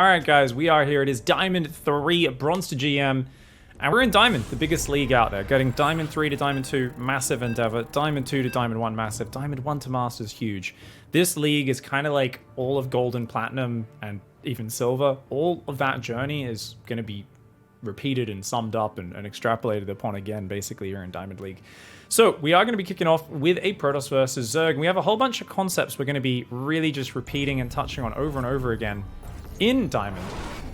Alright guys, we are here. It is Diamond 3, Bronze to GM. And we're in Diamond, the biggest league out there. Getting Diamond 3 to Diamond 2, massive endeavor. Diamond 2 to Diamond 1, massive. Diamond 1 to Masters, huge. This league is kind of like all of Gold and Platinum and even Silver. All of that journey is going to be repeated and summed up and extrapolated upon again, basically, here in Diamond League. So we are going to be kicking off with a Protoss versus Zerg. And we have a whole bunch of concepts we're going to be really just repeating and touching on over and over again in Diamond,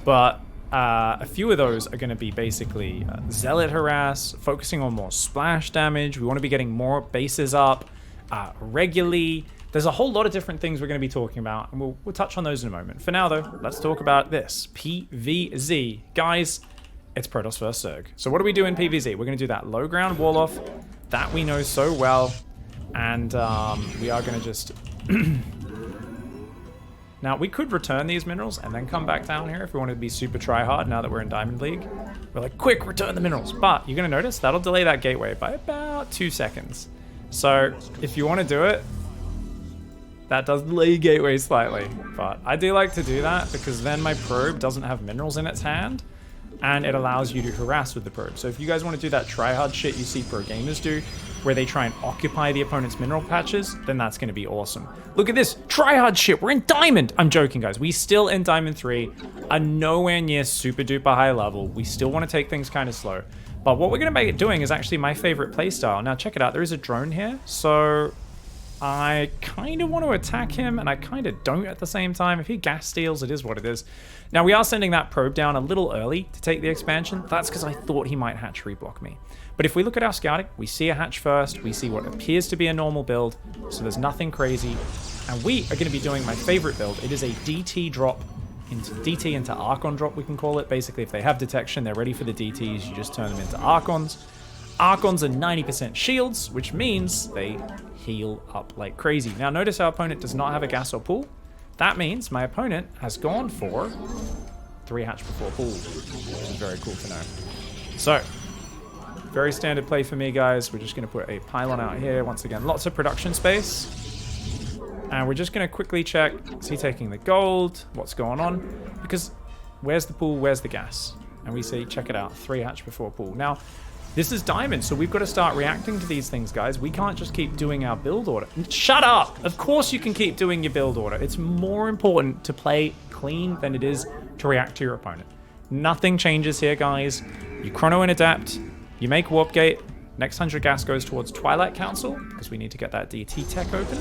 but a few of those are going to be basically Zealot harass, focusing on more splash damage. We want to be getting more bases up regularly. There's a whole lot of different things we're going to be talking about, and we'll touch on those in a moment. For now, though, let's talk about this PVZ. Guys, it's Protoss vs Zerg. So what do we do in PVZ? We're going to do that low ground wall off that we know so well, and we are going to just Now, we could return these minerals and then come back down here if we wanted to be super try-hard now that we're in Diamond League. We're like, quick, return the minerals. But you're going to notice that'll delay that gateway by about 2 seconds. So if you want to do it, that does delay gateway slightly. But I do like to do that because then my probe doesn't have minerals in its hand and it allows you to harass with the probe. So if you guys want to do that try-hard shit you see pro gamers do, where they try and occupy the opponent's mineral patches, then that's going to be awesome. Look at this, try-hard shit, we're in Diamond! I'm joking, guys. We still in Diamond 3, are nowhere near super-duper high level. We still want to take things kind of slow. But what we're going to make it doing is actually my favorite playstyle. Now, check it out. There is a drone here, so I kind of want to attack him, and I kind of don't at the same time. If he gas steals, it is what it is. Now, we are sending that probe down a little early to take the expansion. That's because I thought he might hatchery block me. But if we look at our scouting, we see a hatch first, we see what appears to be a normal build, so there's nothing crazy. And we are going to be doing my favorite build. It is a DT drop, into Archon drop, we can call it. Basically, if they have detection, they're ready for the DTs, you just turn them into Archons. Archons are 90% shields, which means they heal up like crazy. Now, notice our opponent does not have a gas or pool. That means my opponent has gone for 3 hatch before pool, which is very cool to know. So, very standard play for me, guys. We're just going to put a pylon out here. Once again, lots of production space. And we're just going to quickly check. Is he taking the gold? What's going on? Because where's the pool? Where's the gas? And we see, check it out, 3 hatch before pool. Now, this is Diamond, so we've got to start reacting to these things, guys. We can't just keep doing our build order. Shut up! Of course you can keep doing your build order. It's more important to play clean than it is to react to your opponent. Nothing changes here, guys. You chrono and adapt. You make warp gate. Next 100 gas goes towards Twilight Council because we need to get that DT tech open.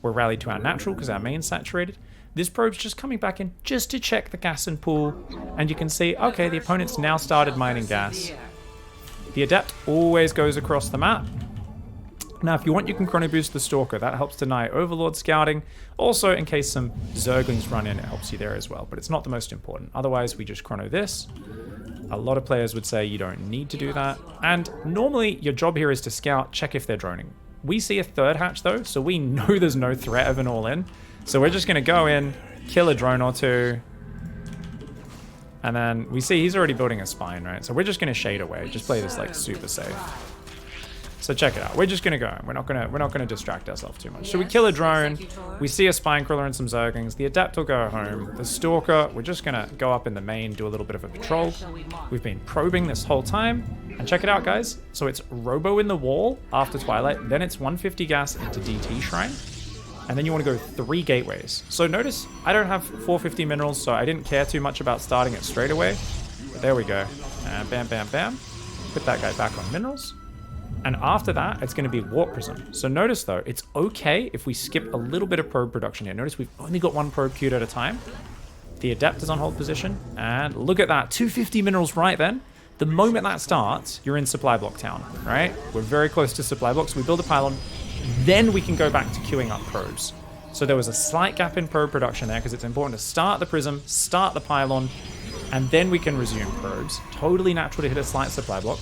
We're rallied to our natural because our main's saturated. This probe's just coming back in just to check the gas and pool. And you can see, okay, the opponent's now started mining gas. The Adept always goes across the map. Now, if you want, you can chrono boost the Stalker. That helps deny Overlord scouting. Also, in case some Zerglings run in, it helps you there as well. But it's not the most important. Otherwise, we just chrono this. A lot of players would say you don't need to do that. And normally, your job here is to scout, check if they're droning. We see a 3rd hatch, though, so we know there's no threat of an all-in. So we're just going to go in, kill a drone or two. And then we see he's already building a spine, right? So we're just going to shade away. Just play this, like, super safe. So check it out. We're just gonna go. We're not gonna distract ourselves too much. So we kill a drone. We see a spine crawler and some Zerglings. The Adept will go home. The Stalker, we're just gonna go up in the main, do a little bit of a patrol. We've been probing this whole time. And check it out, guys. So it's Robo in the wall after Twilight. Then it's 150 gas into DT Shrine. And then you want to go 3 gateways. So notice I don't have 450 minerals, so I didn't care too much about starting it straight away. But there we go. And bam, bam, bam. Put that guy back on minerals. And after that, it's going to be Warp Prism. So notice, though, it's okay if we skip a little bit of probe production here. Notice we've only got 1 probe queued at a time. The Adept is on hold position. And look at that, 250 minerals right then. The moment that starts, you're in supply block town, right? We're very close to supply blocks. We build a pylon. Then we can go back to queuing up probes. So there was a slight gap in probe production there because it's important to start the prism, start the pylon, and then we can resume probes. Totally natural to hit a slight supply block.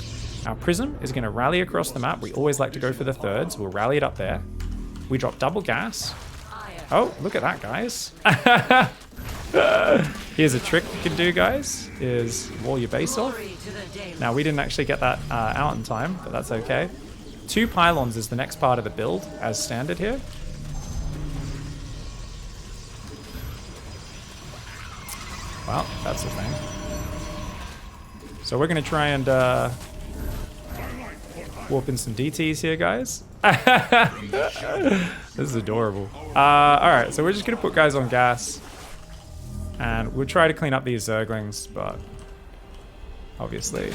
Our prism is going to rally across the map. We always like to go for the 3rds. We'll rally it up there. We drop double gas. Oh, look at that, guys. Here's a trick you can do, guys, is wall your base off. Now, we didn't actually get that out in time, but that's okay. 2 pylons is the next part of the build, as standard here. Well, that's the thing. So we're going to try and warp in some DTs here, guys. This is adorable. Alright, so we're just going to put guys on gas. And we'll try to clean up these Zerglings, but obviously.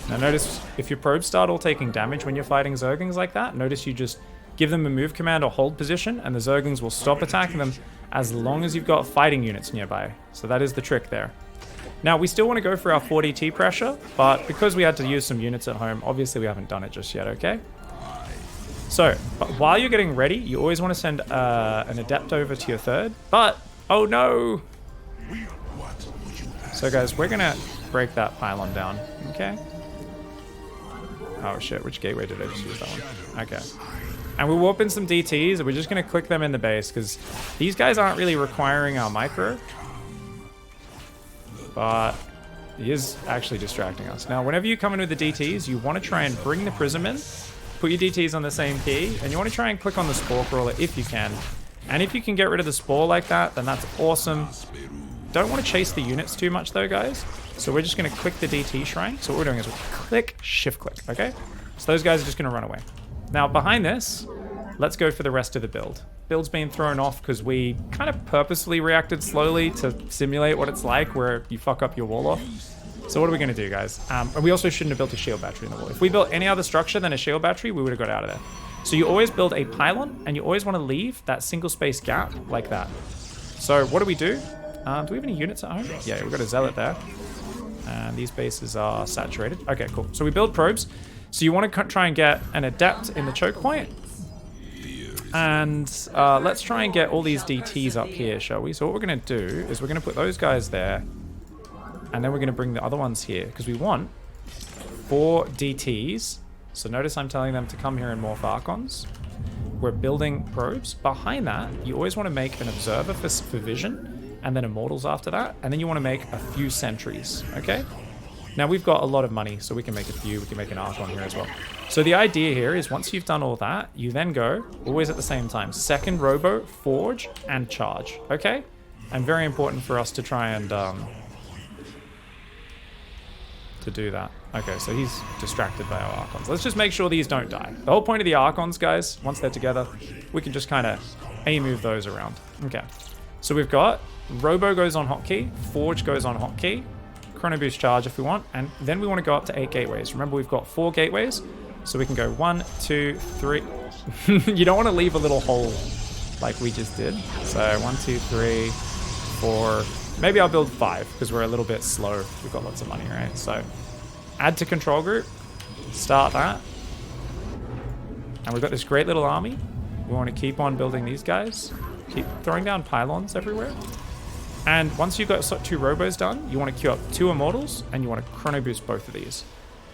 Now notice if your probes start all taking damage when you're fighting Zerglings like that, notice you just give them a move command or hold position, and the Zerglings will stop attacking them as long as you've got fighting units nearby. So that is the trick there. Now, we still want to go for our 4DT pressure, but because we had to use some units at home, obviously we haven't done it just yet, okay? So, but while you're getting ready, you always want to send an Adept over to your third, but, oh no! So guys, we're going to break that pylon down, okay? Oh shit, which gateway did I just use that one? Okay. And we'll warp in some DTs, and we're just going to click them in the base, because these guys aren't really requiring our micro. But he is actually distracting us. Now, whenever you come in with the DTs, you want to try and bring the Prism in, put your DTs on the same key, and you want to try and click on the Spore Crawler if you can. And if you can get rid of the Spore like that, then that's awesome. Don't want to chase the units too much though, guys. So we're just going to click the DT Shrine. So what we're doing is we're click, shift click, okay? So those guys are just going to run away. Now, behind this, let's go for the rest of the build. Build's been thrown off because we kind of purposefully reacted slowly to simulate what it's like where you fuck up your wall off. So what are we going to do, guys? And we also shouldn't have built a shield battery in the wall. If we built any other structure than a shield battery, we would have got out of there. So you always build a pylon, and you always want to leave that single space gap like that. So what do? Do we have any units at home? Yeah, we've got a Zealot there. And these bases are saturated. Okay, cool. So we build probes. So you want to try and get an Adept in the choke point. And let's try and get all these DTs up here, shall we? So what we're going to do is we're going to put those guys there. And then we're going to bring the other ones here. Because we want 4 DTs. So notice I'm telling them to come here and morph Archons. We're building probes. Behind that, you always want to make an Observer for vision. And then Immortals after that. And then you want to make a few Sentries. Okay? Now we've got a lot of money, so we can make a few. We can make an Archon here as well. So the idea here is once you've done all that, you then go, always at the same time, second Robo, Forge, and Charge. Okay? And very important for us to try and to do that. Okay, so he's distracted by our Archons. Let's just make sure these don't die. The whole point of the Archons, guys, once they're together, we can just kind of A-move those around. Okay. So we've got Robo goes on hotkey, Forge goes on hotkey, Chrono Boost Charge if we want, and then we want to go up to 8 gateways. Remember, we've got 4 gateways, so we can go 1, 2, 3. You don't want to leave a little hole like we just did. So 1, 2, 3, 4. Maybe I'll build 5 because we're a little bit slow. We've got lots of money, right? So add to control group, start that, and we've got this great little army. We want to keep on building these guys, keep throwing down pylons everywhere. And once you've got 2 Robos done, you want to queue up 2 Immortals, and you want to Chrono Boost both of these.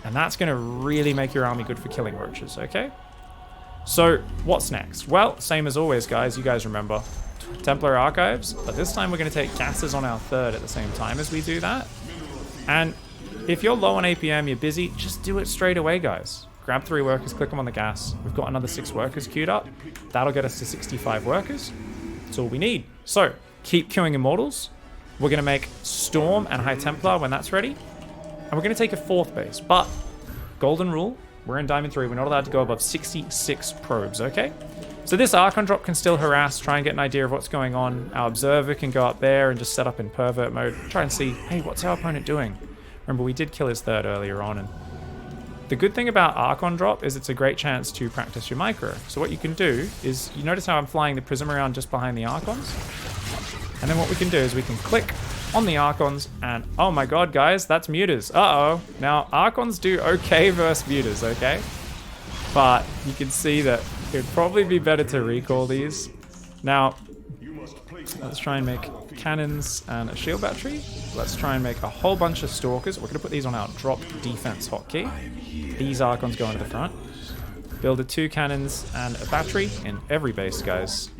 And that's going to really make your army good for killing roaches, okay? So, what's next? Well, same as always, guys. You guys remember. Templar Archives. But this time we're going to take gases on our third at the same time as we do that. And if you're low on APM, you're busy, just do it straight away, guys. Grab 3 workers, click them on the gas. We've got another 6 workers queued up. That'll get us to 65 workers. That's all we need. So, keep queuing Immortals. We're going to make Storm and High Templar when that's ready. And we're going to take a 4th base. But, golden rule, we're in Diamond 3. We're not allowed to go above 66 probes, okay? So this Archon drop can still harass, try and get an idea of what's going on. Our Observer can go up there and just set up in Pervert mode. Try and see, hey, what's our opponent doing? Remember, we did kill his third earlier on. And the good thing about Archon drop is it's a great chance to practice your micro. So what you can do is, you notice how I'm flying the Prism around just behind the Archons? And then what we can do is we can click on the Archons and, oh my god, guys, that's Mutas. Uh-oh. Now, Archons do okay versus Mutas, okay? But you can see that it would probably be better to recall these. Now, let's try and make cannons and a shield battery. Let's try and make a whole bunch of Stalkers. We're going to put these on our drop defense hotkey. These Archons go into the front. Build 2 cannons and a battery in every base, guys.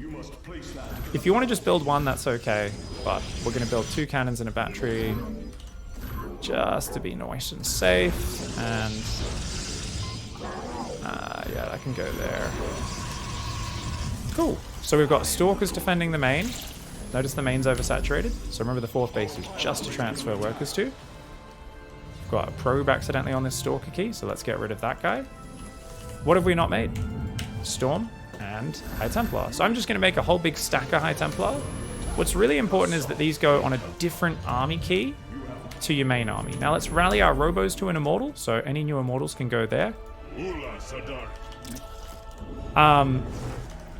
If you want to just build 1, that's okay. But we're going to build 2 cannons and a battery just to be nice and safe. And yeah, that can go there. Cool. So we've got Stalkers defending the main. Notice the main's oversaturated. So remember the fourth base is just to transfer workers to. Got a probe accidentally on this Stalker key, so let's get rid of that guy. What have we not made? Storm and High Templar. So I'm just going to make a whole big stack of High Templar. What's really important is that these go on a different army key to your main army. Now let's rally our Robos to an Immortal, so any new Immortals can go there.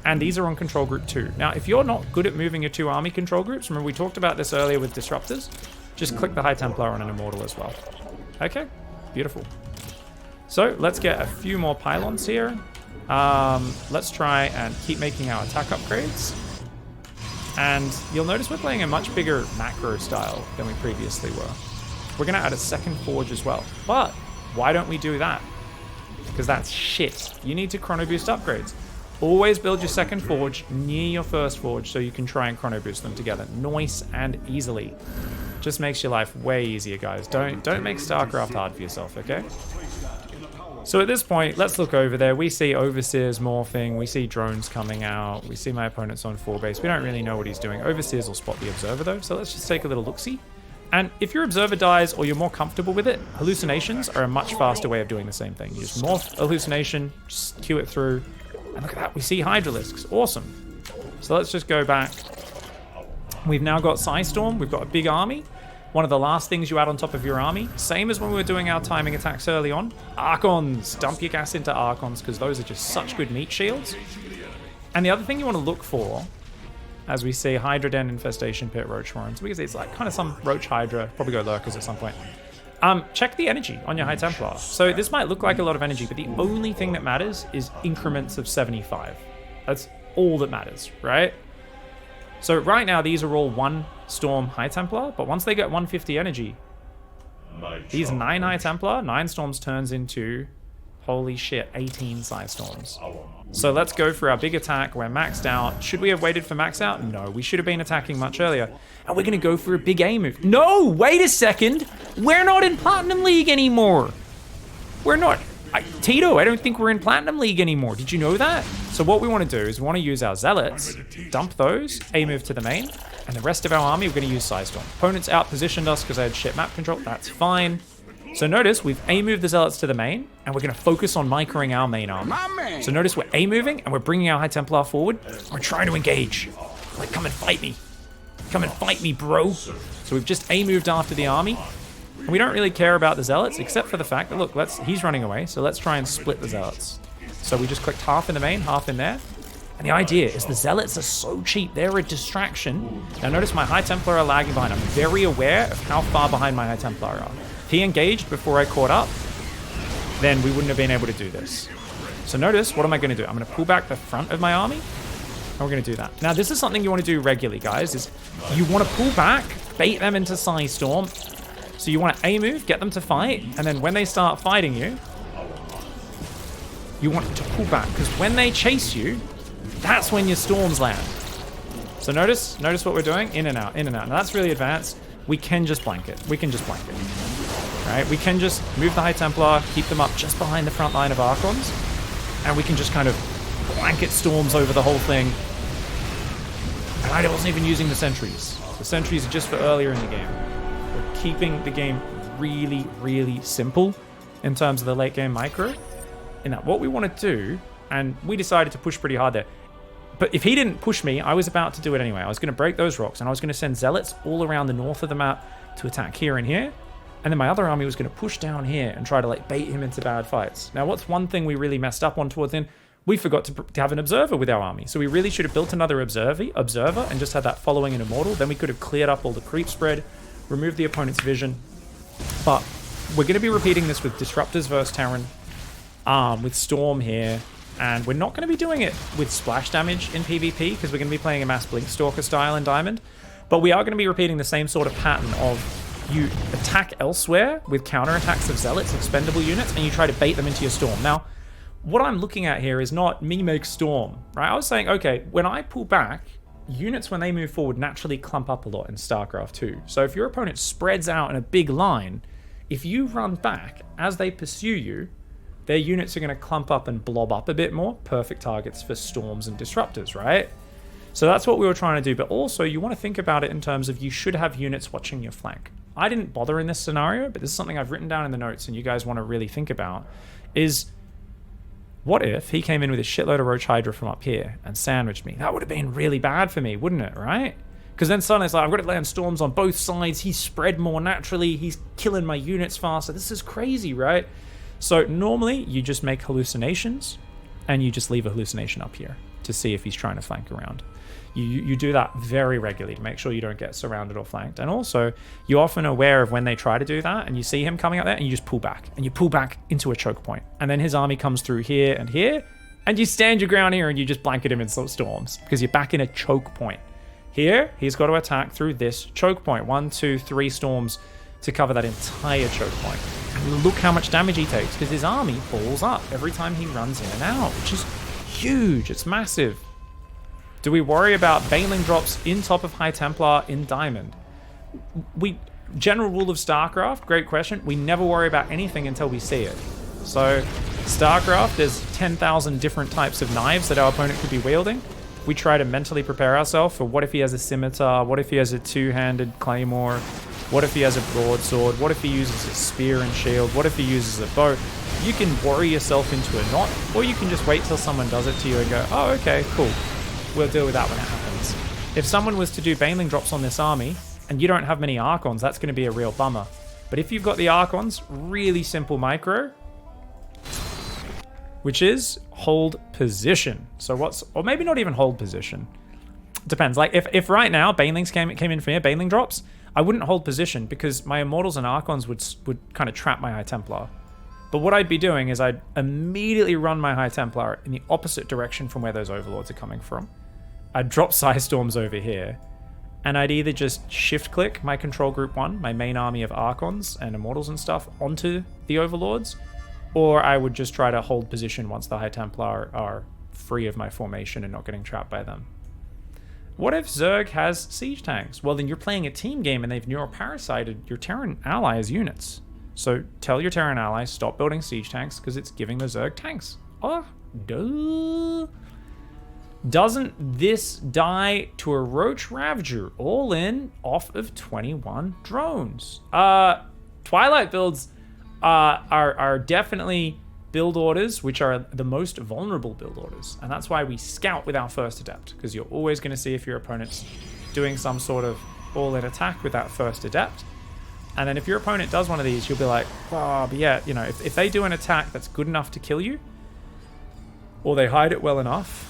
And these are on Control Group 2. Now, if you're not good at moving your 2 army control groups, remember we talked about this earlier with Disruptors, just click the High Templar on an Immortal as well. Okay, beautiful. So let's get a few more pylons here. Let's try and keep making our attack upgrades. And you'll notice we're playing a much bigger macro style than we previously were. We're going to add a second forge as well. But why don't we do that? Because that's shit. You need to chrono boost upgrades. Always build your second forge near your first forge so you can try and chrono boost them together. Nice and easily. Just makes your life way easier, guys. Don't make StarCraft hard for yourself, okay? So at this point, let's look over there. We see Overseers morphing. We see drones coming out. We see my opponent's on 4 base. We don't really know what he's doing. Overseers will spot the Observer, though. So let's just take a little look-see. And if your Observer dies or you're more comfortable with it, hallucinations are a much faster way of doing the same thing. You just morph hallucination, just queue it through. And look at that. We see Hydralisks. Awesome. So let's just go back. We've now got Psystorm. We've got a big army. One of the last things you add on top of your army, same as when we were doing our timing attacks early on, Archons. Dump your gas into Archons because those are just such good meat shields. And the other thing you want to look for, as we see Hydra Den, Infestation Pit, Roach Worms, because it's like kind of some Roach Hydra, probably go Lurkers at some point. Check the energy on your High Templar. So this might look like a lot of energy, but the only thing that matters is increments of 75. That's all that matters, right? So right now, these are all 1 Storm High Templar, but once they get 150 energy, these 9 High Templar, 9 Storms turns into, holy shit, 18 Psystorms. So let's go for our big attack. We're maxed out. Should we have waited for max out? No, we should have been attacking much earlier. And we're going to go for a big A move. No, wait a second. We're not in Platinum League anymore. We're not. Tito, I don't think we're in Platinum League anymore. Did you know that? So what we want to do is we want to use our Zealots, dump those, A move to the main, and the rest of our army we're going to use Psystorm. Opponents out-positioned us because I had shit map control. That's fine. So notice we've A-moved the Zealots to the main, and we're going to focus on microing our main army. So notice we're A-moving, and we're bringing our High Templar forward. We're trying to engage. Like, come and fight me. Come and fight me, bro. So we've just A-moved after the army. And we don't really care about the Zealots, except for the fact that, look, he's running away, so let's try and split the Zealots. So we just clicked half in the main, half in there. And the idea is the Zealots are so cheap, they're a distraction. Now notice my High Templar are lagging behind. I'm very aware of how far behind my High Templar are. If he engaged before I caught up, then we wouldn't have been able to do this. So notice, what am I going to do? I'm going to pull back the front of my army, and we're going to do that. Now this is something you want to do regularly, guys, is you want to pull back, bait them into Psystorm. So you want to A-move, get them to fight, and then when they start fighting you, you want to pull back, because when they chase you, that's when your storms land. So notice what we're doing, in and out, in and out. Now that's really advanced. We can just blanket. We can just blanket. Right? We can just move the High Templar, keep them up just behind the front line of Archons, and we can just kind of blanket storms over the whole thing. And I wasn't even using the sentries. The sentries are just for earlier in the game. We're keeping the game really, really simple in terms of the late game micro. And that what we want to do, and we decided to push pretty hard there. But if he didn't push me, I was about to do it anyway. I was going to break those rocks, and I was going to send Zealots all around the north of the map to attack here and here. And then my other army was going to push down here and try to like bait him into bad fights. Now, what's one thing we really messed up on towards the end? We forgot to have an Observer with our army. So we really should have built another Observer and just had that following an Immortal. Then we could have cleared up all the creep spread, removed the opponent's vision. But we're going to be repeating this with Disruptors versus Terran, with Storm here. And we're not going to be doing it with splash damage in PvP because we're going to be playing a Mass Blink Stalker style in Diamond. But we are going to be repeating the same sort of pattern of you attack elsewhere with counterattacks of Zealots, expendable units, and you try to bait them into your Storm. Now, what I'm looking at here is not me make Storm, right? I was saying, okay, when I pull back, units, when they move forward, naturally clump up a lot in StarCraft 2. So if your opponent spreads out in a big line, if you run back as they pursue you, their units are going to clump up and blob up a bit more. Perfect targets for Storms and Disruptors, right? So that's what we were trying to do. But also, you want to think about it in terms of you should have units watching your flank. I didn't bother in this scenario, but this is something I've written down in the notes and you guys want to really think about, is what if he came in with a shitload of Roach Hydra from up here and sandwiched me? That would have been really bad for me, wouldn't it, right? Because then suddenly it's like, I've got to land storms on both sides. He's spread more naturally. He's killing my units faster. This is crazy, right? So normally you just make hallucinations and you just leave a hallucination up here to see if he's trying to flank around. You do that very regularly to make sure you don't get surrounded or flanked. And also, you're often aware of when they try to do that and you see him coming up there and you just pull back. And you pull back into a choke point. And then his army comes through here and here. And you stand your ground here and you just blanket him in storms because you're back in a choke point. Here, he's got to attack through this choke point. 1, 2, 3 storms to cover that entire choke point. And look how much damage he takes because his army balls up every time he runs in and out, which is huge. It's massive. Do we worry about Baneling drops in top of High Templar in Diamond? General rule of StarCraft, great question. We never worry about anything until we see it. So, StarCraft, there's 10,000 different types of knives that our opponent could be wielding. We try to mentally prepare ourselves for what if he has a scimitar, what if he has a two-handed claymore, what if he has a broadsword, what if he uses a spear and shield, what if he uses a bow. You can worry yourself into a knot, or you can just wait till someone does it to you and go, oh, okay, cool. We'll deal with that when it happens. If someone was to do Baneling drops on this army, and you don't have many Archons, that's going to be a real bummer. But if you've got the Archons, really simple micro, which is hold position. So or maybe not even hold position. Depends. Like if right now Banelings came in from here, Baneling drops, I wouldn't hold position because my Immortals and Archons would kind of trap my High Templar. But what I'd be doing is I'd immediately run my High Templar in the opposite direction from where those Overlords are coming from. I'd drop Psystorms over here, and I'd either just shift-click my Control Group 1, my main army of Archons and Immortals and stuff, onto the Overlords, or I would just try to hold position once the High Templar are free of my formation and not getting trapped by them. What if Zerg has siege tanks? Well, then you're playing a team game and they've neuroparasited your Terran allies' units. So tell your Terran allies, stop building siege tanks because it's giving the Zerg tanks. Oh, duh. Doesn't this die to a Roach Ravager all in off of 21 drones? Twilight builds are definitely build orders which are the most vulnerable build orders. And that's why we scout with our first adept, because you're always going to see if your opponent's doing some sort of all-in attack with that first adept. And then if your opponent does one of these, you'll be like, oh, but yeah, you know, if they do an attack that's good enough to kill you, or they hide it well enough,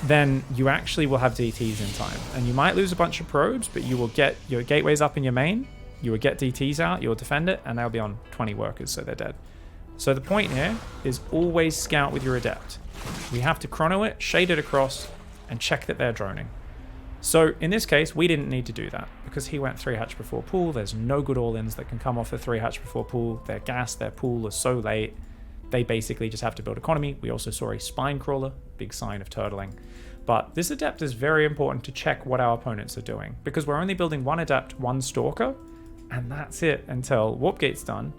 then you actually will have DTs in time. And you might lose a bunch of probes, but you will get your gateways up in your main, you will get DTs out, you'll defend it, and they'll be on 20 workers, so they're dead. So the point here is always scout with your adept. We have to chrono it, shade it across, and check that they're droning. So in this case, we didn't need to do that because he went 3 hatch before pool. There's no good all-ins that can come off the 3 hatch before pool. Their gas, their pool is so late. They basically just have to build economy. We also saw a spine crawler, big sign of turtling. But this adept is very important to check what our opponents are doing because we're only building 1 adept, 1 stalker, and that's it until Warp Gate's done.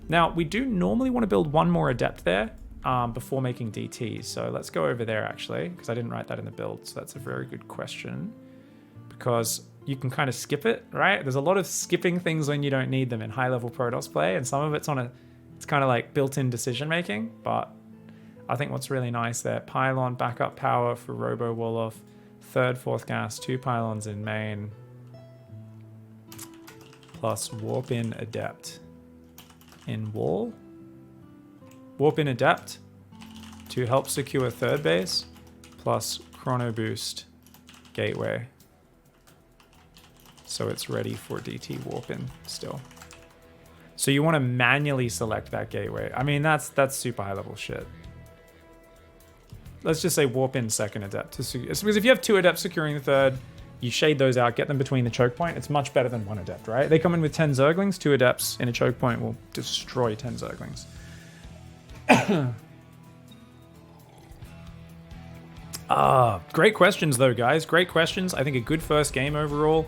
Now, we do normally want to build 1 more adept there before making DTs. So let's go over there actually, because I didn't write that in the build. So that's a very good question. Because you can kind of skip it, right? There's a lot of skipping things when you don't need them in high-level Protoss play, and some of it's it's kind of like built-in decision-making, but I think what's really nice there, pylon, backup power for Robo Wolof, 3rd, 4th gas, 2 pylons in main, plus warp in adept in wall, warp in adept to help secure 3rd base, plus chrono boost gateway. So it's ready for DT warp in still. So you want to manually select that gateway. I mean, that's super high level shit. Let's just say warp in 2nd adept. Because if you have 2 adepts securing the 3rd, you shade those out, get them between the choke point. It's much better than 1 adept, right? They come in with 10 Zerglings, 2 adepts in a choke point will destroy 10 Zerglings. Great questions though, guys. Great questions. I think a good first game overall.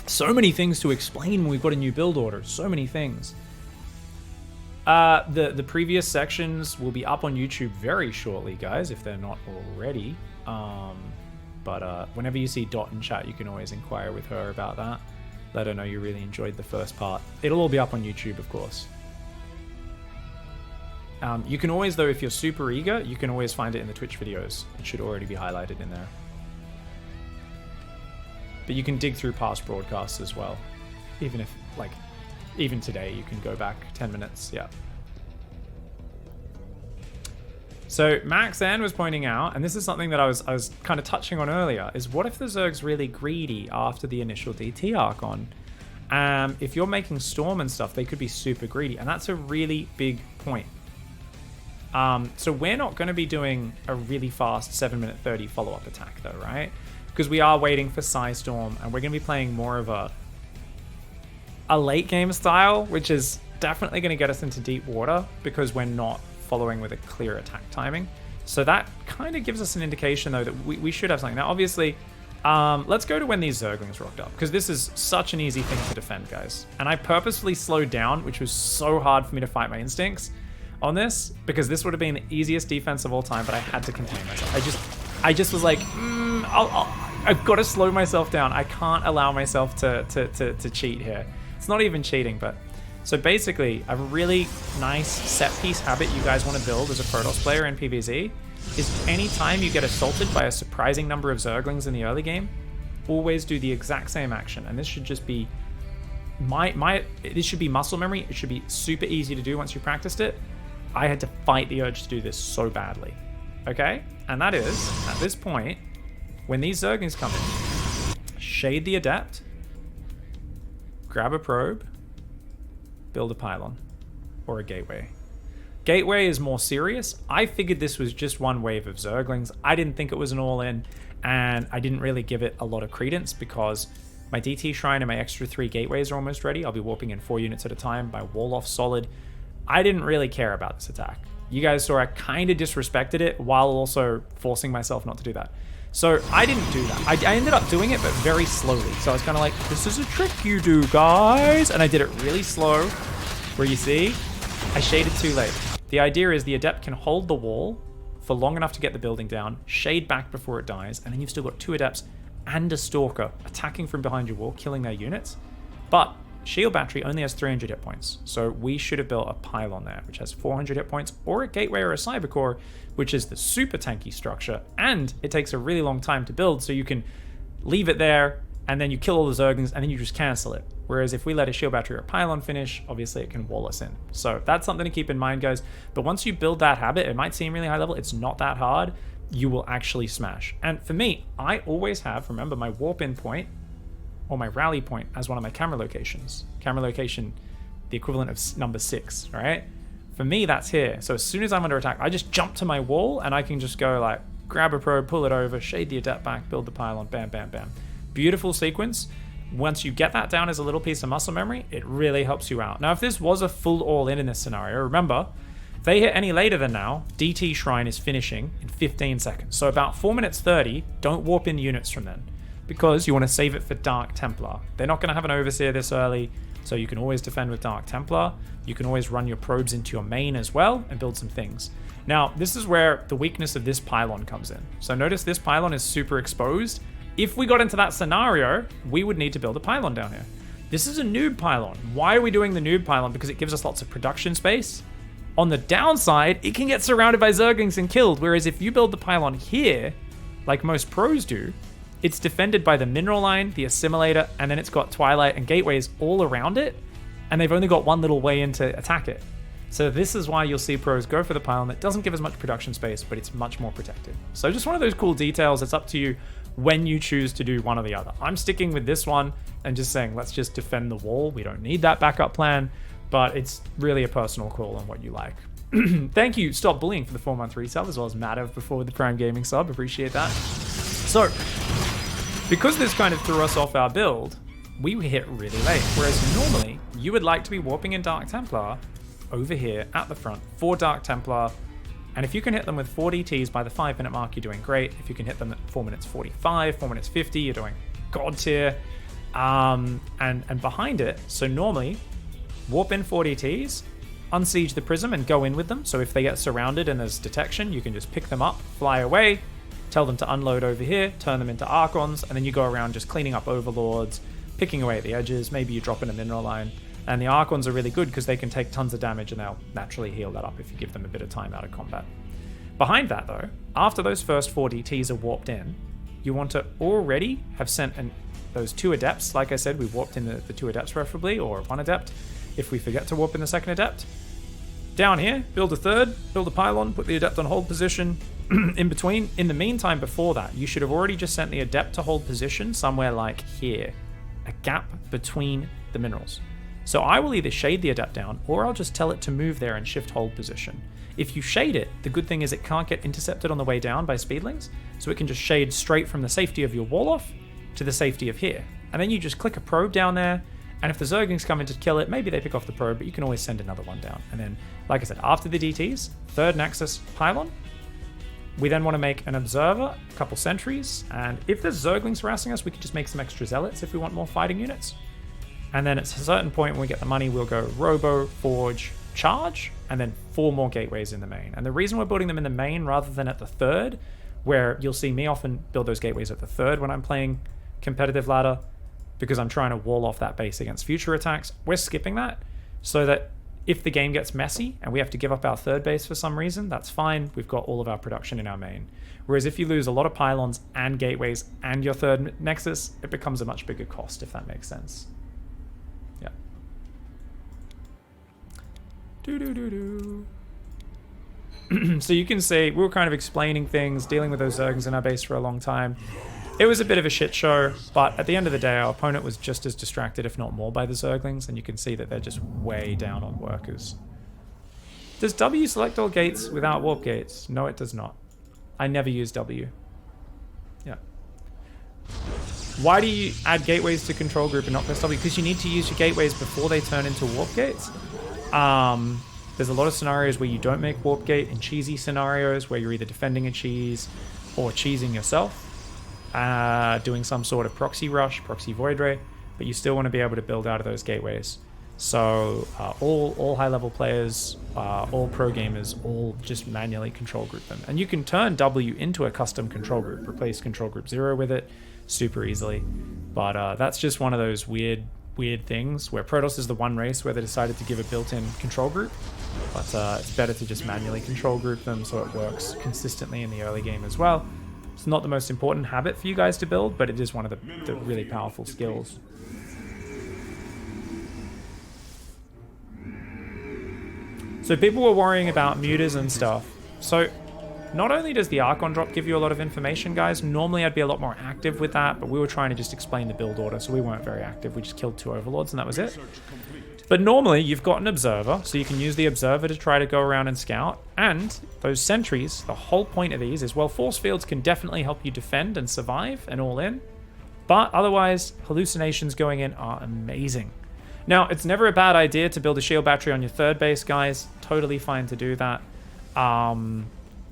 So many things to explain when we've got a new build order. So many things. The previous sections will be up on YouTube very shortly, guys, if they're not already. But whenever you see Dot in chat, you can always inquire with her about that. Let her know you really enjoyed the first part. It'll all be up on YouTube, of course. You can always, though, if you're super eager, you can always find it in the Twitch videos. It should already be highlighted in there. But you can dig through past broadcasts as well. Even if, like, even today, you can go back 10 minutes. Yeah. So Max N was pointing out, and this is something that I was kind of touching on earlier, is what if the Zerg's really greedy after the initial DT Archon? If you're making Storm and stuff, they could be super greedy, and that's a really big point. So we're not going to be doing a really fast 7-minute 30 follow-up attack though, right? Because we are waiting for Psy Storm, and we're going to be playing more of a late game style, which is definitely going to get us into deep water because we're not following with a clear attack timing. So that kind of gives us an indication though that we should have something. Now obviously, let's go to when these Zerglings rocked up, because this is such an easy thing to defend, guys. And I purposefully slowed down, which was so hard for me to fight my instincts on this, because this would have been the easiest defense of all time, but I had to contain myself. I just was like, I've got to slow myself down. I can't allow myself to cheat here. It's not even cheating, but so basically, a really nice set piece habit you guys want to build as a Protoss player in PvZ is anytime you get assaulted by a surprising number of Zerglings in the early game, always do the exact same action. And this should just be this should be muscle memory. It should be super easy to do once you practiced it. I had to fight the urge to do this so badly. Okay? And that is, at this point, when these Zerglings come in, shade the Adept, grab a probe, build a pylon or a gateway. Gateway is more serious. I figured this was just one wave of Zerglings. I didn't think it was an all-in, and I didn't really give it a lot of credence because my DT Shrine and my extra 3 gateways are almost ready. I'll be warping in 4 units at a time. My wall off solid. I didn't really care about this attack. You guys saw I kind of disrespected it while also forcing myself not to do that. So I didn't do that. I ended up doing it, but very slowly. So I was kind of like, this is a trick you do, guys. And I did it really slow, where you see, I shaded too late. The idea is the Adept can hold the wall for long enough to get the building down, shade back before it dies, and then you've still got 2 Adepts and a Stalker attacking from behind your wall, killing their units. But Shield Battery only has 300 hit points, so we should have built a pylon there, which has 400 hit points, or a gateway or a cyber core, which is the super tanky structure, and it takes a really long time to build, so you can leave it there, and then you kill all the Zerglings, and then you just cancel it. Whereas if we let a shield battery or a pylon finish, obviously it can wall us in. So that's something to keep in mind, guys. But once you build that habit, it might seem really high level, it's not that hard, you will actually smash. And for me, I always have, remember, my warp in point, or my rally point as one of my camera locations. Camera location, the equivalent of number 6, right? For me, that's here. So as soon as I'm under attack, I just jump to my wall and I can just go like, grab a probe, pull it over, shade the Adept back, build the pylon, bam, bam, bam. Beautiful sequence. Once you get that down as a little piece of muscle memory, it really helps you out. Now, if this was a full all-in in this scenario, remember, if they hit any later than now, DT Shrine is finishing in 15 seconds. So about 4 minutes 30, don't warp in units from then, because you want to save it for Dark Templar. They're not going to have an Overseer this early, so you can always defend with Dark Templar. You can always run your probes into your main as well and build some things. Now, this is where the weakness of this pylon comes in. So notice this pylon is super exposed. If we got into that scenario, we would need to build a pylon down here. This is a noob pylon. Why are we doing the noob pylon? Because it gives us lots of production space. On the downside, it can get surrounded by Zerglings and killed, whereas if you build the pylon here, like most pros do, it's defended by the mineral line, the assimilator, and then it's got twilight and gateways all around it, and they've only got one little way in to attack it. So this is why you'll see pros go for the pylon that doesn't give as much production space, but it's much more protected. So just one of those cool details. It's up to you when you choose to do one or the other. I'm sticking with this one and just saying, let's just defend the wall. We don't need that backup plan, but it's really a personal call on what you like. Thank you, Stop Bullying, for the 4-month resub, as well as Maddev before the Prime Gaming sub. Appreciate that. So, because this kind of threw us off our build, we hit really late. Whereas normally, you would like to be warping in Dark Templar over here at the front for Dark Templar. And if you can hit them with 4 DTs by the 5-minute mark, you're doing great. If you can hit them at 4 minutes 45, 4 minutes 50, you're doing god tier. And behind it, so normally, warp in 4 DTs, unsiege the prism and go in with them. So if they get surrounded and there's detection, you can just pick them up, fly away, tell them to unload over here, turn them into Archons, and then you go around just cleaning up Overlords, picking away at the edges, maybe you drop in a mineral line. And the Archons are really good because they can take tons of damage and they'll naturally heal that up if you give them a bit of time out of combat. Behind that though, after those first 4 DTs are warped in, you want to already have sent those 2 Adepts. Like I said, we warped in the 2 Adepts preferably, or 1 Adept if we forget to warp in the 2nd Adept. Down here, build a 3rd, build a pylon, put the Adept on hold position. In between, in the meantime before that, you should have already just sent the Adept to hold position somewhere like here. A gap between the minerals. So I will either shade the Adept down, or I'll just tell it to move there and shift hold position. If you shade it, the good thing is it can't get intercepted on the way down by speedlings, so it can just shade straight from the safety of your wall off to the safety of here. And then you just click a probe down there, and if the Zerglings come in to kill it, maybe they pick off the probe, but you can always send another one down. And then, like I said, after the DTs, 3rd Nexus pylon, we then want to make an Observer, a couple sentries, and if there's Zerglings harassing us, we can just make some extra Zealots if we want more fighting units. And then at a certain point when we get the money, we'll go Robo, Forge, Charge, and then 4 more gateways in the main. And the reason we're building them in the main rather than at the 3rd, where you'll see me often build those gateways at the 3rd when I'm playing competitive ladder, because I'm trying to wall off that base against future attacks. We're skipping that so that if the game gets messy and we have to give up our 3rd base for some reason, that's fine. We've got all of our production in our main. Whereas if you lose a lot of pylons and gateways and your 3rd nexus, it becomes a much bigger cost, if that makes sense. Yeah. So you can see we were kind of explaining things, dealing with those Zergs in our base for a long time. It was a bit of a shit show, but at the end of the day, our opponent was just as distracted, if not more, by the Zerglings, and you can see that they're just way down on workers. Does W select all gates without warp gates? No, it does not. I never use W. Yeah. Why do you add gateways to control group and not press W? Because you need to use your gateways before they turn into warp gates. There's a lot of scenarios where you don't make warp gate, in cheesy scenarios where you're either defending a cheese or cheesing yourself. Doing some sort of proxy rush, proxy void ray, but you still want to be able to build out of those gateways. So all high-level players, all pro gamers, all just manually control group them. And you can turn W into a custom control group, replace control group 0 with it super easily. But that's just one of those weird things where Protoss is the one race where they decided to give a built-in control group. But it's better to just manually control group them so it works consistently in the early game as well. It's not the most important habit for you guys to build, but it is one of the really powerful skills. So people were worrying about muters and stuff. So not only does the Archon drop give you a lot of information, guys, normally I'd be a lot more active with that, but we were trying to just explain the build order, so we weren't very active. We just killed 2 Overlords and that was it. But normally you've got an Observer, so you can use the Observer to try to go around and scout. And those sentries, the whole point of these is, well, force fields can definitely help you defend and survive and all in. But otherwise, hallucinations going in are amazing. Now, it's never a bad idea to build a shield battery on your 3rd base, guys. Totally fine to do that.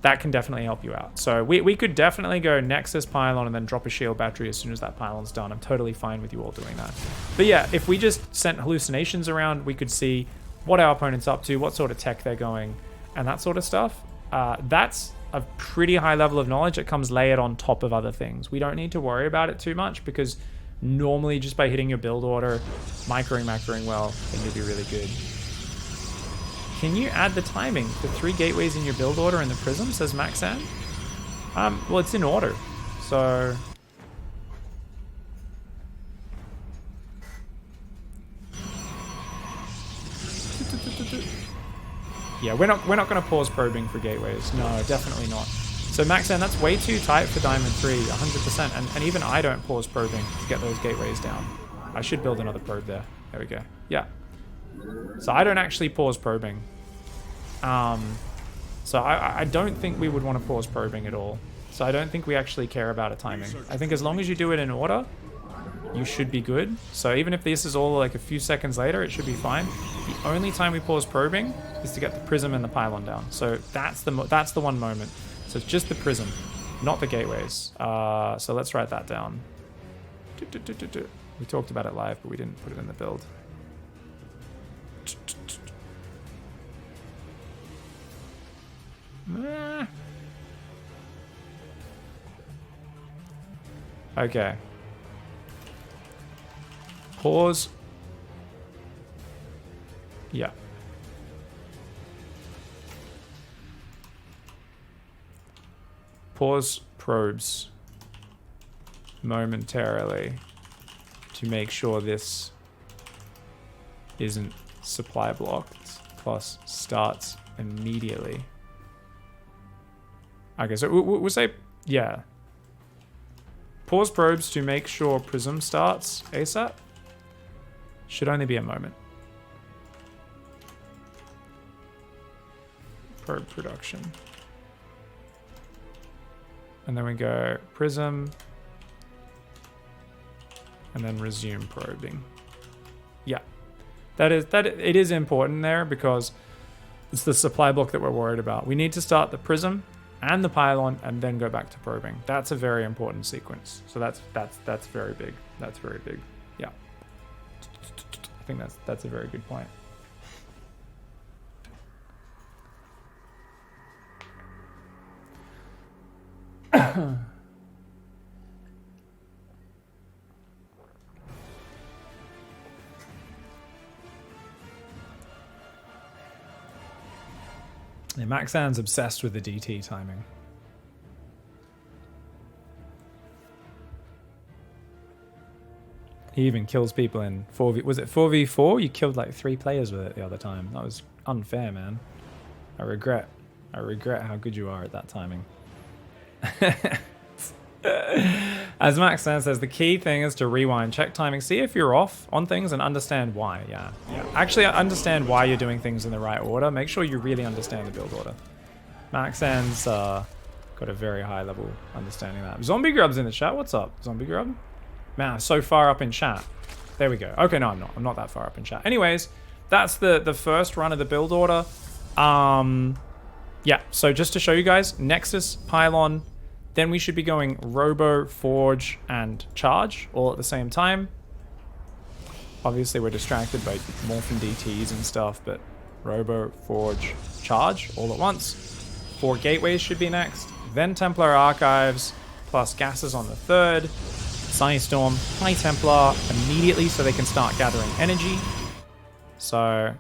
That can definitely help you out. So we could definitely go Nexus Pylon and then drop a shield battery as soon as that pylon's done. I'm totally fine with you all doing that. But yeah, if we just sent hallucinations around, we could see what our opponent's up to, what sort of tech they're going, and that sort of stuff. That's a pretty high level of knowledge that comes layered on top of other things. We don't need to worry about it too much because normally just by hitting your build order, macroing well, then you'll be really good. Can you add the timing? The 3 gateways in your build order in the prism, says Maxan. Well, it's in order, so yeah, we're not going to pause probing for gateways. No, definitely not. So Maxan, that's way too tight for Diamond 3, 100%. And even I don't pause probing to get those gateways down. I should build another probe there. There we go. Yeah. So I don't actually pause probing. So I don't think we would want to pause probing at all. So I don't think we actually care about a timing. I think as long as you do it in order, you should be good. So even if this is all like a few seconds later, it should be fine. The only time we pause probing is to get the prism and the pylon down. So that's the one moment. So it's just the prism, not the gateways. So let's write that down. We talked about it live, but we didn't put it in the build. Okay. Pause. Yeah. Pause probes momentarily to make sure this isn't supply blocked, plus starts immediately. Okay, so we'll say, yeah. Pause probes to make sure Prism starts ASAP. Should only be a moment. Probe production. And then we go Prism. And then resume probing. Yeah. It is important there because it's the supply block that we're worried about. We need to start the Prism and the pylon and then go back to probing. That's a very important sequence. So that's very big. That's very big. Yeah. I think that's a very good point. Yeah, Maxan's obsessed with the DT timing. He even kills people in 4v... Was it 4v4? You killed like 3 players with it the other time. That was unfair, man. I regret how good you are at that timing. As Maxan says, the key thing is to rewind, check timing, see if you're off on things and understand why. Yeah. Actually, understand why you're doing things in the right order. Make sure you really understand the build order. Maxan's got a very high level understanding of that. Zombie Grub's in the chat. What's up, Zombie Grub? Man, I'm so far up in chat. There we go. Okay, no, I'm not. I'm not that far up in chat. Anyways, that's the first run of the build order. Yeah, so just to show you guys, Nexus, Pylon, then we should be going Robo, Forge, and Charge all at the same time. Obviously, we're distracted by Morphin DTs and stuff, but Robo, Forge, Charge all at once. 4 Gateways should be next. Then Templar Archives, plus Gases on the 3rd. Sunny Storm, High Templar immediately so they can start gathering energy. So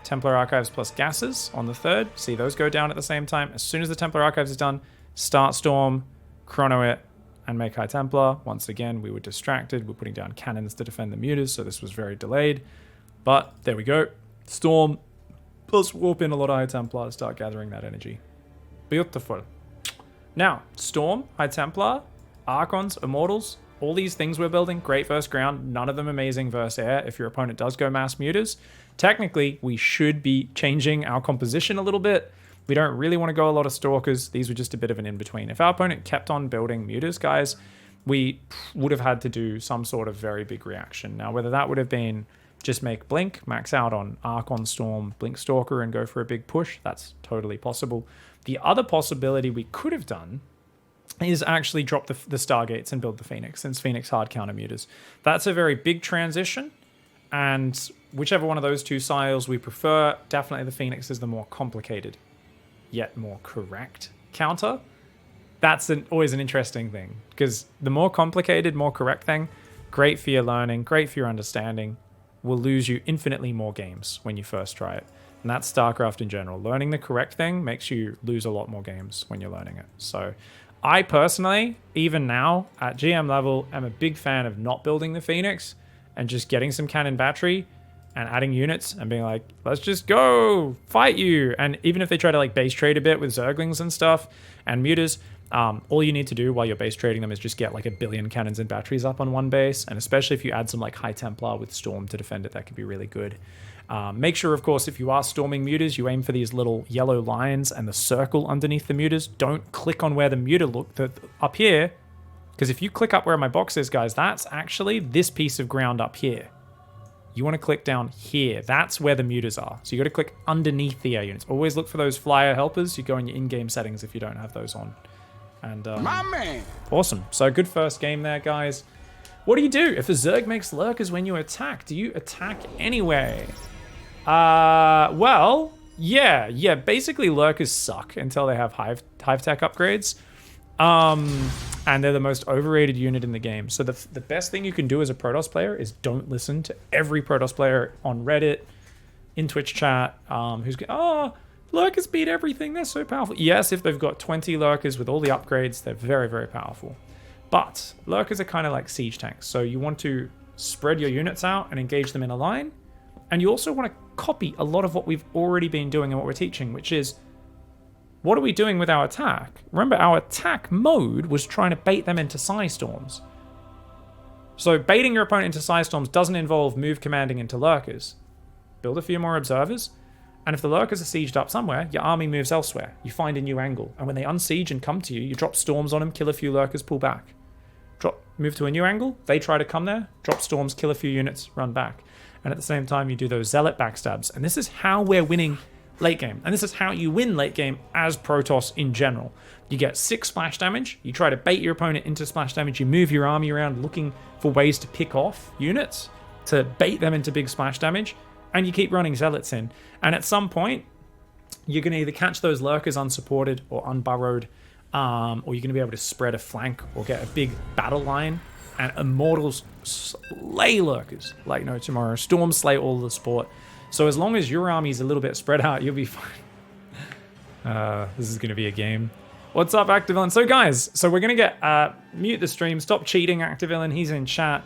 Templar Archives plus Gases on the 3rd. See those go down at the same time. As soon as the Templar Archives is done, start Storm, Chrono it, and make High Templar. Once again, we were distracted. We're putting down cannons to defend the mutas, so this was very delayed. But there we go. Storm, plus warp in a lot of High Templar, start gathering that energy. Beautiful. Now, Storm, High Templar, Archons, Immortals, all these things we're building, great versus ground, none of them amazing versus air. If your opponent does go mass mutas, technically we should be changing our composition a little bit. We don't really want to go a lot of Stalkers. These were just a bit of an in-between. If our opponent kept on building mutas, guys, we would have had to do some sort of very big reaction. Now, whether that would have been just make Blink, max out on Archon, Storm, Blink Stalker, and go for a big push, that's totally possible. The other possibility we could have done is actually drop the Stargates and build the Phoenix, since Phoenix hard counter mutas. That's a very big transition, and whichever one of those two styles we prefer, definitely the Phoenix is the more complicated, yet more correct counter. That's always an interesting thing, because the more complicated, more correct thing, great for your learning, great for your understanding, will lose you infinitely more games when you first try it. And that's StarCraft in general. Learning the correct thing makes you lose a lot more games when you're learning it. So I personally, even now at GM level, am a big fan of not building the Phoenix and just getting some cannon battery and adding units and being like, let's just go fight you. And even if they try to like base trade a bit with Zerglings and stuff and mutas, all you need to do while you're base trading them is just get like 1 billion cannons and batteries up on one base. And especially if you add some like High Templar with Storm to defend it, that could be really good. Make sure, of course, if you are storming mutas, you aim for these little yellow lines and the circle underneath the mutas. Don't click on where the muta up here, because if you click up where my box is, guys, that's actually this piece of ground up here. You want to click down here. That's where the mutas are. So you got to click underneath the air units. Always look for those flyer helpers. You go in your in-game settings if you don't have those on. And my man. Awesome. So good first game there, guys. What do you do if a Zerg makes lurkers when you attack? Do you attack anyway? Well, yeah. Basically, lurkers suck until they have hive tech upgrades. And they're the most overrated unit in the game. So the best thing you can do as a Protoss player is don't listen to every Protoss player on Reddit, in Twitch chat, who's going, oh, lurkers beat everything, they're so powerful. Yes, if they've got 20 lurkers with all the upgrades, they're very, very powerful. But lurkers are kind of like siege tanks. So you want to spread your units out and engage them in a line. And you also want to copy a lot of what we've already been doing and what we're teaching, which is, what are we doing with our attack? Remember, our attack mode was trying to bait them into psi storms. So baiting your opponent into psi storms doesn't involve move commanding into lurkers. Build a few more observers, and if the lurkers are sieged up somewhere, your army moves elsewhere. You find a new angle, and when they unsiege and come to you, you drop storms on them, kill a few lurkers, pull back. Move to a new angle, they try to come there, drop storms, kill a few units, run back. And at the same time, you do those zealot backstabs. And this is how we're winning late game. And this is how you win late game as Protoss in general. You get 6 splash damage, you try to bait your opponent into splash damage, you move your army around looking for ways to pick off units, to bait them into big splash damage, and you keep running zealots in. And at some point, you're going to either catch those lurkers unsupported or unburrowed, or you're going to be able to spread a flank or get a big battle line, and Immortals slay lurkers like no tomorrow. Storm slay all the support. So as long as your army's a little bit spread out, you'll be fine. This is going to be a game. What's up, Activillain? So guys, we're going to get... mute the stream. Stop cheating, Activillain. He's in chat.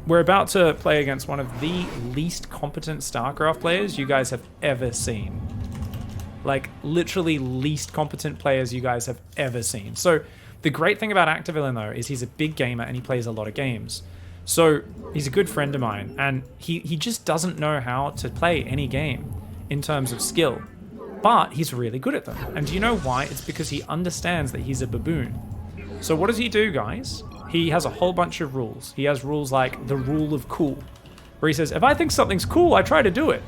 We're about to play against one of the least competent StarCraft players you guys have ever seen. Like, literally least competent players you guys have ever seen. So the great thing about Activillain, though, is he's a big gamer and he plays a lot of games. So he's a good friend of mine, and he just doesn't know how to play any game in terms of skill. But he's really good at them. And do you know why? It's because he understands that he's a baboon. So what does he do, guys? He has a whole bunch of rules. He has rules like the rule of cool, where he says, if I think something's cool, I try to do it.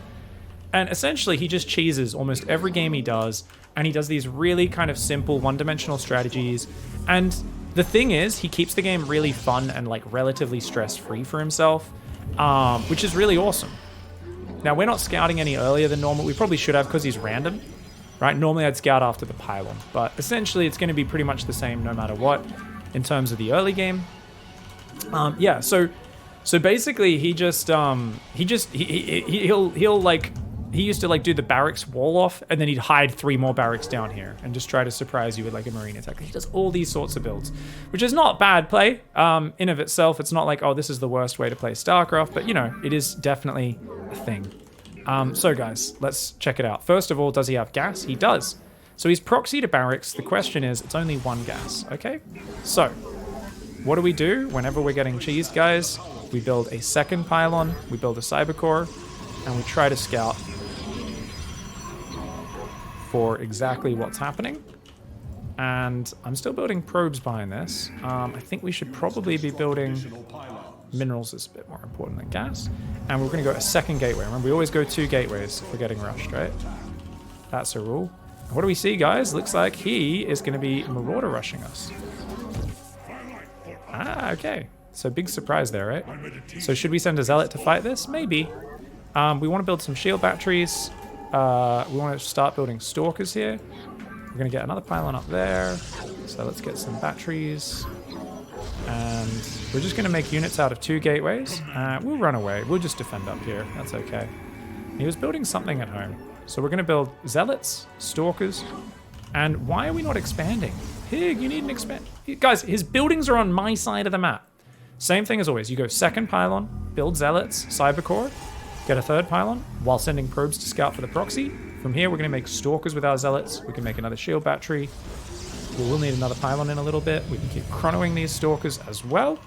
And essentially, he just cheeses almost every game he does, and he does these really kind of simple one-dimensional strategies. And the thing is, he keeps the game really fun and like relatively stress-free for himself, which is really awesome. Now, we're not scouting any earlier than normal. We probably should have because he's random, right? Normally, I'd scout after the pylon, but essentially, it's going to be pretty much the same no matter what in terms of the early game. Yeah, so basically, he used to like do the barracks wall off, and then he'd hide 3 more barracks down here and just try to surprise you with like a marine attack. He does all these sorts of builds, which is not bad play in of itself. It's not like, oh, this is the worst way to play StarCraft, but you know, it is definitely a thing. So guys, let's check it out. First of all, does he have gas? He does. So he's proxy to barracks. The question is, it's only 1 gas, okay? So what do we do whenever we're getting cheesed, guys? We build a second pylon, we build a cyber core, and we try to scout for exactly what's happening. And I'm still building probes behind this. I think we should probably be building minerals. Is a bit more important than gas. And we're going to go a second gateway. Remember, we always go 2 gateways if we're getting rushed, right? That's a rule. What do we see, guys? Looks like he is going to be Marauder rushing us. Ah, okay. So big surprise there, right? So should we send a Zealot to fight this? Maybe. We want to build some shield batteries. We want to start building Stalkers here. We're going to get another pylon up there. So let's get some batteries. And we're just going to make units out of 2 gateways. We'll run away. We'll just defend up here. That's okay. He was building something at home. So we're going to build Zealots, Stalkers, and why are we not expanding? Pig, you need an expand. Guys, his buildings are on my side of the map. Same thing as always. You go second pylon, build Zealots, Cyber Core, get a third pylon while sending probes to scout for the proxy. From here, we're going to make Stalkers with our Zealots. We can make another shield battery. We will need another pylon in a little bit. We can keep chronoing these Stalkers as well.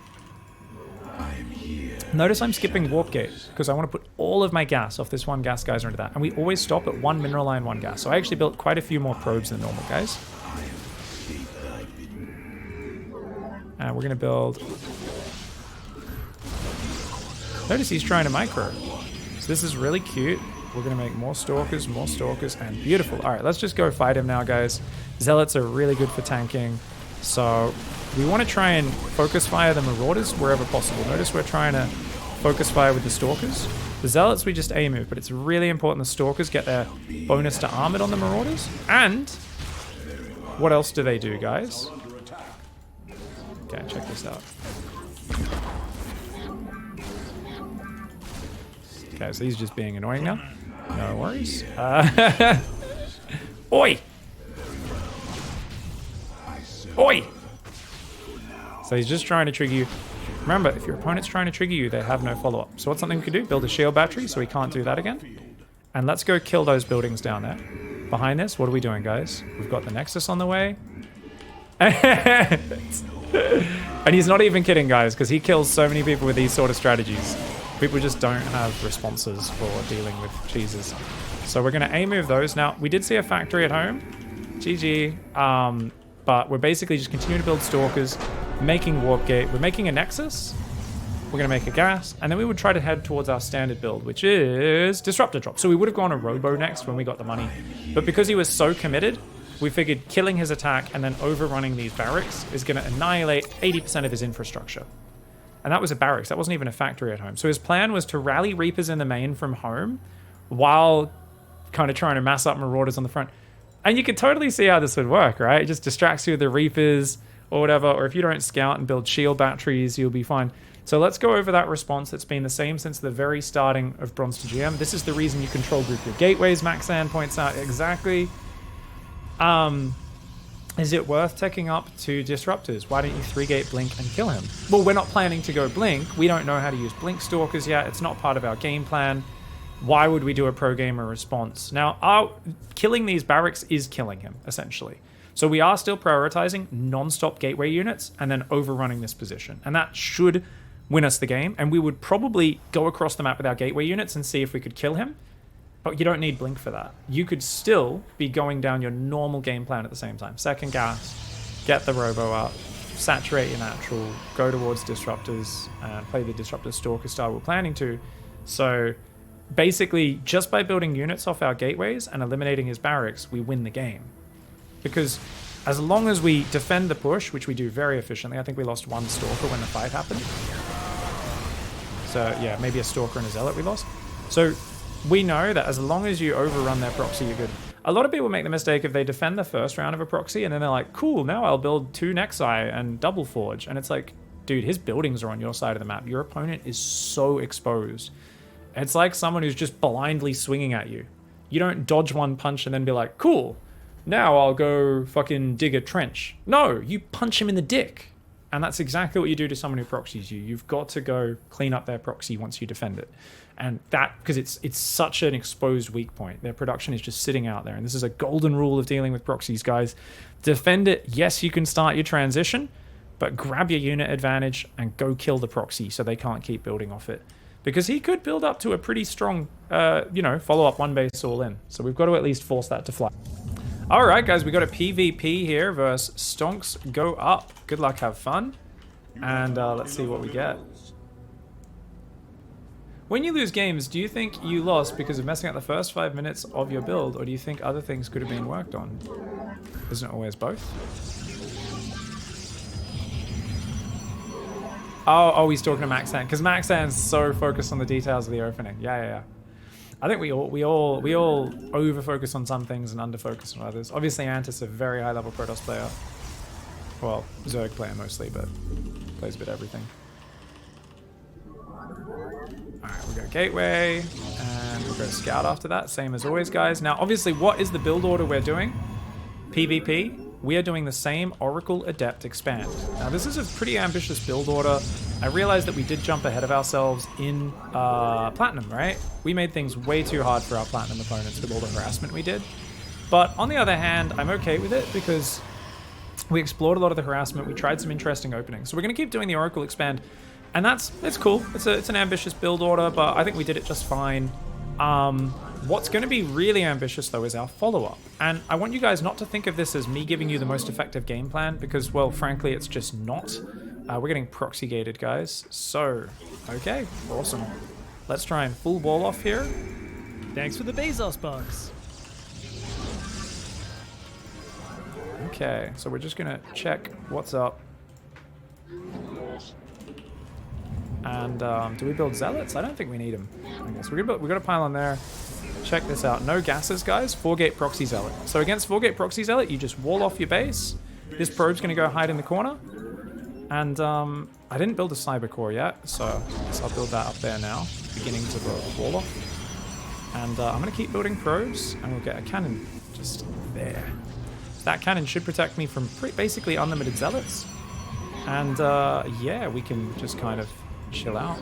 Notice I'm skipping Warp Gate because I want to put all of my gas off this 1 gas geyser into that. And we always stop at 1 mineral line, 1 gas. So I actually built quite a few more probes than normal, guys. And we're going to build... Notice he's trying to micro. So this is really cute. We're going to make more Stalkers, and beautiful. All right, let's just go fight him now, guys. Zealots are really good for tanking. So we want to try and focus fire the Marauders wherever possible. Notice we're trying to focus fire with the Stalkers. The Zealots we just A-move, but it's really important the Stalkers get their bonus to armored on the Marauders. And What else do they do, guys? Okay, check this out. Okay, so he's just being annoying now. No worries. Oi! Oi! So he's just trying to trigger you. Remember, if your opponent's trying to trigger you, they have no follow-up. So what's something we could do? Build a shield battery so we can't do that again. And let's go kill those buildings down there. Behind this, what are we doing, guys? We've got the Nexus on the way. And he's not even kidding, guys, because he kills so many people with these sort of strategies. People just don't have responses for dealing with cheeses. So we're going to A-move those. Now, we did see a factory at home. GG. But we're basically just continuing to build Stalkers, making Warp Gate. We're making a Nexus. We're going to make a gas. And then we would try to head towards our standard build, which is Disruptor Drop. So we would have gone a Robo next when we got the money. But because he was so committed, we figured killing his attack and then overrunning these barracks is going to annihilate 80% of his infrastructure. And that was a barracks. That wasn't even a factory at home. So his plan was to rally Reapers in the main from home while kind of trying to mass up Marauders on the front. And you can totally see how this would work, right? It just distracts you with the Reapers or whatever. Or if you don't scout and build shield batteries, you'll be fine. So let's go over that response. It's been the same since the very starting of Bronze to GM. This is the reason you control group your gateways, Maxan points out exactly. Is it worth taking up 2 Disruptors? Why don't you 3-gate Blink and kill him? Well, we're not planning to go Blink. We don't know how to use Blink Stalkers yet. It's not part of our game plan. Why would we do a pro-gamer response? Now, killing these barracks is killing him, essentially. So we are still prioritizing non-stop gateway units and then overrunning this position. And that should win us the game. And we would probably go across the map with our gateway units and see if we could kill him. But you don't need Blink for that. You could still be going down your normal game plan at the same time. Second gas, get the Robo up, saturate your natural, go towards Disruptors, and play the Disruptor Stalker style we're planning to. So basically, just by building units off our gateways and eliminating his barracks, we win the game. Because as long as we defend the push, which we do very efficiently, I think we lost 1 Stalker when the fight happened. So yeah, maybe a Stalker and a Zealot we lost. So we know that as long as you overrun their proxy, you're good. A lot of people make the mistake if they defend the first round of a proxy and then they're like, cool, now I'll build 2 Nexi and double Forge. And it's like, dude, his buildings are on your side of the map. Your opponent is so exposed. It's like someone who's just blindly swinging at you. You don't dodge one punch and then be like, cool, now I'll go fucking dig a trench. No, you punch him in the dick. And that's exactly what you do to someone who proxies you. You've got to go clean up their proxy once you defend it. And that, because it's such an exposed weak point. Their production is just sitting out there. And this is a golden rule of dealing with proxies, guys. Defend it. Yes, you can start your transition, but grab your unit advantage and go kill the proxy so they can't keep building off it. Because he could build up to a pretty strong, follow-up 1 base all in. So we've got to at least force that to fly. All right, guys, we got a PvP here versus Stonks Go Up. Good luck, have fun. And let's see what we get. When you lose games, do you think you lost because of messing up the first 5 minutes of your build, or do you think other things could have been worked on? Isn't it always both? Oh, he's talking to Maxan, because Maxan's so focused on the details of the opening. Yeah. I think we all over-focus on some things and under-focus on others. Obviously, Antis, a very high-level Protoss player. Well, Zerg player mostly, but plays a bit of everything. Alright, we go Gateway, and we'll go Scout after that, same as always, guys. Now, obviously, what is the build order we're doing? PvP. We are doing the same Oracle Adept Expand. Now, this is a pretty ambitious build order. I realized that we did jump ahead of ourselves in Platinum, right? We made things way too hard for our Platinum opponents with all the harassment we did. But on the other hand, I'm okay with it because we explored a lot of the harassment. We tried some interesting openings. So we're going to keep doing the Oracle Expand. And it's cool. It's an ambitious build order, but I think we did it just fine. What's going to be really ambitious, though, is our follow-up. And I want you guys not to think of this as me giving you the most effective game plan, because, well, frankly, it's just not. We're getting proxy-gated, guys. So, okay, awesome. Let's try and full wall off here. Thanks for the Bezos box. Okay, so we're just going to check what's up. And do we build Zealots? I don't think we need them. I guess we've got a pile on there. check this out. No gases, guys. 4-gate proxy zealot. So against 4-gate proxy zealot, you just wall off your base. This probe's going to go hide in the corner. And I didn't build a cyber core yet, so I guess I'll build that up there now. Beginning to build a wall off. And I'm going to keep building probes, and we'll get a cannon just there. That cannon should protect me from basically unlimited zealots. And yeah, we can just kind of chill out.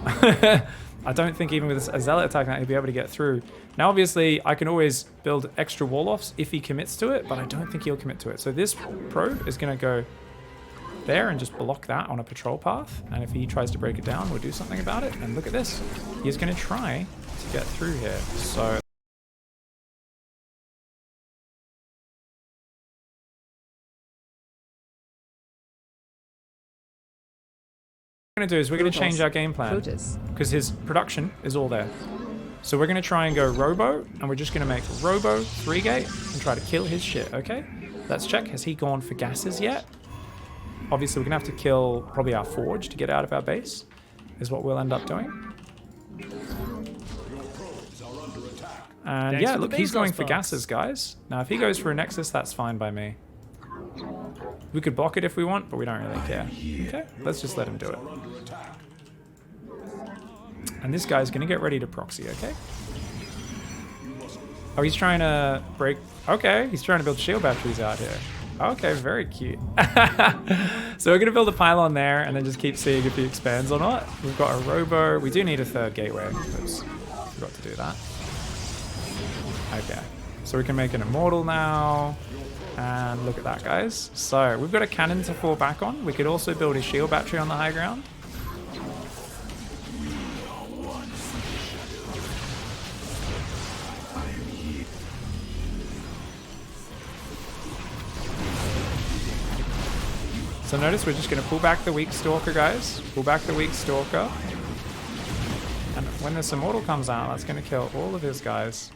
I don't think even with a zealot attack that he'll be able to get through. Now, obviously, I can always build extra wall-offs if he commits to it, but I don't think he'll commit to it. So this probe is going to go there and just block that on a patrol path. And if he tries to break it down, we'll do something about it. And look at this. He's going to try to get through here. So we're going to do is we're going to change our game plan because his production is all there. So we're going to try and go Robo, and we're just going to make Robo 3-gate and try to kill his shit, okay? Let's check. Has he gone for gases yet? Obviously, we're going to have to kill probably our Forge to get out of our base, is what we'll end up doing. And yeah, look, he's going for gases, guys. Now, if he goes for a Nexus, that's fine by me. We could block it if we want, but we don't really care. Okay, let's just let him do it. And this guy's going to get ready to proxy, okay? Oh, he's trying to break... Okay, he's trying to build shield batteries out here. Okay, very cute. So we're going to build a pylon there and then just keep seeing if he expands or not. We've got a Robo. We do need a 3rd gateway. Oops, forgot to do that. Okay, so we can make an Immortal now. And look at that, guys. So we've got a cannon to fall back on. We could also build a shield battery on the high ground. So notice we're just going to pull back the weak Stalker, guys. Pull back the weak Stalker. And when this Immortal comes out, that's going to kill all of his guys.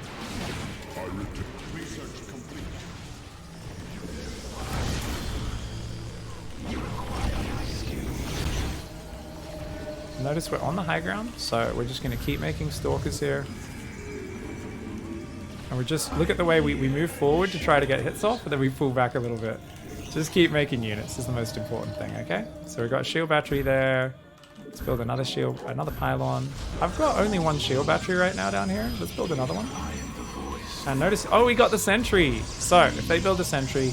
Notice we're on the high ground, so we're just going to keep making Stalkers here. And we just look at the way we move forward to try to get hits off, but then we pull back a little bit. Just keep making units is the most important thing, okay? So we've got a shield battery there. Let's build another shield, another pylon. I've got only one shield battery right now down here. Let's build another one. And notice, oh, we got the sentry. So if they build a sentry,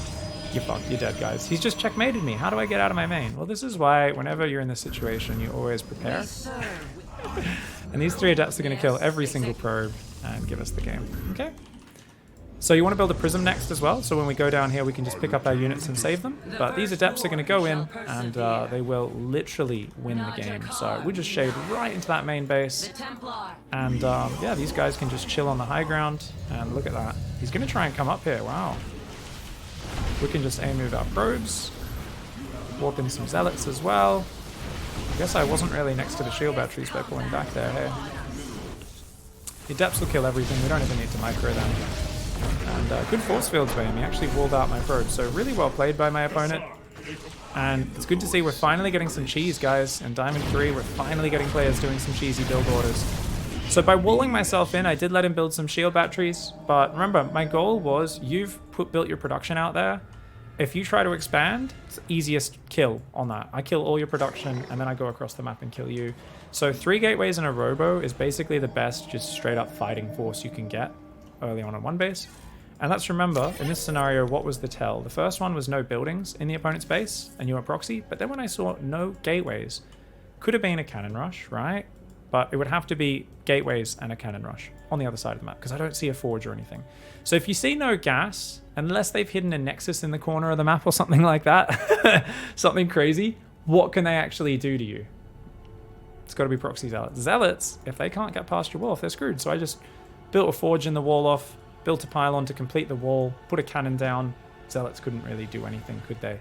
you're fucked, you're dead, guys. He's just checkmated me. How do I get out of my main? Well, this is why whenever you're in this situation, you always prepare. And these 3 adepts are going to kill every single probe and give us the game, okay? So you want to build a prism next as well, so when we go down here we can just pick up our units and save them. But these adepts are going to go in and they will literally win the game. So we just shade right into that main base. And yeah, these guys can just chill on the high ground. And look at that. He's going to try and come up here. Wow. We can just aim move our probes. Warp in some zealots as well. I guess I wasn't really next to the shield batteries by pulling back there. Hey. The adepts will kill everything. We don't even need to micro them. And good force fields by him. He actually walled out my probe. So really well played by my opponent. And it's good to see we're finally getting some cheese, guys. In Diamond 3, we're finally getting players doing some cheesy build orders. So by walling myself in, I did let him build some shield batteries. But remember, my goal was you've built your production out there. If you try to expand, it's the easiest kill on that. I kill all your production, and then I go across the map and kill you. So 3 gateways and a Robo is basically the best just straight up fighting force you can get early on one base. And let's remember, in this scenario, what was the tell? The first one was no buildings in the opponent's base, and you were proxy. But then when I saw no gateways, could have been a cannon rush, right? But it would have to be gateways and a cannon rush on the other side of the map, because I don't see a forge or anything. So if you see no gas, unless they've hidden a nexus in the corner of the map or something like that, something crazy, what can they actually do to you? It's got to be proxy zealots. Zealots, if they can't get past your wall, if they're screwed. So I just built a forge in the wall off, built a pylon to complete the wall, put a cannon down. Zealots couldn't really do anything, could they?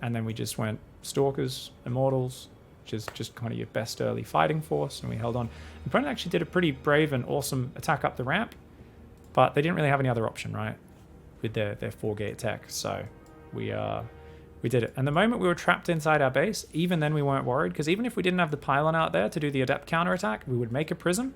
And then we just went Stalkers, Immortals, which is just kind of your best early fighting force, and we held on. The opponent actually did a pretty brave and awesome attack up the ramp, but they didn't really have any other option, right? With their 4-gate attack, so we did it. And the moment we were trapped inside our base, even then we weren't worried, because even if we didn't have the pylon out there to do the adept counterattack, we would make a prism,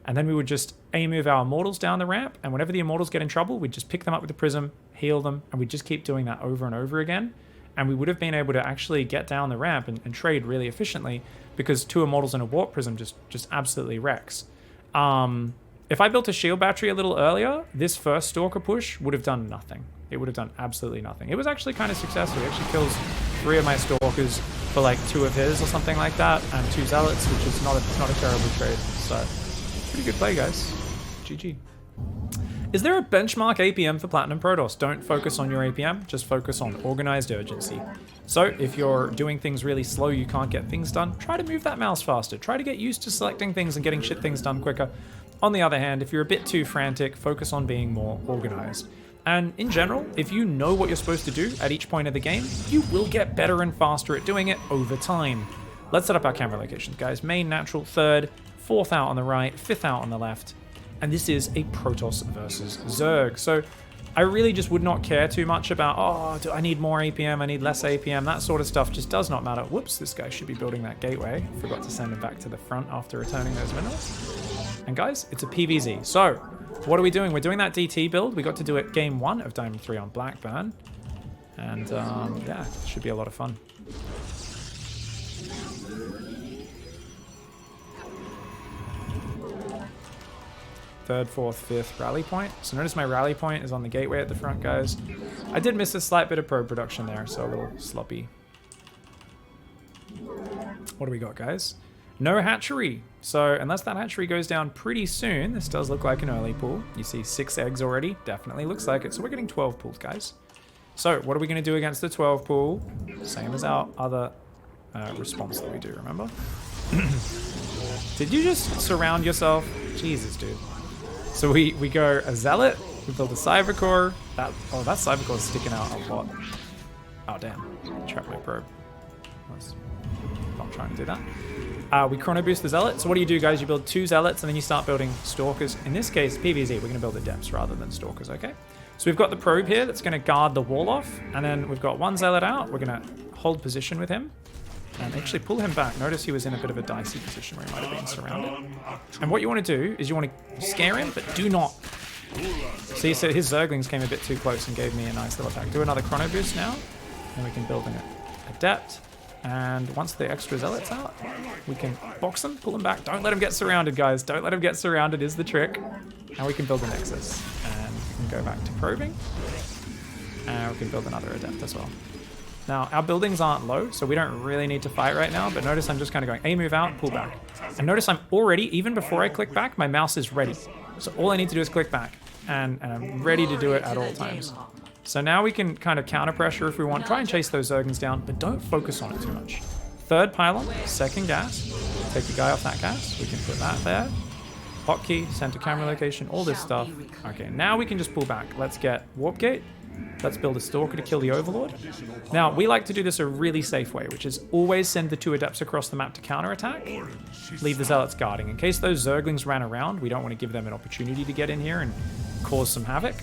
And then we would just move our immortals down the ramp, and whenever the immortals get in trouble, we'd just pick them up with the prism, heal them, and we'd just keep doing that over and over again. And we would have been able to actually get down the ramp and trade really efficiently, because 2 immortals and a warp prism just absolutely wrecks. If I built a shield battery a little earlier, this first Stalker push would have done nothing. It would have done absolutely nothing. It was actually kind of successful. He actually kills 3 of my Stalkers for like 2 of his or something like that, and 2 Zealots, which is not a terrible trade. So, pretty good play, guys. GG. Is there a benchmark APM for Platinum Protoss? Don't focus on your APM, just focus on organized urgency. So if you're doing things really slow, you can't get things done, try to move that mouse faster. Try to get used to selecting things and getting things done quicker. On the other hand, if you're a bit too frantic, focus on being more organized. And in general, if you know what you're supposed to do at each point of the game, you will get better and faster at doing it over time. Let's set up our camera locations, guys. Main, natural, 3rd, 4th out on the right, 5th out on the left. And this is a Protoss versus Zerg. So I really just would not care too much about, oh, do I need more APM, I need less APM, that sort of stuff just does not matter. Whoops, this guy should be building that gateway. Forgot to send him back to the front after returning those minerals. And guys, it's a PVZ. So what are we doing? We're doing that DT build. We got to do it game 1 of Diamond 3 on Blackburn. And yeah, it should be a lot of fun. Third, 4th, 5th rally point. So notice my rally point is on the gateway at the front, guys. I did miss a slight bit of probe production there, so a little sloppy. What do we got, guys? No hatchery. So unless that hatchery goes down pretty soon, this does look like an early pool. You see 6 eggs already. Definitely looks like it. So we're getting 12 pools, guys. So what are we going to do against the 12 pool? Same as our other response that we do, remember? Did you just surround yourself? Jesus, dude. So we go a Zealot, we build a Cyber Core. That Cyber Core is sticking out a lot. Oh, damn. Trapped my probe. I was not trying to do that. We Chrono Boost the Zealot. So what do, guys? You build 2 Zealots, and then you start building Stalkers. In this case, PVZ, we're going to build Adepts rather than Stalkers, okay? So we've got the probe here that's going to guard the wall off, and then we've got 1 Zealot out. We're going to hold position with him. And actually pull him back. Notice he was in a bit of a dicey position where he might have been surrounded. And what you want to do is you want to scare him, but do not. See, so his Zerglings came a bit too close and gave me a nice little attack. Do another Chrono Boost now, and we can build an Adept. And once the extra Zealot's out, we can box them, pull them back. Don't let him get surrounded, guys. Don't let him get surrounded is the trick. And we can build a Nexus. And we can go back to probing. And we can build another Adept as well. Now, our buildings aren't low, so we don't really need to fight right now, but notice I'm just kind of going A move out, pull back. And notice I'm already, even before I click back, my mouse is ready. So all I need to do is click back, and I'm ready to do it at all times. So now we can kind of counter pressure if we want, try and chase those Zerglings down, but don't focus on it too much. 3rd pylon, 2nd gas, take the guy off that gas, we can put that there. Hotkey, center camera location, all this stuff. Okay, now we can just pull back. Let's get Warp Gate. Let's build a Stalker to kill the Overlord. Now, we like to do this a really safe way, which is always send the 2 Adepts across the map to counterattack. Leave the Zealots guarding. In case those Zerglings ran around, we don't want to give them an opportunity to get in here and cause some havoc.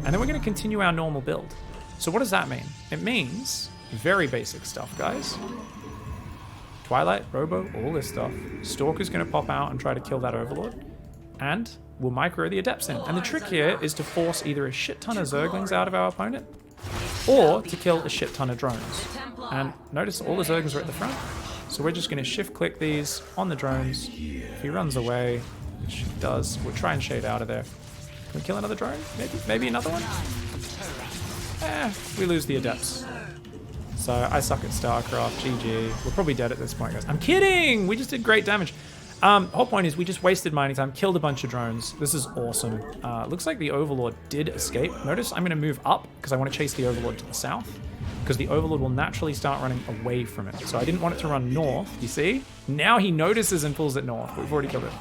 And then we're going to continue our normal build. So what does that mean? It means very basic stuff, guys. Twilight, Robo, all this stuff. Stalker's going to pop out and try to kill that Overlord. And we'll micro the Adepts in. And the trick here is to force either a shit ton of Zerglings out of our opponent, or to kill a shit ton of drones. And notice all the Zerglings are at the front. So we're just going to shift click these on the drones. If he runs away, which he does, we'll try and shade out of there. Can we kill another drone? Maybe another one? We lose the Adepts. So I suck at StarCraft, GG. We're probably dead at this point, guys. I'm kidding! We just did great damage. Whole point is we just wasted mining time, killed a bunch of drones. This is awesome. Looks like the Overlord did escape. Notice I'm going to move up because I want to chase the Overlord to the south, because the Overlord will naturally start running away from it. So I didn't want it to run north, you see? Now he notices and pulls it north. We've already killed it.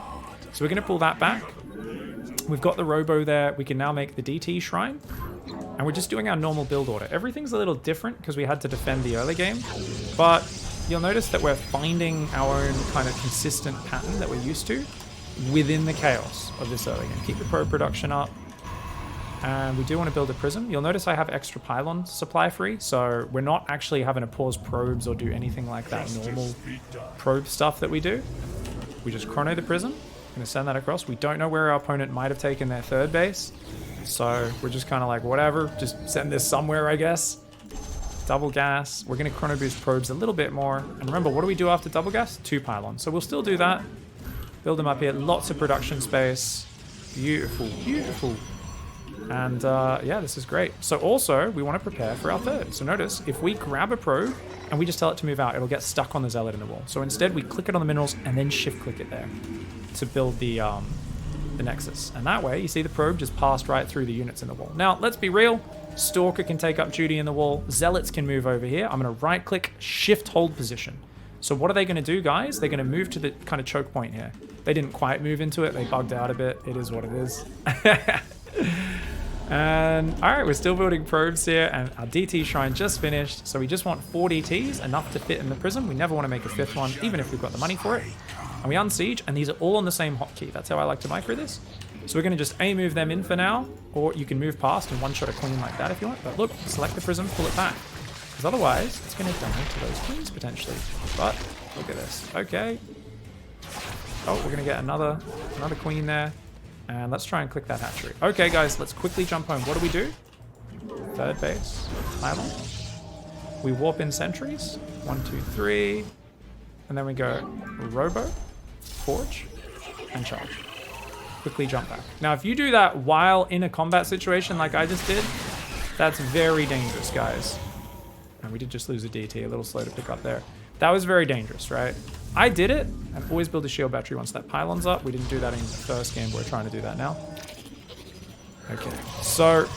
So we're going to pull that back. We've got the Robo there. We can now make the DT Shrine. And we're just doing our normal build order. Everything's a little different because we had to defend the early game. But you'll notice that we're finding our own kind of consistent pattern that we're used to within the chaos of this early game. Keep the probe production up. And we do want to build a prism. You'll notice I have extra pylon supply free, so we're not actually having to pause probes or do anything like that normal probe stuff that we do. we just chrono the prism. Gonna send that across. We don't know where our opponent might have taken their third base. So we're just kind of like, whatever, just send this somewhere, I guess. Double gas. We're gonna chrono boost probes a little bit more. And remember, what do we do after double gas? 2 pylons. So we'll still do that. Build them up here. Lots of production space. Beautiful, beautiful. And yeah, this is great. So also, we want to prepare for our third. So notice, if we grab a probe and we just tell it to move out, it'll get stuck on the zealot in the wall. So instead, we click it on the minerals and then shift click it there to build the nexus. And that way, you see the probe just passed right through the units in the wall. Now, let's be real. Stalker can take up duty in the wall. Zealots can move over here. I'm going to right click, shift hold position. So what are they going to do, guys? They're going to move to the kind of choke point here. They didn't quite move into it. They bugged out a bit. It is what it is. And all right, we're still building probes here, and our DT shrine just finished. So we just want 4 DTs, enough to fit in the prism. We never want to make a 5th one, even if we've got the money for it. And we unsiege, and these are all on the same hotkey. That's how I like to micro this. So we're going to just A-move them in for now, or you can move past and one-shot a queen like that if you want. But look, select the prism, pull it back. Because otherwise, it's going to die to those queens potentially. But look at this. Okay. Oh, we're going to get another queen there. And let's try and click that hatchery. Okay, guys, let's quickly jump home. What do? Third base. Pylon. We warp in sentries. 1, 2, 3. And then we go Robo, Forge, and Charge. Quickly jump back. Now, if you do that while in a combat situation like I just did, that's very dangerous, guys. And we did just lose a DT, a little slow to pick up there. That was very dangerous, right? I did it, and always build a shield battery once that pylon's up. We didn't do that in the first game, but we're trying to do that now. Okay, so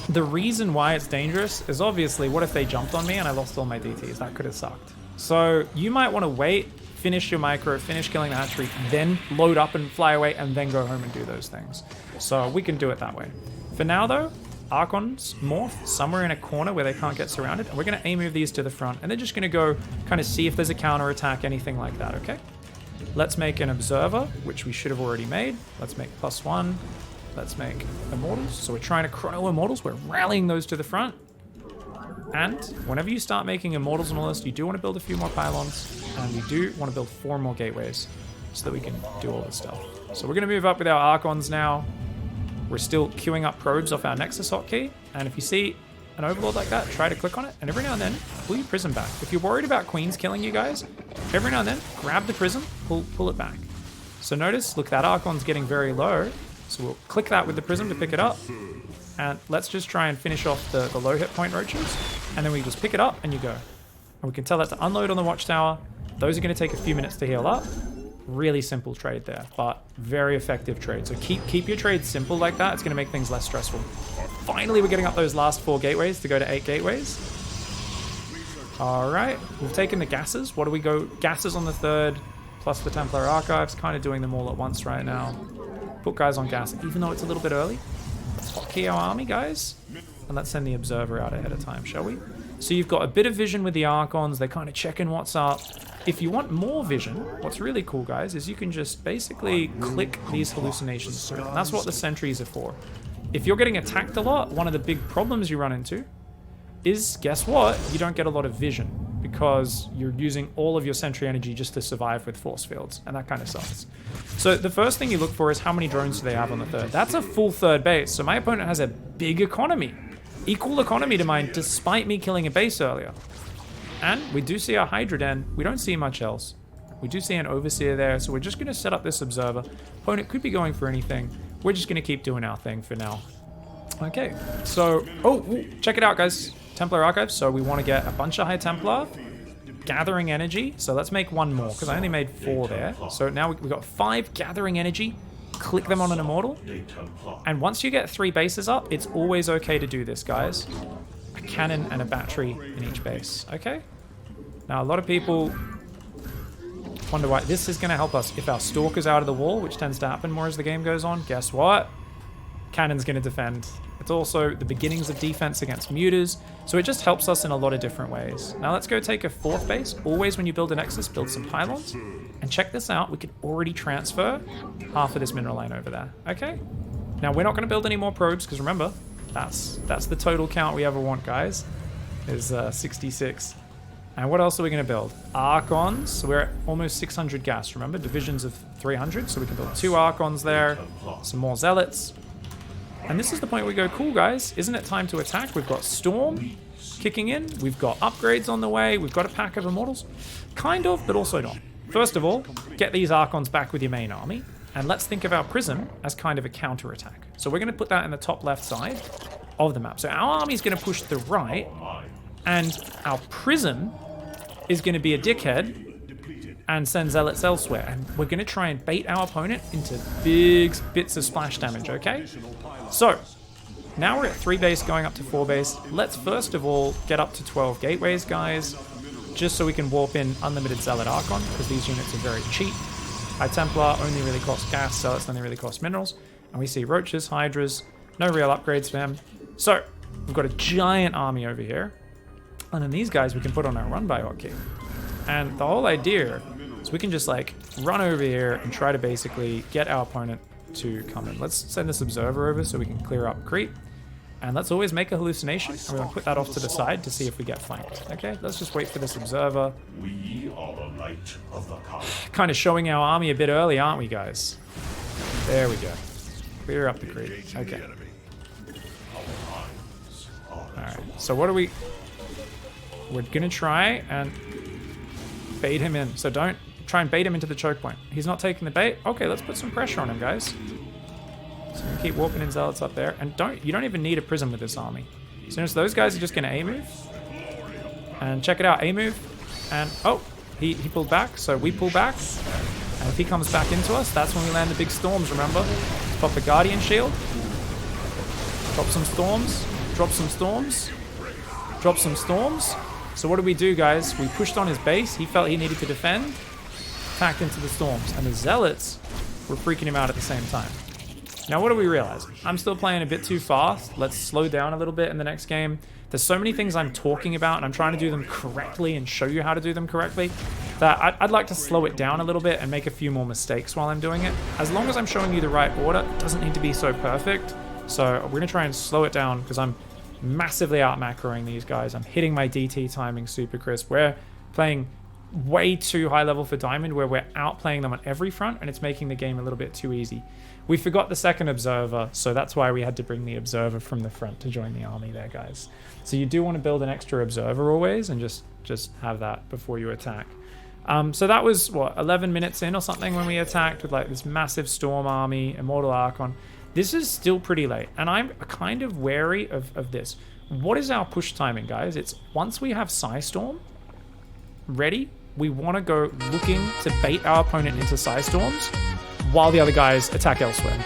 the reason why it's dangerous is obviously, what if they jumped on me and I lost all my DTs? That could have sucked. So you might want to wait, finish your micro, finish killing the hatchery, then load up and fly away, and then go home and do those things. So we can do it that way. For now, though, Archons morph somewhere in a corner where they can't get surrounded, and we're going to A-move these to the front, and they're just going to go kind of see if there's a counter attack, anything like that, okay? Let's make an Observer, which we should have already made. Let's make +1. Let's make Immortals. So we're trying to chrono Immortals. We're rallying those to the front. And whenever you start making Immortals on the list, you do want to build a few more pylons, and we do want to build 4 more gateways so that we can do all this stuff. So we're going to move up with our Archons now. We're still queuing up probes off our Nexus hotkey, and if you see an Overlord like that, try to click on it, and every now and then, pull your prism back. If you're worried about queens killing you guys, every now and then, grab the prism, pull it back. So notice, look, that Archon's getting very low, so we'll click that with the prism to pick it up, and let's just try and finish off the low hit point roaches, and then we just pick it up, and you go. And we can tell that to unload on the watchtower. Those are going to take a few minutes to heal up. Really simple trade there, but very effective trade. So keep your trades simple like that. It's going to make things less stressful. Finally, we're getting up those last 4 gateways to go to 8 gateways. All right, we've taken the gases. What do we go? Gases on the 3rd, plus the Templar Archives. Kind of doing them all at once right now. Put guys on gas, even though it's a little bit early. Let's hotkey our army, guys. And let's send the Observer out ahead of time, shall we? So you've got a bit of vision with the Archons. They're kind of checking what's up. If you want more vision, what's really cool, guys, is you can just basically click these hallucinations through. And that's what the sentries are for. If you're getting attacked a lot, one of the big problems you run into is, guess what? You don't get a lot of vision because you're using all of your sentry energy just to survive with force fields, and that kind of sucks. So the first thing you look for is how many drones do they have on the 3rd. That's a full 3rd base, so my opponent has a big economy. Equal economy to mine, despite me killing a base earlier. And we do see our Hydra Den. We don't see much else. We do see an Overseer there, so we're just going to set up this Observer. Opponent could be going for anything. We're just going to keep doing our thing for now. Okay, so... Oh, check it out, guys. Templar Archives. So we want to get a bunch of High Templar. Gathering Energy. So let's make 1 more, because I only made 4 there. So now we've got 5 Gathering Energy. Click them on an Immortal. And once you get 3 bases up, it's always okay to do this, guys. A cannon and a battery in each base. Okay? Now, a lot of people wonder why this is going to help us. If our Stalker's out of the wall, which tends to happen more as the game goes on, guess what? Cannon's going to defend. It's also the beginnings of defense against muters, so it just helps us in a lot of different ways. Now let's go take a 4th base. Always when you build a Nexus, build some pylons. And check this out, we can already transfer half of this mineral line over there. Okay? Now we're not going to build any more probes, because remember, that's the total count we ever want, guys, is 66. And what else are we going to build? Archons. So we're at almost 600 gas, remember? Divisions of 300. So we can build 2 Archons there. Some more Zealots. And this is the point we go, cool, guys. Isn't it time to attack? We've got Storm kicking in. We've got upgrades on the way. We've got a pack of Immortals. Kind of, but also not. First of all, get these Archons back with your main army. And let's think of our Prism as kind of a counter-attack. So we're going to put that in the top left side of the map. So our army is going to push to the right. And our Prism is going to be a dickhead and send Zealots elsewhere. And we're going to try and bait our opponent into big bits of splash damage, okay? So, now we're at 3 base going up to 4 base. Let's first of all get up to 12 gateways, guys, just so we can warp in unlimited Zealot Archon, because these units are very cheap. High Templar only really cost gas, Zealots only really cost minerals. And we see Roaches, Hydras, no real upgrades for them. So, we've got a giant army over here. And then these guys we can put on our run by hotkey. And the whole idea is we can just like run over here and try to basically get our opponent to come in. Let's send this observer over so we can clear up creep. And let's always make a hallucination. And we're going to put that off to the side to see if we get flanked. Okay, let's just wait for this observer. We are the light of the cosmos. Kind of showing our army a bit early, aren't we, guys? There we go. Clear up the creep. Okay. Alright, so what do we... We're going to try and bait him in. So don't try and bait him into the choke point. He's not taking the bait. Okay, let's put some pressure on him, guys. So we keep warping in Zealots up there. And you don't even need a Prism with this army. As soon as those guys are just going to A-move. And check it out, A-move. And, oh, he pulled back. So we pull back. And if he comes back into us, that's when we land the big storms, remember? Let's pop the Guardian Shield. Drop some storms. Drop some storms. Drop some storms. So what did we do, guys? We pushed on his base. He felt he needed to defend. Attacked into the storms. And the Zealots were freaking him out at the same time. Now, what do we realize? I'm still playing a bit too fast. Let's slow down a little bit in the next game. There's so many things I'm talking about, and I'm trying to do them correctly and show you how to do them correctly, that I'd like to slow it down a little bit and make a few more mistakes while I'm doing it. As long as I'm showing you the right order, it doesn't need to be so perfect. So we're going to try and slow it down because I'm massively out macroing these guys. I'm hitting my DT timing super crisp. We're playing way too high level for Diamond, where we're outplaying them on every front, and it's making the game a little bit too easy. We forgot the second observer, so that's why we had to bring the observer from the front to join the army there, guys. So you do want to build an extra observer always, and just have that before you attack. So that was, what, 11 minutes in or something when we attacked with like this massive storm army, Immortal Archon. This is still pretty late, and I'm kind of wary of this. What is our push timing, guys? It's once we have Psystorm ready, we want to go looking to bait our opponent into Psystorms while the other guys attack elsewhere.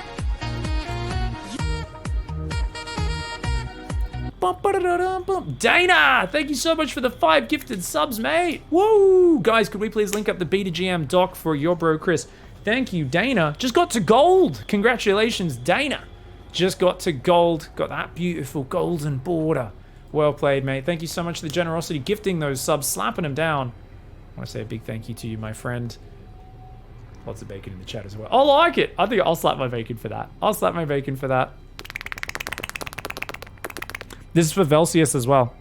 Dana, thank you so much for the 5 gifted subs, mate. Woo! Guys, could we please link up the B2GM doc for your bro, Chris? Thank you, Dana. Just got to gold. Congratulations, Dana. Just got to gold. Got that beautiful golden border. Well played, mate. Thank you so much for the generosity, gifting those subs, slapping them down. I want to say a big thank you to you, my friend. Lots of bacon in the chat as well. I like it. I think I'll slap my bacon for that. I'll slap my bacon for that. This is for Velsius as well.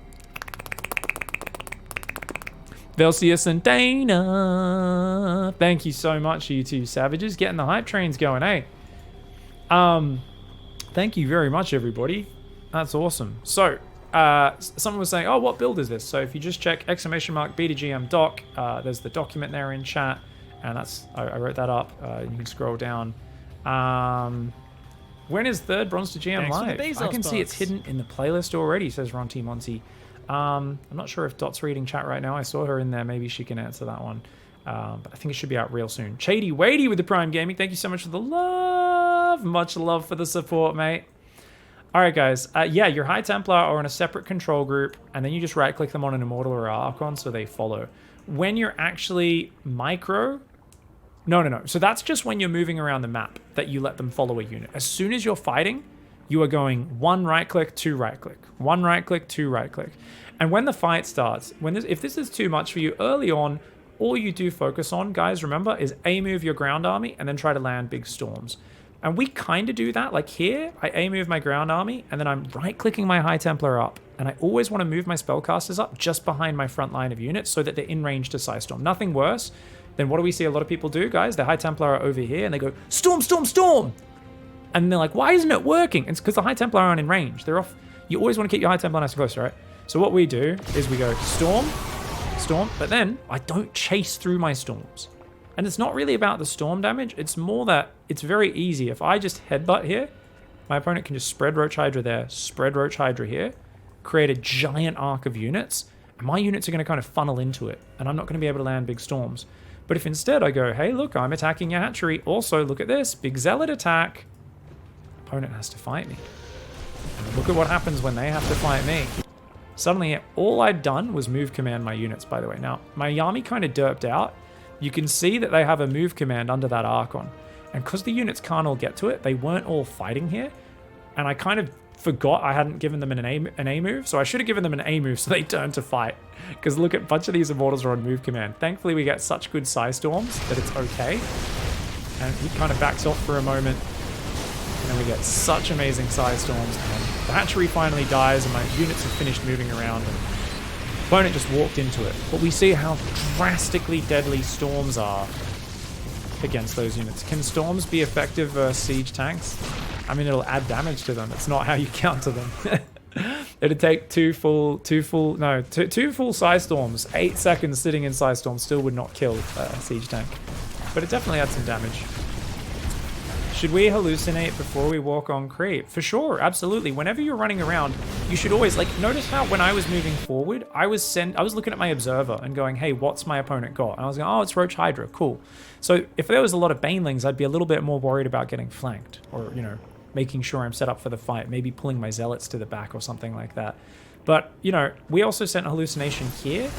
Velsius and Dana. Thank you so much, you two savages. Getting the hype trains going, eh? Thank you very much, everybody. That's awesome. So, someone was saying, oh, what build is this? So if you just check !B2GM doc, there's the document there in chat. And that's, I wrote that up. You can scroll down. When is third Bronze to GM live? I can see it's hidden in the playlist already, says Ronti Monty. I'm not sure if Dot's reading chat right now. I saw her in there. Maybe she can answer that one. But I think it should be out real soon. Chady Wadey with the Prime Gaming. Thank you so much for the love. Much love for the support, mate. All right, guys. Yeah, your High Templar are in a separate control group, and then you just right-click them on an Immortal or Archon so they follow. When you're actually micro... No. So that's just when you're moving around the map that you let them follow a unit. As soon as you're fighting, you are going 1 right-click, 2 right-click. 1 right-click, 2 right-click. And when the fight starts, if this is too much for you early on, all you do focus on, guys, remember, is A-move your ground army and then try to land big storms. And we kind of do that. Like here, I A-move my ground army, and then I'm right-clicking my High Templar up. And I always want to move my spellcasters up just behind my front line of units so that they're in range to Psystorm. Nothing worse than what do we see a lot of people do, guys? The High Templar are over here and they go, storm, storm, storm! And they're like, why isn't it working? It's because the High Templar aren't in range. They're off. You always want to keep your High Templar nice and close, right? So what we do is we go storm, storm, but then I don't chase through my storms. And it's not really about the storm damage. It's more that it's very easy. If I just headbutt here, my opponent can just spread Roach Hydra there, spread Roach Hydra here, create a giant arc of units, and my units are going to kind of funnel into it, and I'm not going to be able to land big storms. But if instead I go, hey, look, I'm attacking your hatchery. Also, look at this, big zealot attack. Opponent has to fight me. And look at what happens when they have to fight me. Suddenly, all I'd done was move command my units, by the way. Now, my army kind of derped out. You can see that they have a move command under that Archon. And because the units can't all get to it, they weren't all fighting here. And I kind of forgot I hadn't given them an A move. So I should have given them an A move so they turned to fight. Because look, a bunch of these Immortals are on move command. Thankfully, we get such good Psystorms that it's okay. And he kind of backs off for a moment. And then we get such amazing Psystorms. And the hatchery finally dies and my units have finished moving around. And the opponent just walked into it. But we see how drastically deadly storms are against those units. Can storms be effective versus siege tanks? I mean, it'll add damage to them. It's not how you counter them. It'd take two full Psystorms. 8 seconds sitting in Psystorm still would not kill a siege tank. But it definitely adds some damage. Should we hallucinate before we walk on creep? For sure, absolutely. Whenever you're running around, you should always, like, notice how when I was moving forward, I was looking at my observer and going, hey, what's my opponent got? And I was going, oh, it's Roach Hydra, cool. So if there was a lot of Banelings, I'd be a little bit more worried about getting flanked or, you know, making sure I'm set up for the fight, maybe pulling my zealots to the back or something like that. But, you know, we also sent a hallucination here.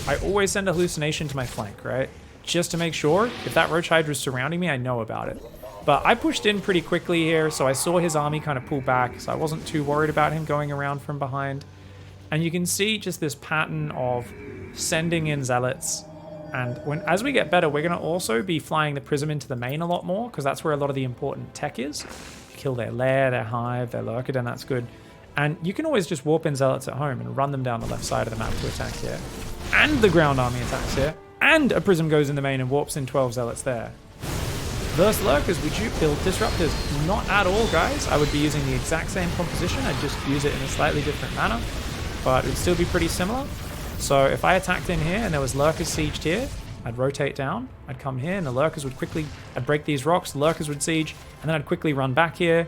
I always send a hallucination to my flank, right? Just to make sure if that Roach Hydra is surrounding me, I know about it. But I pushed in pretty quickly here, so I saw his army kind of pull back, so I wasn't too worried about him going around from behind. And you can see just this pattern of sending in zealots. And as we get better, we're going to also be flying the Prism into the main a lot more, because that's where a lot of the important tech is. Kill their lair, their hive, their lurker, then that's good. And you can always just warp in zealots at home and run them down the left side of the map to attack here. And the ground army attacks here. And a Prism goes in the main and warps in 12 zealots there. Versus lurkers, would you build disruptors? Not at all, guys. I would be using the exact same composition. I'd just use it in a slightly different manner, but it'd still be pretty similar. So if I attacked in here and there was lurkers sieged here, I'd rotate down, I'd come here, and the lurkers would quickly, I'd break these rocks, the lurkers would siege, and then I'd quickly run back here,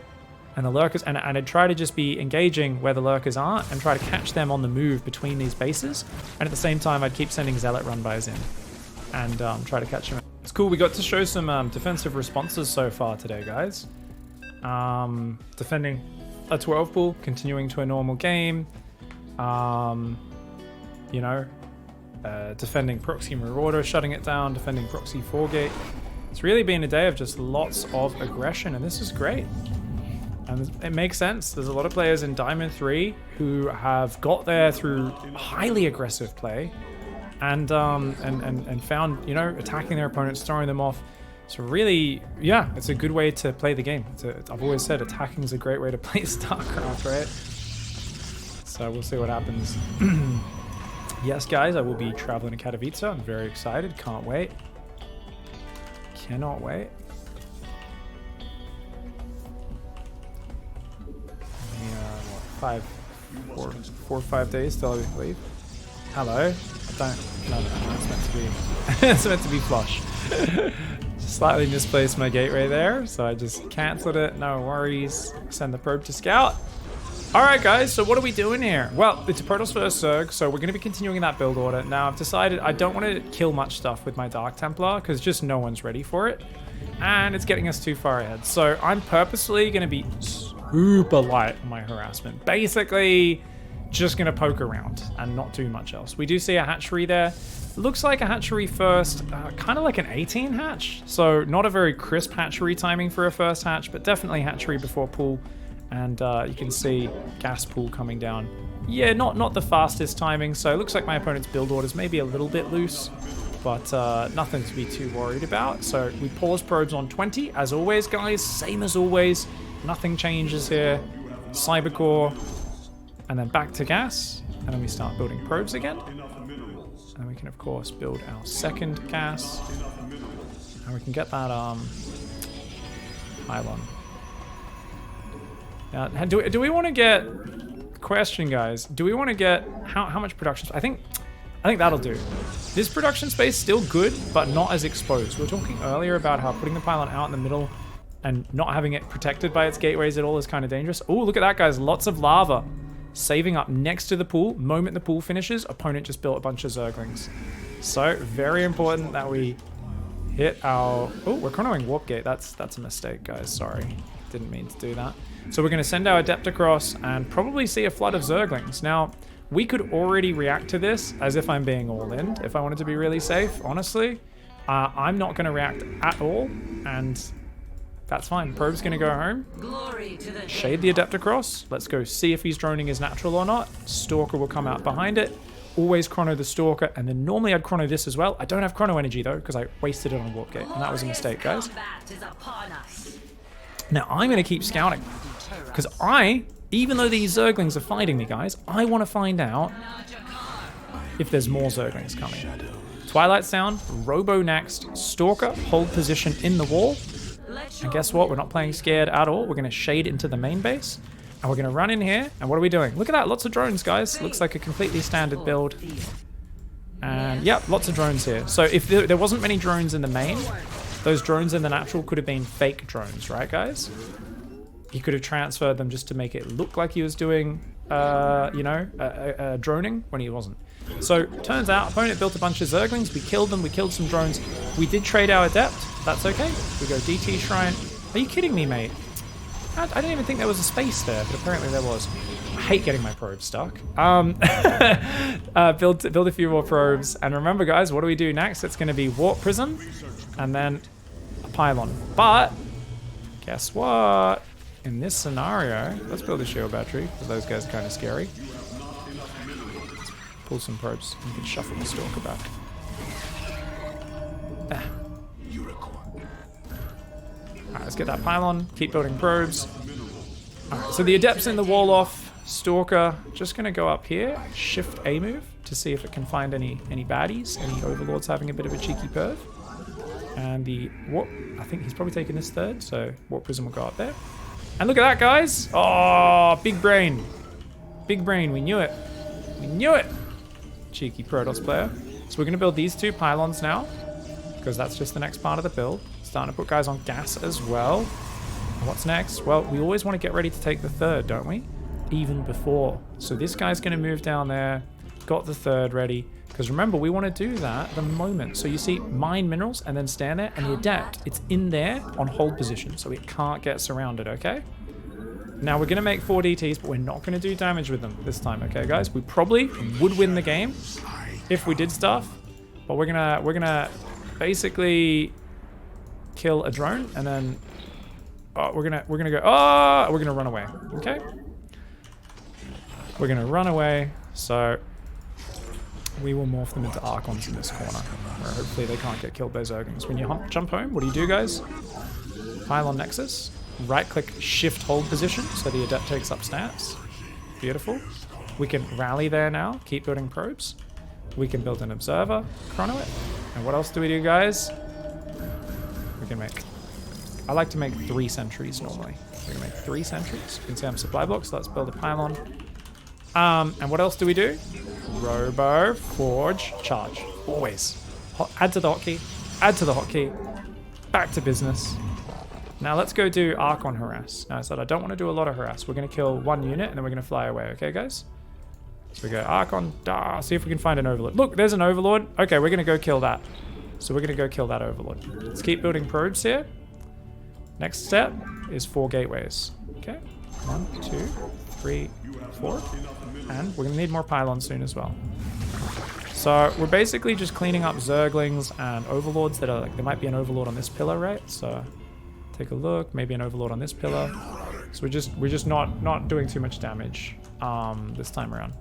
and the lurkers, and I'd try to just be engaging where the lurkers are and try to catch them on the move between these bases. And at the same time, I'd keep sending zealot run-bys in and try to catch them. It's cool. We got to show some defensive responses so far today, guys. Defending a 12 pool, continuing to a normal game. You know, defending Proxy Marauder, shutting it down, defending Proxy 4-gate. It's really been a day of just lots of aggression, and this is great. And it makes sense. There's a lot of players in Diamond 3 who have got there through highly aggressive play. And found, you know, attacking their opponents, throwing them off. So really, yeah, it's a good way to play the game. I've always said attacking is a great way to play StarCraft, right? So we'll see what happens. Yes, guys, I will be traveling to Katowice. I'm very excited. Can't wait. Cannot wait. Yeah, what, 4 or 5 days till I leave. Hello. No, it's meant to be. It's meant to be flush. Slightly misplaced my gateway there, so I just cancelled it. No worries. Send the probe to scout. All right, guys. So what are we doing here? Well, it's a Protoss versus Zerg, so we're going to be continuing that build order. Now, I've decided I don't want to kill much stuff with my Dark Templar because just no one's ready for it, and it's getting us too far ahead. So I'm purposely going to be super light on my harassment. Basically, just going to poke around and not do much else. We do see a hatchery there. Looks like a hatchery first, kind of like an 18 hatch. So not a very crisp hatchery timing for a first hatch, but definitely hatchery before pool. And you can see gas pool coming down. Yeah, not the fastest timing. So it looks like my opponent's build order's maybe a little bit loose, but nothing to be too worried about. So we pause probes on 20, as always, guys. Same as always. Nothing changes here. Cybercore. And then back to gas. And then we start building probes again. And we can, of course, build our second gas. And we can get that pylon. Now, do we want to get... Question, guys. Do we want to get... How much production... I think that'll do. This production space still good, but not as exposed. We were talking earlier about how putting the pylon out in the middle and not having it protected by its gateways at all is kind of dangerous. Oh, look at that, guys. Lots of lava. Saving up next to the pool. Moment the pool finishes, opponent just built a bunch of Zerglings. So, very important that we hit our... Oh, we're chronoing Warp Gate. That's a mistake, guys. Sorry. Didn't mean to do that. So we're going to send our Adept across and probably see a flood of Zerglings. Now, we could already react to this as if I'm being all in, if I wanted to be really safe, honestly. I'm not going to react at all, and that's fine. Probe's going to go home. Shade the Adept across. Let's go see if his droning is natural or not. Stalker will come out behind it. Always chrono the Stalker, and then normally I'd chrono this as well. I don't have chrono energy, though, because I wasted it on Warp Gate, and that was a mistake, guys. Now, I'm going to keep scouting, because even though these Zerglings are fighting me, guys, I want to find out if there's more Zerglings coming. Twilight Sound, Robo next, Stalker, hold position in the wall. And guess what? We're not playing scared at all. We're going to shade into the main base. And we're going to run in here. And what are we doing? Look at that. Lots of drones, guys. Looks like a completely standard build. And yeah, lots of drones here. So if there wasn't many drones in the main, those drones in the natural could have been fake drones, right, guys? He could have transferred them just to make it look like he was doing, droning when he wasn't. So, turns out, opponent built a bunch of Zerglings. We killed them. We killed some drones. We did trade our Adept. That's okay. We go DT Shrine. Are you kidding me, mate? I didn't even think there was a space there, but apparently there was. I hate getting my probes stuck. Build a few more probes. And remember, guys, what do we do next? It's going to be Warp Prism and then a Pylon. But, guess what? In this scenario, let's build a shield battery, because those guys are kind of scary. Pull some probes. You can shuffle the Stalker back. Alright, let's get that pylon. Keep building probes. Alright, so the Adept's in the wall off. Stalker, just going to go up here. Shift A move to see if it can find any baddies. Any Overlords having a bit of a cheeky perv. And the Warp, I think he's probably taking this third, so Warp Prism will go up there. And look at that, guys. Oh, big brain. Big brain, we knew it. We knew it. Cheeky Protoss player. So we're going to build these two pylons now, because that's just the next part of the build. Starting to put guys on gas as well. And what's next? Well, we always want to get ready to take the third, don't we? Even before. So this guy's going to move down there. Got the third ready. Because remember, we want to do that the moment. So you see mine minerals and then stand there. And the Adept, it's in there on hold position. So it can't get surrounded, okay? Now we're going to make 4 DTs, but we're not going to do damage with them this time, okay, guys? We probably would win the game if we did stuff. But we're gonna basically kill a drone and then we're gonna run away, okay? We're gonna run away, so we will morph them into Archons in this corner, where hopefully they can't get killed by Zerglings. When you jump home, what do, guys? Pylon Nexus, right-click, shift, hold position, so the Adept takes up stance. Beautiful. We can rally there now, keep building probes. We can build an Observer, chrono it. And what else do we do, guys? We can make... I like to make 3 sentries normally. We're going to make 3 sentries. You can see I'm supply blocks, so let's build a pylon. And what else do we do? Robo, Forge, Charge. Always. Add to the hotkey. Add to the hotkey. Back to business. Now let's go do Archon Harass. Now I said I don't want to do a lot of harass. We're going to kill 1 unit and then we're going to fly away. Okay, guys? So we go Archon, see if we can find an Overlord. Look, there's an Overlord. Okay, we're going to go kill that. So we're going to go kill that Overlord. Let's keep building probes here. Next step is 4 gateways. Okay, 1, 2, 3, 4. And we're going to need more pylons soon as well. So we're basically just cleaning up Zerglings and Overlords that are like, there might be an Overlord on this pillar, right? So take a look, maybe an Overlord on this pillar. So we're just not doing too much damage this time around.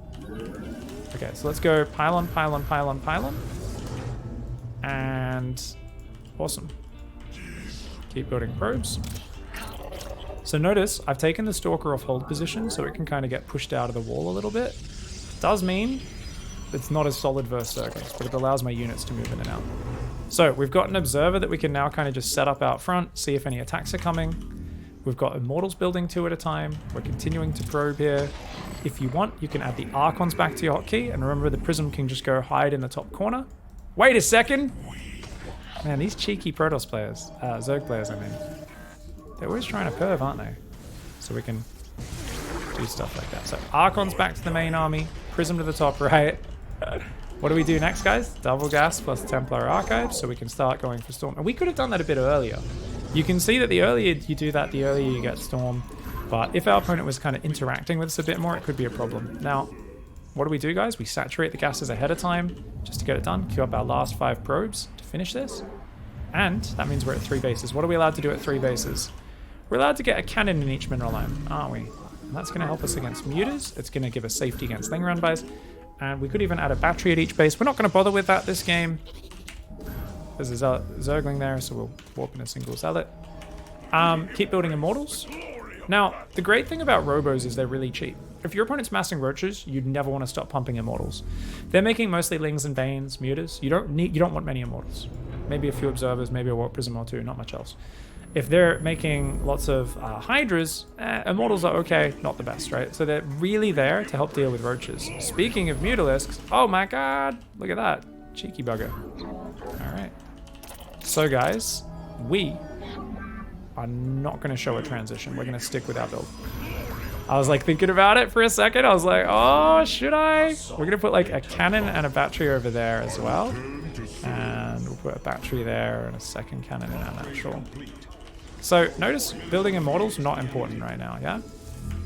Okay, so let's go pylon, pylon, pylon, pylon. And awesome. Keep building probes. So notice I've taken the Stalker off hold position so it can kind of get pushed out of the wall a little bit. Does mean it's not as solid versus Zerglings, but it allows my units to move in and out. So we've got an Observer that we can now kind of just set up out front, see if any attacks are coming. We've got Immortals building 2 at a time. We're continuing to probe here. If you want, you can add the Archons back to your hotkey, and remember the Prism can just go hide in the top corner. Wait a second! Man, these cheeky Protoss players, Zerg players I mean, they're always trying to perv, aren't they? So we can do stuff like that. So Archons back to the main army, Prism to the top right. What do we do next, guys? Double gas plus Templar Archive, so we can start going for Storm. And we could have done that a bit earlier. You can see that the earlier you do that, the earlier you get Storm. But if our opponent was kind of interacting with us a bit more, it could be a problem. Now, what do we do, guys? We saturate the gases ahead of time just to get it done. Queue up our last 5 probes to finish this. And that means we're at 3 bases. What are we allowed to do at 3 bases? We're allowed to get a cannon in each mineral line, aren't we? And that's going to help us against mutas. It's going to give us safety against Ling Run buys. And we could even add a battery at each base. We're not going to bother with that this game. There's a Zergling there, so we'll warp in a single Zealot. Keep building Immortals. Now, the great thing about Robos is they're really cheap. If your opponent's massing Roaches, you'd never want to stop pumping Immortals. They're making mostly Lings and Banes, Mutas. You don't want many Immortals. Maybe a few Observers, maybe a Warp Prism or 2, not much else. If they're making lots of Hydras, Immortals are okay, not the best, right? So they're really there to help deal with Roaches. Speaking of Mutalisks, oh my god, look at that. Cheeky bugger. Alright. So guys, we are not going to show a transition. We're going to stick with our build. I was like thinking about it for a second. I was like, oh, should I? We're going to put like a cannon and a battery over there as well. And we'll put a battery there and a second cannon in our natural. So notice building Immortals not important right now, yeah?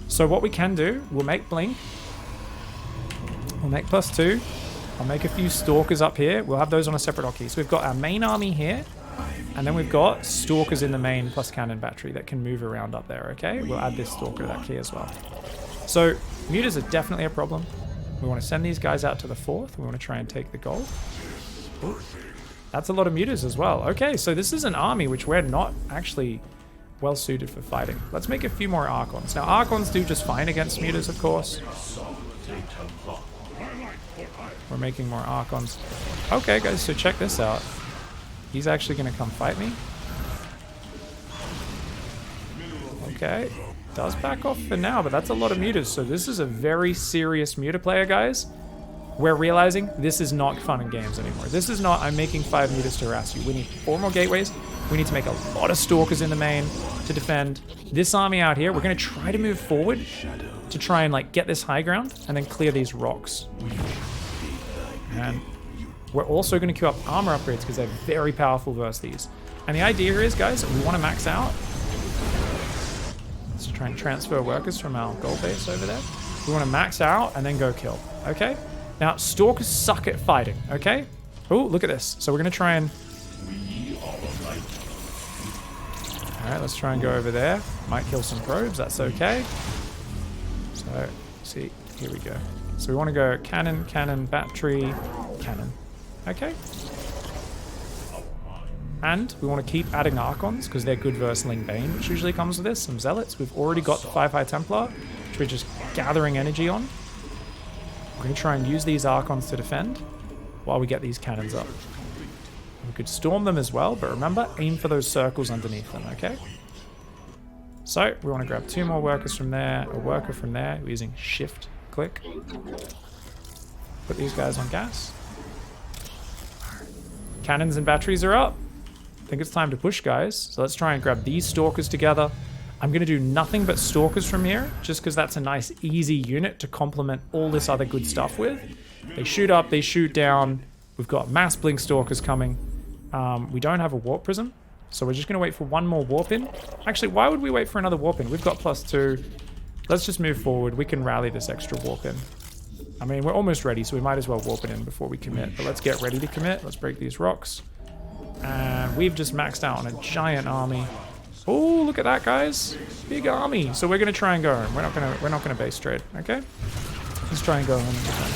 So what we can do, we'll make Blink. We'll make +2. I'll make a few Stalkers up here. We'll have those on a separate hotkey. So we've got our main army here. And then we've got Stalkers in the main plus cannon battery that can move around up there, okay? We'll add this Stalker to that key as well. So mutas are definitely a problem. We want to send these guys out to the 4th. We want to try and take the gold. Ooh. That's a lot of mutas as well. Okay, so this is an army which we're not actually well suited for fighting. Let's make a few more Archons. Now, Archons do just fine against mutas, of course. We're making more Archons. Okay, guys, so check this out. He's actually going to come fight me. Okay, does back off for now, but that's a lot of mutas. So this is a very serious muta player, guys. We're realizing this is not fun in games anymore. This is not, I'm making 5 mutas to harass you. We need 4 more gateways. We need to make a lot of Stalkers in the main to defend this army out here. We're going to try to move forward to try and like get this high ground and then clear these rocks. And we're also going to queue up armor upgrades because they're very powerful versus these. And the idea here is, guys, we want to max out. Let's try and transfer workers from our gold base over there. We want to max out and then go kill, okay? Now, Stalkers suck at fighting, okay? Oh, look at this. So we're going to try and... Alright, let's try and go over there. Might kill some probes, that's okay. So, see, here we go. So we want to go cannon, cannon, battery, cannon. Okay. And we want to keep adding Archons because they're good versus Ling Bane, which usually comes with this. Some Zealots. We've already got the 5 High Templar, which we're just gathering energy on. We're going to try and use these Archons to defend while we get these cannons up. We could storm them as well, but remember, aim for those circles underneath them, okay? So, we want to grab 2 more workers from there, a worker from there. We're using shift click. Put these guys on gas. Cannons and batteries are up. I think it's time to push, guys. So let's try and grab these Stalkers together. I'm going to do nothing but Stalkers from here, just because that's a nice, easy unit to complement all this other good stuff with. They shoot up, they shoot down. We've got mass Blink Stalkers coming. We don't have a Warp Prism, so we're just going to wait for 1 more Warp In. Actually, why would we wait for another Warp In? We've got +2. Let's just move forward. We can rally this extra Warp In. I mean, we're almost ready, so we might as well warp it in before we commit. But let's get ready to commit. Let's break these rocks. And we've just maxed out on a giant army. Oh, look at that, guys. Big army. So we're going to try and go home. We're not gonna base trade, okay? Let's try and go home and defend.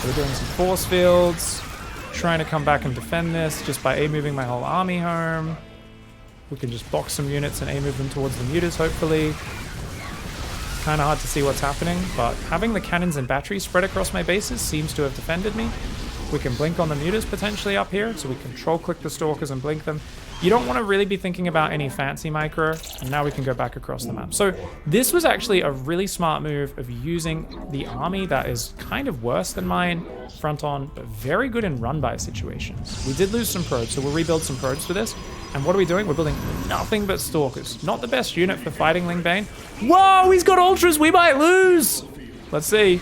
So we're doing some force fields. Trying to come back and defend this just by moving my whole army home. We can just box some units and move them towards the mutas, hopefully. It's kind of hard to see what's happening, but having the cannons and batteries spread across my bases seems to have defended me. We can blink on the mutas potentially up here, so we control click the stalkers and blink them. You don't want to really be thinking about any fancy micro, and now we can go back across the map. So this was actually a really smart move of using the army that is kind of worse than mine, front on, but very good in run-by situations. We did lose some probes, so we'll rebuild some probes for this. And what are we doing? We're building nothing but stalkers. Not the best unit for fighting Ling Bane. Whoa, he's got ultras, we might lose! Let's see.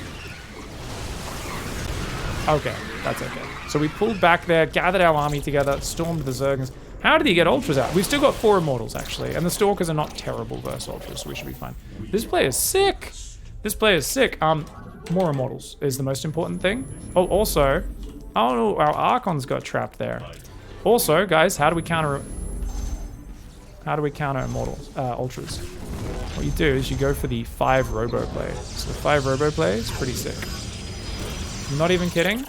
Okay, that's okay. So we pulled back there, gathered our army together, stormed the Zergs. How did he get ultras out? We've still got 4 immortals, actually, and the stalkers are not terrible versus ultras, so we should be fine. This player is sick. This player is sick. More immortals is the most important thing. Oh, also, oh, our Archons got trapped there. Also, guys, how do we counter immortals, ultras? What you do is you go for the 5 robo play. So the 5 robo play is pretty sick. I'm not even kidding.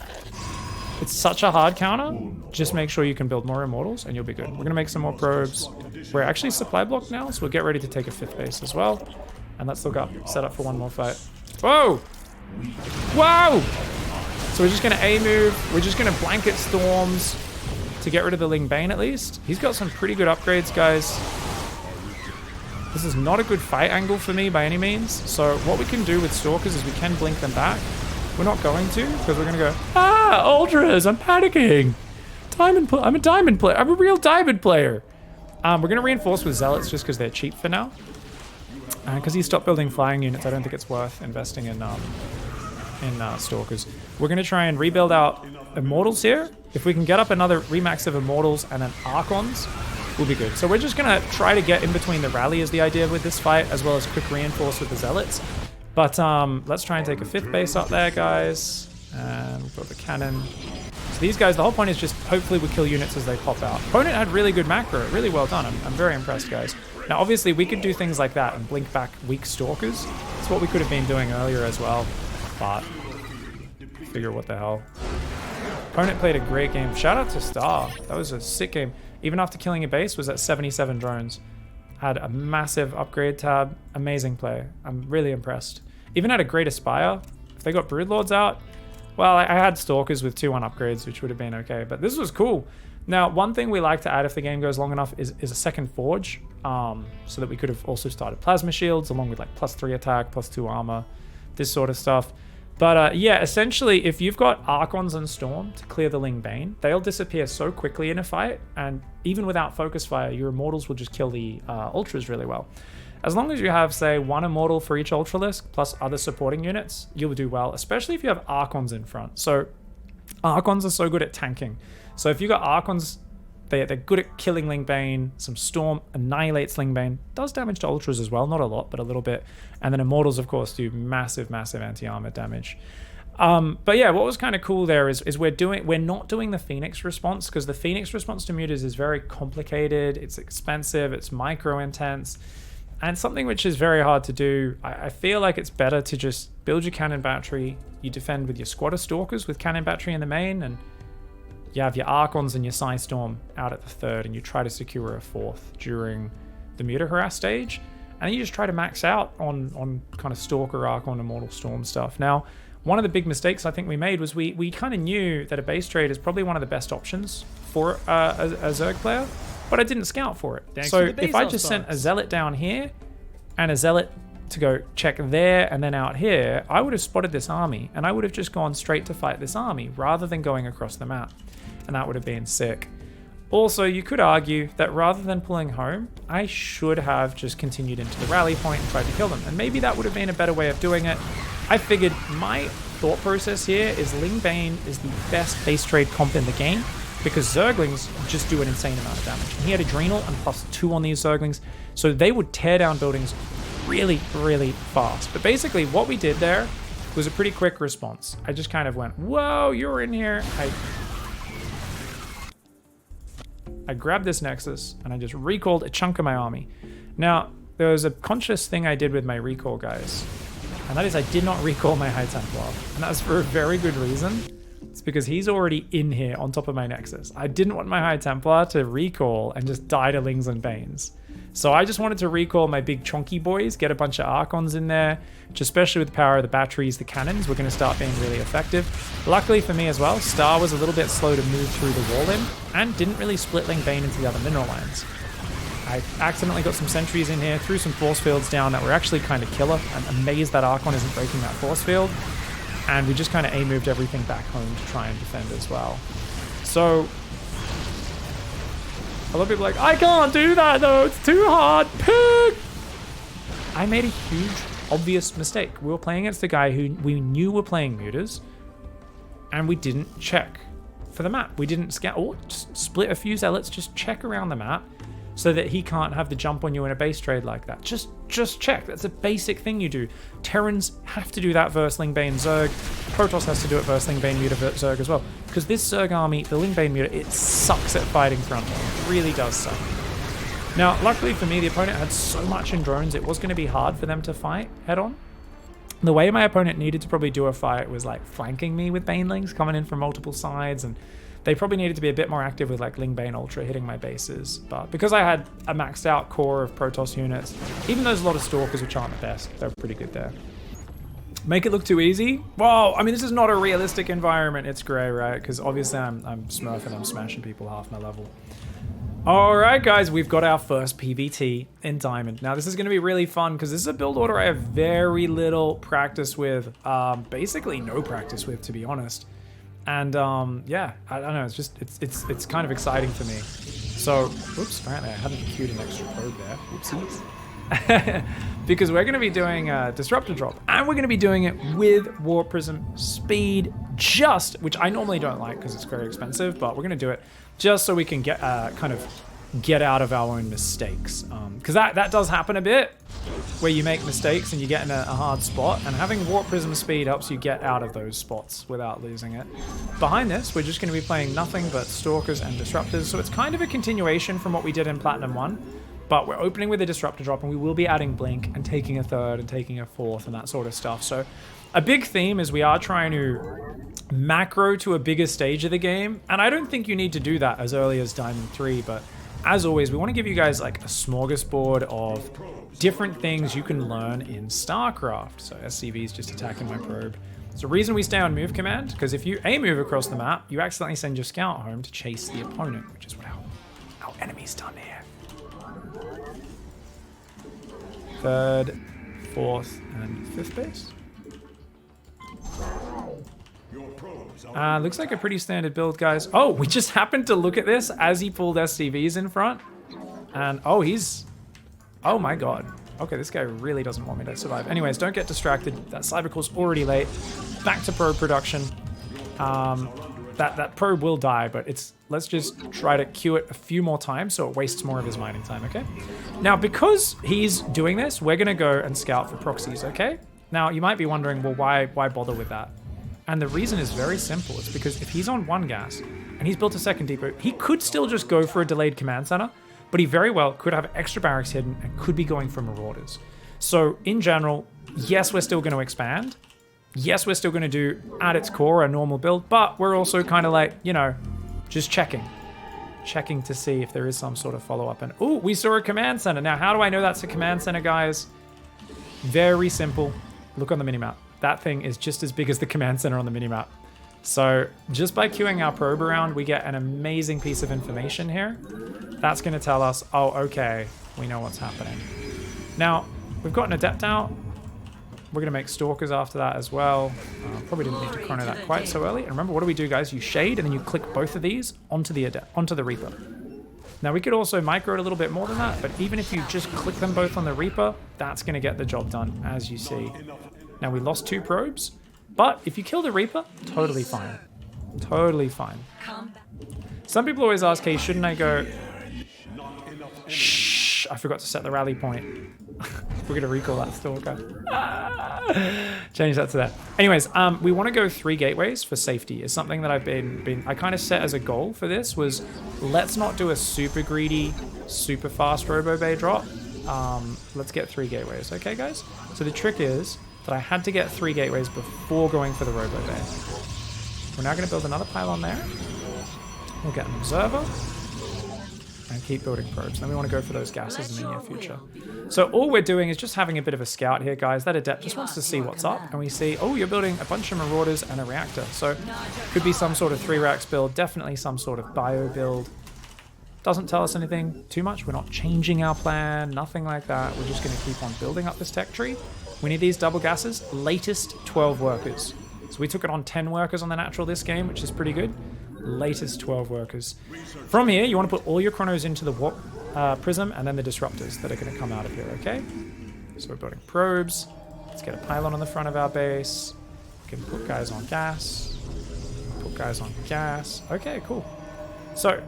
It's such a hard counter. Just make sure you can build more immortals and you'll be good. We're gonna make some more probes. We're actually supply blocked now, so we'll get ready to take a 5th base as well. And let's look up, set up for one more fight. Whoa! Whoa! So we're just gonna A-move. We're just gonna blanket storms to get rid of the Ling Bane at least. He's got some pretty good upgrades, guys. This is not a good fight angle for me by any means. So what we can do with Stalkers is we can blink them back. We're not going to, because we're gonna go, ultras, I'm panicking. I'm a diamond player. I'm a real diamond player. We're gonna reinforce with zealots just because they're cheap for now. Because he stopped building flying units, I don't think it's worth investing in stalkers. We're gonna try and rebuild out immortals here. If we can get up another remax of immortals and then archons, we'll be good. So we're just gonna try to get in between the rally is the idea with this fight, as well as quick reinforce with the zealots. But let's try and take a 5th base up there, guys. And we'll build a cannon. So these guys, the whole point is just hopefully we kill units as they pop out. Opponent had really good macro, really well done. I'm very impressed, guys. Now, obviously, we could do things like that and blink back weak stalkers. That's what we could have been doing earlier as well. But figure what the hell. Opponent played a great game. Shout out to Star. That was a sick game. Even after killing a base, was at 77 drones. Had a massive upgrade tab. Amazing play. I'm really impressed. Even had a great Aspire. If they got Broodlords out, well, I had Stalkers with 2-1 upgrades, which would have been okay. But this was cool. Now, one thing we like to add if the game goes long enough is a second Forge. So that we could have also started Plasma Shields, along with like +3 attack, +2 armor, this sort of stuff. But yeah, essentially, if you've got Archons and Storm to clear the Ling Bane, they'll disappear so quickly in a fight, and even without Focus Fire, your Immortals will just kill the Ultras really well. As long as you have, say, 1 Immortal for each Ultralisk, plus other supporting units, you'll do well, especially if you have Archons in front. So, Archons are so good at tanking. So if you got Archons, they're good at killing Ling Bane. Some Storm annihilates Ling Bane. Does damage to Ultras as well, not a lot, but a little bit. And then Immortals, of course, do massive, massive anti-armor damage. But yeah, what was kind of cool there is we're not doing the Phoenix response, because the Phoenix response to mutas is very complicated. It's expensive. It's micro-intense. And something which is very hard to do. I feel like it's better to just build your cannon battery. You defend with your squad of Stalkers with cannon battery in the main, and you have your Archons and your Psy Storm out at the 3rd, and you try to secure a 4th during the Muta Harass stage. And then you just try to max out on kind of Stalker, Archon, Immortal Storm stuff. Now, one of the big mistakes I think we made was we kind of knew that a base trade is probably one of the best options for a Zerg player, but I didn't scout for it. So if I just sent a Zealot down here and a Zealot to go check there and then out here, I would have spotted this army, and I would have just gone straight to fight this army rather than going across the map. And that would have been sick. Also, you could argue that rather than pulling home, I should have just continued into the rally point and tried to kill them. And maybe that would have been a better way of doing it. I figured my thought process here is Ling Bane is the best base trade comp in the game, because Zerglings just do an insane amount of damage. And he had Adrenal and +2 on these Zerglings, so they would tear down buildings really, really fast. But basically what we did there was a pretty quick response. I just kind of went, whoa, you're in here. I grabbed this Nexus and I just recalled a chunk of my army. Now, there was a conscious thing I did with my recall, guys, and that is I did not recall my High Templar, and that's for a very good reason. It's because he's already in here on top of my Nexus. I didn't want my High Templar to recall and just die to Lings and Banes. So I just wanted to recall my big chonky boys, get a bunch of Archons in there, which especially with the power of the batteries, the cannons, we're going to start being really effective. Luckily for me as well, Star was a little bit slow to move through the wall in and didn't really split Ling Bane into the other mineral lines. I accidentally got some sentries in here, threw some force fields down that were actually kind of killer. I'm amazed that Archon isn't breaking that force field. And we just kind of A-moved everything back home to try and defend as well. So a lot of people are like, I can't do that though, it's too hard, pig! I made a huge, obvious mistake. We were playing against a guy who we knew were playing mutas, and we didn't check for the map. We didn't scout, or just split a few zealots, just check around the map so that he can't have the jump on you in a base trade like that. Just check, that's a basic thing you do. Terrans have to do that versus Ling Bane Zerg. Protoss has to do it versus Ling Bane Muta Zerg as well. Because this Zerg army, the Ling Bane Muta, it sucks at fighting front. It really does suck. Now, luckily for me, the opponent had so much in drones, it was going to be hard for them to fight head on. The way my opponent needed to probably do a fight was like flanking me with Banelings coming in from multiple sides, and they probably needed to be a bit more active with like Ling Bane Ultra hitting my bases. But because I had a maxed out core of Protoss units, even though there's a lot of Stalkers which aren't the best, they're pretty good there. Make it look too easy? Whoa, I mean, this is not a realistic environment. It's grey, right? Because obviously I'm smurfing, I'm smashing people half my level. All right, guys, we've got our first PvT in Diamond. Now, this is going to be really fun because this is a build order I have very little practice with, basically no practice with, to be honest. And yeah, I don't know, it's just, it's kind of exciting for me. So, oops, apparently I hadn't queued an extra probe there. Whoopsies. Because we're going to be doing a Disruptor Drop, and we're going to be doing it with Warp Prism Speed, which I normally don't like because it's very expensive, but we're going to do it just so we can get kind of get out of our own mistakes. Because that does happen a bit, where you make mistakes and you get in a hard spot, and having Warp Prism Speed helps you get out of those spots without losing it. Behind this, we're just going to be playing nothing but Stalkers and Disruptors, so it's kind of a continuation from what we did in Platinum 1, but we're opening with a Disruptor Drop, and we will be adding Blink and taking a third and taking a fourth and that sort of stuff. So a big theme is we are trying to macro to a bigger stage of the game, and I don't think you need to do that as early as Diamond 3, but as always, we want to give you guys like a smorgasbord of different things you can learn in StarCraft. So SCV is just attacking my probe. It's the reason we stay on move command, because if you A-move across the map, you accidentally send your scout home to chase the opponent, which is what our enemy's done here. Third, fourth, and fifth base. Looks like a pretty standard build, guys. Oh, we just happened to look at this as he pulled SCVs in front. And, oh, oh my god. Okay, this guy really doesn't want me to survive. Anyways, don't get distracted. That Cybercore's already late. Back to probe production. That probe will die, but let's just try to queue it a few more times so it wastes more of his mining time, okay? Now, because he's doing this, we're going to go and scout for proxies, okay? Now, you might be wondering, well, why bother with that? And the reason is very simple. It's because if he's on one gas and he's built a second depot, he could still just go for a delayed command center, but he very well could have extra barracks hidden and could be going for marauders. So in general, yes, we're still going to expand. Yes, we're still going to do at its core a normal build, but we're also kind of like, you know, just checking to see if there is some sort of follow-up. And oh, we saw a command center. Now, how do I know that's a command center, guys? Very simple. Look on the minimap. That thing is just as big as the command center on the minimap. So just by queuing our probe around, we get an amazing piece of information here. That's going to tell us, oh, okay, we know what's happening. Now, we've got an Adept out. We're going to make Stalkers after that as well. Probably didn't need to chrono that quite so early. And remember, what do we do, guys? You shade, and then you click both of these onto the Reaper. Now, we could also micro it a little bit more than that, but even if you just click them both on the Reaper, that's going to get the job done, as you see. Now, we lost 2 probes, but if you kill the Reaper, totally fine. Totally fine. Some people always ask, hey, shouldn't I go... Shh, I forgot to set the rally point. We're going to recall that Stalker. Change that to that. Anyways, we want to go 3 gateways for safety. It's something that I've I kind of set as a goal for this was, let's not do a super greedy, super fast Robo Bay drop. Let's get 3 gateways, okay, guys? So the trick is that I had to get 3 gateways before going for the Robo Bay. We're now going to build another pylon there. We'll get an observer. And keep building probes. Then we want to go for those gases in the near future. So all we're doing is just having a bit of a scout here, guys. That adept just wants to see what's up. And we see, oh, you're building a bunch of marauders and a reactor. So could be some sort of 3-racks build. Definitely some sort of bio build. Doesn't tell us anything too much. We're not changing our plan. Nothing like that. We're just going to keep on building up this tech tree. We need these double gases. Latest 12 workers. So we took it on 10 workers on the natural this game, which is pretty good. Latest 12 workers. From here, you want to put all your chronos into the warp prism and then the disruptors that are going to come out of here, okay? So we're building probes. Let's get a pylon on the front of our base. We can put guys on gas. Put guys on gas. Okay, cool. So,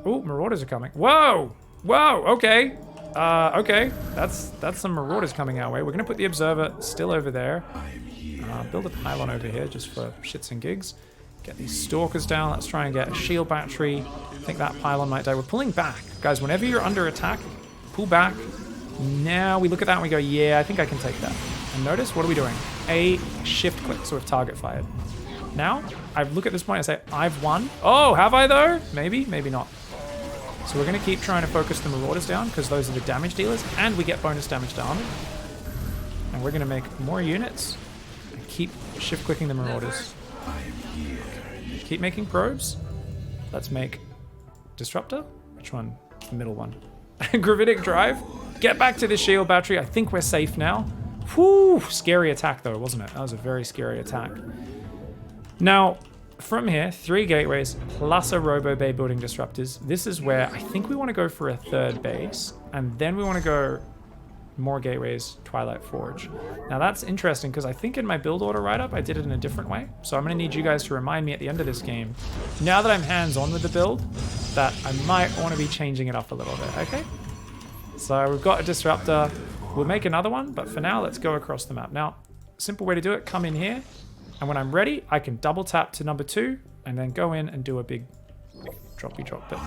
oh, marauders are coming. Whoa! Whoa, okay. Okay, that's some marauders coming our way. We're going to put the observer still over there. Build a pylon over here just for shits and gigs. Get these stalkers down. Let's try and get a shield battery. I think that pylon might die. We're pulling back. Guys, whenever you're under attack, pull back. Now we look at that and we go, yeah, I think I can take that. And notice, what are we doing? A shift click, so we've target fired. Now, I look at this point and say, I've won. Oh, have I though? Maybe, maybe not. So we're going to keep trying to focus the marauders down because those are the damage dealers and we get bonus damage to armor. And we're going to make more units and keep shift clicking the marauders. Keep making probes. Let's make disruptor. Which one? The middle one. Gravitic drive. Get back to the shield battery. I think we're safe now. Whew, scary attack though, wasn't it? That was a very scary attack. Now, from here, 3 gateways plus a robo bay building disruptors. This is where I think we want to go for a 3rd base, and then we want to go more gateways, Twilight Forge. Now that's interesting because I think in my build order write-up I did it in a different way. So I'm going to need you guys to remind me at the end of this game, now that I'm hands-on with the build, that I might want to be changing it up a little bit, okay? So we've got a disruptor. We'll make another one, but for now, let's go across the map. Now, simple way to do it, come in here, and when I'm ready, I can double tap to number 2, and then go in and do a big droppy drop. But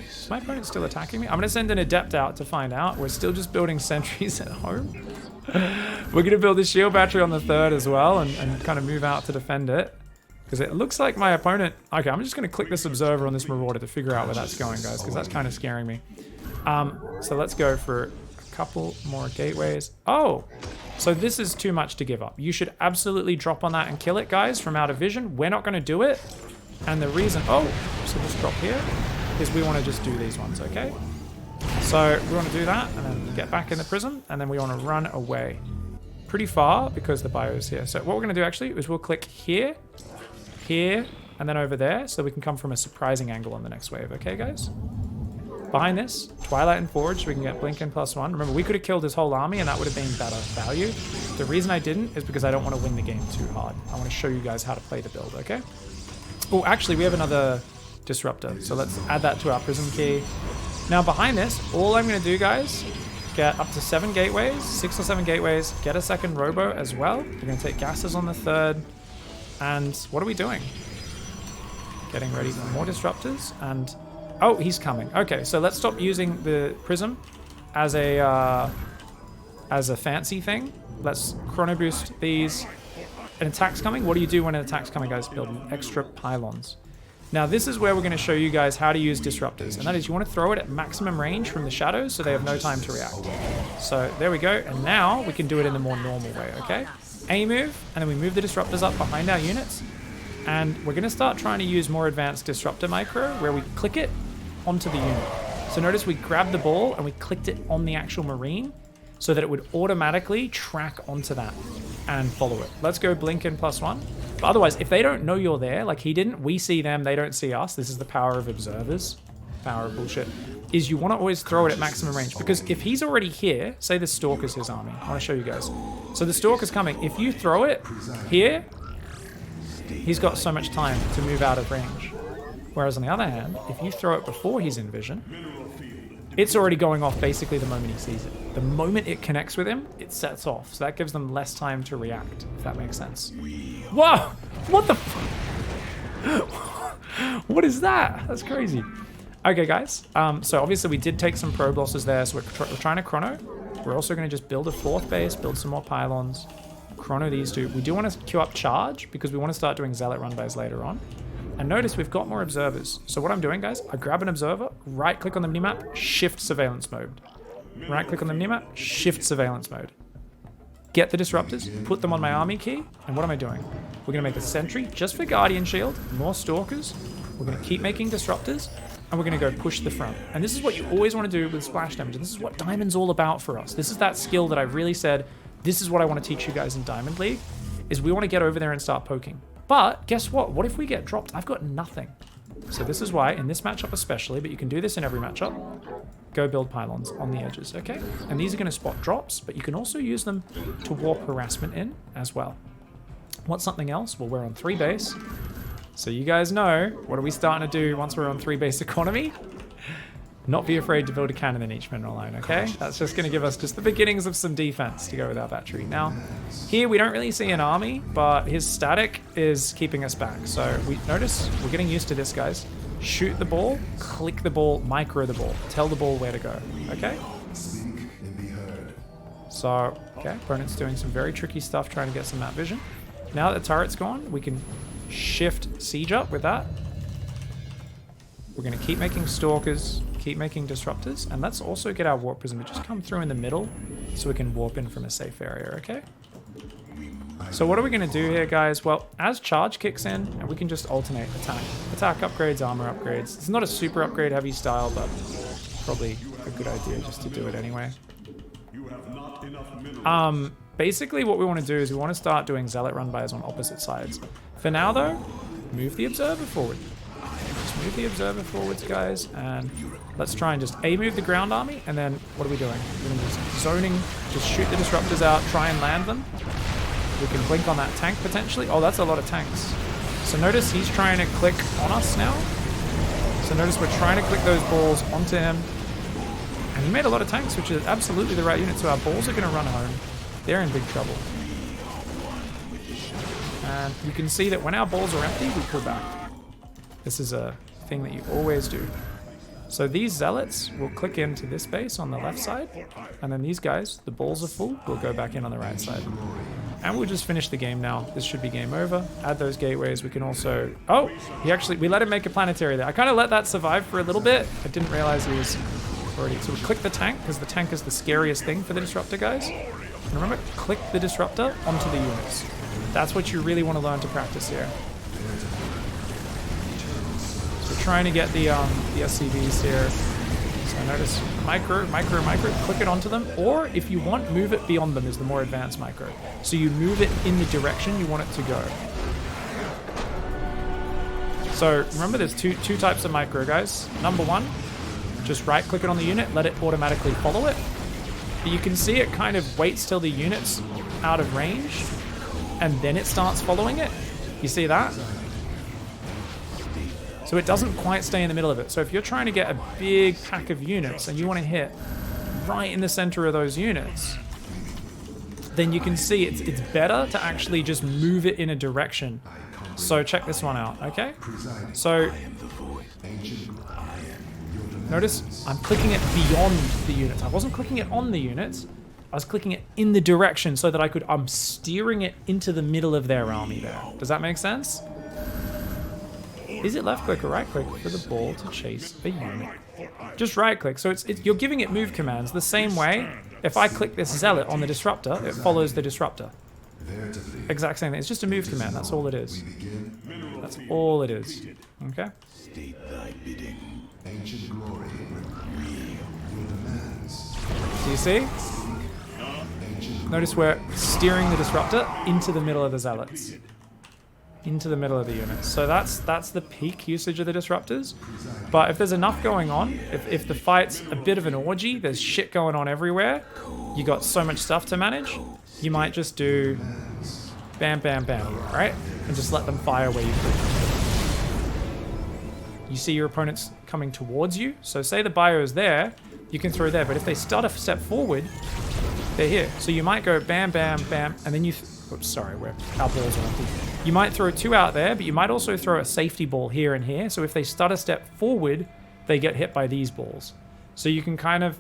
is my opponent still attacking me? I'm going to send an adept out to find out. We're still just building sentries at home. We're going to build this shield battery on the 3rd as well, and kind of move out to defend it. Because it looks like my opponent... Okay, I'm just going to click this observer on this marauder to figure out where that's going, guys, because that's kind of scaring me. So let's go for a couple more gateways. Oh, so this is too much to give up. You should absolutely drop on that and kill it, guys, from out of vision. We're not going to do it. And the reason... Oh, so this drop here is we want to just do these ones, okay? So we want to do that and then get back in the prism, and then we want to run away pretty far because the bio is here. So what we're going to do actually is we'll click here, here, and then over there so we can come from a surprising angle on the next wave, okay, guys? Behind this, Twilight and Forge, so we can get Blinken +1. Remember, we could have killed his whole army and that would have been better value. The reason I didn't is because I don't want to win the game too hard. I want to show you guys how to play the build, okay? Oh, actually, we have another disruptor, so let's add that to our prism key. Now, behind this, all I'm going to do, guys, get up to 7 gateways, 6 or 7 gateways, get a second robo as well. We're going to take gases on the 3rd, and what are we doing? Getting ready for more disruptors, and... Oh, he's coming. Okay, so let's stop using the prism as a fancy thing. Let's chrono boost these. An attack's coming. What do you do when an attack's coming, guys? Build extra pylons. Now, this is where we're going to show you guys how to use disruptors, and that is you want to throw it at maximum range from the shadows so they have no time to react. So there we go, and now we can do it in the more normal way, okay? A move, and then we move the disruptors up behind our units, and we're going to start trying to use more advanced disruptor micro where we click it onto the unit. So notice we grabbed the ball and we clicked it on the actual marine so that it would automatically track onto that and follow it. Let's go Blinken +1. But otherwise, if they don't know you're there, like he didn't, we see them, they don't see us. This is the power of observers. Power of bullshit. Is you want to always throw it at maximum range, because if he's already here, say the Stalker's his army. I want to show you guys. So the Stalker's coming. If you throw it here, he's got so much time to move out of range. Whereas on the other hand, if you throw it before he's in vision, it's already going off basically the moment he sees it. The moment it connects with him, it sets off. So that gives them less time to react, if that makes sense. Whoa! What the fuck? What is that? That's crazy. Okay, guys. So obviously we did take some probe losses there, so we're trying to chrono. We're also going to just build a 4th base, build some more pylons. chrono these two. We do want to queue up charge because we want to start doing zealot run-bys later on. And notice we've got more observers. So what I'm doing, guys, I grab an observer, right-click on the minimap, shift surveillance mode. Right-click on the minimap, shift surveillance mode. Get the disruptors, put them on my army key, and what am I doing? We're going to make a sentry just for Guardian Shield, more stalkers. We're going to keep making disruptors, and we're going to go push the front. And this is what you always want to do with splash damage, and this is what Diamond's all about for us. This is that skill that I really said, this is what I want to teach you guys in Diamond League, is we want to get over there and start poking. But guess what? What if we get dropped? I've got nothing. So this is why, in this matchup especially, but you can do this in every matchup, go build pylons on the edges, okay? And these are going to spot drops, but you can also use them to warp harassment in as well. What's something else? Well, we're on 3 base. So you guys know, what are we starting to do once we're on 3 base economy? Not be afraid to build a cannon in each mineral line, okay? That's just going to give us just the beginnings of some defense to go with our battery. Now, here we don't really see an army, but his static is keeping us back. So we notice we're getting used to this, guys. Shoot the ball, click the ball, micro the ball. Tell the ball where to go, okay? So, okay, opponent's doing some very tricky stuff trying to get some map vision. Now that the turret's gone, we can shift siege up with that. We're going to keep making stalkers, keep making disruptors, and let's also get our warp prism to just come through in the middle so we can warp in from a safe area, okay? So what are we going to do here, guys? Well, as charge kicks in, and we can just alternate attack. Attack upgrades, armor upgrades. It's not a super upgrade heavy style, but probably a good idea just to do it anyway. Basically what we want to do is we want to start doing zealot run-bys on opposite sides. For now, though, move the observer forward. Just move the observer forwards, guys, and let's try and just move the ground army, and then what are we doing? We're going to use zoning, just shoot the disruptors out, try and land them. We can blink on that tank potentially. Oh, that's a lot of tanks. So notice he's trying to click on us now. So notice we're trying to click those balls onto him. And he made a lot of tanks, which is absolutely the right unit. So our balls are going to run home. They're in big trouble. And you can see that when our balls are empty, we pull back. This is a thing that you always do. So these zealots will click into this base on the left side, and then these guys, the balls are full, will go back in on the right side. And we'll just finish the game now. This should be game over. Add those gateways. We can also... Oh, we let him make a planetary there. I kind of let that survive for a little bit. I didn't realize he was already... So we click the tank, because the tank is the scariest thing for the disruptor, guys. And remember, click the disruptor onto the units. That's what you really want to learn to practice here. So we're trying to get the SCVs here. So notice micro, click it onto them. Or if you want, move it beyond them is the more advanced micro. So you move it in the direction you want it to go. So remember there's two types of micro, guys. Number one, just right click it on the unit, let it automatically follow it. But you can see it kind of waits till the unit's out of range, and then it starts following it. You see that? So it doesn't quite stay in the middle of it. So if you're trying to get a big pack of units and you want to hit right in the center of those units, then you can see it's better to actually just move it in a direction. So check this one out, okay? So notice I'm clicking it beyond the units. I wasn't clicking it on the units. I was clicking it in the direction so that I'm steering it into the middle of their army there. Does that make sense? Is it left click or right click for the ball to chase a unit? Just right click. So you're giving it move commands the same way. If I click this zealot on the disruptor, it follows the disruptor. Exact same thing. It's just a move command. That's all it is. That's all it is. Okay? Do you see? Notice we're steering the disruptor into the middle of the zealots. Into the middle of the units. So that's the peak usage of the disruptors. But if there's enough going on, if the fight's a bit of an orgy, there's shit going on everywhere, you got so much stuff to manage, you might just do bam, bam, bam, right? And just let them fire where you click. You see your opponents coming towards you. So say the bio is there, you can throw there. But if they start a step forward, they're here. So you might go bam, bam, bam, and then you... Oops, sorry, our balls are empty. You might throw 2 out there, but you might also throw a safety ball here and here. So if they start a step forward, they get hit by these balls. So you can kind of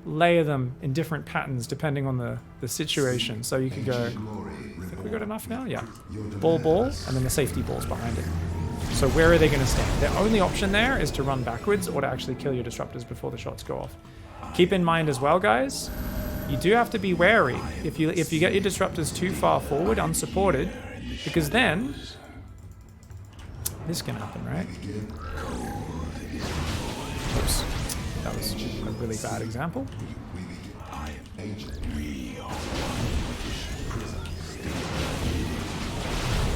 layer them in different patterns depending on the situation. So you could go we got enough now? Yeah. Ball, and then the safety ball's behind it. So where are they going to stand? Their only option there is to run backwards or to actually kill your disruptors before the shots go off. Keep in mind as well, guys, you do have to be wary if you get your disruptors too far forward, unsupported, because then this can happen, right? Oops. That was a really bad example.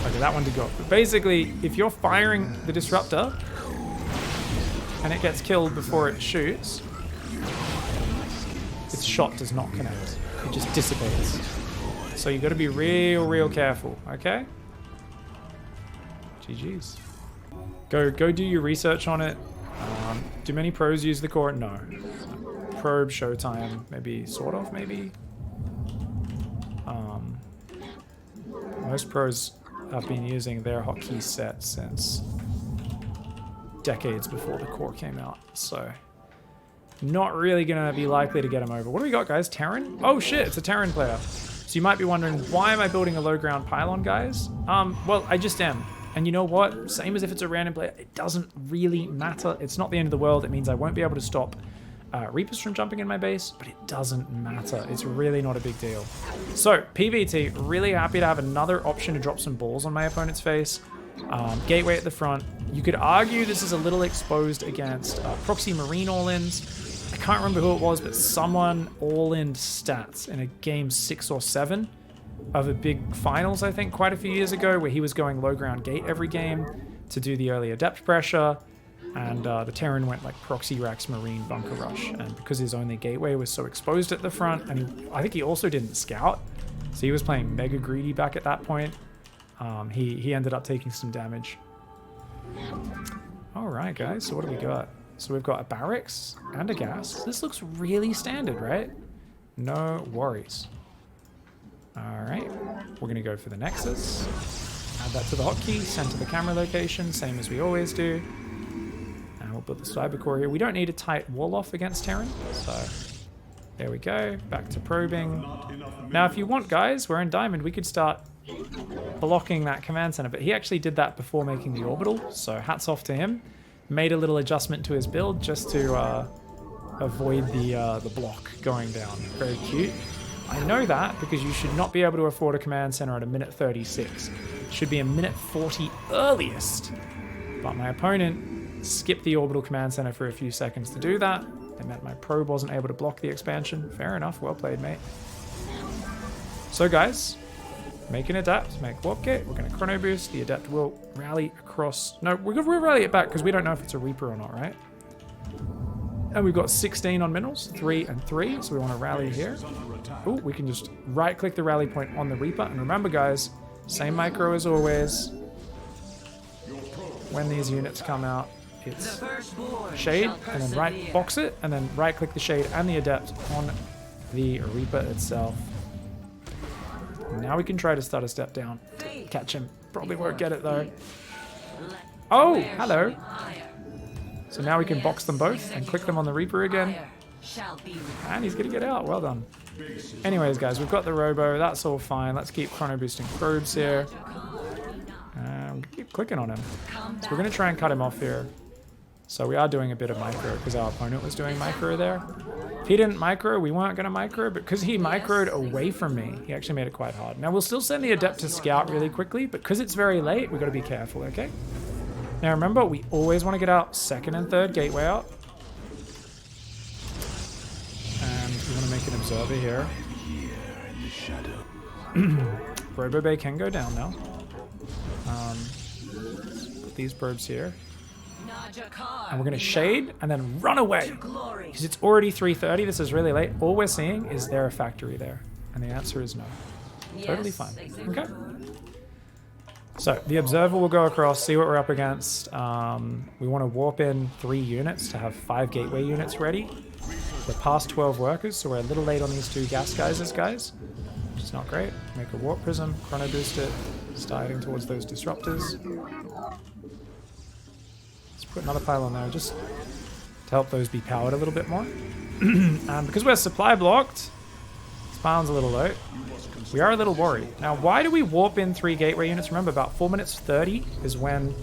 Okay, that one did go up. But basically, if you're firing the disruptor and it gets killed before it shoots, its shot does not connect. It just dissipates. So you got to be real careful, okay? GG's. Go do your research on it. Do many pros use the core? No. Probe, Showtime, maybe, sort of, maybe. Most pros have been using their hotkey set since decades before the core came out, so not really gonna be likely to get him over. What do we got, guys? Terran? Oh shit, it's a Terran player. So you might be wondering, why am I building a low ground pylon, guys? Well, I just am. And you know what? Same as if it's a random player, it doesn't really matter. It's not the end of the world. It means I won't be able to stop Reapers from jumping in my base, but it doesn't matter. It's really not a big deal. So, PvT, really happy to have another option to drop some balls on my opponent's face. Gateway at the front. You could argue this is a little exposed against proxy marine all-ins. I can't remember who it was, but someone all-in stats in a game 6 or 7 of a big finals, I think, quite a few years ago, where he was going low ground gate every game to do the early adept pressure. And the Terran went like proxy racks, marine, bunker rush, and because his only gateway was so exposed at the front, and I think he also didn't scout, so he was playing mega greedy back at that point. He ended up taking some damage. All right, guys. So what do we got? So we've got a barracks and a gas. This looks really standard, right? No worries. All right, we're gonna go for the Nexus. Add that to the hotkey. Send to the camera location, same as we always do. We'll build the cyber core here. We don't need a tight wall off against Terran, so there we go. Back to probing. Now, if you want, guys, we're in Diamond. We could start blocking that command center, but he actually did that before making the orbital, so hats off to him. Made a little adjustment to his build just to avoid the block going down. Very cute. I know that because you should not be able to afford a command center at a minute 36. It should be a minute 40 earliest, but my opponent skip the orbital command center for a few seconds to do that. It meant my probe wasn't able to block the expansion. Fair enough, well played, mate. So guys, make an adapt, make warp gate. We're gonna chrono boost. The adept will rally across. No, we'll rally it back because we don't know if it's a Reaper or not, right? And we've got 16 on minerals, 3 and 3. So we want to rally here. Oh, we can just right click the rally point on the Reaper. And remember, guys, same micro as always. When these units come out, it's shade, and then right box it, and then right click the shade and the adept on the Reaper itself. Now we can try to start a step down. Catch him. Probably won't get it though. Oh, hello. So now we can box them both and click them on the Reaper again. And he's gonna get out. Well done. Anyways, guys, we've got the robo. That's all fine. Let's keep chrono boosting probes here. Keep clicking on him. So we're gonna try and cut him off here. So we are doing a bit of micro because our opponent was doing micro there. If he didn't micro, we weren't gonna micro, but because he microed away from me, he actually made it quite hard. Now we'll still send the adept to scout really quickly, but because it's very late, we've got to be careful, okay? Now remember, we always want to get out second and third gateway out. And we want to make an observer here. Robo Bay can go down now. Put these probes here. And we're going to shade and then run away. Because it's already 3:30. This is really late. All we're seeing is there a factory there. And the answer is no. Totally fine. Okay. So the observer will go across, see what we're up against. We want to warp in 3 units to have 5 gateway units ready. We're past 12 workers, so we're a little late on these 2 gas guys, which is not great. Make a warp prism, chrono boost it, start heading towards those disruptors. Let's put another pylon there just to help those be powered a little bit more. Because we're supply blocked, it's Spawn's a little low. We are a little worried. Now, why do we warp in 3 gateway units? Remember, about 4 minutes 30 is when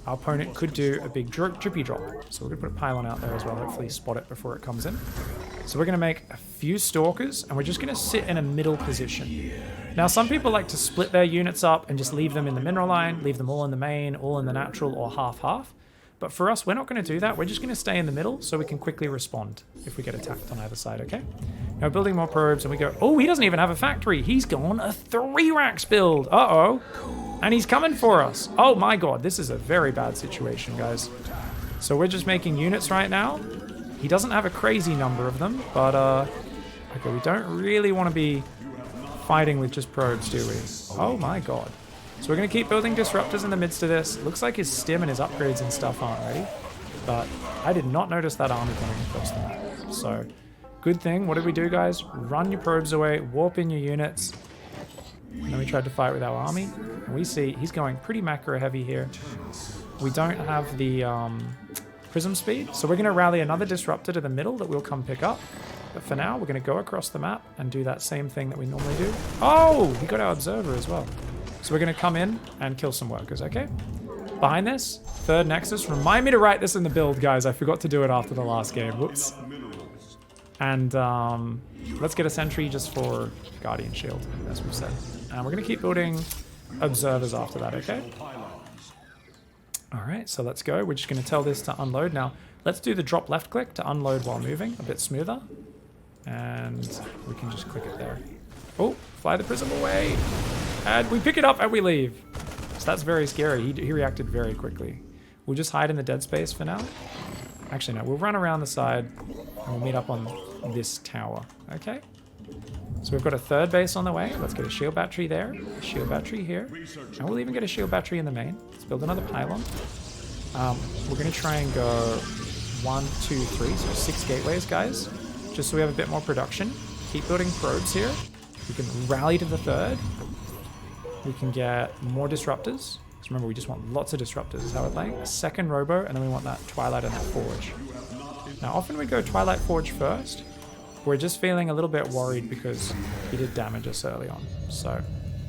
our opponent could do a big drippy drop. So we're going to put a pylon out there as well, hopefully spot it before it comes in. So we're going to make a few stalkers, and we're just going to sit in a middle position. Now, some people like to split their units up and just leave them in the mineral line, leave them all in the main, all in the natural, or half-half. But for us, we're not going to do that. We're just going to stay in the middle so we can quickly respond if we get attacked on either side, okay? Now, building more probes, and we go, oh, he doesn't even have a factory. He's gone a 3-racks build. Uh-oh. And he's coming for us. Oh, my God. This is a very bad situation, guys. So we're just making units right now. He doesn't have a crazy number of them, but, okay, we don't really want to be fighting with just probes, do we? Oh, my God. So we're going to keep building disruptors in the midst of this. Looks like his stim and his upgrades and stuff aren't ready. But I did not notice that army coming across the map. So, good thing. What did we do, guys? Run your probes away, warp in your units. And then we tried to fight with our army. And we see he's going pretty macro heavy here. We don't have the prism speed. So we're going to rally another disruptor to the middle that we'll come pick up. But for now, we're going to go across the map and do that same thing that we normally do. Oh, we got our observer as well. So we're going to come in and kill some workers, okay? Behind this, 3rd Nexus. Remind me to write this in the build, guys. I forgot to do it after the last game. Whoops. And let's get a sentry just for Guardian Shield, as we've said. And we're going to keep building observers after that, okay? All right, so let's go. We're just going to tell this to unload. Now, let's do the drop left click to unload while moving, a bit smoother. And we can just click it there. Oh, fly the prism away. And we pick it up and we leave. So that's very scary. He reacted very quickly. We'll just hide in the dead space for now. Actually, no. We'll run around the side and we'll meet up on this tower. Okay? So we've got a 3rd base on the way. Let's get a shield battery there. A shield battery here. And we'll even get a shield battery in the main. Let's build another pylon. We're going to try and go 1, 2, 3. So 6 gateways, guys. Just so we have a bit more production. Keep building probes here. We can rally to the 3rd. We can get more disruptors. So remember, we just want lots of disruptors is how we're playing. A 2nd robo, and then we want that Twilight and that Forge. Now, often we go Twilight Forge first. We're just feeling a little bit worried because he did damage us early on. So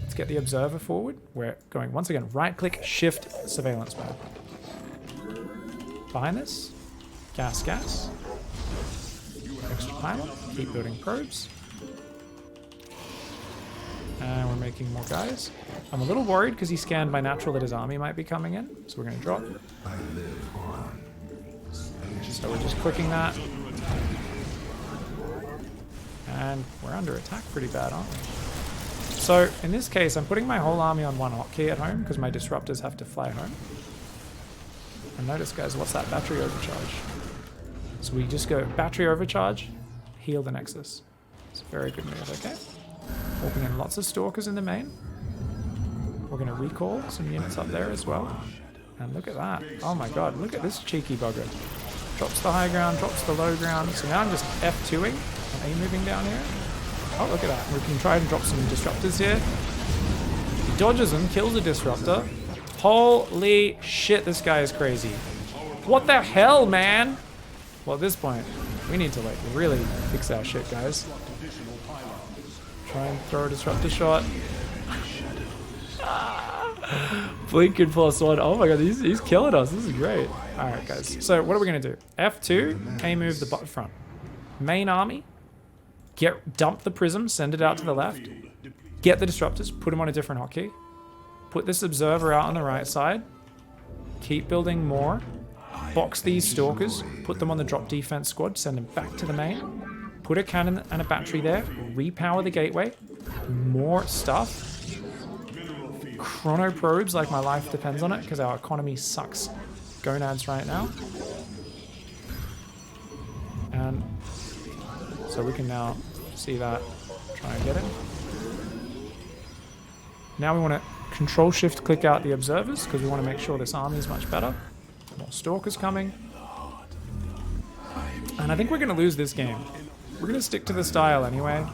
let's get the Observer forward. We're going, once again, right-click, shift, surveillance mode. Behind this, gas. Extra pylon. Keep building probes. And we're making more guys. I'm a little worried because he scanned my natural that his army might be coming in. So we're going to drop. So we're just clicking that. And we're under attack pretty bad, aren't we? So in this case, I'm putting my whole army on one hotkey at home because my disruptors have to fly home. And notice, guys, what's that? Battery overcharge. So we just go battery overcharge, heal the Nexus. It's a very good move, okay? Walking in lots of stalkers in the main. We're going to recall some units up there as well. And look at that. Oh my god, look at this cheeky bugger. Drops the high ground, drops the low ground. So now I'm just F2ing and A-moving down here. Oh, look at that. We can try and drop some disruptors here. He dodges them, kills a disruptor. Holy shit, this guy is crazy. What the hell, man? Well, at this point, we need to like really fix our shit, guys. Try and throw a disruptor shot. Blinking +1. Oh my god, he's killing us. This is great. Alright, guys. So what are we going to do? F2, A-move the front. Main army. Dump the prism, send it out to the left. Get the disruptors, put them on a different hotkey. Put this observer out on the right side. Keep building more. Box these stalkers, put them on the drop defense squad, send them back to the main. Put a cannon and a battery there. Repower the gateway. More stuff. Chrono probes, like my life depends on it, because our economy sucks gonads right now. And so we can now see that. Try and get it. Now we want to Control-Shift-click out the observers, because we want to make sure this army is much better. More stalkers coming. And I think we're going to lose this game. We're going to stick to the style anyway.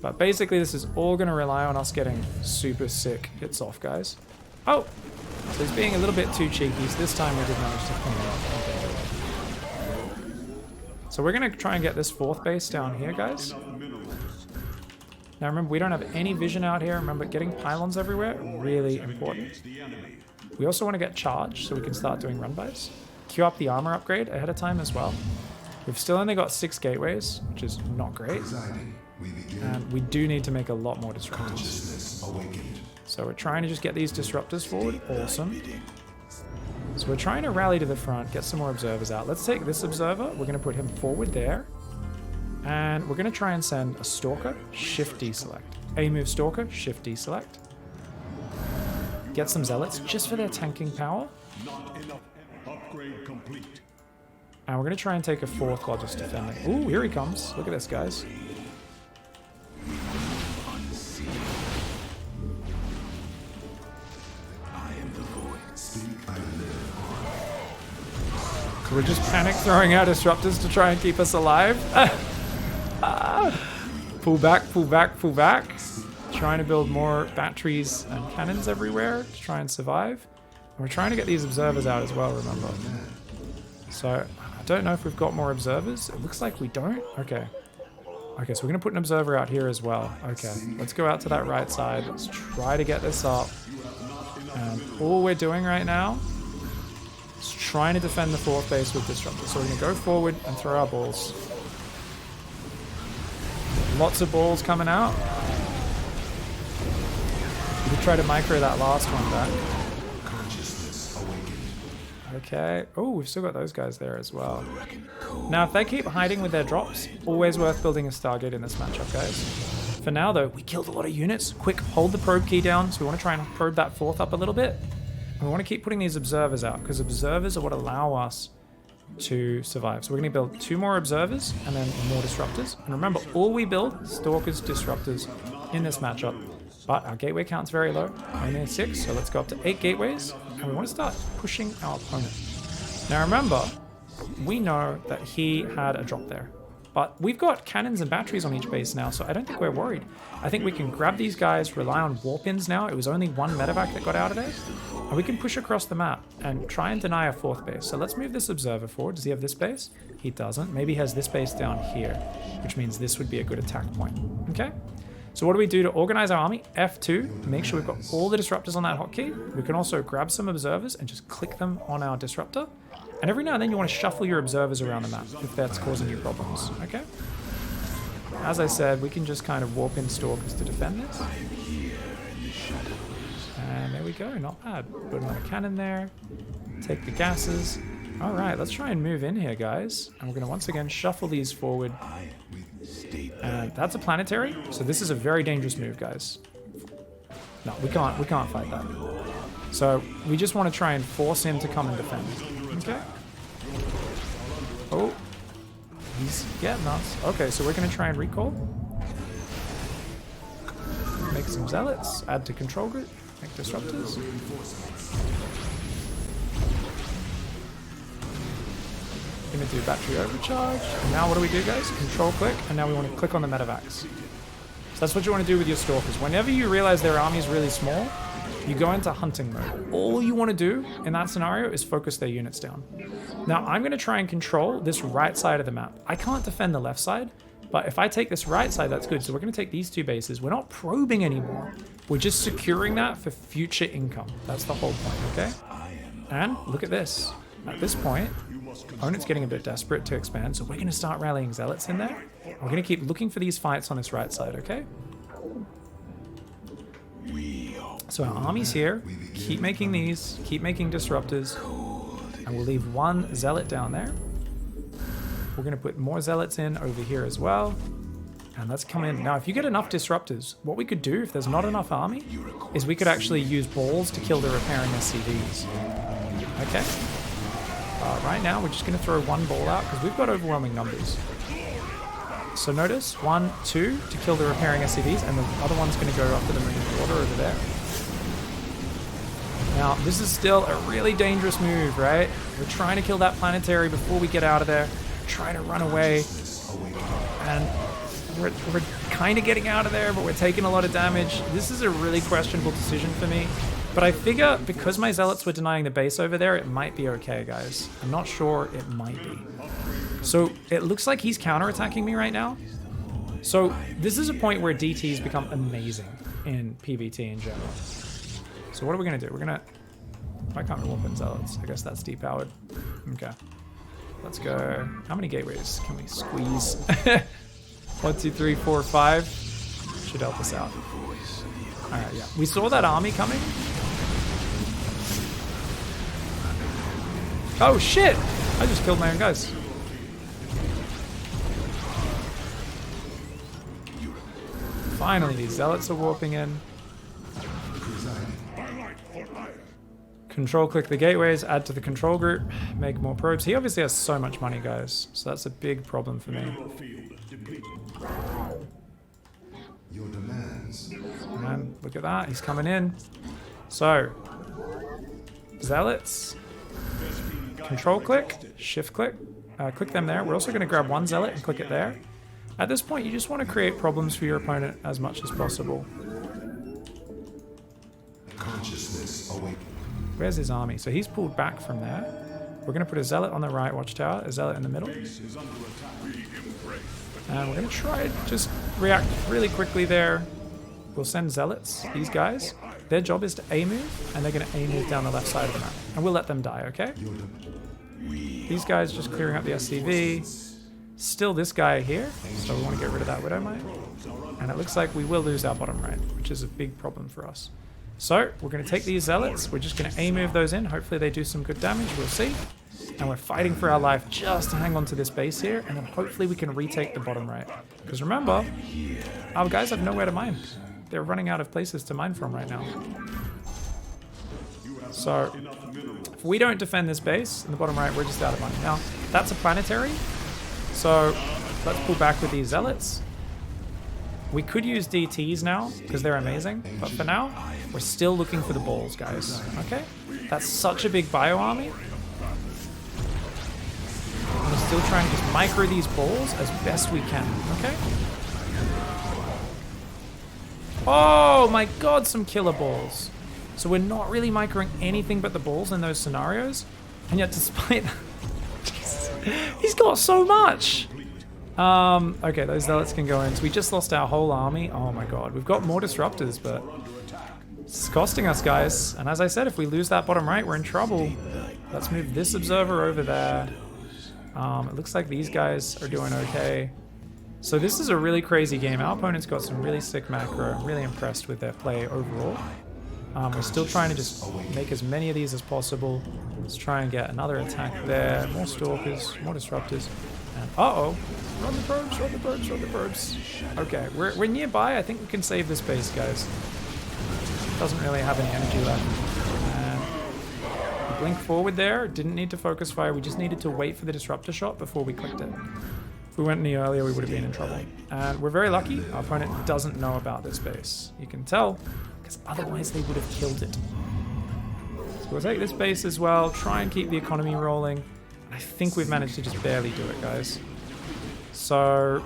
But basically this is all going to rely on us getting super sick hits off, guys. Oh! So he's being a little bit too cheeky, so this time we did manage to clean it up. So we're going to try and get this 4th base down here, guys. Now remember, we don't have any vision out here. Remember, getting pylons everywhere, really important. We also want to get charged so we can start doing run-bys. Queue up the armor upgrade ahead of time as well. We've still only got 6 gateways, which is not great. And we do need to make a lot more disruptors. So we're trying to just get these disruptors forward. Awesome. So we're trying to rally to the front, get some more observers out. Let's take this observer. We're going to put him forward there. And we're going to try and send a Stalker, Shift deselect. A move Stalker, Shift deselect. Get some Zealots just for their tanking power. Upgrade complete. And we're going to try and take a 4th while just defending. Ooh, here he comes. Look at this, guys. So we're just panic throwing out disruptors to try and keep us alive. Pull back, pull back, pull back. Trying to build more batteries and cannons everywhere to try and survive. And we're trying to get these observers out as well, remember. So I don't know if we've got more observers. It looks like we don't. Okay. Okay, so we're going to put an observer out here as well. Okay, let's go out to that right side. Let's try to get this up. And all we're doing right now is trying to defend the 4th base with disruptors. So we're going to go forward and throw our balls. Lots of balls coming out. We could try to micro that last one back. Okay. Oh, we've still got those guys there as well. Now, if they keep hiding with their drops, always worth building a Stargate in this matchup, guys. For now, though, we killed a lot of units. Quick, hold the probe key down. So we want to try and probe that 4th up a little bit. And we want to keep putting these observers out, because observers are what allow us to survive. So we're going to build 2 more observers and then more disruptors. And remember, all we build, Stalkers, disruptors in this matchup. But our gateway count's very low, only 6, so let's go up to 8 gateways. And we want to start pushing our opponent. Now remember, we know that he had a drop there. But we've got cannons and batteries on each base now, so I don't think we're worried. I think we can grab these guys, rely on warp-ins now. It was only 1 medevac that got out of there. And we can push across the map and try and deny a 4th base. So let's move this observer forward. Does he have this base? He doesn't. Maybe he has this base down here, which means this would be a good attack point. Okay? So what do we do to organize our army? F2, make sure we've got all the disruptors on that hotkey. We can also grab some observers and just click them on our disruptor. And every now and then you want to shuffle your observers around the map if that's causing you problems, okay? As I said, we can just kind of warp in Stalkers to defend this. And there we go, not bad. Put another cannon there. Take the gases. All right, let's try and move in here, guys. And we're going to once again shuffle these forward. And that's a planetary, so this is a very dangerous move, guys. No, we can't fight that. So we just want to try and force him to come and defend. Okay. Oh, he's getting us. Okay, so we're going to try and recall. Make some zealots. Add to control group. Make disruptors. Gonna do battery overcharge. And now what do we do, guys? Control click, and now we want to click on the medevacs. So that's what you want to do with your Stalkers. Whenever you realize their army is really small, you go into hunting mode. All you want to do in that scenario is focus their units down. Now I'm going to try and control this right side of the map. I can't defend the left side, but if I take this right side, that's good. So we're going to take these 2 bases. We're not probing anymore. We're just securing that for future income. That's the whole point, okay? And look at this. At this point, opponent's getting a bit desperate to expand, so we're going to start rallying zealots in there. We're going to keep looking for these fights on this right side, okay? So our army's here. Keep making these. Keep making disruptors. And we'll leave 1 zealot down there. We're going to put more zealots in over here as well. And let's come in. Now, if you get enough disruptors, what we could do, if there's not enough army, is we could actually use balls to kill the repairing SCVs. Okay? Right now, we're just going to throw 1 ball out because we've got overwhelming numbers. So notice 1, 2 to kill the repairing SCVs, and the other one's going to go after the marine water over there. Now, this is still a really dangerous move, right? We're trying to kill that planetary before we get out of there. We're trying to run away. And we're kind of getting out of there, but we're taking a lot of damage. This is a really questionable decision for me. But I figure because my zealots were denying the base over there, it might be okay, guys. I'm not sure, it might be. So it looks like he's counterattacking me right now. So this is a point where DTs become amazing in PvT in general. So what are we going to do? We're going to... Why can't we warp in Zealots? I guess that's depowered. Okay. Let's go. How many gateways can we squeeze? 1, 2, 3, 4, 5. Should help us out. Alright, yeah. We saw that army coming. Oh shit! I just killed my own guys. Finally, these Zealots are warping in. Control click the gateways, add to the control group, make more probes. He obviously has so much money, guys. So that's a big problem for me. Your demands. And look at that, he's coming in. So, Zealots. Control click, shift click, click them there. We're also going to grab one Zealot and click it there. At this point, you just want to create problems for your opponent as much as possible. Consciousness awake. Where's his army? So he's pulled back from there. We're going to put a Zealot on the right watchtower, a Zealot in the middle. And we're going to try to just react really quickly there. We'll send Zealots, these guys. Their job is to A-move, and they're going to A-move down the left side of the map. And we'll let them die, okay? These guys just clearing up the SCV. Still this guy here, so we want to get rid of that Widowmite. And it looks like we will lose our bottom right, which is a big problem for us. So, we're going to take these Zealots, we're just going to A-move those in, hopefully they do some good damage, we'll see. And we're fighting for our life just to hang on to this base here, and then hopefully we can retake the bottom right. Because remember, our guys have nowhere to mine. They're running out of places to mine from right now. So, if we don't defend this base in the bottom right, we're just out of money. Now, that's a planetary, so let's pull back with these Zealots. We could use DTs now, because they're amazing, but for now, we're still looking for the balls, guys. Okay? That's such a big bio army. We're still trying to just micro these balls as best we can, okay? Oh my god, some killer balls. So we're not really microing anything but the balls in those scenarios, and yet despite that, he's got so much. Okay, those Zealots can go in. So we just lost our whole army. Oh my god, we've got more disruptors, but it's costing us, guys. And as I said, if we lose that bottom right, we're in trouble. Let's move this observer over there. It looks like these guys are doing okay. So this is a really crazy game. Our opponent's got some really sick macro. I'm really impressed with their play overall. We're still trying to just make as many of these as possible. Let's try and get another attack there. More Stalkers, more Disruptors. And uh-oh. Run the probes, run the probes, run the probes. Okay, we're nearby. I think we can save this base, guys. Doesn't really have any energy left. And we blink forward there. Didn't need to focus fire. We just needed to wait for the Disruptor shot before we clicked it. If we went any earlier, we would have been in trouble. And we're very lucky. Our opponent doesn't know about this base. You can tell, because otherwise they would have killed it. So we'll take this base as well, try and keep the economy rolling. I think we've managed to just barely do it, guys. So,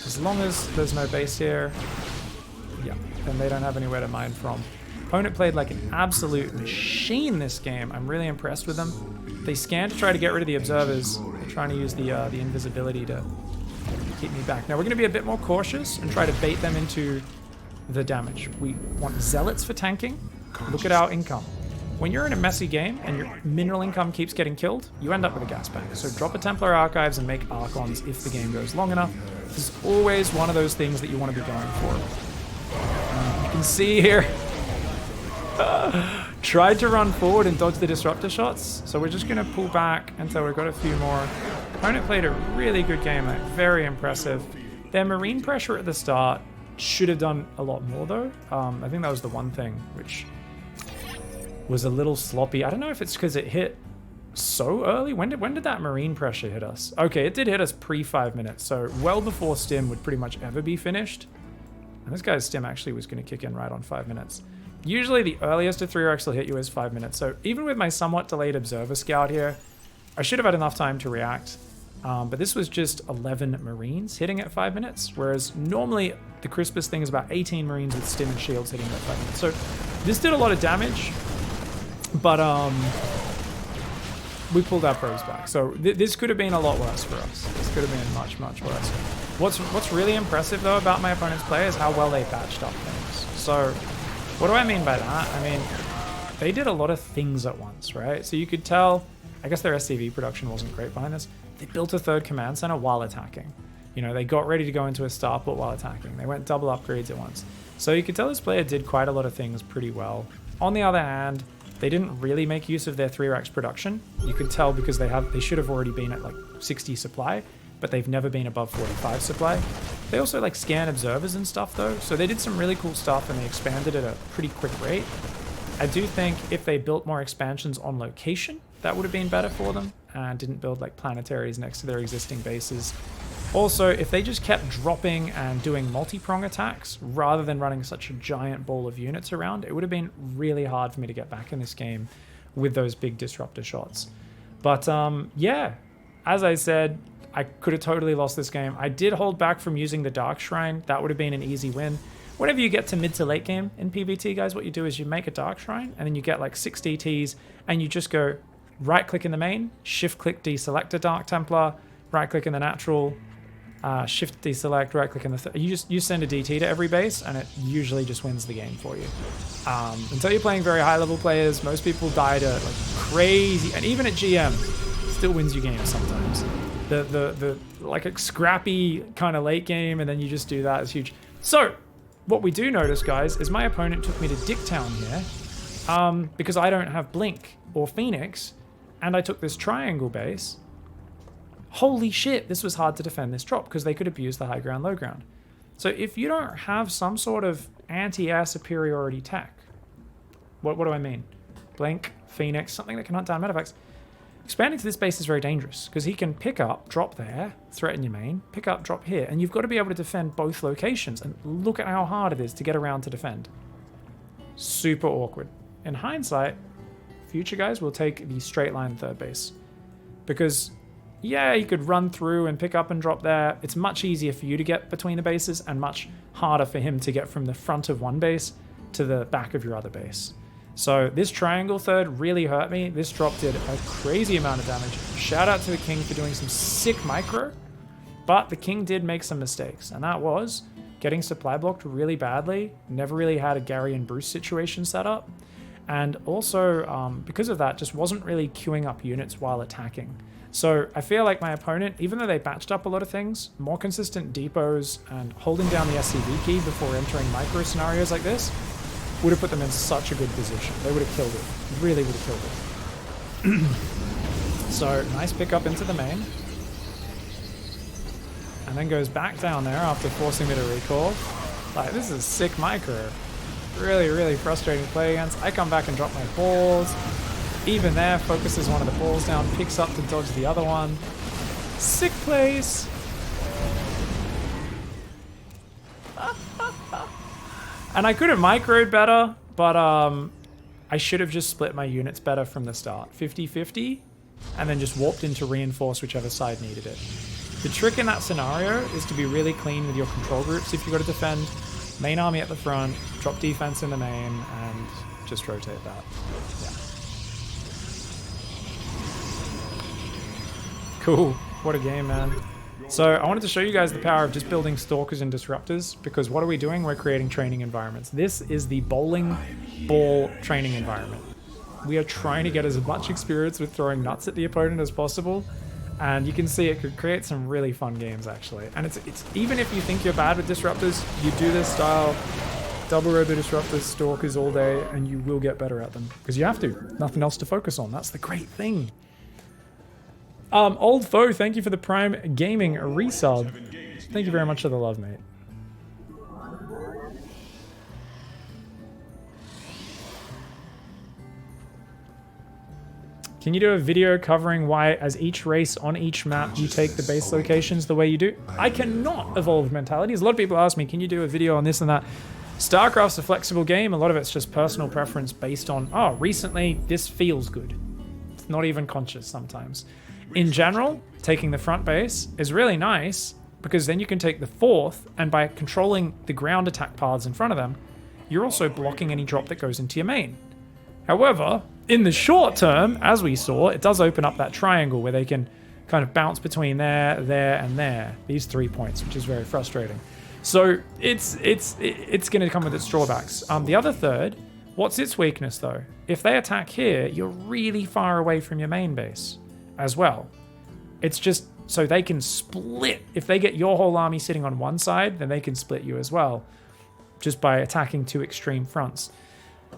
as long as there's no base here, yeah, then they don't have anywhere to mine from. Opponent played like an absolute machine this game. I'm really impressed with them. They scanned to try to get rid of the observers. They're trying to use the invisibility to keep me back. Now we're going to be a bit more cautious and try to bait them into the damage. We want Zealots for tanking. Look at our income. When you're in a messy game and your mineral income keeps getting killed, you end up with a gas bank. So drop a Templar Archives and make Archons if the game goes long enough. This is always one of those things that you want to be going for. You can see here, tried to run forward and dodge the Disruptor shots. So we're just going to pull back until we've got a few more. Opponent played a really good game, like, very impressive. Their marine pressure at the start should have done a lot more though. I think that was the one thing which was a little sloppy. I don't know if it's because it hit so early. When did that marine pressure hit us? Okay, it did hit us pre 5 minutes, so well before stim would pretty much ever be finished. And this guy's stim actually was going to kick in right on 5 minutes. Usually the earliest a 3RX will hit you is 5 minutes, so even with my somewhat delayed observer scout here, I should have had enough time to react. But this was just 11 Marines hitting at 5 minutes, whereas normally the crispest thing is about 18 Marines with stim and shields hitting at 5 minutes. So this did a lot of damage, but we pulled our probes back. So this could have been a lot worse for us. This could have been much, much worse. What's really impressive though about my opponent's play is how well they patched up things. So what do I mean by that? I mean, they did a lot of things at once, right? So you could tell, I guess their SCV production wasn't great behind this. They built a third command center while attacking. You know, they got ready to go into a starport while attacking. They went double upgrades at once. So you could tell this player did quite a lot of things pretty well. On the other hand, they didn't really make use of their 3-racks production. You could tell because they should have already been at like 60 supply, but they've never been above 45 supply. They also like scan observers and stuff though, so they did some really cool stuff and they expanded at a pretty quick rate. I do think if they built more expansions on location, that would have been better for them, and didn't build like planetaries next to their existing bases. Also, if they just kept dropping and doing multi-prong attacks rather than running such a giant ball of units around, it would have been really hard for me to get back in this game with those big disruptor shots. But yeah, as I said, I could have totally lost this game. I did hold back from using the Dark Shrine. That would have been an easy win. Whenever you get to mid to late game in PvT, guys, what you do is you make a Dark Shrine, and then you get like 6 DTs, and you just go right-click in the main, shift-click deselect a Dark Templar, right-click in the natural, shift deselect, right-click in the... you send a DT to every base, and it usually just wins the game for you. Until you're playing very high-level players, most people die to like crazy... And even at GM, still wins you games sometimes. The like a scrappy kind of late game, and then you just do that is huge. So, what we do notice, guys, is my opponent took me to Dicktown here, because I don't have Blink or Phoenix, and I took this triangle base. Holy shit, this was hard to defend this drop because they could abuse the high ground, low ground. So if you don't have some sort of anti-air superiority tech, what do I mean? Blink, Phoenix, something that can hunt down medevacts. Expanding to this base is very dangerous because he can pick up, drop there, threaten your main, pick up, drop here, and you've got to be able to defend both locations. And look at how hard it is to get around to defend. Super awkward. In hindsight, future guys will take the straight line third base because yeah, you could run through and pick up and drop there. It's much easier for you to get between the bases and much harder for him to get from the front of one base to the back of your other base. So this triangle third really hurt me. This drop did a crazy amount of damage. Shout out to the King for doing some sick micro, but the King did make some mistakes, and that was getting supply blocked really badly. Never really had a Gary and Bruce situation set up. And also, because of that, just wasn't really queuing up units while attacking. So I feel like my opponent, even though they batched up a lot of things, more consistent depots and holding down the SCV key before entering micro scenarios like this would have put them in such a good position. They would have killed it. Really would have killed it. So nice pickup into the main. And then goes back down there after forcing me to recall. Like, this is sick micro. Really, really frustrating to play against. I come back and drop my balls. Even there, focuses one of the balls down, picks up to dodge the other one. Sick plays. And I could have microed better, but I should have just split my units better from the start. 50-50, and then just warped in to reinforce whichever side needed it. The trick in that scenario is to be really clean with your control groups if you've got to defend. Main army at the front, drop defense in the main, and just rotate that. Yeah. Cool. What a game, man. So I wanted to show you guys the power of just building stalkers and disruptors, because what are we doing? We're creating training environments. This is the bowling ball training environment. We are trying to get as much experience with throwing nuts at the opponent as possible, and you can see it could create some really fun games, actually. And it's even if you think you're bad with disruptors, you do this style, double robo disruptors, stalkers all day, and you will get better at them, because you have to. Nothing else to focus on. That's the great thing. Old Foe, thank you for the Prime Gaming resub. Thank you very much for the love, mate. Can you do a video covering why, as each race on each map, you take the base locations the way you do? I cannot evolve mentalities. A lot of people ask me, can you do a video on this and that? StarCraft's a flexible game. A lot of it's just personal preference based on, oh, recently this feels good. It's not even conscious sometimes. In general, taking the front base is really nice because then you can take the fourth, and by controlling the ground attack paths in front of them, you're also blocking any drop that goes into your main. However, in the short term, as we saw, it does open up that triangle where they can kind of bounce between there, and there. These 3 points, which is very frustrating. So it's going to come with its drawbacks. The other third, what's its weakness though? If they attack here, you're really far away from your main base as well. It's just so they can split. If they get your whole army sitting on one side, then they can split you as well, just by attacking two extreme fronts.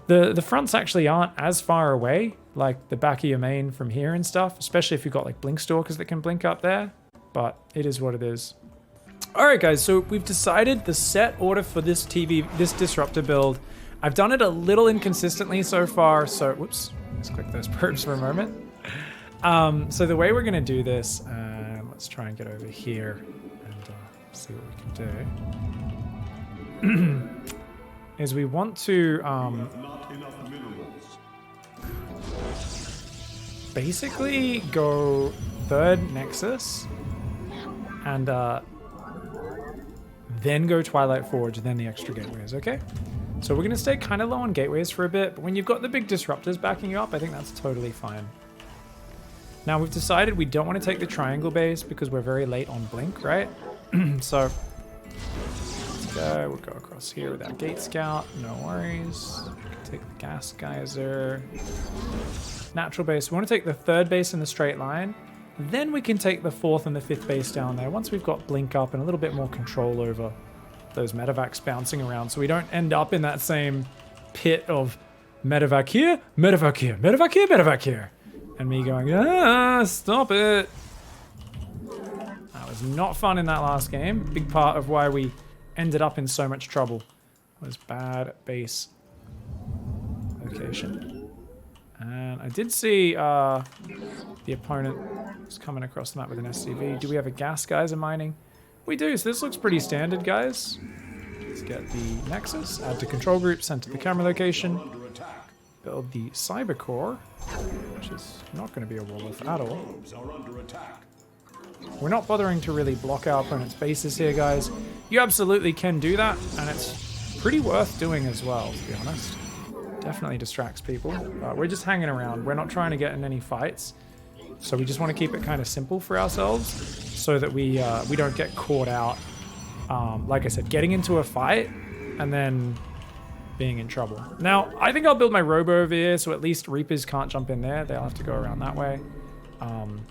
The fronts actually aren't as far away, like the back of your main from here and stuff, especially if you've got like blink stalkers that can blink up there, but it is what it is. Alright guys, so we've decided the set order for this disruptor build. I've done it a little inconsistently so far, so whoops, let's click those probes for a moment. So the way we're going to do this, let's try and get over here and see what we can do, is we want to basically go third Nexus and then go Twilight Forge, then the extra gateways, okay? So we're going to stay kind of low on gateways for a bit, but when you've got the big disruptors backing you up, I think that's totally fine. Now we've decided we don't want to take the triangle base because we're very late on blink, right? So let's go, we'll go across here with our gate scout, no worries. Take the gas geyser. Natural base, we want to take the third base in the straight line. Then we can take the fourth and the fifth base down there once we've got blink up and a little bit more control over those medevacs bouncing around, so we don't end up in that same pit of medevac here, medevac here, medevac here, medevac here, and me going, stop it. That was not fun in that last game. Big part of why we ended up in so much trouble was bad base location. And I did see the opponent was coming across the map with an SCV. Do we have a gas geyser mining? We do, so this looks pretty standard, guys. Let's get the Nexus, add to control group, send to the camera location, build the cyber core, which is not going to be a Warlord at all. We're not bothering to really block our opponent's bases here, guys. You absolutely can do that, and it's pretty worth doing as well, to be honest. Definitely distracts people. We're just hanging around. We're not trying to get in any fights. So we just want to keep it kind of simple for ourselves so that we don't get caught out, like I said, getting into a fight and then being in trouble. Now, I think I'll build my Robo over here so at least Reapers can't jump in there. They'll have to go around that way. And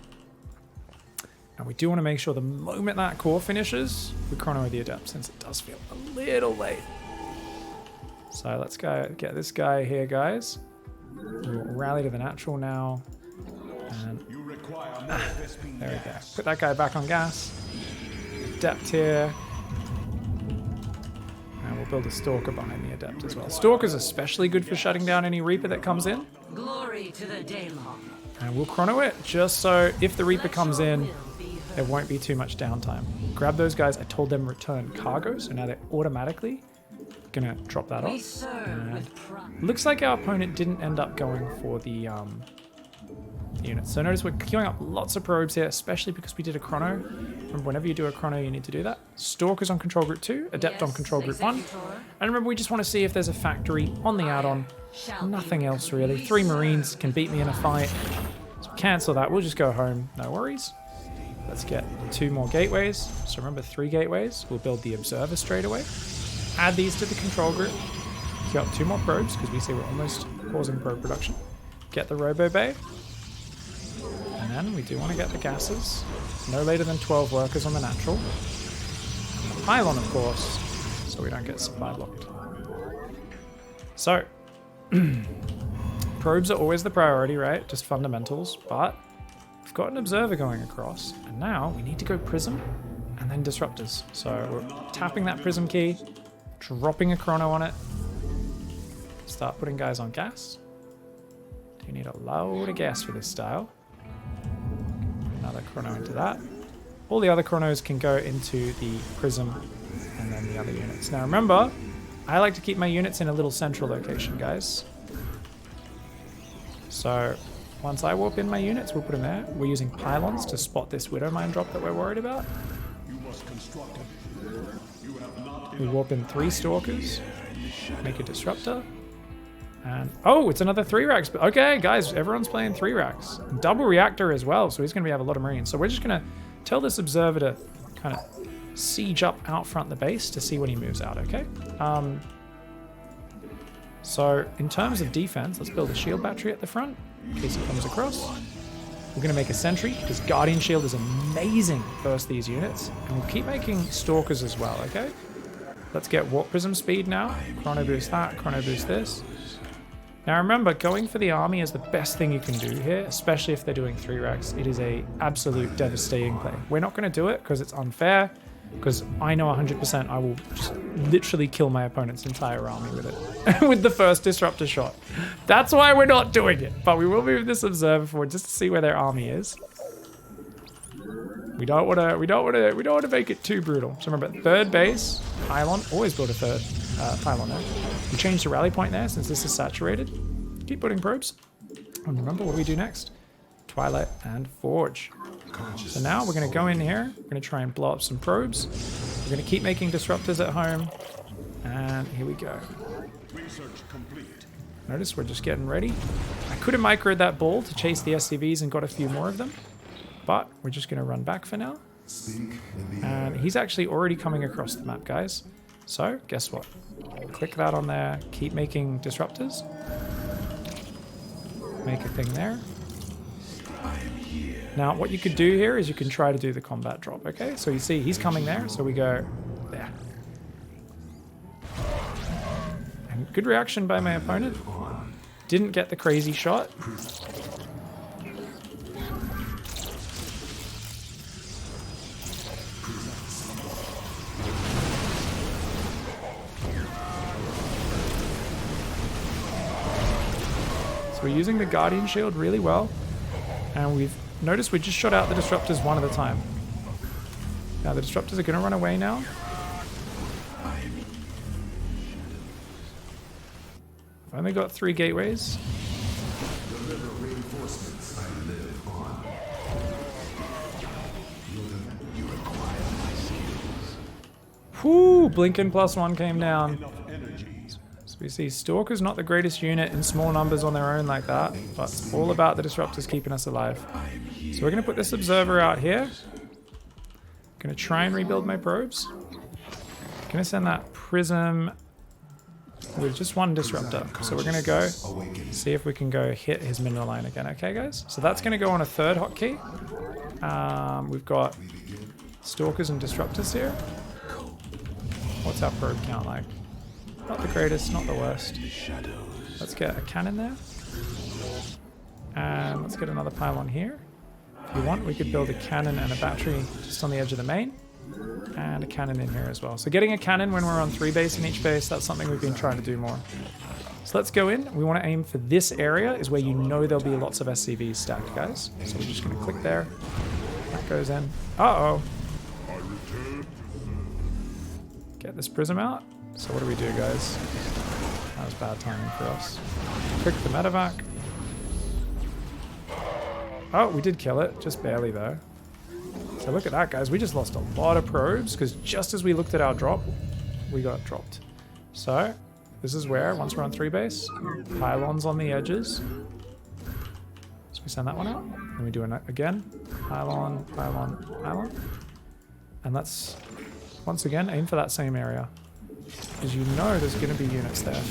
we do want to make sure the moment that core finishes, we chrono the Adept since it does feel a little late. So let's go get this guy here, guys. We'll rally to the natural now. And there we go. Put that guy back on gas. Adept here. And we'll build a Stalker behind the Adept as well. Stalker's especially good for shutting down any Reaper that comes in. Glory to the Daylon. And we'll chrono it just so if the Reaper comes in, there won't be too much downtime. Grab those guys. I told them return cargo, so now they're automatically gonna drop that off. And looks like our opponent didn't end up going for the units. So notice we're queuing up lots of probes here, especially because we did a chrono. Remember, whenever you do a chrono, you need to do that. Stalker's on control group 2, Adept on control group 1. And remember, we just want to see if there's a factory on the add-on. Nothing else really. 3 Marines can beat me in a fight. So cancel that. We'll just go home. No worries. Let's get 2 more gateways. So remember, 3 gateways. We'll build the Observer straight away. Add these to the control group. Queue up 2 more probes because we see we're almost causing probe production. Get the Robo Bay. And then we do want to get the gases. No later than 12 workers on the natural. And the pylon, of course, so we don't get supply blocked. So, probes are always the priority, right? Just fundamentals. But we've got an observer going across. And now we need to go prism and then disruptors. So we're tapping that prism key, dropping a chrono on it. Start putting guys on gas. Do you need a load of gas for this style? Another chrono into that. All the other chronos can go into the prism and then the other units. Now remember, I like to keep my units in a little central location, guys. So once I warp in my units, we'll put them there. We're using pylons to spot this Widow Mine drop that we're worried about. We warp in 3 Stalkers, make a Disruptor, And oh, it's another 3 racks. Okay, guys, everyone's playing 3 racks. Double reactor as well, so he's going to have a lot of Marines. So we're just going to tell this observer to kind of siege up out front the base to see when he moves out, okay? So in terms of defense, let's build a shield battery at the front in case he comes across. We're going to make a sentry because Guardian Shield is amazing versus these units. And we'll keep making Stalkers as well, okay? Let's get Warp Prism speed now. Chrono Boost that, Chrono Boost this. Now remember, going for the army is the best thing you can do here, especially if they're doing 3 racks. It is a absolute devastating play. We're not going to do it because it's unfair, because I know 100% I will just literally kill my opponent's entire army with it, with the first disruptor shot. That's why we're not doing it, but we will move this observer forward just to see where their army is. We don't want to make it too brutal. So remember, 3rd base, pylon, always build a 3rd pylon there. We change the rally point there since this is saturated. Keep putting probes. And remember what do we do next? Twilight and Forge. So now we're going to go in here. We're going to try and blow up some probes. We're going to keep making disruptors at home. And here we go. Research complete. Notice we're just getting ready. I could have microed that ball to chase the SCVs and got a few more of them. But we're just going to run back for now. And he's actually already coming across the map, guys. So guess what? Click that on there. Keep making disruptors. Make a thing there. Now, what you could do here is you can try to do the combat drop, okay? So you see, he's coming there, so we go there. And good reaction by my opponent. Didn't get the crazy shot. So we're using the Guardian Shield really well. And we've noticed we just shot out the disruptors one at a time. Now the disruptors are going to run away now. I've only got 3 gateways. Deliver reinforcements. I live on. You require my skills. Whoo! Blinken +1 came down. Enough energy. So we see Stalker's not the greatest unit in small numbers on their own like that, but it's all about the disruptors keeping us alive. So we're going to put this observer out here. Going to try and rebuild my probes. Going to send that prism with just 1 disruptor. So we're going to go see if we can go hit his mineral line again. Okay, guys? So that's going to go on a 3rd hotkey. We've got Stalkers and disruptors here. What's our probe count like? Not the greatest, not the worst. Let's get a cannon there. And let's get another pylon here. If you want, we could build a cannon and a battery just on the edge of the main. And a cannon in here as well. So getting a cannon when we're on 3 base in each base, that's something we've been trying to do more. So let's go in. We want to aim for this area is where you know there'll be lots of SCVs stacked, guys. So we're just going to click there. That goes in. Uh-oh. Get this prism out. So what do we do, guys? That was bad timing for us. Click the medevac. Oh, we did kill it. Just barely, though. So look at that, guys. We just lost a lot of probes because just as we looked at our drop, we got dropped. So this is where, once we're on 3 base, pylons on the edges. So we send that one out. And we do it again. Pylon, pylon, pylon. And let's, once again, aim for that same area. Because you know there's going to be units there.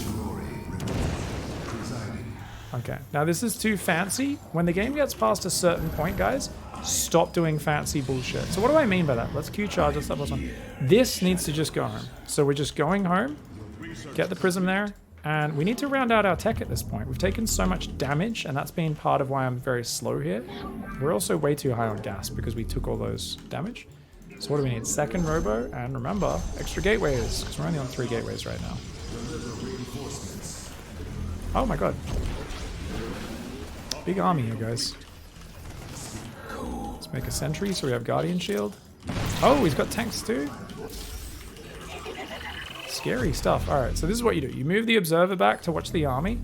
Okay, now this is too fancy. When the game gets past a certain point, guys, stop doing fancy bullshit. So what do I mean by that? Let's Q charge this +1. This needs to just go home. So we're just going home, get the prism there, and we need to round out our tech at this point. We've taken so much damage, and that's been part of why I'm very slow here. We're also way too high on gas because we took all those damage. So what do we need? 2nd robo, and remember, extra gateways, because we're only on 3 gateways right now. Oh my god. Big army here, guys. Let's make a sentry so we have Guardian Shield. Oh, he's got tanks too. Scary stuff. Alright, so this is what you do. You move the observer back to watch the army.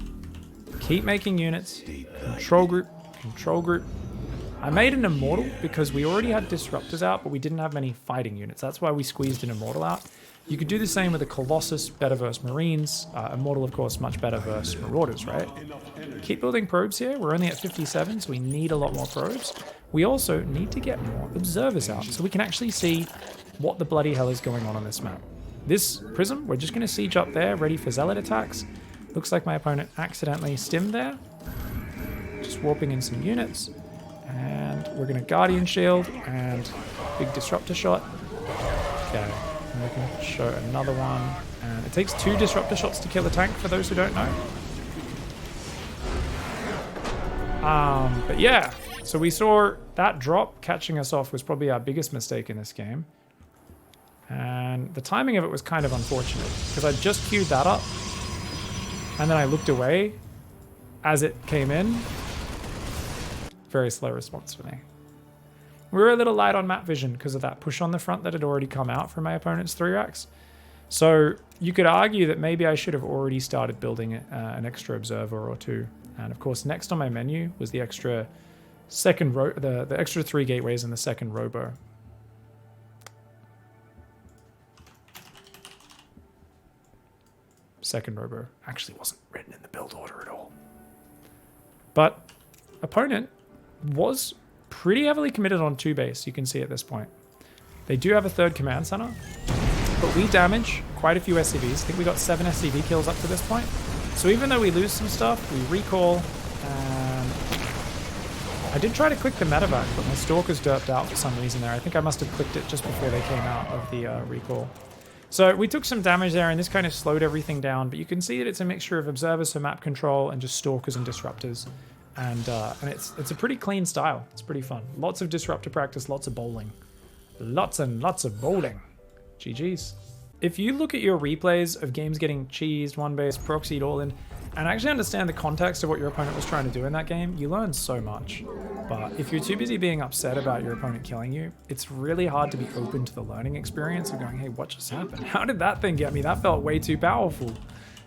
Keep making units. Control group. Control group. I made an Immortal because we already had Disruptors out, but we didn't have many fighting units. That's why we squeezed an Immortal out. You could do the same with a Colossus, better versus Marines. Immortal, of course, much better versus Marauders, right? Keep building probes here. We're only at 57, so we need a lot more probes. We also need to get more observers out so we can actually see what the bloody hell is going on this map. This prism, we're just going to siege up there, ready for zealot attacks. Looks like my opponent accidentally stimmed there. Just warping in some units. And we're going to Guardian Shield and big Disruptor Shot. Okay, and we can show another one. And it takes 2 Disruptor Shots to kill a tank, for those who don't know. But yeah, so we saw that drop catching us off was probably our biggest mistake in this game. And the timing of it was kind of unfortunate because I just queued that up and then I looked away as it came in. Very slow response for me. We were a little light on map vision because of that push on the front that had already come out from my opponent's 3 racks. So you could argue that maybe I should have already started building an extra observer or 2. And of course, next on my menu was the extra second the extra 3 gateways and the second robo. Second robo actually wasn't written in the build order at all. But opponent was pretty heavily committed on 2 base, you can see at this point. They do have a 3rd command center, but we damage quite a few SCVs. I think we got 7 SCV kills up to this point. So even though we lose some stuff, we recall, and I did try to click the medevac, but my stalkers derped out for some reason there. I think I must have clicked it just before they came out of the recall. So we took some damage there, and this kind of slowed everything down, but you can see that it's a mixture of observers for map control and just stalkers and disruptors. And it's a pretty clean style. It's pretty fun. Lots of disruptor practice, lots of bowling. Lots and lots of bowling. GG's. If you look at your replays of games getting cheesed, 1 base, proxied all in, and actually understand the context of what your opponent was trying to do in that game, you learn so much. But if you're too busy being upset about your opponent killing you, it's really hard to be open to the learning experience of going, hey, what just happened? How did that thing get me? That felt way too powerful.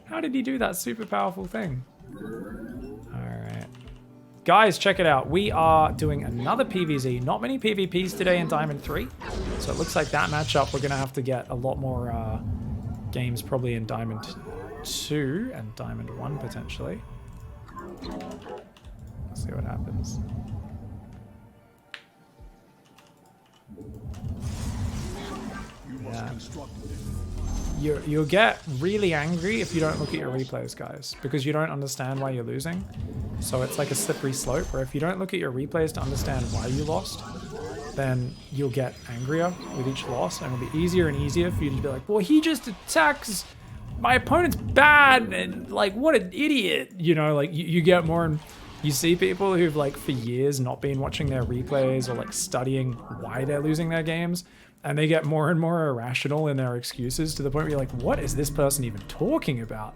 How did he do that super powerful thing? All right. Guys, check it out. We are doing another PvZ. Not many PvPs today in Diamond 3. So it looks like that matchup, we're going to have to get a lot more games probably in Diamond 2 and Diamond 1 potentially. Let's see what happens. Yeah. You'll get really angry if you don't look at your replays, guys, because you don't understand why you're losing. So it's like a slippery slope where if you don't look at your replays to understand why you lost, then you'll get angrier with each loss, and it'll be easier and easier for you to be like, well, he just attacks, my opponent's bad, and like, what an idiot. You know, like you get more, and you see people who've like for years not been watching their replays or like studying why they're losing their games, and they get more and more irrational in their excuses to the point where you're like, what is this person even talking about?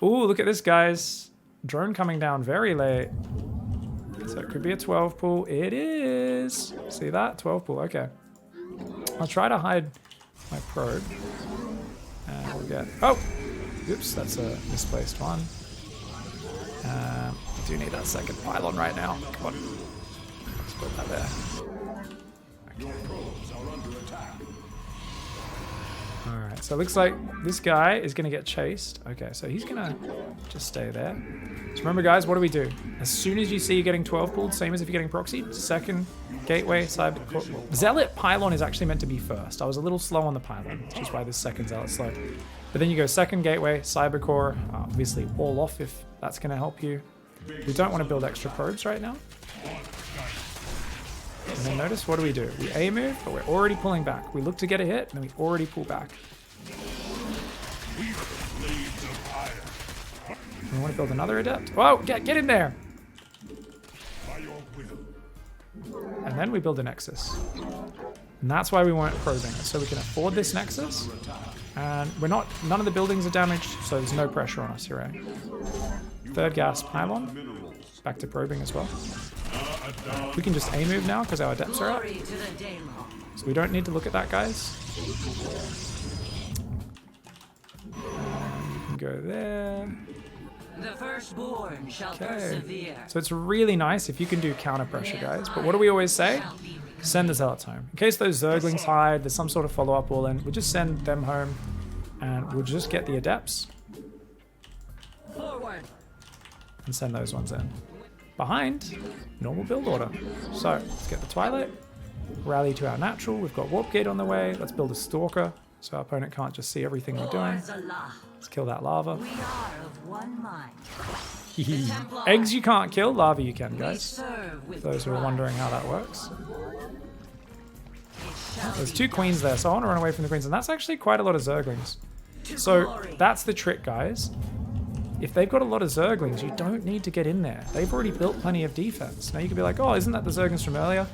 Ooh, look at this, guys. Drone coming down very late. So it could be a 12 pool. It is. See that? 12 pool. Okay. I'll try to hide my probe. And we'll get... Oh! Oops, that's a misplaced one. I do need that second pylon right now. Come on. Let's put that there. Okay. Alright, so it looks like this guy is going to get chased. Okay, so he's going to just stay there. So remember, guys, what do we do? As soon as you see you're getting 12 pulled, same as if you're getting proxied, second gateway, side... Zealot pylon is actually meant to be first. I was a little slow on the pylon, which is why this second zealot's slow. But then you go second gateway, cybercore, obviously wall off if that's going to help you. We don't want to build extra probes right now. And then notice, what do? We A move, but we're already pulling back. We look to get a hit, and then we already pull back. We want to build another adept. Whoa, get in there! And then we build a nexus. And that's why we weren't probing it, so we can afford this nexus. And none of the buildings are damaged, so there's no pressure on us here, right? Third gas pylon. Back to probing as well. We can just A move now because our adepts are up. So we don't need to look at that, guys. You can go there. The firstborn shall persevere. So it's really nice if you can do counter pressure, guys. But what do we always say? Send the zealots home. In case those zerglings hide, there's some sort of follow-up all in, we'll just send them home. And we'll just get the adepts Forward. and send those ones in. Behind, normal build order. So let's get the Twilight, rally to our natural. We've got Warp Gate on the way. Let's build a Stalker so our opponent can't just see everything we're doing. War's Allah. Let's kill that lava. We are of one mind. Eggs you can't kill, lava you can, We guys. serve with Those who are pride. wondering how that works. It shall There's be 2 queens there, so I want to run away from the queens, and that's actually quite a lot of Zerglings. to So glory. that's the trick, guys. If they've got a lot of Zerglings, you don't need to get in there. They've already built plenty of defense. Now you could be like, oh, isn't that the Zerglings from earlier?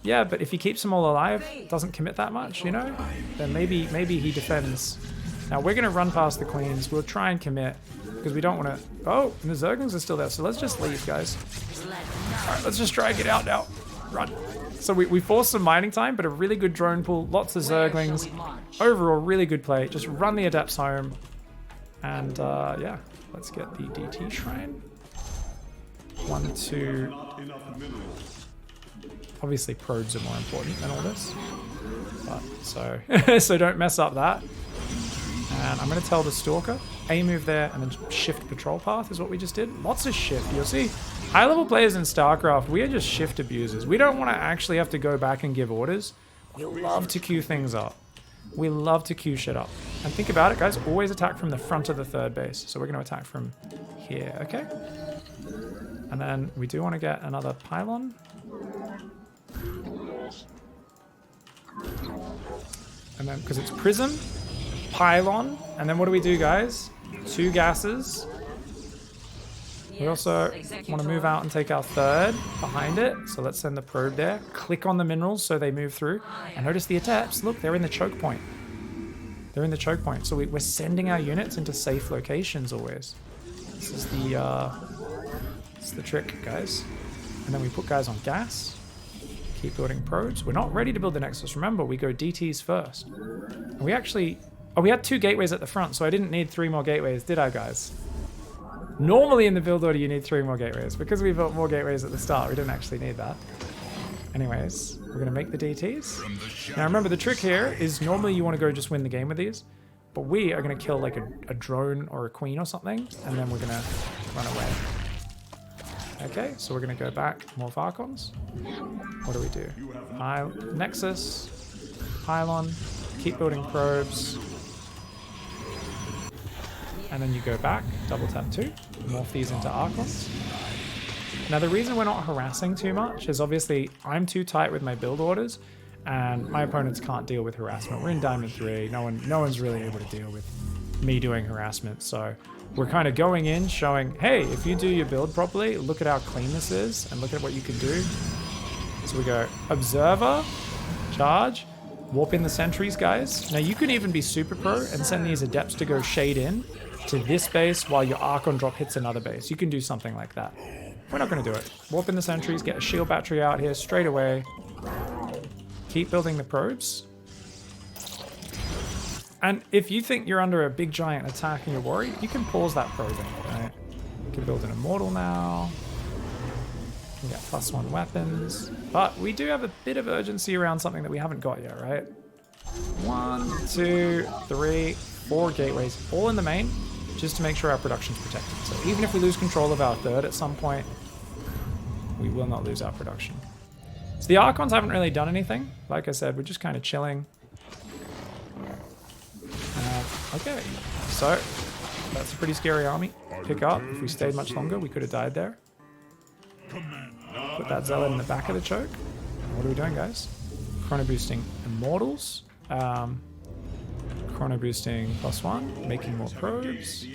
Yeah, but if he keeps them all alive, doesn't commit that much, you know, then maybe he defends. Now we're going to run past the queens. We'll try and commit because we don't want to... Oh, and the Zerglings are still there, so let's just leave, guys. All right, let's just try and get out now. Run. So we forced some mining time, but a really good drone pool, lots of Where shall Zerglings. we march? Overall, really good play. Just run the adepts home. And yeah, let's get the DT shrine. 1, 2. Not enough minerals. Obviously, probes are more important than all this. But so, so don't mess up that. And I'm going to tell the Stalker, A move there, and then shift patrol path is what we just did. Lots of shift. You'll see, high-level players in StarCraft, we are just shift abusers. We don't want to actually have to go back and give orders. We love to queue things up. We love to queue shit up. And think about it, guys. Always attack from the front of the third base. So we're going to attack from here, okay? And then we do want to get another pylon. And then, because it's prism, pylon, and then what do we do, guys? 2 gases. We also want to move out and take our third behind it. So let's send the probe there. Click on the minerals so they move through. And notice the adepts. Look, they're in the choke point. They're in the choke point. So we're sending our units into safe locations always. This is the trick, guys. And then we put guys on gas. Keep building probes. We're not ready to build the Nexus. Remember, we go DTs first. And we actually... Oh, we had 2 gateways at the front, so I didn't need 3 more gateways, did I, guys? Normally in the build order, you need 3 more gateways. Because we built more gateways at the start, we didn't actually need that. Anyways, we're going to make the DTs. Now remember, the trick here is normally you want to go just win the game with these. But we are going to kill like a drone or a queen or something. And then we're going to run away. Okay, so we're going to go back. More Farcons. What do we do? Nexus. Pylon. Keep building probes. And then you go back. Double tap 2. Morph these into Archons. Now the reason we're not harassing too much is obviously I'm too tight with my build orders. And my opponents can't deal with harassment. We're in Diamond 3. No one's really able to deal with me doing harassment. So we're kind of going in showing, hey, if you do your build properly, look at how clean this is and look at what you can do. So we go Observer, Charge, warp in the sentries, guys. Now you can even be super pro and send these adepts to go shade in to this base while your Archon drop hits another base. You can do something like that. We're not going to do it. Warp in the sentries, get a shield battery out here straight away. Keep building the probes. And if you think you're under a big giant attack and you're worried, you can pause that probing, right? You can build an Immortal now. You get +1 weapons. But we do have a bit of urgency around something that we haven't got yet, right? 1, 2, 3, 4 gateways, all in the main, just to make sure our production's protected. So even if we lose control of our third at some point, we will not lose our production. So the Archons haven't really done anything. Like I said, we're just kind of chilling. Okay, so that's a pretty scary army. Pick up. If we stayed much longer, we could have died there. Put that Zealot in the back of the choke. What are we doing, guys? Chrono boosting Immortals. Chrono boosting +1. Making more probes.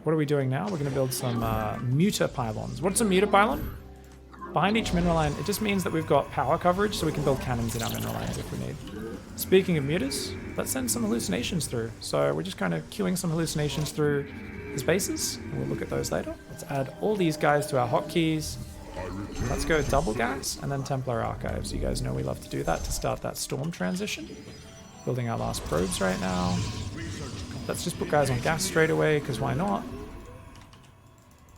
What are we doing now? We're going to build some muta pylons. What's a muta pylon? Behind each mineral line, it just means that we've got power coverage, so we can build cannons in our mineral lines if we need. Speaking of mutas, let's send some hallucinations through. So we're just kind of queuing some hallucinations through his bases. And we'll look at those later. Let's add all these guys to our hotkeys. Let's go double gas and then Templar Archives. You guys know we love to do that to start that storm transition. Building our last probes right now. Let's just put guys on gas straight away, because why not?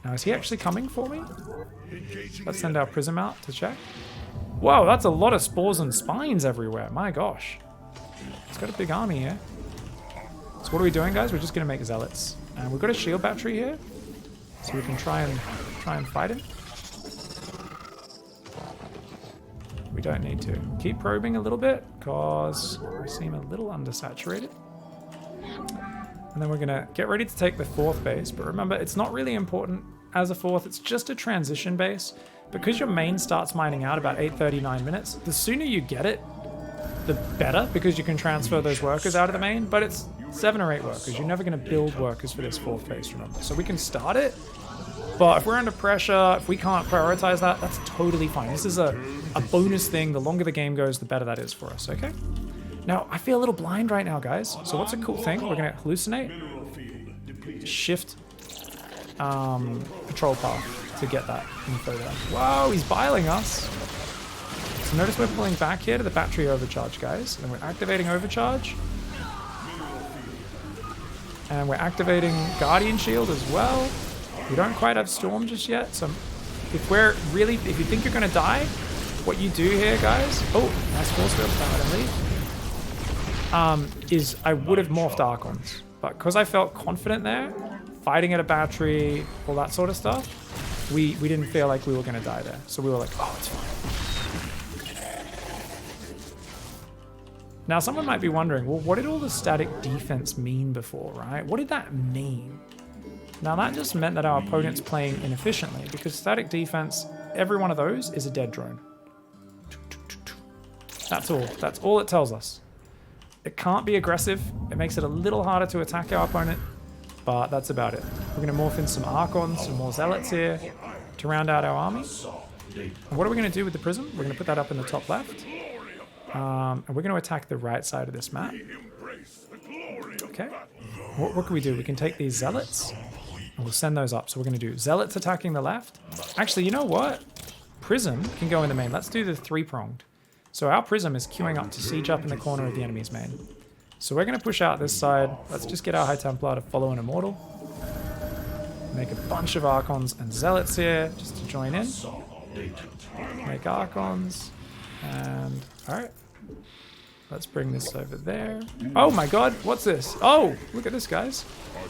Now, is he actually coming for me? Let's send our Prism out to check. Whoa, that's a lot of spores and spines everywhere. My gosh. He's got a big army here. So what are we doing, guys? We're just going to make zealots. And we've got a shield battery here. So we can try and fight him. We don't need to. Keep probing a little bit, because we seem a little undersaturated. And then we're going to get ready to take the 4th base. But remember, it's not really important as a 4th. It's just a transition base. Because your main starts mining out about 8:39 minutes, the sooner you get it, the better, because you can transfer those workers out of the main. But it's 7 or 8 workers. You're never going to build workers for this 4th base, remember. So we can start it. But if we're under pressure, if we can't prioritize that, that's totally fine. This is a bonus thing. The longer the game goes, the better that is for us, okay? Now, I feel a little blind right now, guys. So what's a cool thing? We're going to hallucinate. Shift control path to get that info there. Whoa, he's biling us. So notice we're pulling back here to the battery overcharge, guys. And we're activating overcharge. And we're activating Guardian Shield as well. We don't quite have Storm just yet, so if you think you're going to die, what you do here, guys, oh, nice force field, is I would have morphed Archons, but because I felt confident there, fighting at a battery, all that sort of stuff, we didn't feel like we were going to die there, so we were like, oh, it's fine. Now, someone might be wondering, well, what did all the static defense mean before, right? What did that mean? Now that just meant that our opponent's playing inefficiently, because static defense, every one of those is a dead drone. That's all it tells us. It can't be aggressive. It makes it a little harder to attack our opponent, but that's about it. We're going to morph in some Archons, some more Zealots here to round out our army. And what are we going to do with the Prism? We're going to put that up in the top left. And we're going to attack the right side of this map. Okay. What can we do? We can take these Zealots. And we'll send those up. So we're going to do Zealots attacking the left. Actually, you know what? Prism can go in the main. Let's do the 3-pronged. So our Prism is queuing up to siege up in the corner of the enemy's main. So we're going to push out this side. Let's just get our High Templar to follow an Immortal. Make a bunch of Archons and Zealots here just to join in. Make Archons. And, alright. Let's bring this over there. Oh my god, what's this? Oh, look at this, guys.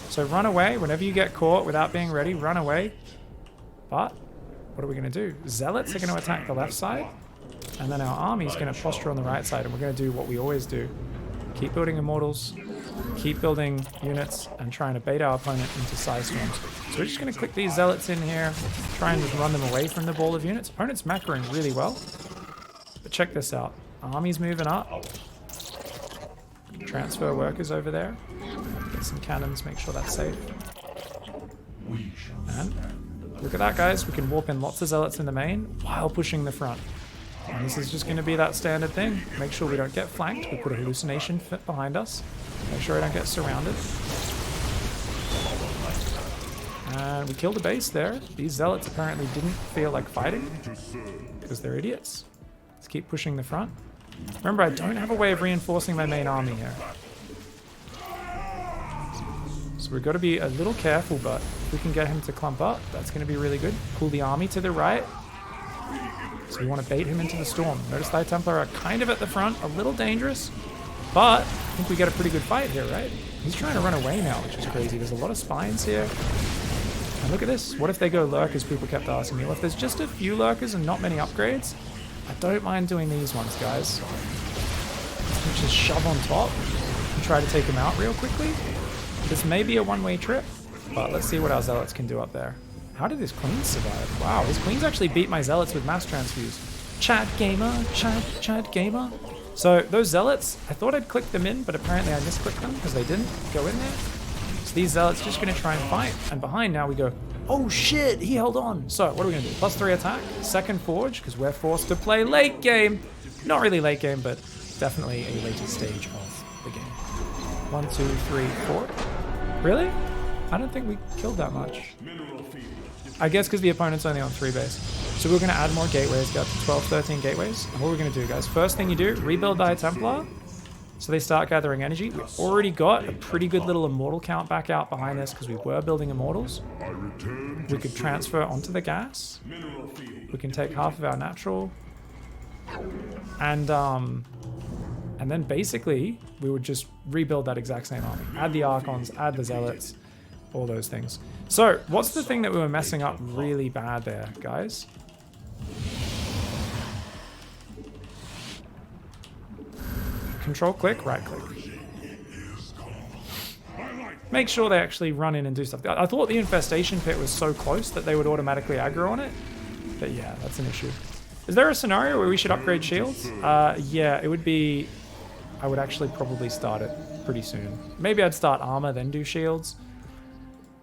So run away. Whenever you get caught without being ready, run away. But what are we going to do? Zealots are going to attack the left side. And then our army is going to posture on the right side. And we're going to do what we always do. Keep building Immortals. Keep building units. And trying to bait our opponent into size storms. So we're just going to click these Zealots in here. Try and just run them away from the ball of units. Opponent's macroing really well. But check this out. Army's moving up. Transfer workers over there. Get some cannons, make sure that's safe. And look at that, guys. We can warp in lots of Zealots in the main while pushing the front. And this is just going to be that standard thing. Make sure we don't get flanked. We put a hallucination fit behind us. Make sure I don't get surrounded. And we killed a base there. These Zealots apparently didn't feel like fighting because they're idiots. Let's keep pushing the front. Remember, I don't have a way of reinforcing my main army here. So we've got to be a little careful, but if we can get him to clump up, that's going to be really good. Pull the army to the right. So we want to bait him into the storm. Notice the High Templar are kind of at the front, a little dangerous, but I think we get a pretty good fight here, right? He's trying to run away now, which is crazy. There's a lot of spines here. And look at this. What if they go lurkers? People kept asking me. Well, if there's just a few lurkers and not many upgrades, I don't mind doing these ones, guys. Just shove on top and try to take him out real quickly. This may be a one-way trip, but let's see what our Zealots can do up there. How did his Queen survive? Wow, his Queen's actually beat my Zealots with Mass Transfuse. Chat gamer, chat gamer. So those Zealots, I thought I'd click them in, but apparently I misclicked them because they didn't go in there. So these Zealots just going to try and fight. And behind now we go, oh shit, he held on. So what are we going to do? +3 attack, second forge, because we're forced to play late game. Not really late game, but definitely a later stage of the game. 1, 2, 3, 4. Really? I don't think we killed that much. I guess because the opponent's only on 3 base. So we're going to add more gateways, get up to 12, 13 gateways. And what we're going to do, guys, first thing you do, rebuild the High Templar. So they start gathering energy. We already got a pretty good little Immortal count back out behind this because we were building Immortals. We could transfer onto the gas. We can take half of our natural. And And then basically, we would just rebuild that exact same army. Add the Archons, add the Zealots, all those things. So, what's the thing that we were messing up really bad there, guys? Control click, right click. Make sure they actually run in and do stuff. I thought the infestation pit was so close that they would automatically aggro on it. But yeah, that's an issue. Is there a scenario where we should upgrade shields? Yeah, it would be... I would actually probably start it pretty soon. Maybe I'd start armor, then do shields.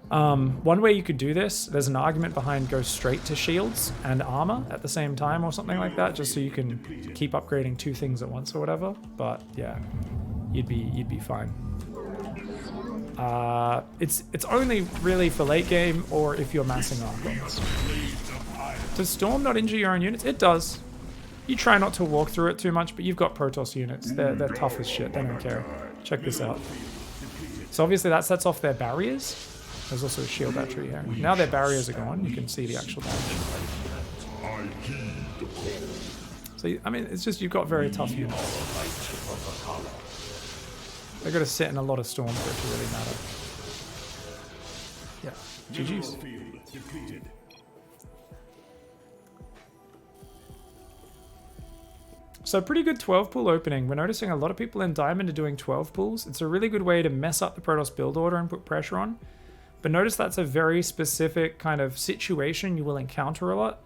One way you could do this, there's an argument behind go straight to shields and armor at the same time or something like that, just so you can keep upgrading two things at once or whatever. But yeah, you'd be fine. It's only really for late game or if you're massing Archons. Does Storm not injure your own units? It does. You try not to walk through it too much, but you've got Protoss units. They're tough as shit. They don't care. Check this out. So obviously that sets off their barriers. There's also a shield battery here. Now their barriers are gone. You can see the actual damage. So, I mean, it's just you've got very tough units. They've got to sit in a lot of Storm for it to really matter. Yeah. GG's. So pretty good 12 pool opening. We're noticing a lot of people in Diamond are doing 12 pools. It's a really good way to mess up the Protoss build order and put pressure on. But notice that's a very specific kind of situation you will encounter a lot.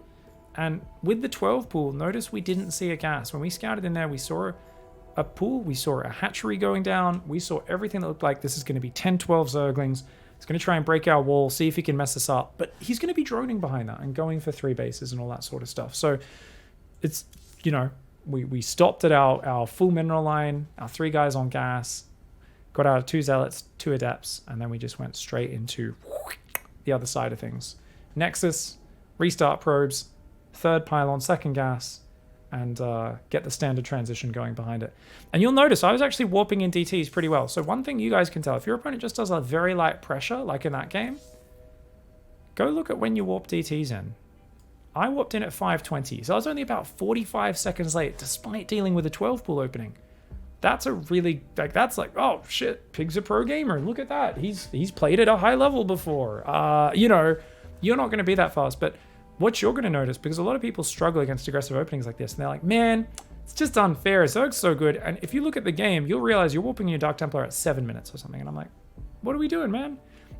And with the 12 pool, notice we didn't see a gas. When we scouted in there, we saw a pool, we saw a hatchery going down, we saw everything that looked like this is going to be 10, 12 Zerglings. He's going to try and break our wall, see if he can mess us up. But he's going to be droning behind that and going for 3 bases and all that sort of stuff. So it's, you know, we stopped at our full mineral line, our 3 guys on gas, got out of 2 Zealots, 2 Adepts, and then we just went straight into the other side of things. Nexus, restart probes, 3rd pylon, 2nd gas, and get the standard transition going behind it. And you'll notice I was actually warping in DTs pretty well. So one thing you guys can tell, if your opponent just does a very light pressure, like in that game, go look at when you warp DTs in. I warped in at 5:20, so I was only about 45 seconds late, despite dealing with a 12 pool opening. That's a really, like, that's like, oh shit, Pig's a pro gamer, look at that. He's played at a high level before. You know, you're not going to be that fast, but what you're going to notice, because a lot of people struggle against aggressive openings like this, and they're like, man, it's just unfair. Zerg's so good. And if you look at the game, you'll realize you're warping your Dark Templar at 7 minutes or something. And I'm like, what are we doing, man?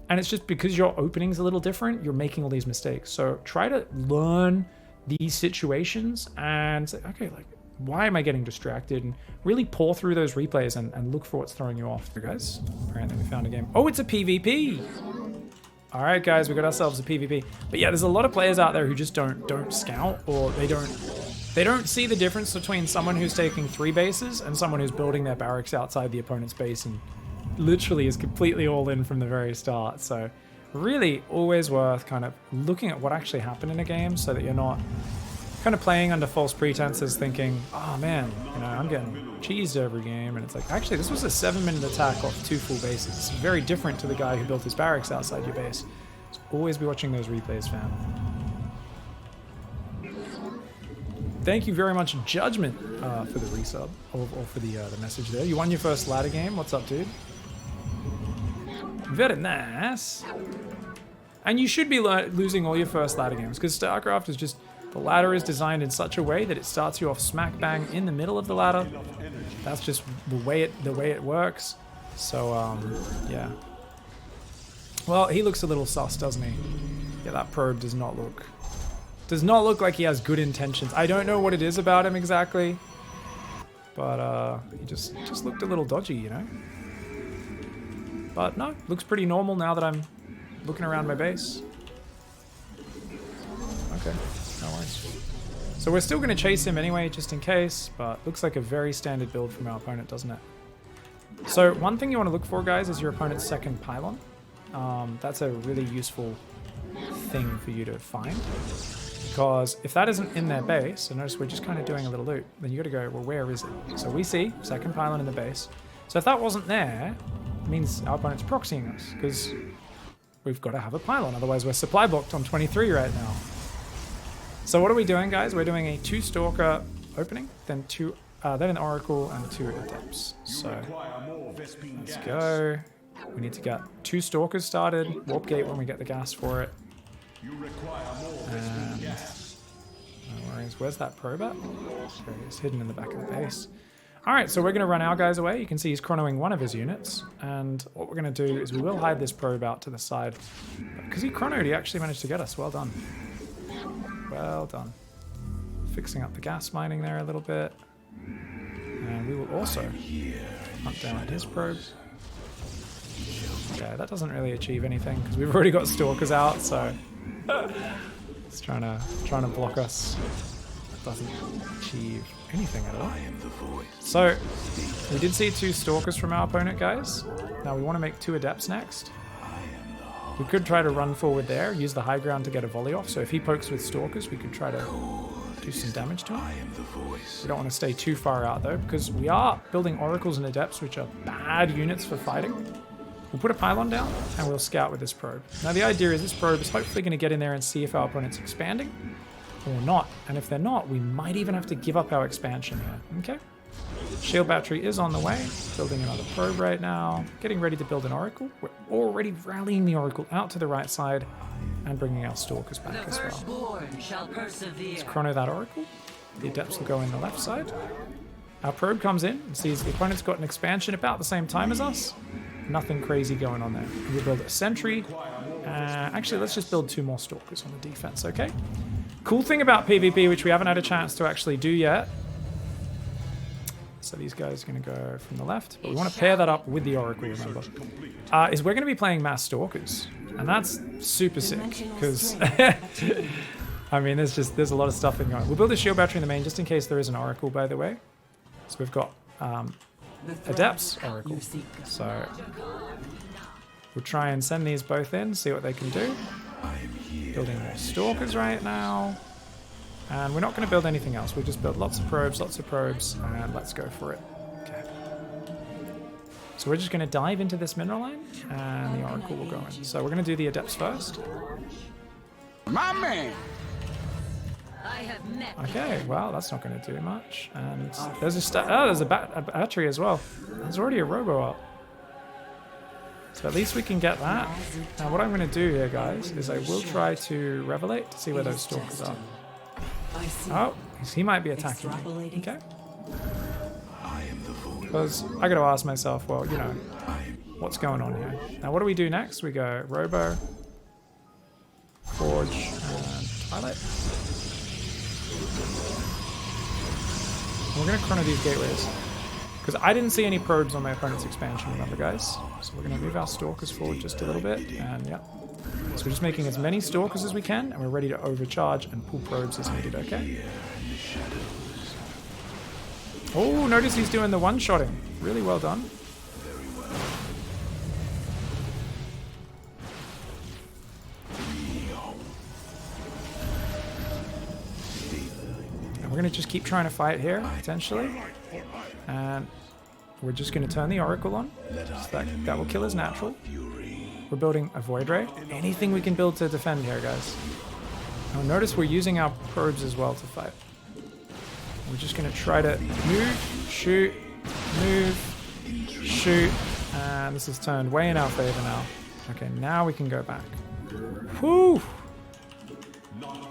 And it's just because your opening's a little different, you're making all these mistakes. So try to learn these situations and say, okay, like, why am I getting distracted? And really pour through those replays and look for what's throwing you off. Okay, guys, apparently we found a game. Oh, it's a PvP. All right, guys, we got ourselves a PvP. But yeah, there's a lot of players out there who just don't scout, or they don't see the difference between someone who's taking 3 bases and someone who's building their barracks outside the opponent's base and literally is completely all in from the very start. So really always worth kind of looking at what actually happened in a game so that you're not kind of playing under false pretenses thinking, oh man, you know, I'm getting cheesed every game. And it's like, actually, this was a 7-minute attack off 2 full bases. It's very different to the guy who built his barracks outside your base. So always be watching those replays, fam. Thank you very much, Judgment, for the resub or for the message there. You won your first ladder game. What's up, dude? Very nice. And you should be losing all your first ladder games because StarCraft is just, the ladder is designed in such a way that it starts you off smack bang in the middle of the ladder. That's just the way it works. So yeah. Well, he looks a little sus, doesn't he? Yeah, that probe does not look like he has good intentions. I don't know what it is about him exactly, but he just looked a little dodgy, you know. But no, looks pretty normal now that I'm looking around my base. Okay, no worries. So we're still going to chase him anyway, just in case, but looks like a very standard build from our opponent, doesn't it? So one thing you want to look for, guys, is your opponent's 2nd pylon. That's a really useful thing for you to find. Because if that isn't in their base, so notice we're just kind of doing a little loop, then you got to go, well, where is it? So we see 2nd pylon in the base. So if that wasn't there, it means our opponent's proxying us, because we've got to have a pylon, otherwise we're supply blocked on 23 right now. So what are we doing, guys? We're doing a 2 Stalker opening, then 2 then an Oracle, and 2 Adepts. So Require more Vespene let's gas. go. We need to get 2 Stalkers started. Warp Gate when we get the gas for it. You require more Vespene gas. No worries. Where's that probe at? There he is, hidden in the back of the base. All right, so we're going to run our guys away. You can see he's chronoing one of his units. And what we're going to do is we will hide this probe out to the side. Because he chronoed, he actually managed to get us. Well done. Well done. Fixing up the gas mining there a little bit. And we will also hunt down his probe. Okay, that doesn't really achieve anything because we've already got Stalkers out, so it's trying to block us. Doesn't achieve anything at all. So we did see 2 Stalkers from our opponent, guys. Now we want to make 2 Adepts next. We could try to run forward there, use the high ground to get a volley off. So if he pokes with Stalkers, we could try to do some damage to him. We don't want to stay too far out though, because we are building Oracles and Adepts, which are bad units for fighting. We'll put a pylon down and we'll scout with this probe. Now the idea is this probe is hopefully going to get in there and see if our opponent's expanding or not. And if they're not, we might even have to give up our expansion here. Okay. Shield battery is on the way. Building another probe right now. Getting ready to build an Oracle. We're already rallying the Oracle out to the right side and bringing our Stalkers back The as well. firstborn shall persevere. Let's chrono that Oracle. The Adepts will go in the left side. Our probe comes in and sees the opponent's got an expansion about the same time as us. Nothing crazy going on there. We'll build a sentry. Actually, let's just build 2 more Stalkers on the defense, okay? Cool thing about PvP, which we haven't had a chance to actually do yet. So these guys are going to go from the left. But we want to pair that up with the Oracle, remember. Is we're going to be playing Mass Stalkers. And that's super sick. Because, I mean, there's a lot of stuff in going on. We'll build a shield battery in the main just in case there is an Oracle, by the way. So we've got Adepts, Oracle. So we'll try and send these both in, see what they can do. Building more Stalkers right now. And we're not going to build anything else. We'll just build lots of probes, and let's go for it. Okay. So we're just going to dive into this mineral line, and the Oracle will go in. So we're going to do the Adepts first. My man! I have met Okay, well, that's not going to do much. And there's a battery as well. There's already a robo up. So at least we can get that. Now what I'm going to do here, guys, is I will try to revelate to see where those Stalkers are. Oh, he might be attacking me. Okay. Because I got to ask myself, well, you know, what's going on here? Now what do we do next? We go Robo, Forge, and Twilight. We're going to chrono these gateways. Because I didn't see any probes on my opponent's expansion, remember, guys? So we're going to move our Stalkers forward just a little bit, and yeah. So we're just making as many Stalkers as we can, and we're ready to overcharge and pull probes as needed, okay? Oh, notice he's doing the one-shotting. Really well done. And we're going to just keep trying to fight here, potentially. And we're just going to turn the Oracle on. So that will kill his natural. We're building a Void Ray. Anything we can build to defend here, guys. Now notice we're using our probes as well to fight. We're just going to try to move, shoot, and this is turned way in our favor now. Okay, now we can go back. Whew!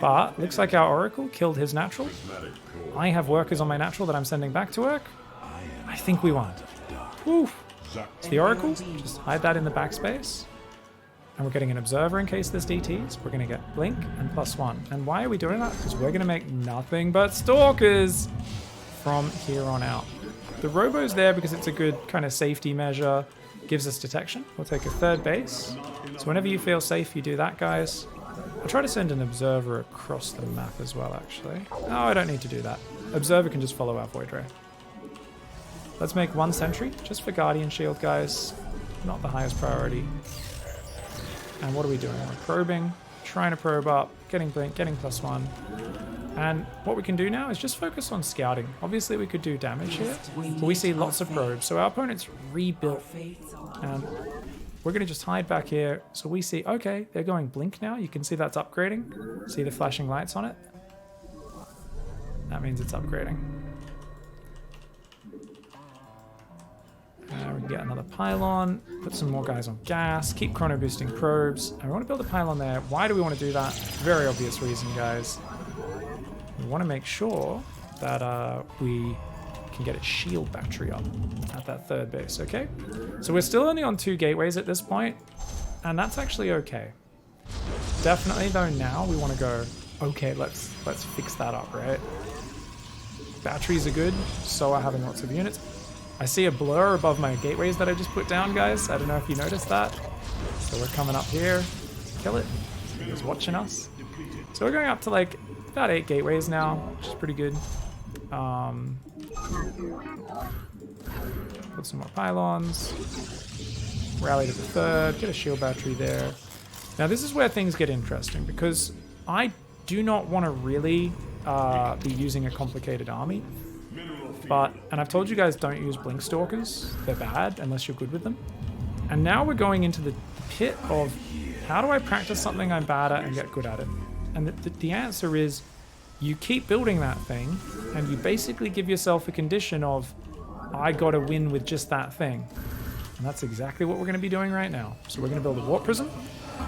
But looks like our Oracle killed his natural. I have workers on my natural that I'm sending back to work. I think we won. Whew! It's the Oracle. Just hide that in the backspace. And we're getting an Observer in case there's DTs. We're going to get Blink and +1. And why are we doing that? Because we're going to make nothing but Stalkers from here on out. The Robo's there because it's a good kind of safety measure. Gives us detection. We'll take a 3rd base. So whenever you feel safe, you do that, guys. I'll try to send an Observer across the map as well, actually. No, I don't need to do that. Observer can just follow our Void Ray. Let's make 1 sentry, just for Guardian Shield, guys. Not the highest priority. And what are we doing? We're probing, trying to probe up, getting Blink, getting +1. And what we can do now is just focus on scouting. Obviously we could do damage here, but we see lots of probes. So our opponent's rebuilt. And we're going to just hide back here. So we see, okay, they're going Blink now. You can see that's upgrading. See the flashing lights on it? That means it's upgrading. get another pylon, put some more guys on gas, keep chrono boosting probes, and we want to build a pylon there. Why do we want to do that? Very obvious reason, guys. We want to make sure that we can get a shield battery up at that third base, okay? So we're still only on 2 gateways at this point, and that's actually okay. Definitely, though, now we want to go, okay, let's fix that up, right? Batteries are good, so are having lots of units. I see a blur above my gateways that I just put down, guys. I don't know if you noticed that. So we're coming up here. Kill it. So he's watching us. So we're going up to like about 8 gateways now, which is pretty good. Put some more pylons. Rally to the third. Get a shield battery there. Now this is where things get interesting because I do not want to really be using a complicated army. And I've told you guys don't use Blink Stalkers. They're bad unless you're good with them. And now we're going into the pit of how do I practice something I'm bad at and get good at it? And the answer is you keep building that thing and you basically give yourself a condition of I gotta win with just that thing. And that's exactly what we're going to be doing right now. So we're going to build a Warp Prism.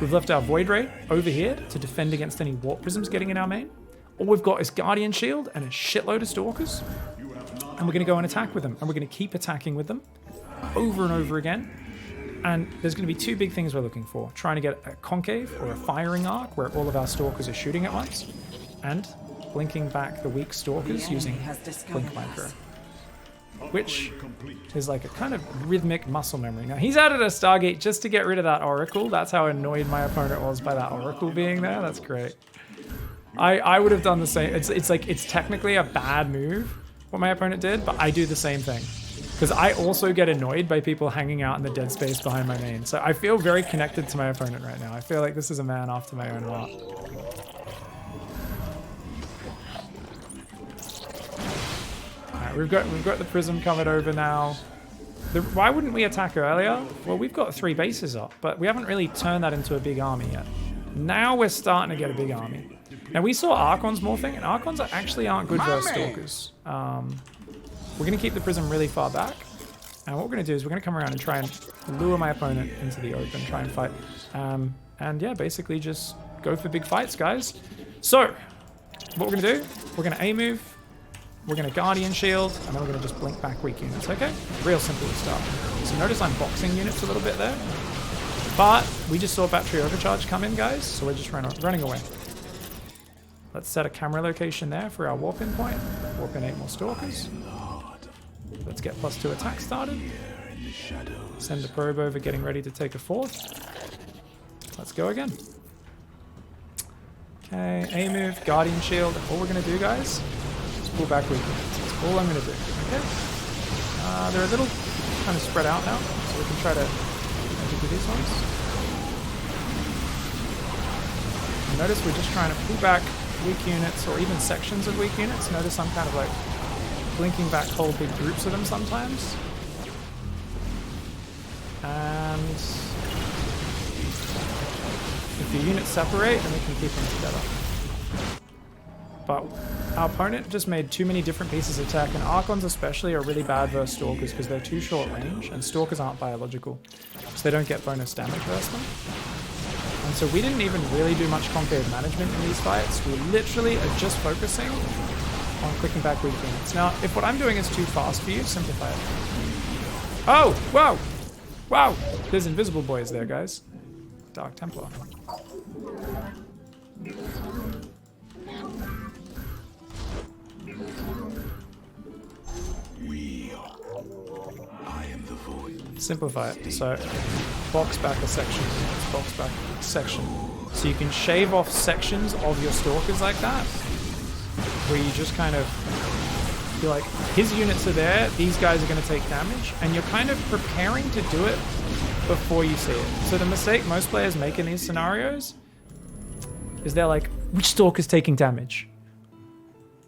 We've left our Void Ray over here to defend against any Warp Prisms getting in our main. All we've got is Guardian Shield and a shitload of Stalkers. And we're going to go and attack with them. And we're going to keep attacking with them over and over again. And there's going to be 2 big things we're looking for. Trying to get a concave or a firing arc where all of our Stalkers are shooting at once. And blinking back the weak Stalkers using Blink Micro. Which is like a kind of rhythmic muscle memory. Now he's added a Stargate just to get rid of that Oracle. That's how annoyed my opponent was by that Oracle being there. That's great. I would have done the same. It's technically a bad move what my opponent did, but I do the same thing. Because I also get annoyed by people hanging out in the dead space behind my main. So I feel very connected to my opponent right now. I feel like this is a man after my own heart. Alright, we've got the Prism covered over now. Why wouldn't we attack earlier? Well, we've got 3 bases up, but we haven't really turned that into a big army yet. Now we're starting to get a big army. Now we saw Archons morphing, and Archons actually aren't good versus Stalkers. We're going to keep the Prism really far back. And what we're going to do is we're going to come around and try and lure my opponent into the open, try and fight. And yeah, basically just go for big fights, guys. So, what we're going to do, we're going to A-move, we're going to Guardian Shield, and then we're going to just blink back weak units, okay? Real simple to start. So notice I'm boxing units a little bit there. But we just saw Battery Overcharge come in, guys, so we're just running away. Let's set a camera location there for our warp in point. Warp in 8 more Stalkers. Let's get +2 attack started. Send a probe over, getting ready to take a 4th. Let's go again. Okay, A move, Guardian Shield. All we're going to do, guys, is pull back weak units. That's all I'm going to do. Okay? They're a little kind of spread out now, so we can try to do these ones. And notice we're just trying to pull back weak units or even sections of weak units. Notice I'm kind of like blinking back whole big groups of them sometimes. And if the units separate, then we can keep them together. But our opponent just made too many different pieces of tech, and Archons especially are really bad versus Stalkers because they're too short range, and Stalkers aren't biological, so they don't get bonus damage versus them. And so we didn't even really do much concave management in these fights. We literally are just focusing on clicking back weak units. Now, if what I'm doing is too fast for you, simplify it. Oh, wow! Wow! There's invisible boys there, guys. Dark Templar. Simplify it. So, box back a section. Box back a section. So you can shave off sections of your Stalkers like that, where you just kind of feel like his units are there, these guys are going to take damage, and you're kind of preparing to do it before you see it. So the mistake most players make in these scenarios is they're like, which Stalker's taking damage?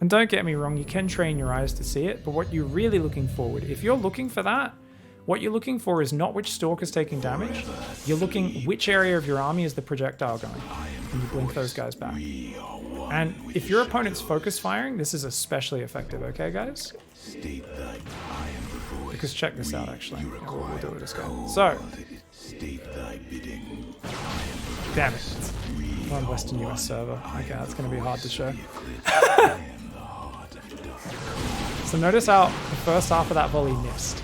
And don't get me wrong, you can train your eyes to see it, but what you're really looking forward, if you're looking for that, what you're looking for is not which Stalker's taking damage, you're looking which area of your army is the projectile going, and you blink those guys back. And if your opponent's focus firing, this is especially effective, okay guys? If Because check this out, actually. Here's what we'll do with this guy. So, damn it. We're on Western US server. Okay, that's going to be hard to show. So notice how the first half of that volley missed.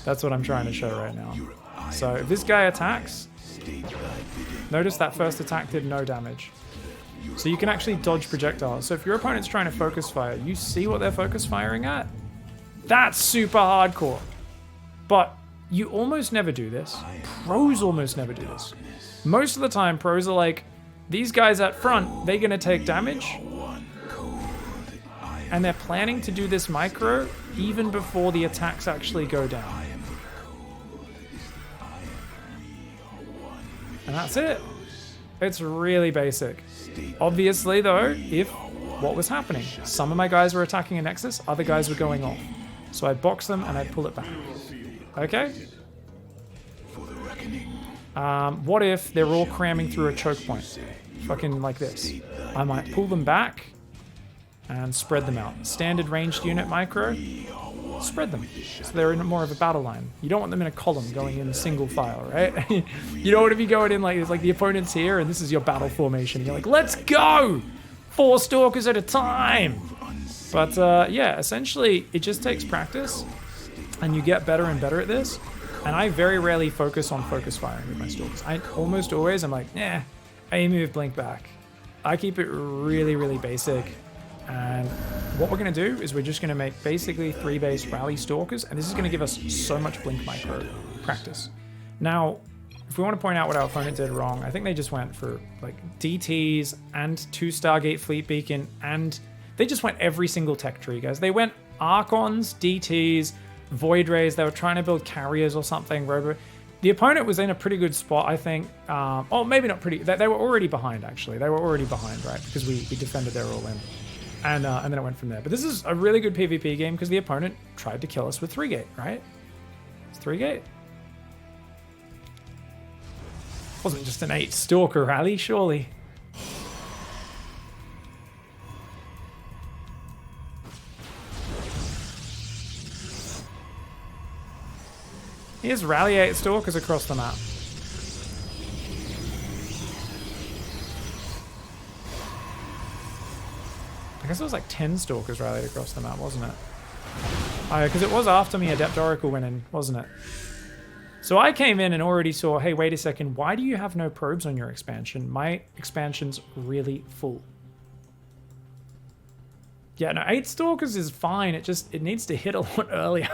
That's what I'm trying to show right now. So if this guy attacks, notice that first attack did no damage. So you can actually dodge projectiles. So if your opponent's trying to focus fire, you see what they're focus firing at? That's super hardcore. But you almost never do this. Pros almost never do this. Most of the time, pros are like, these guys at front, they're going to take damage. And they're planning to do this micro even before the attacks actually go down. And that's it. It's really basic. Obviously, though, if what was happening, some of my guys were attacking a Nexus, other guys were going off. So I'd box them and I'd pull it back. Okay? What if they're all cramming through a choke point? Fucking like this. I might pull them back and spread them out. Standard ranged unit micro, spread them. So they're in more of a battle line. You don't want them in a column going in single file, right? You don't want to be going in like this, like the opponent's here and this is your battle formation. You're like, let's go! 4 stalkers at a time! But yeah, essentially it just takes practice and you get better and better at this. And I very rarely focus on focus firing with my stalkers. I almost always, I'm like, I move blink back. I keep it really, really basic. And what we're going to do is we're just going to make basically 3 base rally stalkers. And this is going to give us so much blink micro practice. Now, if we want to point out what our opponent did wrong, I think they just went for like DTs and 2 Stargate Fleet Beacon. And they just went every single tech tree, guys. They went Archons, DTs, Void Rays. They were trying to build carriers or something. The opponent was in a pretty good spot, I think. Oh, maybe not pretty. They were already behind, actually. They were already behind, right? Because we defended their all in. And then it went from there. But this is a really good PvP game because the opponent tried to kill us with 3-gate, right? It's 3-gate. Wasn't just an 8 Stalker rally, surely. Here's rally 8 Stalkers across the map. I guess it was like 10 Stalkers rallied across the map, wasn't it? Oh, yeah, because it was after me Adept Oracle went in, wasn't it? So I came in and already saw, hey, wait a second, why do you have no probes on your expansion? My expansion's really full. Yeah, no, 8 Stalkers is fine. It needs to hit a lot earlier.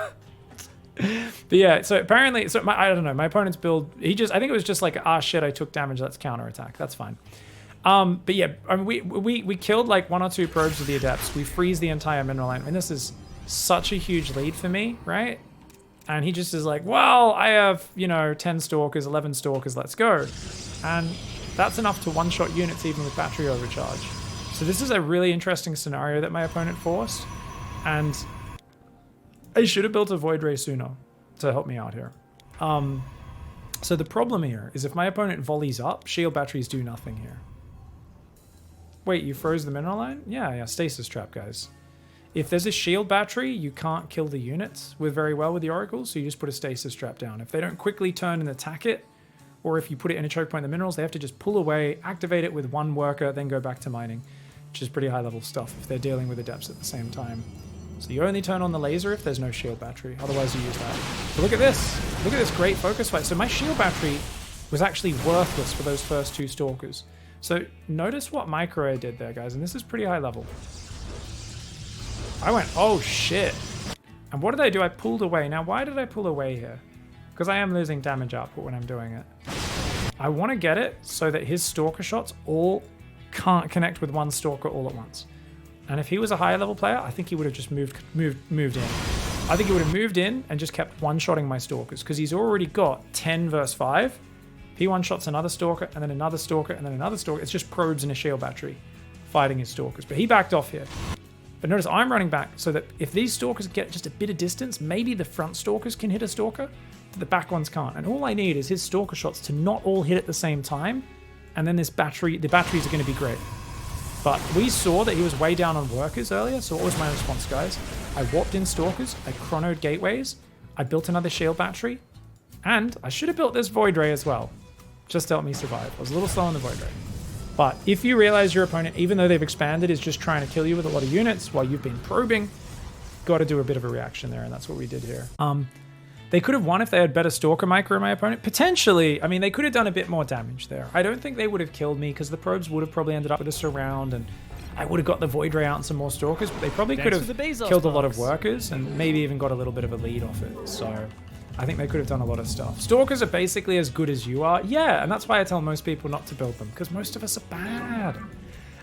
But yeah, so apparently, I don't know, my opponent's build, I think it was just like, ah, shit, I took damage, let's counterattack. That's fine. But yeah, I mean, we killed like 1 or 2 probes of the Adepts. We freeze the entire mineral line. I mean, this is such a huge lead for me, right? And he just is like, well, I have, 10 Stalkers, 11 Stalkers, let's go. And that's enough to one-shot units even with battery overcharge. So this is a really interesting scenario that my opponent forced. And I should have built a Void Ray sooner to help me out here. So the problem here is if my opponent volleys up, shield batteries do nothing here. Wait, you froze the mineral line? Yeah, stasis trap, guys. If there's a shield battery, you can't kill the units very well with the oracles, so you just put a stasis trap down. If they don't quickly turn and attack it, or if you put it in a choke point in the minerals, they have to just pull away, activate it with 1 worker, then go back to mining, which is pretty high level stuff if they're dealing with adepts at the same time. So you only turn on the laser if there's no shield battery, otherwise you use that. But look at this. Look at this great focus fight. So my shield battery was actually worthless for those first 2 Stalkers. So notice what micro I did there, guys, and this is pretty high level. I went, oh shit. And what did I do? I pulled away. Now, why did I pull away here? Because I am losing damage output when I'm doing it. I want to get it so that his Stalker shots all can't connect with 1 Stalker all at once. And if he was a higher level player, I think he would have just moved in. I think he would have moved in and just kept one-shotting my Stalkers because he's already got 10 versus 5. He one-shots another Stalker and then another Stalker and then another Stalker. It's just probes and a shield battery fighting his Stalkers. But he backed off here. But notice I'm running back so that if these Stalkers get just a bit of distance, maybe the front Stalkers can hit a Stalker, but the back ones can't. And all I need is his Stalker shots to not all hit at the same time. And then the batteries are going to be great. But we saw that he was way down on workers earlier, so what was my response, guys? I warped in Stalkers, I chronoed gateways, I built another shield battery, and I should have built this Void Ray as well, just to help me survive. I was a little slow on the Void Ray. But if you realize your opponent, even though they've expanded, is just trying to kill you with a lot of units while you've been probing, got to do a bit of a reaction there, and that's what we did here. They could have won if they had better Stalker Micro, my opponent. Potentially, I mean, they could have done a bit more damage there. I don't think they would have killed me because the probes would have probably ended up with a surround, and I would have got the Void Ray out and some more Stalkers, but they probably could have killed a lot of workers and maybe even got a little bit of a lead off it. So I think they could have done a lot of stuff. Stalkers are basically as good as you are. Yeah, and that's why I tell most people not to build them, because most of us are bad.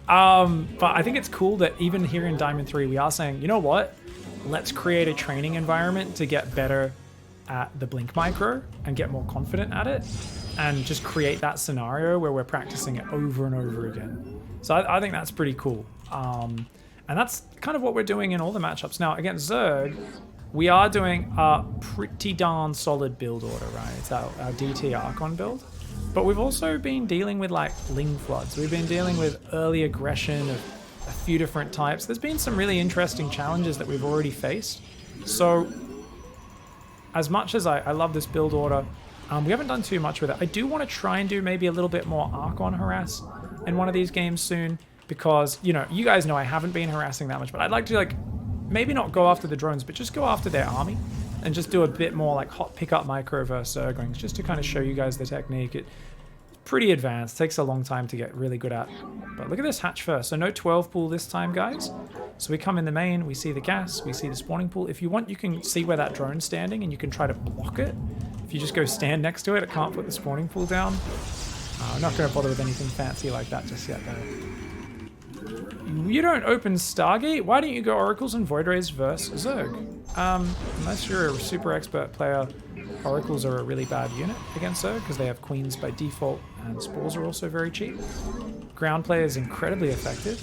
But I think it's cool that even here in Diamond 3, we are saying, you know what? Let's create a training environment to get better at the Blink Micro and get more confident at it, and just create that scenario where we're practicing it over and over again. So I think that's pretty cool. And that's kind of what we're doing in all the matchups. Now, against Zerg, we are doing a pretty darn solid build order, right? It's our DT Archon build. But we've also been dealing with like Ling Floods. We've been dealing with early aggression of a few different types. There's been some really interesting challenges that we've already faced. So as much as I love this build order, we haven't done too much with it. I do want to try and do maybe a little bit more Archon harass in one of these games soon, because, you know, you guys know I haven't been harassing that much, but I'd like to, like, maybe not go after the drones, but just go after their army and just do a bit more like hot pickup micro versus Zerglings, just to kind of show you guys the technique. It's pretty advanced, takes a long time to get really good at. But look at this hatch first. So no 12 pool this time, guys. So we come in the main, we see the gas, we see the spawning pool. If you want, you can see where that drone's standing and you can try to block it. If you just go stand next to it, it can't put the spawning pool down. I'm not going to bother with anything fancy like that just yet, though. You don't open Stargate? Why don't you go Oracles and Void Rays versus Zerg? Unless you're a super expert player, Oracles are a really bad unit against Zerg because they have Queens by default, and Spores are also very cheap. Ground play is incredibly effective.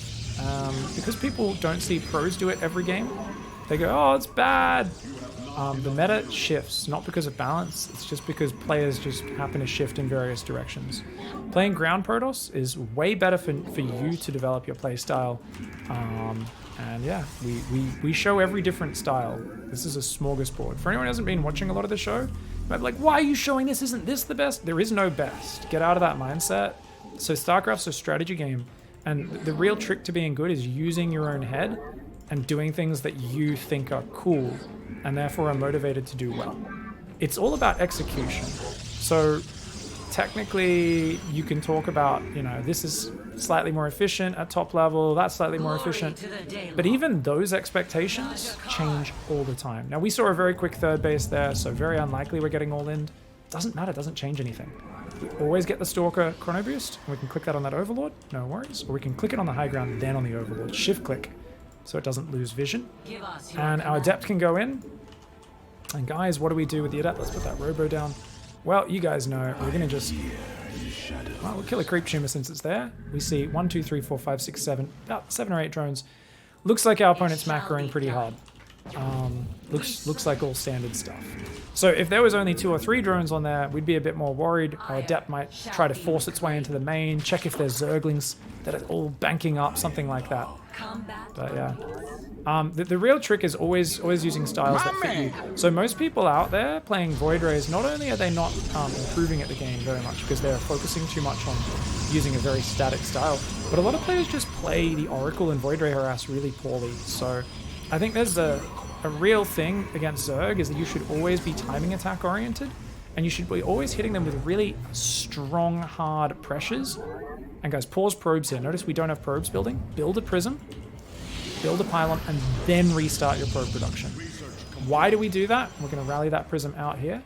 Because people don't see pros do it every game, they go, oh, it's bad. The meta shifts, not because of balance, it's just because players just happen to shift in various directions. Playing ground Protoss is way better for you to develop your play style. And yeah, we show every different style. This is a smorgasbord. For anyone who hasn't been watching a lot of the show, you might be like, why are you showing this? Isn't this the best? There is no best. Get out of that mindset. So StarCraft's a strategy game, and the real trick to being good is using your own head and doing things that you think are cool and therefore are motivated to do well. It's all about execution. So technically you can talk about, you know, this is slightly more efficient at top level, that's slightly more efficient, but even those expectations change all the time. Now we saw a very quick third base there, so very unlikely we're getting all in. Doesn't matter, doesn't change anything. We always get the Stalker Chrono Boost, and we can click that on that Overlord, no worries, or we can click it on the high ground, then on the Overlord, shift click, so it doesn't lose vision. And our Adept can go in. And guys, what do we do with the Adept? Let's put that Robo down. Well, you guys know, we're gonna just, well, we'll kill a Creep Tumor since it's there. We see 1, 2, 3, 4, 5, 6, 7, about 7 or 8 drones. Looks like our opponent's macroing pretty hard. Looks like all standard stuff. So if there was only 2 or 3 drones on there, we'd be a bit more worried. Our Adept might try to force its way into the main, check if there's Zerglings that are all banking up, something like that. But yeah. The real trick is always using styles that fit you. So most people out there playing Void Rays, not only are they not improving at the game very much because they're focusing too much on using a very static style, but a lot of players just play the Oracle and Void Ray harass really poorly. So I think there's a real thing against Zerg is that you should always be timing attack oriented, and you should be always hitting them with really strong, hard pressures. And guys, pause probes here. Notice we don't have probes building. Build a prism, build a pylon, and then restart your probe production. Why do we do that? We're going to rally that prism out here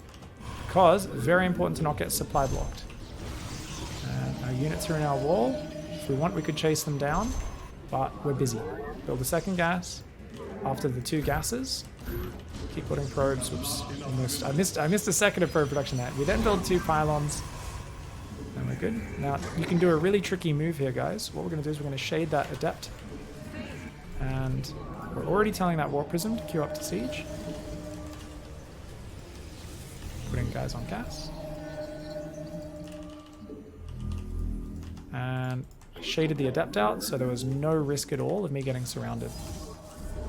because it's very important to not get supply blocked. Our units are in our wall. If we want, we could chase them down, but we're busy. Build a second gas. After the 2 gases, keep putting probes. Oops, I missed a second of probe production there. We then build 2 pylons, and we're good. Now, you can do a really tricky move here, guys. What we're going to do is we're going to shade that Adept. And we're already telling that Warp Prism to queue up to Siege. Putting guys on gas. And I shaded the Adept out, so there was no risk at all of me getting surrounded.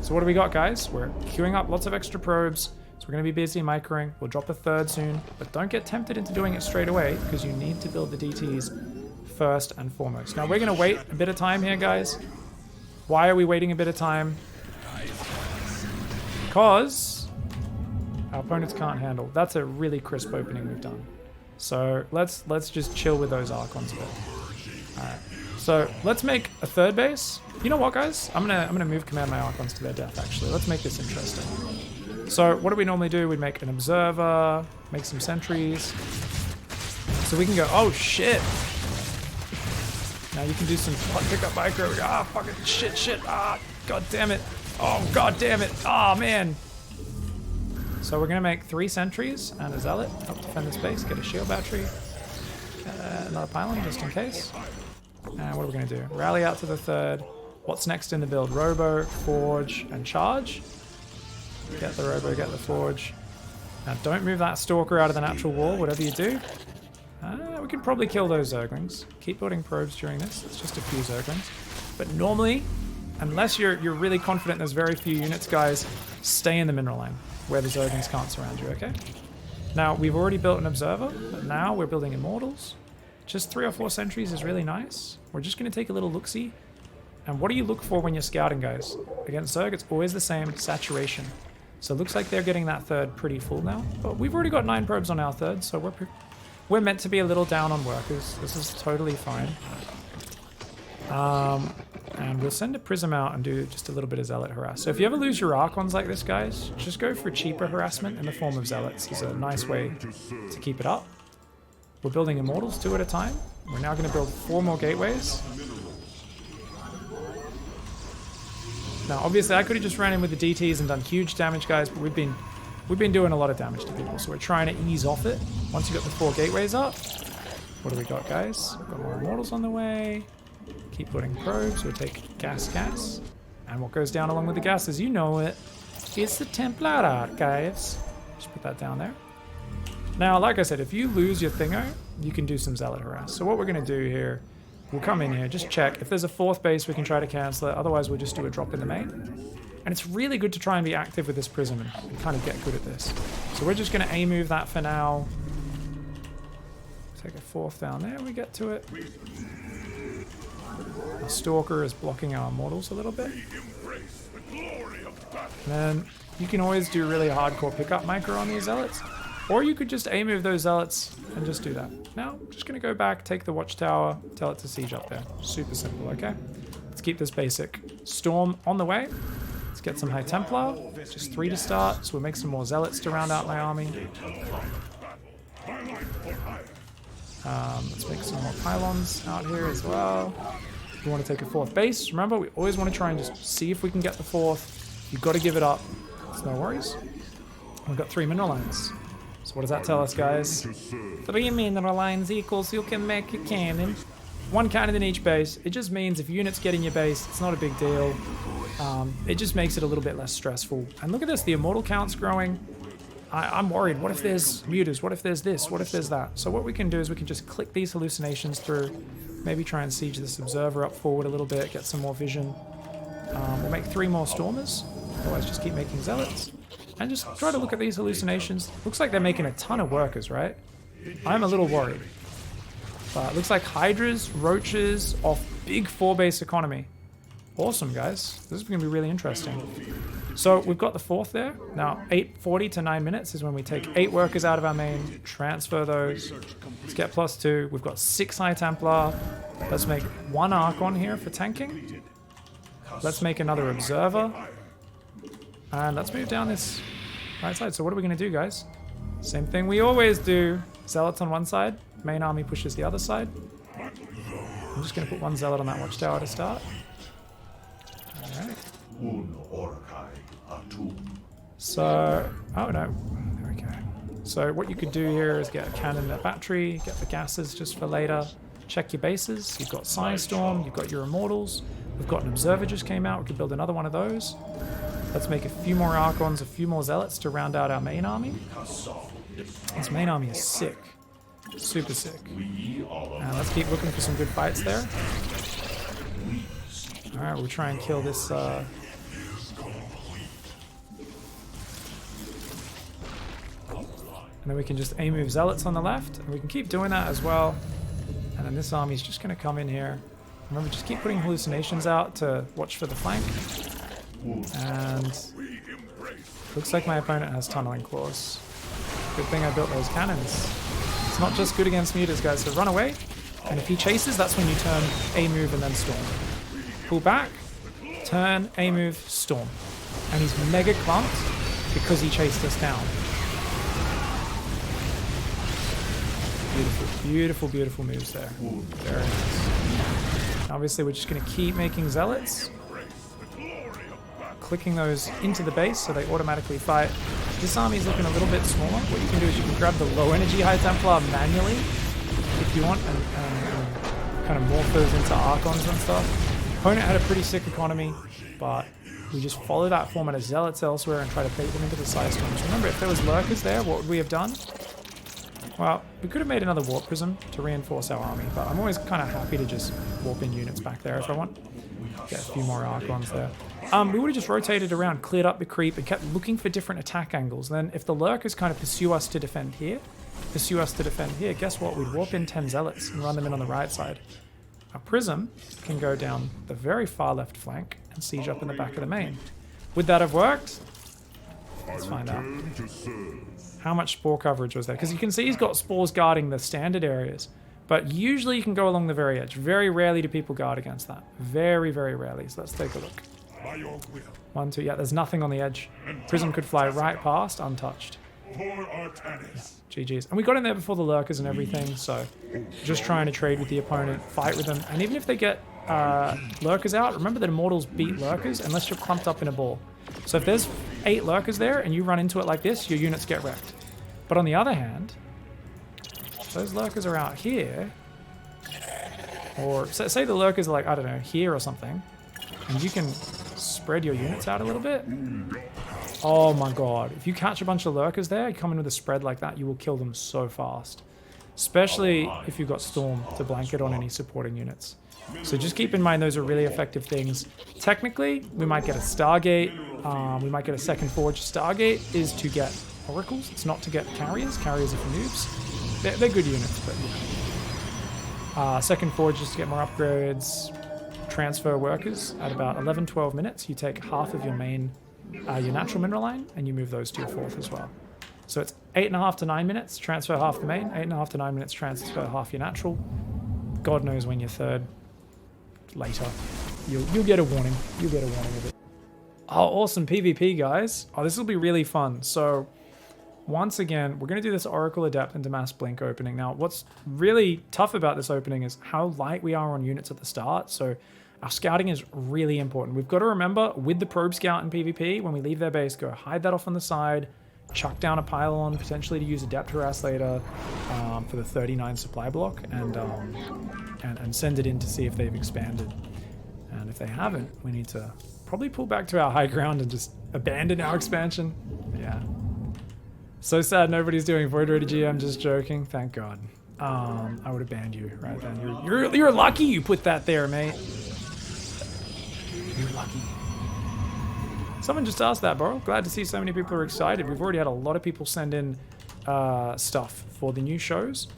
So what do we got, guys? We're queuing up lots of extra probes. So we're going to be busy microing. We'll drop a third soon, but don't get tempted into doing it straight away because you need to build the DTs first and foremost. Now we're going to wait a bit of time here, guys. Why are we waiting a bit of time? Because our opponents can't handle. That's a really crisp opening we've done. So let's just chill with those Archons a bit. Alright. So let's make a third base. You know what, guys? I'm gonna move command my Archons to their death, actually. Let's make this interesting. So what do we normally do? We make an observer, make some sentries. So we can go, oh shit! Now you can do some pickup micro. Ah, fucking shit. Ah, god damn it. Oh, god damn it. Ah, man. So we're going to make 3 sentries and a zealot. Help defend this base. Get a shield battery. Another pylon just in case. And what are we going to do? Rally out to the third. What's next in the build? Robo, Forge, and Charge. Get the Robo, get the Forge. Now don't move that Stalker out of the natural wall, whatever you do. We can probably kill those Zerglings. Keep building probes during this. It's just a few Zerglings. But normally, unless you're really confident there's very few units, guys, stay in the mineral line where the Zerglings can't surround you, okay? Now, we've already built an Observer, but now we're building Immortals. Just 3 or 4 sentries is really nice. We're just going to take a little look-see. And what do you look for when you're scouting, guys? Against Zerg, it's always the same, saturation. So it looks like they're getting that third pretty full now. But we've already got 9 probes on our third, so we're meant to be a little down on workers. This is totally fine. And we'll send a Prism out and do just a little bit of Zealot harass. So if you ever lose your Archons like this, guys, just go for cheaper harassment in the form of Zealots. It's a nice way to keep it up. We're building Immortals 2 at a time. We're now going to build 4 more gateways. Now, obviously, I could have just ran in with the DTs and done huge damage, guys, but we've been doing a lot of damage to people, so we're trying to ease off it. Once you've got the 4 gateways up, what do we got, guys? We've got more Immortals on the way. Keep putting probes. We'll take gas. And what goes down along with the gas, as you know it, is the Templar Archives. Just put that down there. Now, like I said, if you lose your Thingo, you can do some Zealot harass. So what we're going to do here, we'll come in here, just check. If there's a 4th base, we can try to cancel it. Otherwise, we'll just do a drop in the main. And it's really good to try and be active with this Prism and kind of get good at this. So we're just going to A-move that for now. Take a 4th down there, we get to it. Our Stalker is blocking our Immortals a little bit. And then you can always do really hardcore pickup micro on these Zealots. Or you could just A-move those Zealots and just do that. Now, I'm just going to go back, take the Watchtower, tell it to siege up there. Super simple, okay? Let's keep this basic. Storm on the way. Let's get some High Templar. Just 3 to start, so we'll make some more Zealots to round out my army. Let's make some more pylons out here as well. We want to take a 4th base. Remember, we always want to try and just see if we can get the 4th. You've got to give it up. It's no worries. We've got 3 mineral lines. So what does that tell us, guys? 3 mineral lines equals you can make a cannon. 1 cannon in each base. It just means if units get in your base, it's not a big deal. It just makes it a little bit less stressful. And look at this, the Immortal count's growing. I'm worried. What if there's muters? What if there's this? What if there's that? So what we can do is we can just click these hallucinations through. Maybe try and siege this Observer up forward a little bit, get some more vision. We'll make 3 more Stormers. Otherwise, just keep making Zealots. And just try to look at these hallucinations. Looks like they're making a ton of workers, right? I'm a little worried. But it looks like Hydras, Roaches, off big 4-base economy. Awesome, guys. This is going to be really interesting. So we've got the 4th there. Now, 8:40 to 9 minutes is when we take 8 workers out of our main, transfer those. Let's get +2. We've got 6 High Templar. Let's make 1 Archon here for tanking. Let's make another Observer. And let's move down this right side. So what are we going to do, guys? Same thing we always do. Zealots on one side. Main army pushes the other side. I'm just going to put 1 Zealot on that Watchtower to start. Alright. So, oh no, there we go. So what you could do here is get a cannon and a battery, get the gases just for later, check your bases. You've got Psystorm, you've got your Immortals, we've got an Observer just came out, we could build another one of those. Let's make a few more Archons, a few more Zealots to round out our main army. This main army is sick, super sick. And let's keep looking for some good fights there. Alright, we'll try and kill this And then we can just A-move Zealots on the left, and we can keep doing that as well. And then this army's just going to come in here. Remember, just keep putting hallucinations out to watch for the flank. And looks like my opponent has tunneling claws. Good thing I built those cannons. It's not just good against mutas, guys, so run away. And if he chases, that's when you turn A-move and then storm. Pull back, turn, A-move, storm. And he's mega clumped because he chased us down. Beautiful, beautiful, beautiful moves there. Very nice. Obviously, we're just going to keep making Zealots. Clicking those into the base so they automatically fight. This army is looking a little bit smaller. What you can do is you can grab the low energy High Templar manually if you want and kind of morph those into Archons and stuff. Opponent had a pretty sick economy, but we just follow that format of Zealots elsewhere and try to bait them into the Side Storms. Remember, if there was Lurkers there, what would we have done? Well, we could have made another Warp Prism to reinforce our army, but I'm always kind of happy to just warp in units back there if I want. Get a few more Archons there. We would have just rotated around, cleared up the creep, and kept looking for different attack angles. Then if the Lurkers kind of pursue us to defend here, guess what? We'd warp in 10 Zealots and run them in on the right side. Our Prism can go down the very far left flank and siege up in the back of the main. Would that have worked? Let's find out. How much spore coverage was there? Because you can see he's got spores guarding the standard areas. But usually you can go along the very edge. Very rarely do people guard against that. Very, very rarely. So let's take a look. 1, 2, yeah, there's nothing on the edge. Prism could fly right past, untouched. Yeah, GG's. And we got in there before the Lurkers and everything, so just trying to trade with the opponent, fight with them. And even if they get Lurkers out, remember that Immortals beat Lurkers unless you're clumped up in a ball. So if there's 8 Lurkers there and you run into it like this, your units get wrecked. But on the other hand, if those Lurkers are out here, or say the Lurkers are like, I don't know, here or something, and you can spread your units out a little bit. Oh my god, if you catch a bunch of Lurkers there, you come in with a spread like that, you will kill them so fast. Especially if you've got Storm to blanket on any supporting units. So just keep in mind those are really effective things. Technically, we might get a Stargate, we might get a second Forge. Stargate is to get Oracles, it's not to get Carriers. Carriers are for noobs. They're good units, but yeah. Second Forge is to get more upgrades. Transfer workers at about 11-12 minutes. You take half of your main, your natural mineral line, and you move those to your fourth as well. So it's 8.5 to 9 minutes, transfer half the main, 8.5 to 9 minutes, transfer half your natural. God knows when your third later. You'll get a warning. You'll get a warning of it. Oh, awesome PvP, guys. Oh, this will be really fun. So once again, we're going to do this Oracle Adept into Mass Blink opening. Now, what's really tough about this opening is how light we are on units at the start. So our scouting is really important. We've got to remember, with the Probe Scout in PvP, when we leave their base, go hide that off on the side, chuck down a pylon, potentially to use Adept Harass later for the 39 supply block, and send it in to see if they've expanded. And if they haven't, we need to probably pull back to our high ground and just abandon our expansion. Yeah. So sad nobody's doing Void Raider GM, just joking. Thank God. I would have banned you right then. You're lucky you put that there, mate. You're lucky. Someone just asked that, bro. Glad to see so many people are excited. We've already had a lot of people send in stuff for the new shows,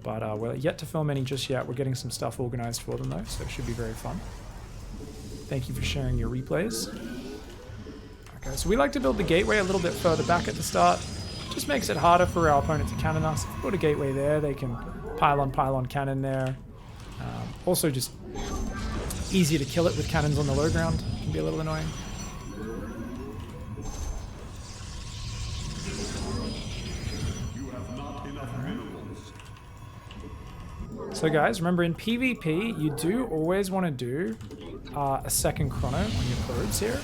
but we're yet to film any just yet. We're getting some stuff organized for them though, so it should be very fun. Thank you for sharing your replays. Okay, so we like to build the gateway a little bit further back at the start. Just makes it harder for our opponent to cannon us. If we put a gateway there, they can pylon cannon there. Also just easier to kill it with cannons on the low ground. Can be a little annoying. So guys, remember in PvP, you do always want to do a second chrono on your probes here.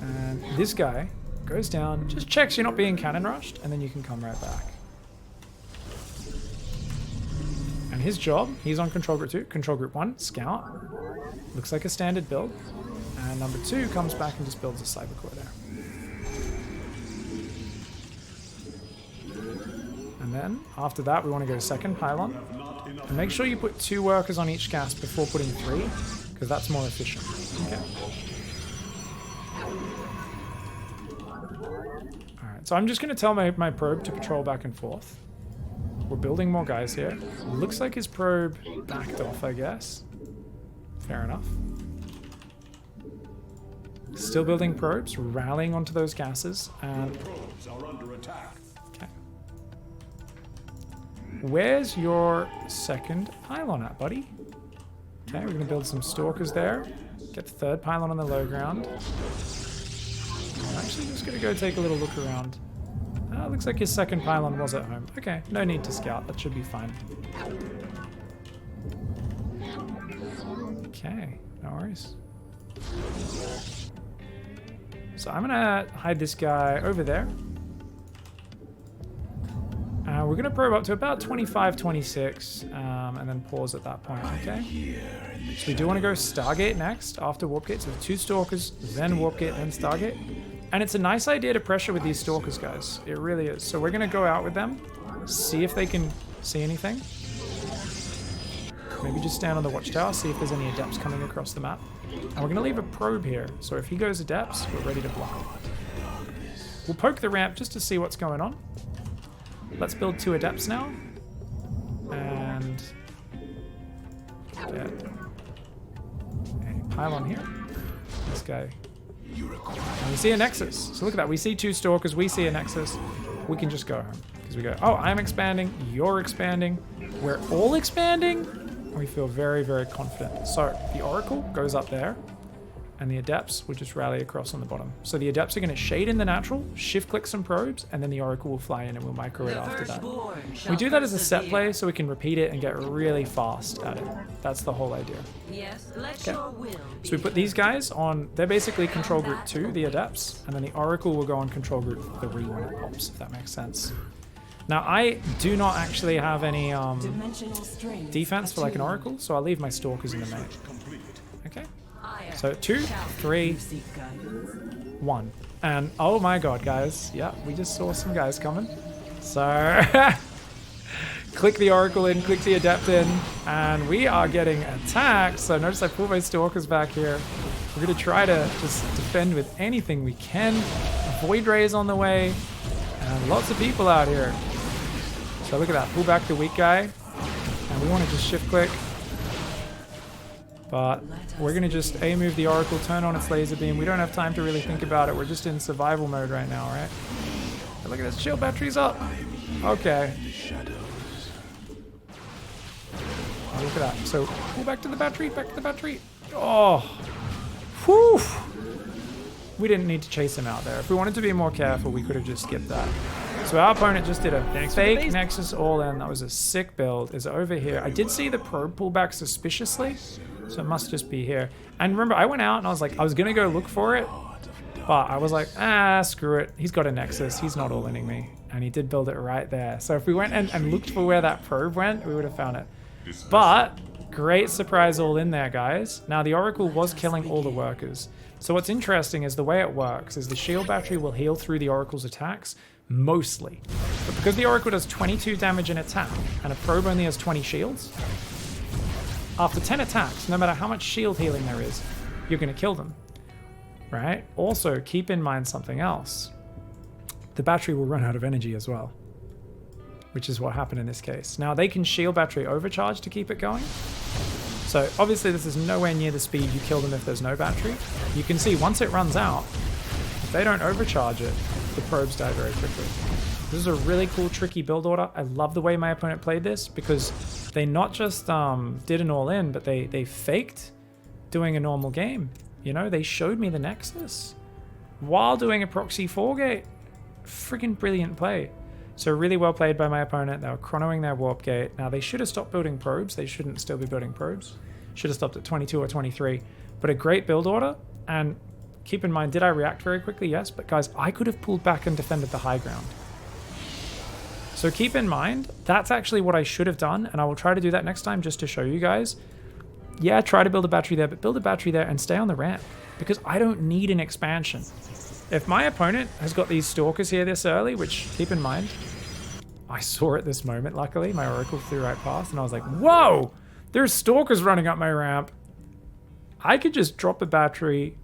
And this guy goes down, just checks you're not being cannon rushed, and then you can come right back. And his job, he's on Control Group 2, Control Group 1, Scout. Looks like a standard build. And number 2 comes back and just builds a Cyber Core there. And then, after that, we want to go second pylon. And make sure you put 2 workers on each gas before putting 3, because that's more efficient. Okay. Alright, So I'm just going to tell my probe to patrol back and forth. We're building more guys here. Looks like his probe backed off, I guess. Fair enough. Still building probes, rallying onto those gases, and... Probes are under attack. Okay. Where's your second pylon at, buddy? Okay, we're going to build some stalkers there. Get the third pylon on the low ground. I'm actually just going to go take a little look around. Looks like his second pylon was at home. Okay, no need to scout. That should be fine. Okay, no worries. So I'm gonna hide this guy over there. We're gonna probe up to about 25, 26, and then pause at that point, okay? So we do want to go Stargate next, after Warp Gate. So 2 Stalkers, then Warp Gate, then Stargate. And it's a nice idea to pressure with these Stalkers, guys. It really is. So we're gonna go out with them, see if they can see anything. Maybe just stand on the watchtower, see if there's any adepts coming across the map. And we're going to leave a probe here, so if he goes adepts, we're ready to block. We'll poke the ramp just to see what's going on. Let's build 2 adepts now. And get a pylon here. This guy. And we see a nexus. So look at that. We see 2 stalkers. We see a nexus. We can just go home. Because we go, oh, I'm expanding. You're expanding. We're all expanding. We feel very, very confident. So the Oracle goes up there, and the Adepts will just rally across on the bottom. So the Adepts are going to shade in the natural, shift click some probes, and then the Oracle will fly in and we'll micro it after that. We do that as a set play so we can repeat it and get really fast at it. That's the whole idea. Yes, let your will be So we put these guys on, they're basically control group 2, the Adepts, and then the Oracle will go on control group 3 when it pops, if that makes sense. Now, I do not actually have any defense for like an Oracle, so I'll leave my Stalkers in the main. Okay. So 2, 3, 1. And oh my god, guys. Yeah, we just saw some guys coming. So click the Oracle in, click the Adept in, and we are getting attacked. So notice I pull my Stalkers back here. We're going to try to just defend with anything we can. Void Ray on the way, and lots of people out here. So look at that, pull back the weak guy, and we want to just shift click. But we're going to just A-move the Oracle, turn on its laser beam. We don't have time to really think about it. We're just in survival mode right now, right? But look at this, shield battery's up. Okay. Oh, look at that. So pull back to the battery, back to the battery. Oh, whew. We didn't need to chase him out there. If we wanted to be more careful, we could have just skipped that. So our opponent just did a fake Nexus all-in. That was a sick build. Is over here. I did see the probe pull back suspiciously, so it must just be here. And remember, I went out and I was like, I was going to go look for it, but I was like, screw it. He's got a Nexus. He's not all-inning me. And he did build it right there. So if we went and looked for where that probe went, we would have found it. But great surprise all in there, guys. Now, the Oracle was killing all the workers. So what's interesting is the way it works is the shield battery will heal through the Oracle's attacks, mostly. But because the Oracle does 22 damage in attack, and a probe only has 20 shields, after 10 attacks, no matter how much shield healing there is, you're going to kill them. Right? Also, keep in mind something else. The battery will run out of energy as well, which is what happened in this case. Now, they can shield battery overcharge to keep it going. So obviously this is nowhere near the speed you kill them if there's no battery. You can see once it runs out, if they don't overcharge it, the probes die very quickly. This is a really cool, tricky build order. I love the way my opponent played this because they not just did an all-in, but they faked doing a normal game. You know, they showed me the Nexus while doing a proxy 4-gate. Freaking brilliant play. So really well played by my opponent. They were chronoing their warp gate. Now they should have stopped building probes. They shouldn't still be building probes. Should have stopped at 22 or 23. But a great build order. And keep in mind, did I react very quickly? Yes. But guys, I could have pulled back and defended the high ground. So keep in mind, that's actually what I should have done. And I will try to do that next time just to show you guys. Yeah, try to build a battery there, but build a battery there and stay on the ramp. Because I don't need an expansion. If my opponent has got these Stalkers here this early, which, keep in mind, I saw at this moment, luckily. My Oracle flew right past, and I was like, whoa! There's Stalkers running up my ramp. I could just drop a battery.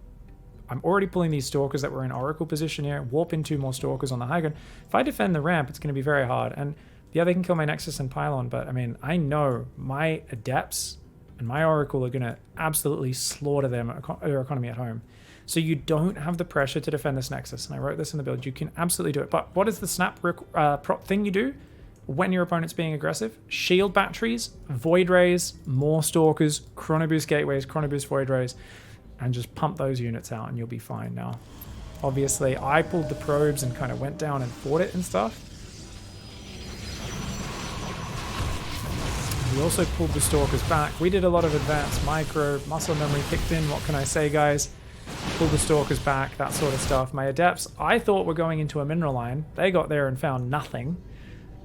I'm already pulling these Stalkers that were in Oracle position here, warp in 2 more Stalkers on the high ground. If I defend the ramp, it's going to be very hard. And yeah, they can kill my Nexus and Pylon, but I mean, I know my Adepts and my Oracle are going to absolutely slaughter their economy at home. So you don't have the pressure to defend this Nexus. And I wrote this in the build. You can absolutely do it. But what is the snap prop thing you do when your opponent's being aggressive? Shield batteries, Void Rays, more Stalkers, Chrono Boost Gateways, Chrono Boost Void Rays, and just pump those units out and you'll be fine now. Obviously, I pulled the probes and kind of went down and fought it and stuff. We also pulled the Stalkers back. We did a lot of advanced micro, muscle memory kicked in. What can I say, guys? Pulled the Stalkers back, that sort of stuff. My Adepts, I thought were going into a mineral line. They got there and found nothing.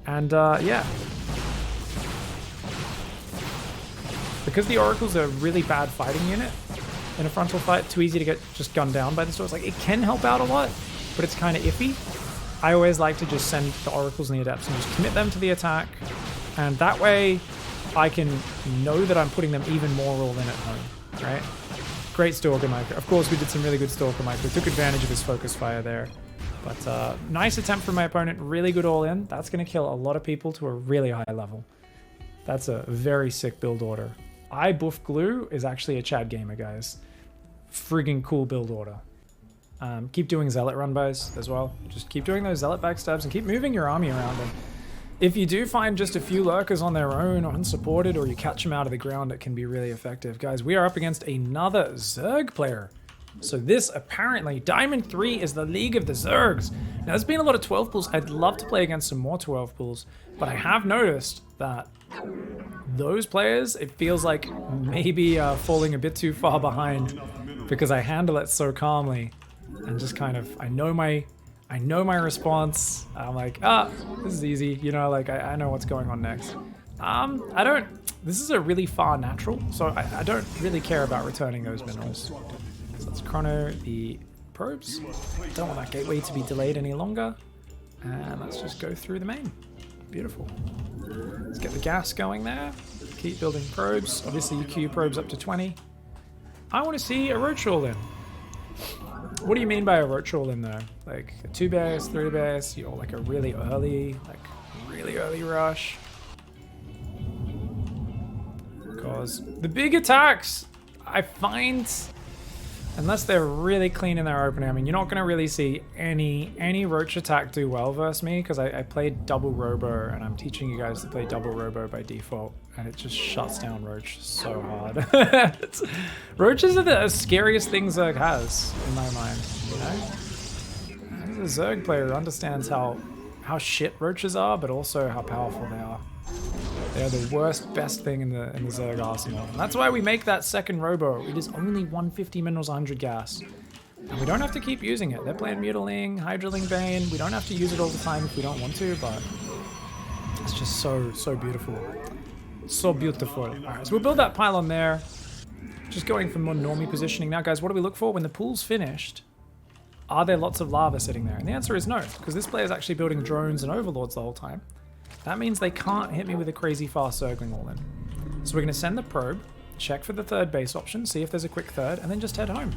And yeah. Because the Oracle's a really bad fighting unit in a frontal fight, too easy to get just gunned down by the Stalkers. Like, it can help out a lot, but it's kind of iffy. I always like to just send the Oracles and the Adepts and just commit them to the attack. And that way, I can know that I'm putting them even more all in at home, right? Great Stalker micro. Of course, we did some really good Stalker micro. Took advantage of his focus fire there. But nice attempt from my opponent. Really good all in. That's going to kill a lot of people to a really high level. That's a very sick build order. I Buff Glue is actually a Chad gamer, guys. Friggin' cool build order. Keep doing Zealot run bys as well. Just keep doing those Zealot backstabs and keep moving your army around. And if you do find just a few lurkers on their own or unsupported, or you catch them out of the ground, it can be really effective. Guys, we are up against another Zerg player. So this, apparently, Diamond 3 is the League of the Zergs. Now, there's been a lot of 12 pools. I'd love to play against some more 12 pools, but I have noticed that those players, it feels like maybe falling a bit too far behind because I handle it so calmly and just kind of, I know my response. I'm like, this is easy. You know, like I know what's going on next. This is a really far natural, so I don't really care about returning those minerals. So let's chrono the probes. Don't want that gateway to be delayed any longer. And let's just go through the main. Beautiful. Let's get the gas going there. Keep building probes. Obviously, you queue probes up to 20. I want to see a roach all in. What do you mean by a roach all in though? Like a 2 base, 3 base, or like a really early rush? Because the big attacks, I find, unless they're really clean in their opening, I mean, you're not going to really see any roach attack do well versus me, because I played double robo, and I'm teaching you guys to play double robo by default, and it just shuts down roach so hard. Roaches are the scariest things Zerg has, in my mind, you know? As a Zerg player who understands how shit roaches are, but also how powerful they are. They're the worst, best thing in the Zerg arsenal. And that's why we make that second robo. It is only 150 minerals, 100 gas. And we don't have to keep using it. They're playing Mutiling, Hydraling Bane. We don't have to use it all the time if we don't want to, but it's just so beautiful. So beautiful. Alright, so we'll build that pylon there. Just going for more normie positioning. Now, guys, what do we look for? When the pool's finished, are there lots of lava sitting there? And the answer is no, because this player is actually building drones and overlords the whole time. That means they can't hit me with a crazy fast Zergling all in. So we're going to send the probe, check for the third base option, see if there's a quick third, and then just head home.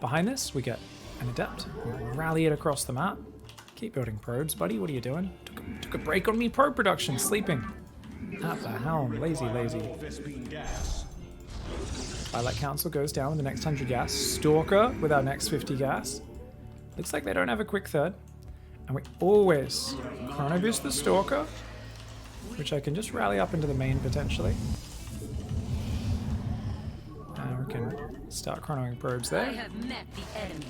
Behind this, we get an Adept. We'll rally it across the map. Keep building probes, buddy. What are you doing? Took a break on me probe production, sleeping. At the helm. Lazy. Twilight Council goes down with the next 100 gas. Stalker with our next 50 gas. Looks like they don't have a quick third. And we always chrono boost the Stalker, which I can just rally up into the main potentially. And we can start chronoing probes there. I have met the enemy.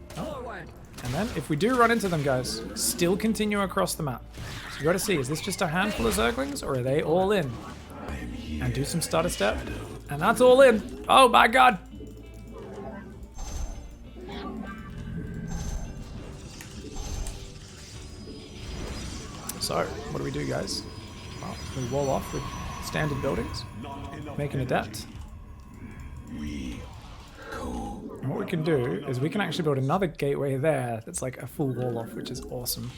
Forward. And then if we do run into them, guys, still continue across the map. So you got to see, is this just a handful of Zerglings or are they all in? And do some stutter step. And that's all in. Oh my god. So, what do we do, guys? Well, we wall off with standard buildings, make an Adept. And what we can do is we can actually build another gateway there that's like a full wall off, which is awesome.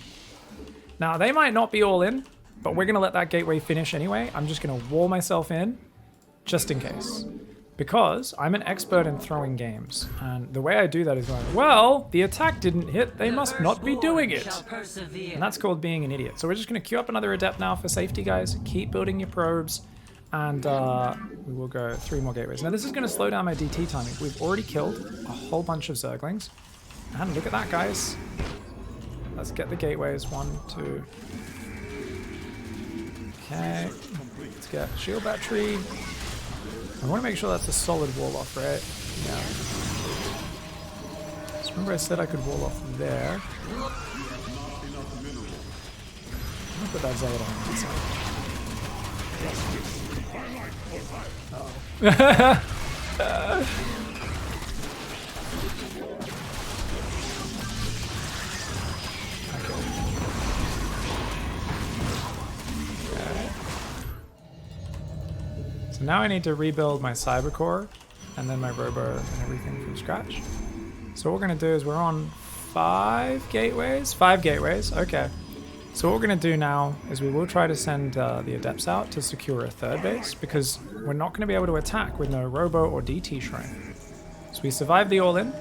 Now, they might not be all in, but we're going to let that gateway finish anyway. I'm just going to wall myself in just in case. because I'm an expert in throwing games. And the way I do that is going, well, the attack didn't hit, they must not be doing it. And that's called being an idiot. So we're just going to queue up another adept now for safety, guys. Keep building your probes. And we will go 3 more gateways. Now this is going to slow down my DT timing. We've already killed a whole bunch of Zerglings. And look at that, guys. Let's get the gateways. 1, 2. Okay. Let's get shield battery. I want to make sure that's a solid wall off, right? Yeah. So remember I said I could wall off there. I'm gonna put that zealot on the side. Oh. So now I need to rebuild my cyber core and then my robo and everything from scratch. So what we're going to do is we're on 5 gateways. 5 gateways, okay. So what we're going to do now is we will try to send the adepts out to secure a 3rd base because we're not going to be able to attack with no robo or DT shrine. So we survived the all-in.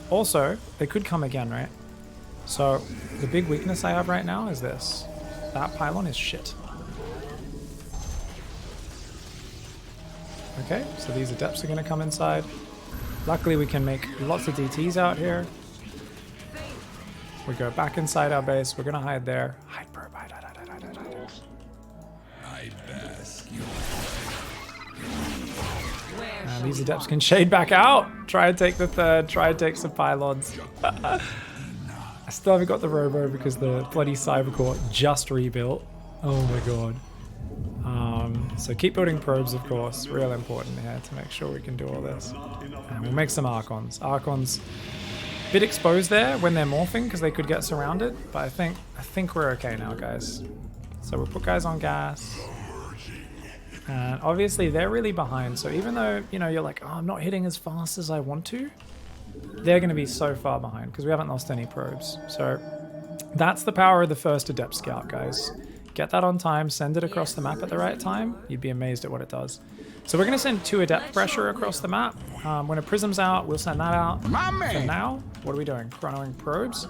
Also, they could come again, right? So the big weakness I have right now is this. That pylon is shit. Okay, so these adepts are going to come inside. Luckily we can make lots of DTs out here. We go back inside our base. We're going to hide there. Hide, bro. Hide, hide, hide, hide, hide, hide. And these adepts can shade back out. Try and take the 3rd. Try and take some pylons. I still haven't got the robo because the bloody cybercore just rebuilt. Oh my god. So keep building probes, of course. Real important here to make sure we can do all this. And we'll make some Archons. Archons, a bit exposed there when they're morphing because they could get surrounded. But I think we're okay now, guys. So we'll put guys on gas. And obviously they're really behind. So even though, you know, you're like, oh, I'm not hitting as fast as I want to, they're going to be so far behind because we haven't lost any probes. So that's the power of the first Adept Scout, guys. Get that on time, send it across the map at the right time. You'd be amazed at what it does. So we're going to send 2 Adept Pressure across the map. When a Prism's out, we'll send that out. For now, what are we doing? Chronoing probes.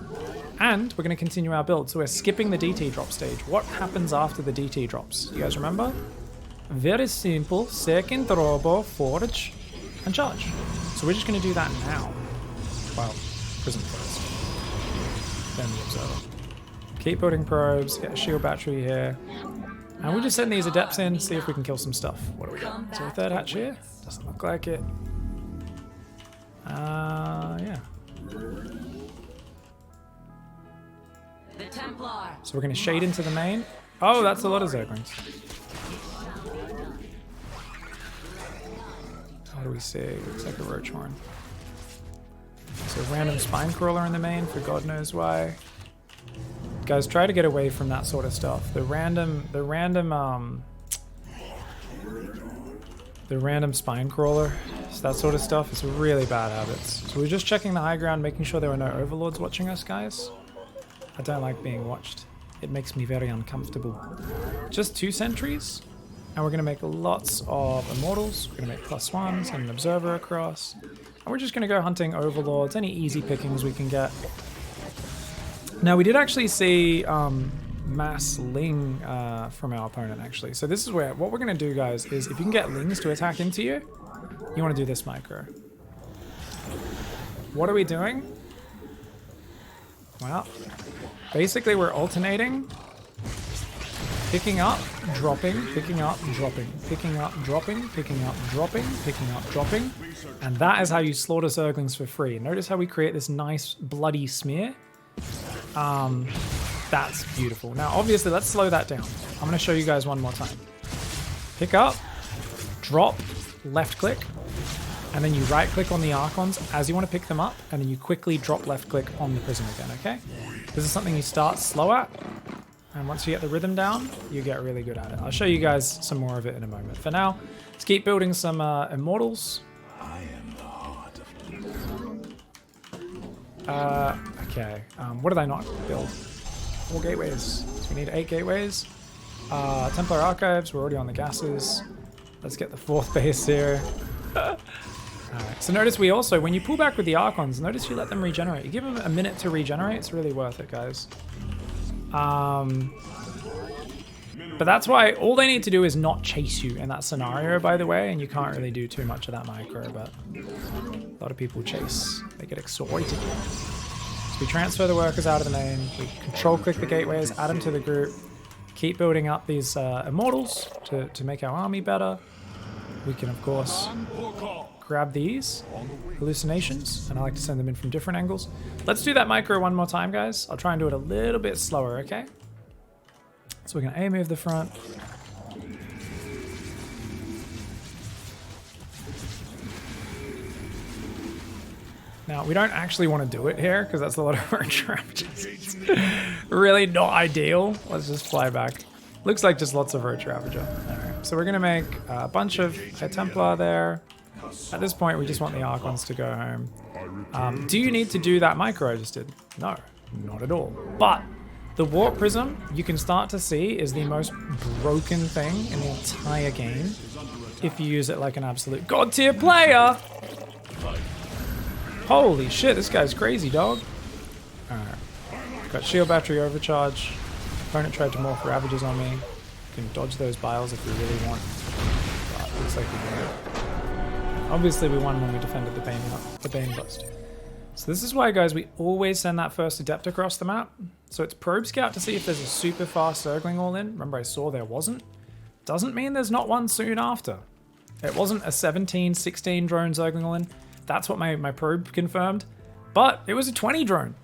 And we're going to continue our build. So we're skipping the DT drop stage. What happens after the DT drops? You guys remember? Very simple. Second robo, forge, and charge. So we're just going to do that now. Well, Prism first. Then the Observer. Keep building probes, get a shield battery here. And we'll just send these adepts in, see if we can kill some stuff. What do we got? Is there a 3rd hatch here? Doesn't look like it. Yeah. The Templar. So we're going to shade into the main. Oh, that's a lot of Zerglings. What do we see? Looks like a roach horn. So random spine crawler in the main for God knows why. Guys, try to get away from that sort of stuff. The random spine crawler, that sort of stuff, it's really bad habits. So we're just checking the high ground, making sure there are no overlords watching us, guys. I don't like being watched. It makes me very uncomfortable. Just 2 sentries, and we're gonna make lots of immortals. We're gonna make +1s and an observer across. And we're just gonna go hunting overlords, any easy pickings we can get. Now, we did actually see mass Ling from our opponent, actually. So this is where, what we're going to do, guys, is if you can get Lings to attack into you, you want to do this micro. What are we doing? Well, basically we're alternating, picking up, dropping, picking up, dropping, picking up, dropping, picking up, dropping, picking up, dropping. And that is how you slaughter Zerglings for free. Notice how we create this nice bloody smear? That's beautiful. Now, obviously, let's slow that down. I'm going to show you guys one more time. Pick up, drop, left click, and then you right click on the Archons as you want to pick them up, and then you quickly drop left click on the Prism again, okay? This is something you start slow at, and once you get the rhythm down, you get really good at it. I'll show you guys some more of it in a moment. For now, let's keep building some Immortals. Okay, what did I not build? 4 gateways. So we need 8 gateways. Templar Archives, we're already on the gases. Let's get the 4th base here. Alright, so notice we also, when you pull back with the Archons, notice you let them regenerate. You give them a minute to regenerate, it's really worth it, guys. But that's why all they need to do is not chase you in that scenario, by the way, and you can't really do too much of that micro, but a lot of people chase. They get excited. So we transfer the workers out of the main, we control click the gateways, add them to the group, keep building up these immortals to make our army better. We can, of course, grab these hallucinations, and I like to send them in from different angles. Let's do that micro one more time, guys. I'll try and do it a little bit slower, okay? So we're going to A move the front. Now, we don't actually want to do it here, because that's a lot of roach ravages. Really not ideal. Let's just fly back. Looks like just lots of roach ravager. Alright, so we're going to make a bunch of High Templar there. At this point, we just want the Archons to go home. Do you need to do that micro I just did? No, not at all. But the Warp Prism, you can start to see, is the most broken thing in the entire game if you use it like an absolute god tier player. Holy shit, this guy's crazy, dog. Alright. Got shield battery overcharge. Opponent tried to morph Ravages on me. You can dodge those biles if you really want. But looks like we did. Obviously we won when we defended the Bane Bust. So this is why, guys, we always send that first Adept across the map. So it's Probe Scout to see if there's a super fast Zergling all in. Remember I saw there wasn't. Doesn't mean there's not one soon after. It wasn't a 17, 16 drone Zergling all in. That's what my probe confirmed. But it was a 20 drone.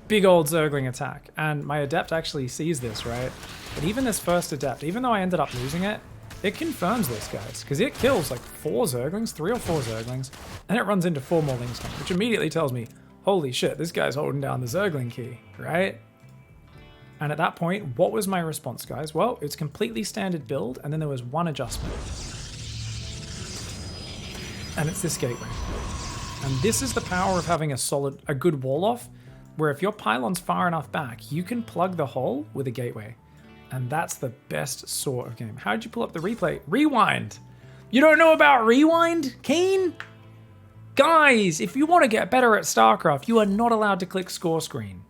Big old Zergling attack. And my Adept actually sees this, right? But even this first Adept, even though I ended up losing it, it confirms this, guys. Because it kills like 4 Zerglings, 3 or 4 Zerglings, and it runs into 4 more Lingstorm, which immediately tells me, holy shit, this guy's holding down the Zergling key, right? And at that point, what was my response, guys? Well, it's completely standard build, and then there was one adjustment. And it's this gateway. And this is the power of having a good wall off, where if your pylon's far enough back, you can plug the hole with a gateway. And that's the best sort of game. How did you pull up the replay? Rewind! You don't know about rewind, Keen? Guys, if you want to get better at StarCraft, you are not allowed to click score screen.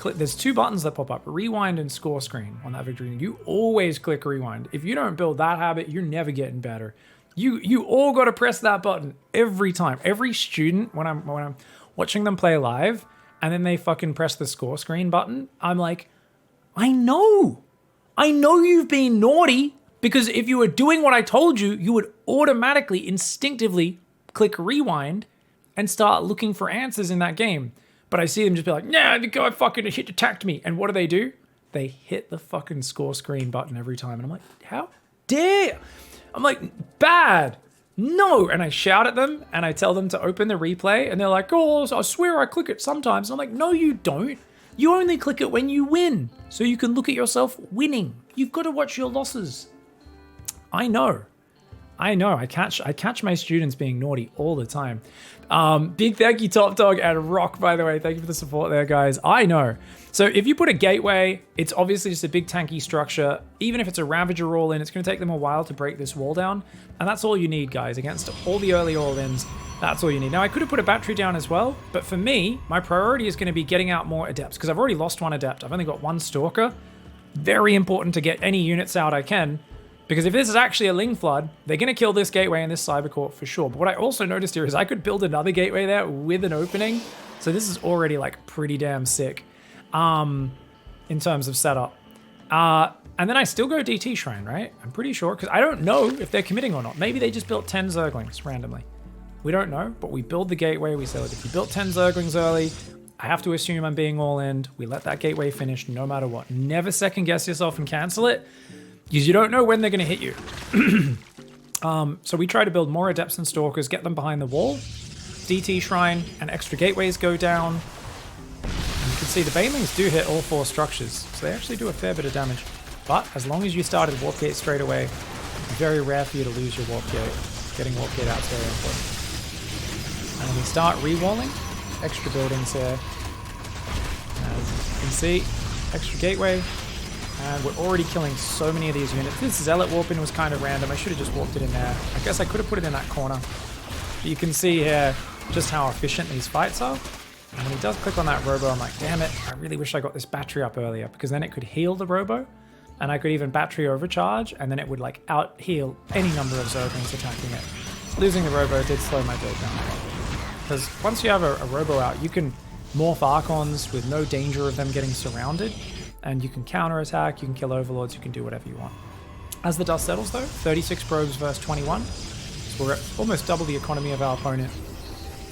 There's 2 buttons that pop up, rewind and score screen on that victory. You always click rewind. If you don't build that habit, you're never getting better. You all got to press that button every time. Every student, when I'm watching them play live, and then they fucking press the score screen button, I'm like, I know you've been naughty, because if you were doing what I told you, you would automatically, instinctively click rewind and start looking for answers in that game. But I see them just be like, nah, the guy fucking attacked me. And what do? They hit the fucking score screen button every time. And I'm like, how dare? I'm like, bad. No. And I shout at them and I tell them to open the replay. And they're like, oh, I swear I click it sometimes. And I'm like, no, you don't. You only click it when you win. So you can look at yourself winning. You've got to watch your losses. I know. I catch my students being naughty all the time. Big thank you, Top Dog and Rock, by the way. Thank you for the support there, guys. I know. So if you put a gateway, it's obviously just a big tanky structure. Even if it's a Ravager all-in, it's going to take them a while to break this wall down. And that's all you need, guys. Against all the early all-ins, that's all you need. Now, I could have put a battery down as well, but for me, my priority is going to be getting out more Adepts, because I've already lost 1 Adept. I've only got 1 Stalker. Very important to get any units out I can. Because if this is actually a Ling Flood, they're going to kill this gateway and this Cybercore for sure. But what I also noticed here is I could build another gateway there with an opening. So this is already like pretty damn sick in terms of setup. And then I still go DT Shrine, right? I'm pretty sure, because I don't know if they're committing or not. Maybe they just built 10 Zerglings randomly. We don't know, but we build the gateway. We say, look, if you built 10 Zerglings early, I have to assume I'm being all in. We let that gateway finish no matter what. Never second guess yourself and cancel it, because you don't know when they're going to hit you. So we try to build more Adepts and Stalkers, get them behind the wall. DT Shrine and extra gateways go down. And you can see the Banelings do hit all 4 structures, so they actually do a fair bit of damage. But as long as you started Warp Gate straight away, it's very rare for you to lose your Warp Gate. Getting Warp Gate out is very important. And then we start re-walling. Extra buildings here. As you can see, extra gateway. And we're already killing so many of these units. This Zealot warp-in was kind of random. I should have just walked it in there. I guess I could have put it in that corner. You can see here just how efficient these fights are. And when he does click on that robo, I'm like, damn it, I really wish I got this battery up earlier, because then it could heal the robo, and I could even battery overcharge, and then it would like out heal any number of Zerglings attacking it. Losing the robo did slow my build down a lot. Because once you have a robo out, you can morph Archons with no danger of them getting surrounded, and you can counterattack, you can kill Overlords, you can do whatever you want. As the dust settles though, 36 probes versus 21, so we're at almost double the economy of our opponent.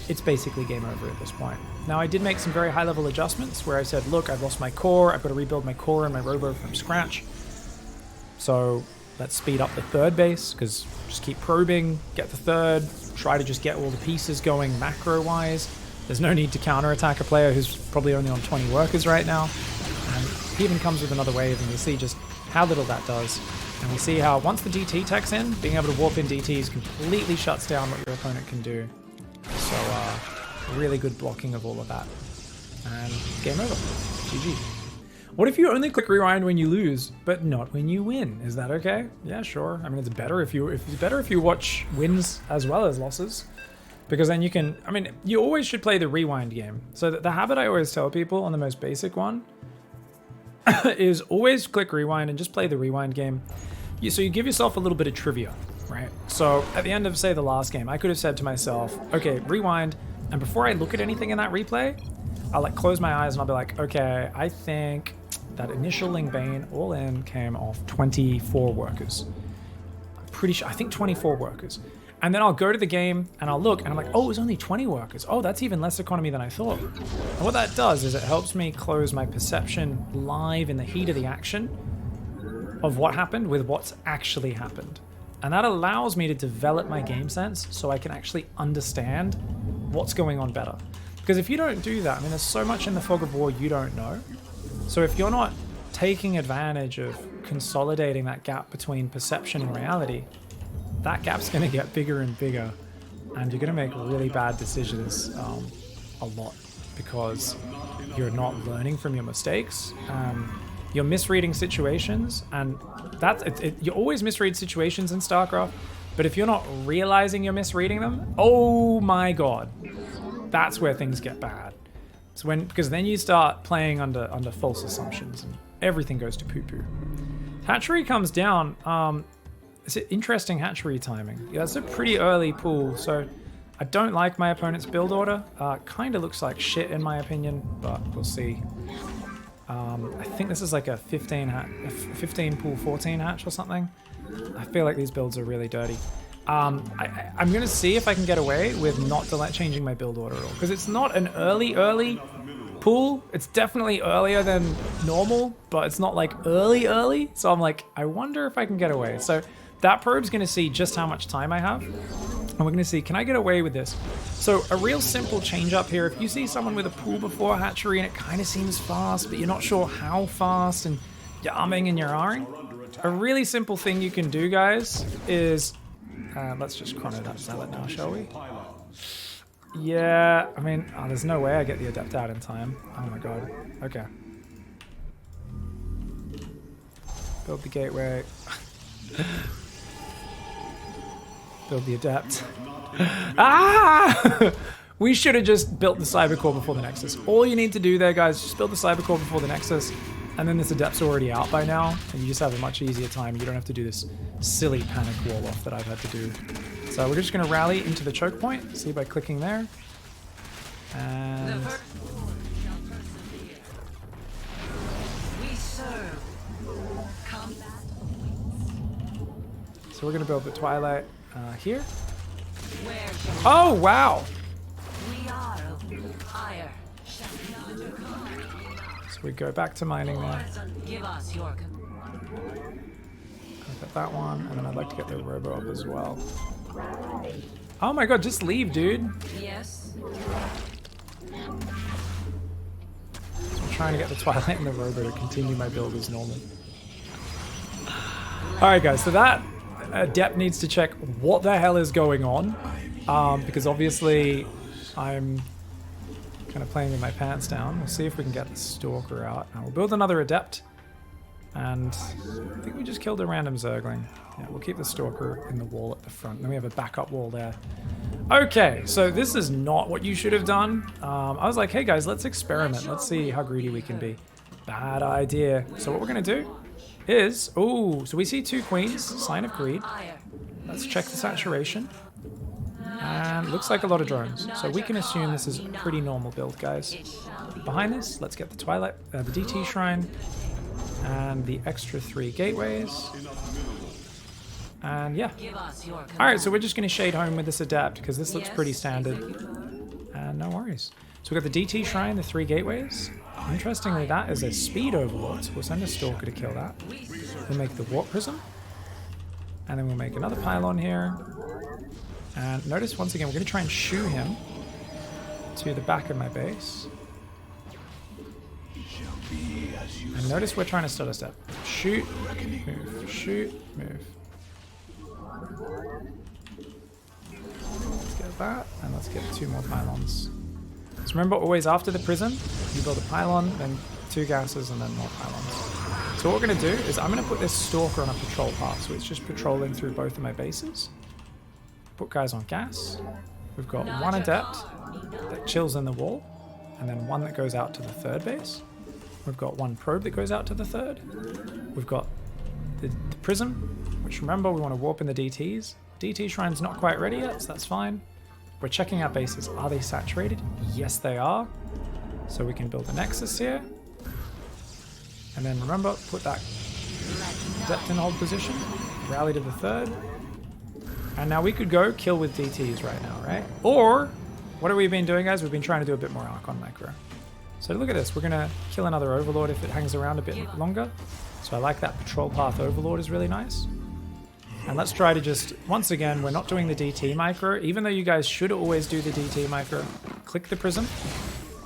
It's basically game over at this point. Now I did make some very high level adjustments where I said, look, I've lost my core, I've got to rebuild my core and my robo from scratch. So let's speed up the third base, because just keep probing, get the third, try to just get all the pieces going macro-wise. There's no need to counterattack a player who's probably only on 20 workers right now. And he even comes with another wave, and you'll see just how little that does. And we see how once the DT tech's in, being able to warp in DTs completely shuts down what your opponent can do. So really good blocking of all of that. And game over. GG. What if you only click rewind when you lose, but not when you win? Is that okay? Yeah, sure. I mean, it's better if you watch wins as well as losses, because then you can. I mean, you always should play the rewind game. So the habit I always tell people on the most basic one is always click rewind and just play the rewind game. So you give yourself a little bit of trivia, right? So at the end of, say, the last game, I could have said to myself, okay, rewind, and before I look at anything in that replay, I'll like close my eyes and I'll be like, okay, I think that initial Lingbane all in came off 24 workers. I'm pretty sure, I think 24 workers. And then I'll go to the game and I'll look and I'm like, oh, it was only 20 workers. Oh, that's even less economy than I thought. And what that does is it helps me close my perception live in the heat of the action of what happened with what's actually happened. And that allows me to develop my game sense so I can actually understand what's going on better. Because if you don't do that, I mean, there's so much in the fog of war you don't know. So if you're not taking advantage of consolidating that gap between perception and reality, that gap's going to get bigger and bigger, and you're going to make really bad decisions a lot, because you're not learning from your mistakes. You're misreading situations, and you always misread situations in StarCraft, but if you're not realizing you're misreading them, oh my god, that's where things get bad. So because then you start playing under false assumptions, and everything goes to poo-poo. Hatchery comes down. It's an interesting hatchery timing. Yeah, it's a pretty early pool, so I don't like my opponent's build order. Kind of looks like shit in my opinion, but we'll see. I think this is like a 15 pool 14 hatch or something. I feel like these builds are really dirty. I'm going to see if I can get away with not changing my build order at all, because it's not an early pool. It's definitely earlier than normal, but it's not like early. So I'm like, I wonder if I can get away. So that probe's going to see just how much time I have. And we're going to see, can I get away with this? So a real simple change up here. If you see someone with a pool before hatchery and it kind of seems fast, but you're not sure how fast, and you're umming and you're ahhing, a really simple thing you can do, guys, is let's just chrono that zealot now, shall we? Yeah, I mean, there's no way I get the adept out in time. Oh my god. Okay. Build the gateway. Build the adept. Ah! We should have just built the cybercore before the nexus. All you need to do there, guys, just build the cybercore before the nexus, and then this adept's already out by now, and you just have a much easier time. You don't have to do this silly panic wall off that I've had to do. So we're just going to rally into the choke point. See by clicking there. And so we're going to build the Twilight here. Oh, wow. So we go back to mining there. I'll get that one, and then I'd like to get the robo up as well. Oh my god, just leave, dude. Yes. So I'm trying to get the Twilight and the robo to continue my build as normal. Alright guys, so that adept needs to check what the hell is going on, because obviously I'm kind of playing with my pants down. We'll see if we can get the Stalker out. We'll build another adept, and I think we just killed a random Zergling. Yeah, we'll keep the Stalker in the wall at the front. Then we have a backup wall there. Okay, so this is not what you should have done. I was like, hey guys, let's experiment. Let's see how greedy we can be. Bad idea. So what we're gonna do is, oh, so we see 2 queens, sign of greed. Let's check the saturation. And looks like a lot of drones. So we can assume this is a pretty normal build, guys. Behind this, let's get the Twilight, the DT Shrine, and the extra 3 gateways. And yeah. Alright, so we're just going to shade home with this adapt because this looks pretty standard. And no worries. So we've got the DT Shrine, the 3 gateways. Interestingly, that is a speed overlord, so we'll send a Stalker to kill that. We'll make the Warp Prism. And then we'll make another pylon here. And notice once again, we're going to try and shoo him to the back of my base. And notice we're trying to stutter step. Shoot, move, shoot, move. Let's get that, and let's get 2 more pylons. So remember, always after the prism, you build a pylon, then 2 gases, and then more pylons. So what we're going to do is I'm going to put this Stalker on a patrol path, so it's just patrolling through both of my bases. Put guys on gas. We've got 1 adept that chills in the wall, and then 1 that goes out to the 3rd base. We've got 1 probe that goes out to the 3rd. We've got the prism, which remember we want to warp in the DTs. DT Shrine's not quite ready yet, so that's fine. We're checking our bases. Are they saturated? Yes, they are. So we can build a Nexus here. And then remember, put that adept in hold position. Rally to the 3rd. And now we could go kill with DTs right now, right? Or, what have we been doing, guys? We've been trying to do a bit more Archon micro. So look at this. We're going to kill another Overlord if it hangs around a bit longer. So I like that patrol path Overlord is really nice. And let's try to just, once again, we're not doing the DT micro. Even though you guys should always do the DT micro, click the prism,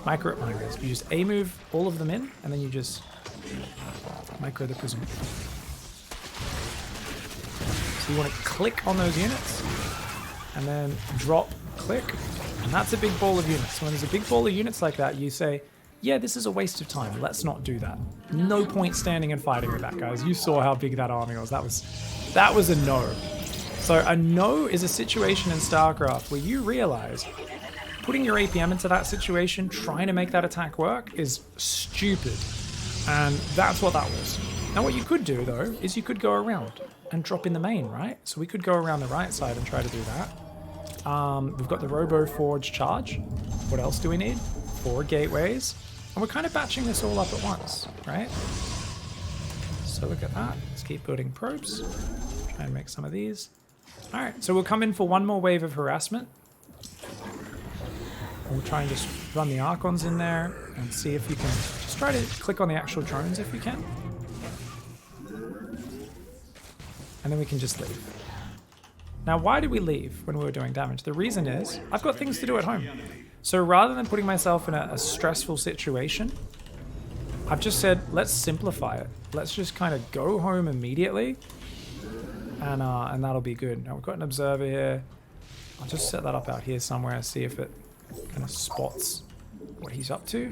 micro it micros. You just A-move all of them in, and then you just micro the prism. So you want to click on those units, and then drop, click, and that's a big ball of units. So when there's a big ball of units like that, you say, yeah, this is a waste of time. Let's not do that. No point standing and fighting with that, guys. You saw how big that army was. That was a no. So a no is a situation in StarCraft where you realize putting your APM into that situation, trying to make that attack work, is stupid. And that's what that was. Now what you could do, though, is you could go around and drop in the main, right? So we could go around the right side and try to do that. We've got the Robo Forge charge. What else do we need? 4 gateways. And we're kind of batching this all up at once, right? So look at that. Let's keep building probes. Try and make some of these. All right, so we'll come in for 1 more wave of harassment. We'll try and just run the Archons in there and see if you can just try to click on the actual drones if you can. And then we can just leave. Now, why did we leave when we were doing damage? The reason is I've got things to do at home. So rather than putting myself in a stressful situation, I've just said, let's simplify it. Let's just kind of go home immediately, and that'll be good. Now we've got an observer here. I'll just set that up out here somewhere, see if it kind of spots what he's up to.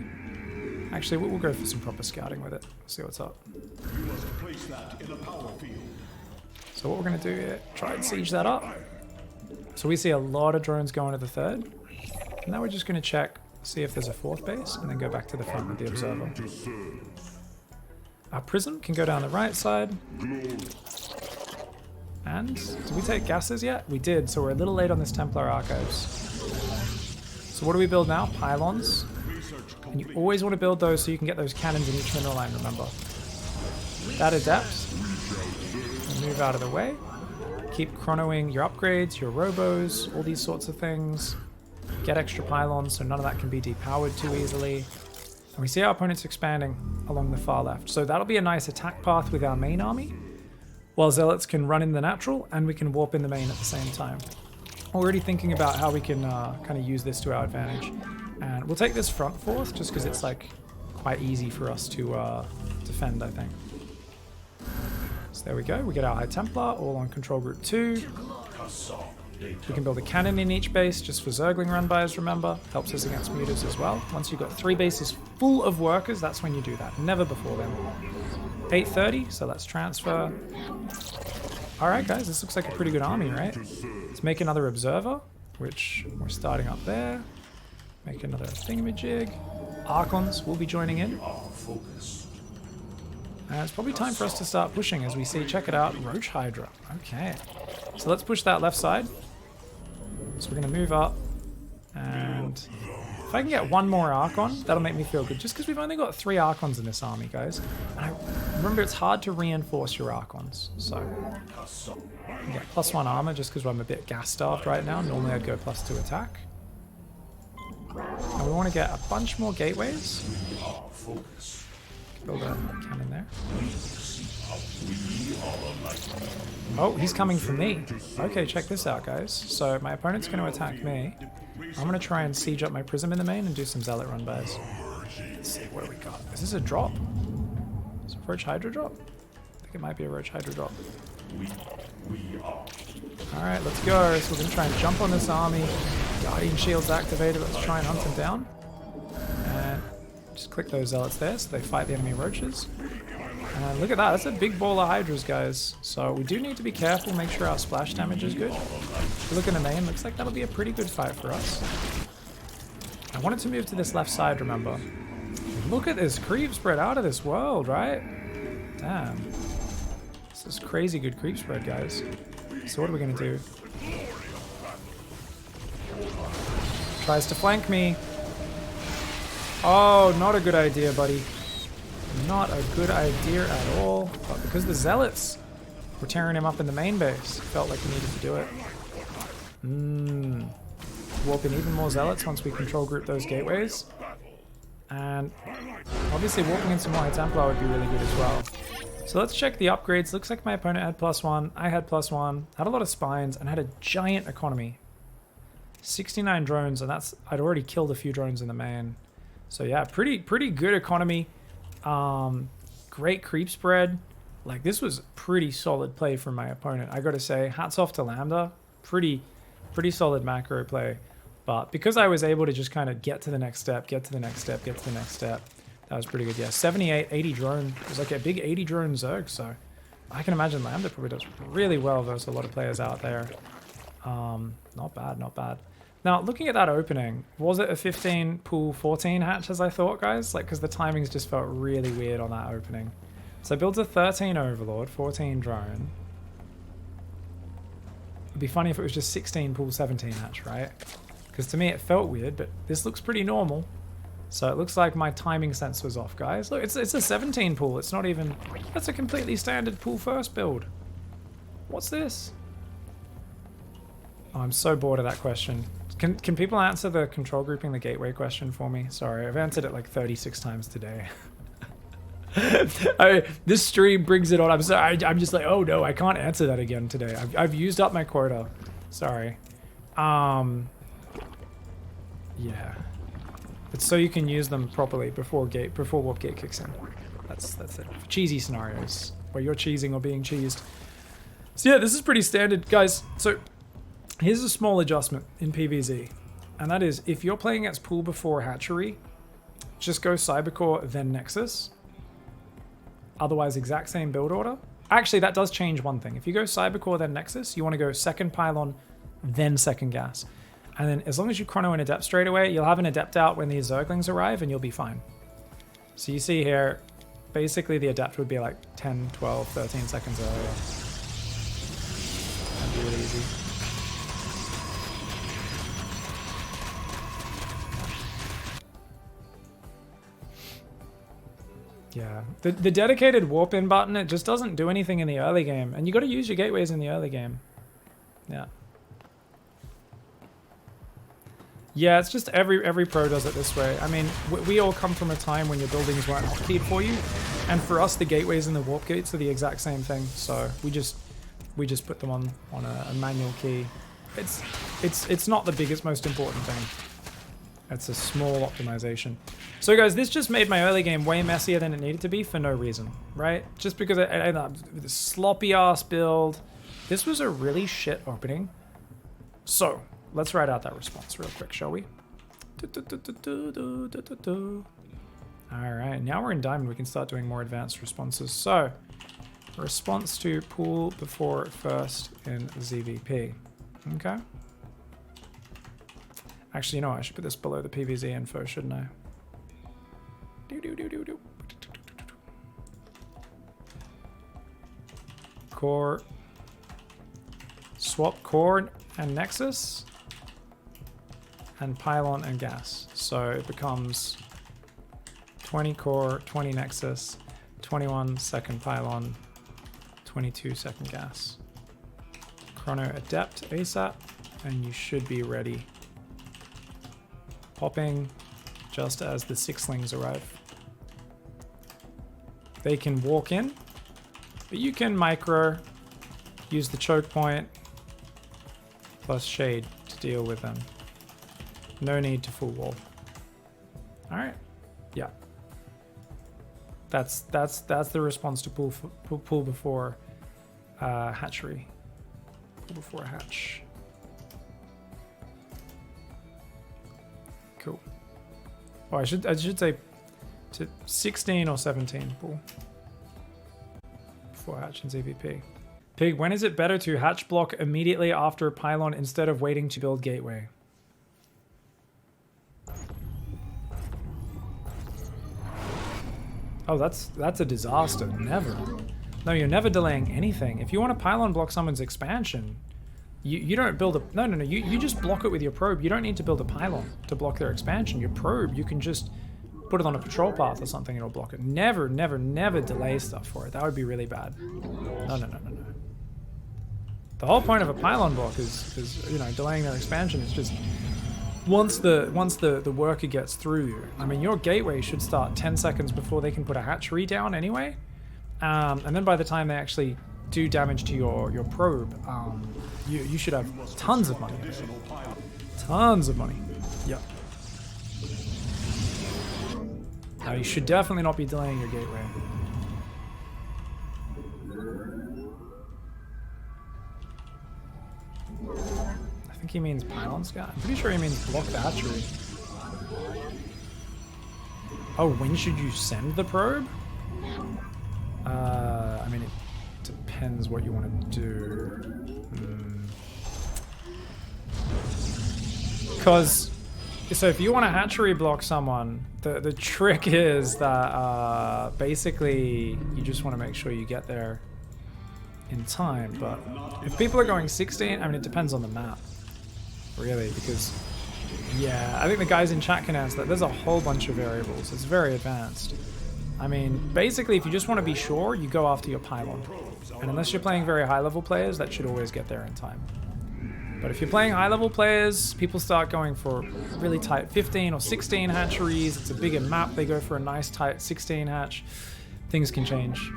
Actually, we'll go for some proper scouting with it. See what's up. You must place that in a power field. So what we're going to do here, try and siege that up. So we see a lot of drones going to the 3rd. And now we're just going to check, see if there's a 4th base, and then go back to the front with the observer. Our prism can go down the right side. And did we take gases yet? We did, so we're a little late on this Templar Archives. So what do we build now? Pylons. And you always want to build those so you can get those cannons in each mineral line, remember. That adept. Move out of the way. Keep chronoing your upgrades, your robos, all these sorts of things. Get extra pylons so none of that can be depowered too easily. And we see our opponents expanding along the far left. So that'll be a nice attack path with our main army, while Zealots can run in the natural and we can warp in the main at the same time. Already thinking about how we can kind of use this to our advantage. And we'll take this front 4th just because it's like quite easy for us to defend, I think. So there we go. We get our High Templar all on Control Group 2. We can build a cannon in each base just for Zergling run-bys, remember. Helps us against mutas as well. Once you've got 3 bases full of workers, that's when you do that. Never before then. 830, so let's transfer. Alright guys, this looks like a pretty good army, right? Let's make another observer. which we're starting up there. Make another thingamajig. Archons will be joining in. And it's probably time for us to start pushing as we see, check it out, Roach Hydra. Okay. So let's push that left side. So we're going to move up. And if I can get one more Archon, that'll make me feel good. Just because we've only got 3 Archons in this army, guys. And I remember it's hard to reinforce your Archons. So I get +1 armor just because I'm a bit gas starved right now. Normally I'd go +2 attack. And we want to get a bunch more gateways. Build a cannon there. Oh, he's coming for me. Okay, check this out, guys. So my opponent's going to attack me. I'm going to try and siege up my Prism in the main and do some Zealot run bys. Let's see, what do we got? Is this a drop? Is it a Roach Hydra drop? I think it might be a Roach Hydra drop. Alright, let's go. So we're going to try and jump on this army. Guardian Shield's activated. Let's try and hunt him down. And just click those Zealots there so they fight the enemy Roaches. And look at that. That's a big ball of Hydras, guys. So we do need to be careful, make sure our splash damage is good. If you look in the main, looks like that'll be a pretty good fight for us. I wanted to move to this left side, remember. Look at this creep spread out of this world, right? Damn. This is crazy good creep spread, guys. So what are we going to do? Tries to flank me. Oh, not a good idea, buddy. Not a good idea at all. But because the Zealots were tearing him up in the main base, felt like we needed to do it. Warp in even more Zealots once we control group those gateways. And obviously warping in some more High Templar would be really good as well. So let's check the upgrades. Looks like my opponent had +1. I had +1. Had a lot of spines and had a giant economy. 69 drones, and that's I'd already killed a few drones in the main. So yeah, pretty good economy. Great creep spread. Like, this was pretty solid play from my opponent. I gotta say, hats off to Lambda. Pretty solid macro play. But because I was able to just kind of get to the next step, get to the next step, get to the next step, that was pretty good. Yeah, 78, 80 drone. It was like a big 80 drone Zerg, so I can imagine Lambda probably does really well versus a lot of players out there. Not bad, not bad. Now, looking at that opening, was it a 15 pool 14 hatch as I thought, guys? Like, because the timings just felt really weird on that opening. So I built a 13 Overlord, 14 drone. It'd be funny if it was just 16 pool 17 hatch, right? Because to me it felt weird, but this looks pretty normal. So it looks like my timing sense was off, guys. Look, it's a 17 pool. It's not even... That's a completely standard pool first build. What's this? Oh, I'm so bored of that question. Can people answer the control grouping the gateway question for me? Sorry, I've answered it like 36 times today. This stream brings it on. I'm sorry. I'm just like, oh no, I can't answer that again today. I've used up my quota. Sorry. Yeah. It's so you can use them properly before warp gate kicks in. That's it. For cheesy scenarios where you're cheesing or being cheesed. So yeah, this is pretty standard, guys. So here's a small adjustment in PvZ, and that is if you're playing against pool before hatchery, just go Cybercore then Nexus. Otherwise, exact same build order. Actually, that does change one thing. If you go Cybercore then Nexus, you want to go second pylon then second gas. And then as long as you chrono an adept straight away, you'll have an adept out when these Zerglings arrive and you'll be fine. So you see here, basically the adept would be like 10, 12, 13 seconds earlier. That'd be really easy. Yeah, the dedicated warp in button, it just doesn't do anything in the early game. And you got to use your gateways in the early game. Yeah. Yeah, it's just every pro does it this way. I mean, we all come from a time when your buildings weren't hotkeyed for you, and for us, the gateways and the warp gates are the exact same thing. So we just put them on a manual key. It's not the biggest, most important thing. It's a small optimization. So guys, this just made my early game way messier than it needed to be for no reason, right? Just because I ended up with a sloppy ass build. This was a really shit opening. So let's write out that response real quick, shall we? Alright, now we're in Diamond, we can start doing more advanced responses. So, response to pool before first in ZVP. Okay. Actually, you know what? I should put this below the PVZ info, shouldn't I? Core. Swap core and nexus. And pylon and gas. So it becomes 20 core, 20 nexus, 21 second pylon, 22 second gas. Chrono adept ASAP, and you should be ready. Popping just as the sixlings arrive. They can walk in, but you can micro, use the choke point, plus shade to deal with them. No need to full wall. All right, yeah. That's the response to pull before hatchery. Pull before hatch. Cool. Oh, I should say to 16 or 17 pull before hatch in ZVP. Pig, when is it better to hatch block immediately after a pylon instead of waiting to build gateway? Oh, that's a disaster. Never. No, you're never delaying anything. If you want to pylon block someone's expansion, you don't build a... No. You just block it with your probe. You don't need to build a pylon to block their expansion. Your probe, you can just put it on a patrol path or something and it'll block it. Never delay stuff for it. That would be really bad. No. The whole point of a pylon block is you know, delaying their expansion is just... Once the worker gets through you, I mean, your gateway should start 10 seconds before they can put a hatchery down anyway. And then by the time they actually do damage to your probe, you should have tons of money. Tons of money. Yep. Now, you should definitely not be delaying your gateway. I think he means pylon scout. I'm pretty sure he means block the hatchery. Oh, when should you send the probe? I mean, it depends what you want to do. Because, so if you want to hatchery block someone, the trick is that basically you just want to make sure you get there in time. But if people are going 16, I mean, it depends on the map. Really, because yeah, I think the guys in chat can answer that. There's a whole bunch of variables. It's very advanced. I mean, basically, if you just want to be sure, you go after your pylon. And unless you're playing very high-level players, that should always get there in time. But if you're playing high-level players, people start going for really tight 15 or 16 hatcheries. It's a bigger map. They go for a nice tight 16 hatch. Things can change.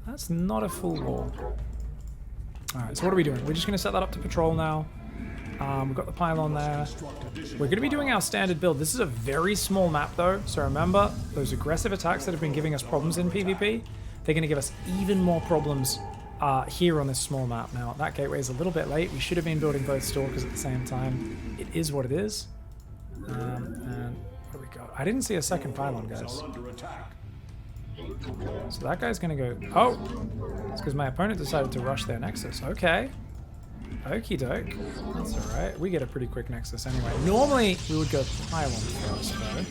That's not a full wall. All right, so what are we doing? We're just going to set that up to patrol now. We've got the pylon there. We're going to be doing our standard build. This is a very small map though, so remember, those aggressive attacks that have been giving us problems in PvP, they're going to give us even more problems here on this small map. Now, that gateway is a little bit late. We should have been building both stalkers at the same time. It is what it is. And where we go? I didn't see a second pylon, guys. So that guy's going to go... Oh! It's because my opponent decided to rush their nexus. Okay. Okie doke. That's alright. We get a pretty quick nexus anyway. Normally, we would go pylon first, though.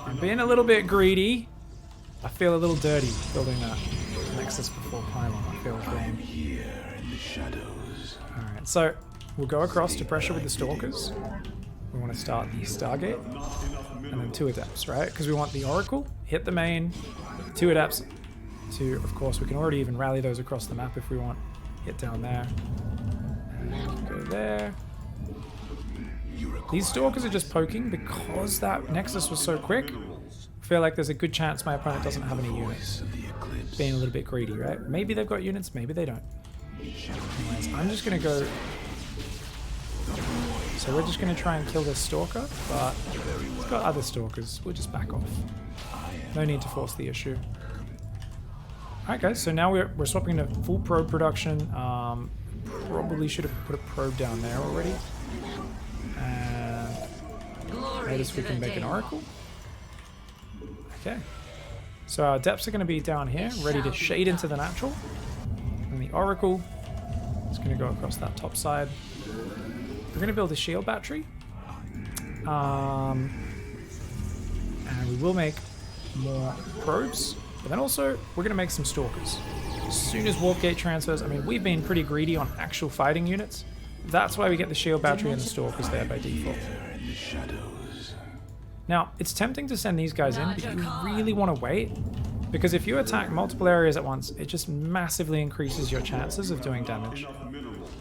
I'm being a little bit greedy. I feel a little dirty building that nexus before pylon. I feel wrong. Here in the shadows. Alright, so we'll go across to pressure with the stalkers. We want to start the Stargate. And then 2 adepts, right? Because we want the Oracle, hit the main, 2 adepts. Of course, we can already even rally those across the map if we want. Hit down there. Go there. These stalkers are just poking because that nexus was so quick. I feel like there's a good chance my opponent doesn't have any units. Being a little bit greedy, right? Maybe they've got units, maybe they don't. Anyways, I'm just gonna go. So we're just gonna try and kill this stalker, but he's got other stalkers. We'll just back off. No need to force the issue. Alright guys, so now we're swapping to full probe production. Probably should have put a probe down there already. And notice we can make an oracle. Okay. So our depths are going to be down here, ready to shade into the natural. And the oracle is going to go across that top side. We're going to build a shield battery And we will make more probes, but then also we're going to make some stalkers. As soon as warp gate transfers, I mean, we've been pretty greedy on actual fighting units. That's why we get the shield battery and the stalkers there by default. Now, it's tempting to send these guys in, but you really want to wait, because if you attack multiple areas at once, it just massively increases your chances of doing damage.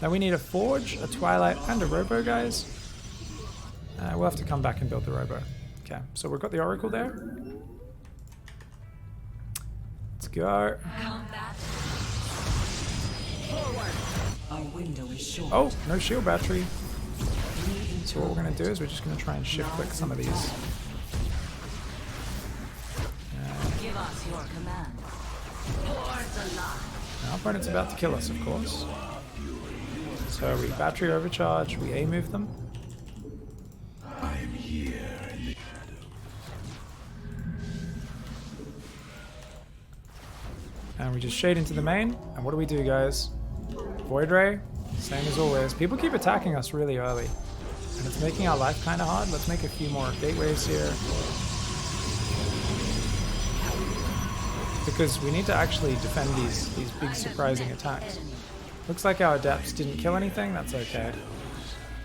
Now we need a Forge, a Twilight, and a Robo, guys. We'll have to come back and build the Robo. Okay, so we've got the Oracle there. Let's go. Our window is short. Oh, no shield battery. So what we're going to do is we're just going to try and shift click some of these. Give us your command. Hordes alive. Our opponent's about to kill us, of course. So we battery overcharge, we A move them. I am here in the shadow. And we just shade into the main. And what do we do, guys? Void Ray, same as always. People keep attacking us really early, and it's making our life kind of hard. Let's make a few more gateways here, because we need to actually defend these big surprising attacks. Looks like our adepts didn't kill anything. That's okay.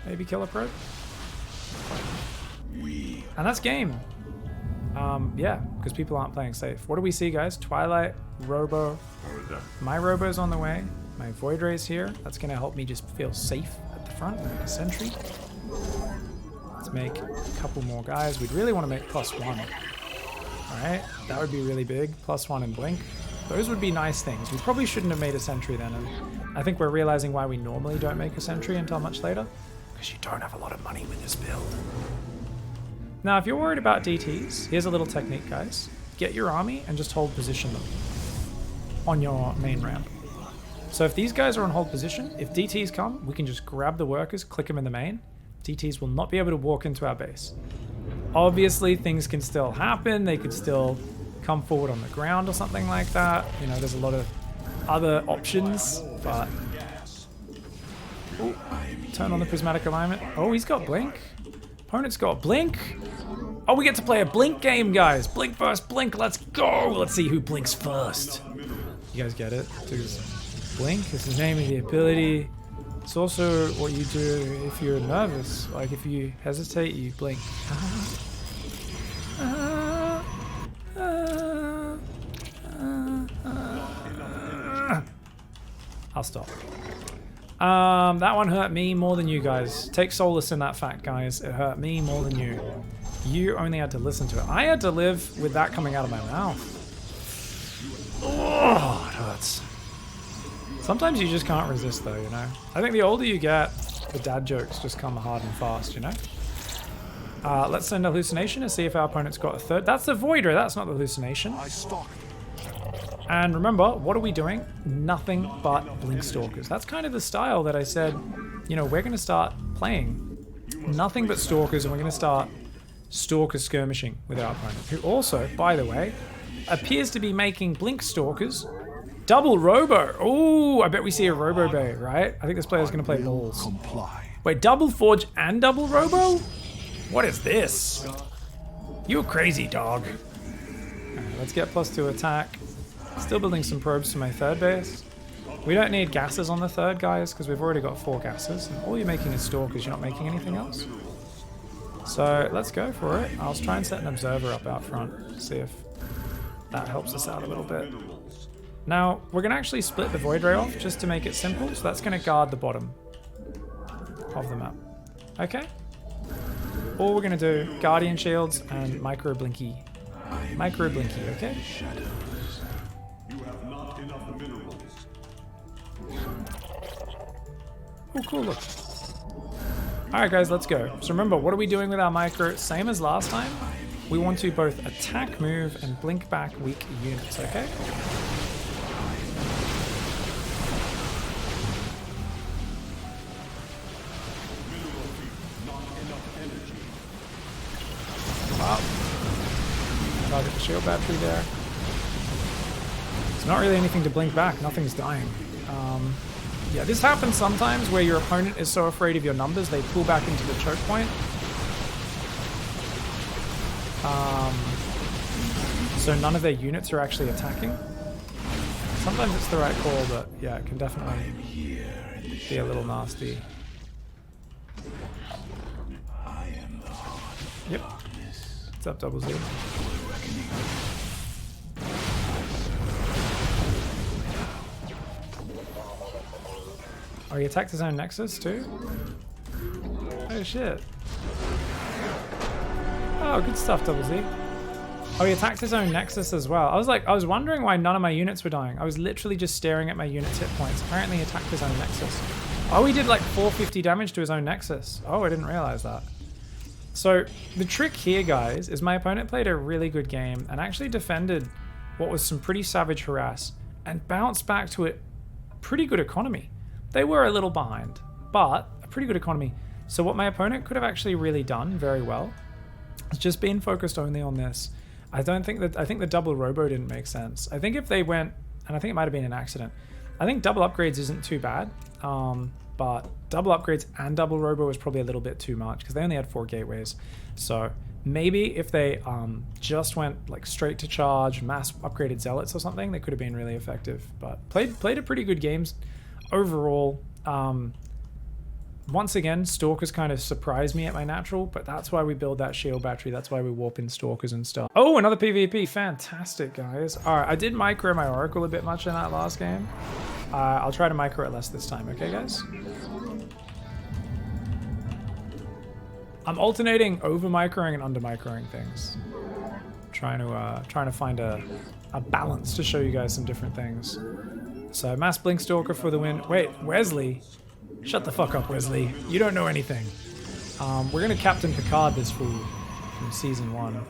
Maybe kill a probe. And that's game. Yeah, because people aren't playing safe. What do we see, guys? Twilight, Robo. My Robo's on the way. My Void Ray's here. That's going to help me just feel safe at the front with a sentry. Let's make a couple more guys. We'd really want to make +1. Alright, that would be really big. +1 and blink. Those would be nice things. We probably shouldn't have made a sentry then. And I think we're realizing why we normally don't make a sentry until much later. Because you don't have a lot of money with this build. Now, if you're worried about DTs, here's a little technique, guys. Get your army and just hold position them on your main ramp. So if these guys are on hold position, if DTs come, we can just grab the workers, click them in the main. DTs will not be able to walk into our base. Obviously, things can still happen. They could still come forward on the ground or something like that. You know, there's a lot of other options, but... Ooh, turn on the prismatic alignment. Oh, he's got blink. Opponent's got blink. Oh, we get to play a blink game, guys. Blink first, blink. Let's go. Let's see who blinks first. You guys get it? Blink is the name of the ability. It's also what you do if you're nervous. Like if you hesitate, you blink. I'll stop. That one hurt me more than you guys. Take solace in that fact, guys. It hurt me more than you. You only had to listen to it. I had to live with that coming out of my mouth. Oh, it hurts. Sometimes you just can't resist though, you know? I think the older you get, the dad jokes just come hard and fast, you know? Let's send a hallucination and see if our opponent's got a third. That's the Voider, that's not the hallucination. And remember, what are we doing? Nothing but Blink Stalkers. That's kind of the style that I said, you know, we're going to start playing. Nothing but Stalkers, and we're going to start Stalker skirmishing with our opponent, who also, by the way, appears to be making Blink Stalkers. Double Robo. Oh, I bet we see a Robo Bay, right? I think this player's going to play balls. Wait, double Forge and double Robo? What is this? You're crazy, dog. Alright, let's get +2 attack. Still building some probes to my third base. We don't need gases on the third, guys, because we've already got 4 gases. And all you're making is Stalkers, you're not making anything else. So let's go for it. I'll try and set an observer up out front, see if that helps us out a little bit. Now, we're going to actually split the Void Ray off just to make it simple, so that's going to guard the bottom of the map. Okay? All we're going to do, Guardian Shields and Micro Blinky. Micro Blinky, okay? Oh, cool, look. Alright guys, let's go. So remember, what are we doing with our Micro? Same as last time. We want to both attack, move, and blink back weak units, okay? Wow. Target the shield battery there. It's not really anything to blink back. Nothing's dying. Yeah, this happens sometimes where your opponent is so afraid of your numbers they pull back into the choke point. So none of their units are actually attacking. Sometimes it's the right call, but yeah, it can definitely be a little nasty. Yep. What's up, Double Z? Oh, he attacked his own Nexus too? Oh shit. Oh, good stuff, Double Z. Oh, he attacked his own Nexus as well. I was wondering why none of my units were dying. I was literally just staring at my unit's hit points. Apparently he attacked his own Nexus. Oh, he did like 450 damage to his own Nexus. Oh, I didn't realize that. So the trick here, guys, is my opponent played a really good game and actually defended what was some pretty savage harass and bounced back to a pretty good economy. They were a little behind, but a pretty good economy. So what my opponent could have actually really done very well is just been focused only on this. I think the double robo didn't make sense. I think if they went, and I think it might have been an accident, I think double upgrades isn't too bad, but double upgrades and double robo was probably a little bit too much because they only had 4 gateways. So maybe if they just went like straight to charge, mass upgraded zealots or something, they could have been really effective. But played a pretty good game overall. Once again, Stalkers kind of surprised me at my natural, but that's why we build that shield battery. That's why we warp in Stalkers and stuff. Oh, another PvP. Fantastic, guys. All right, I did micro my Oracle a bit much in that last game. I'll try to micro it less this time, okay, guys? I'm alternating over microing and under microing things. Trying to find a balance to show you guys some different things. So Mass Blink Stalker for the win. Wait, Wesley? Shut the fuck up, Wesley. You don't know anything. We're gonna Captain Picard this fool from season 1.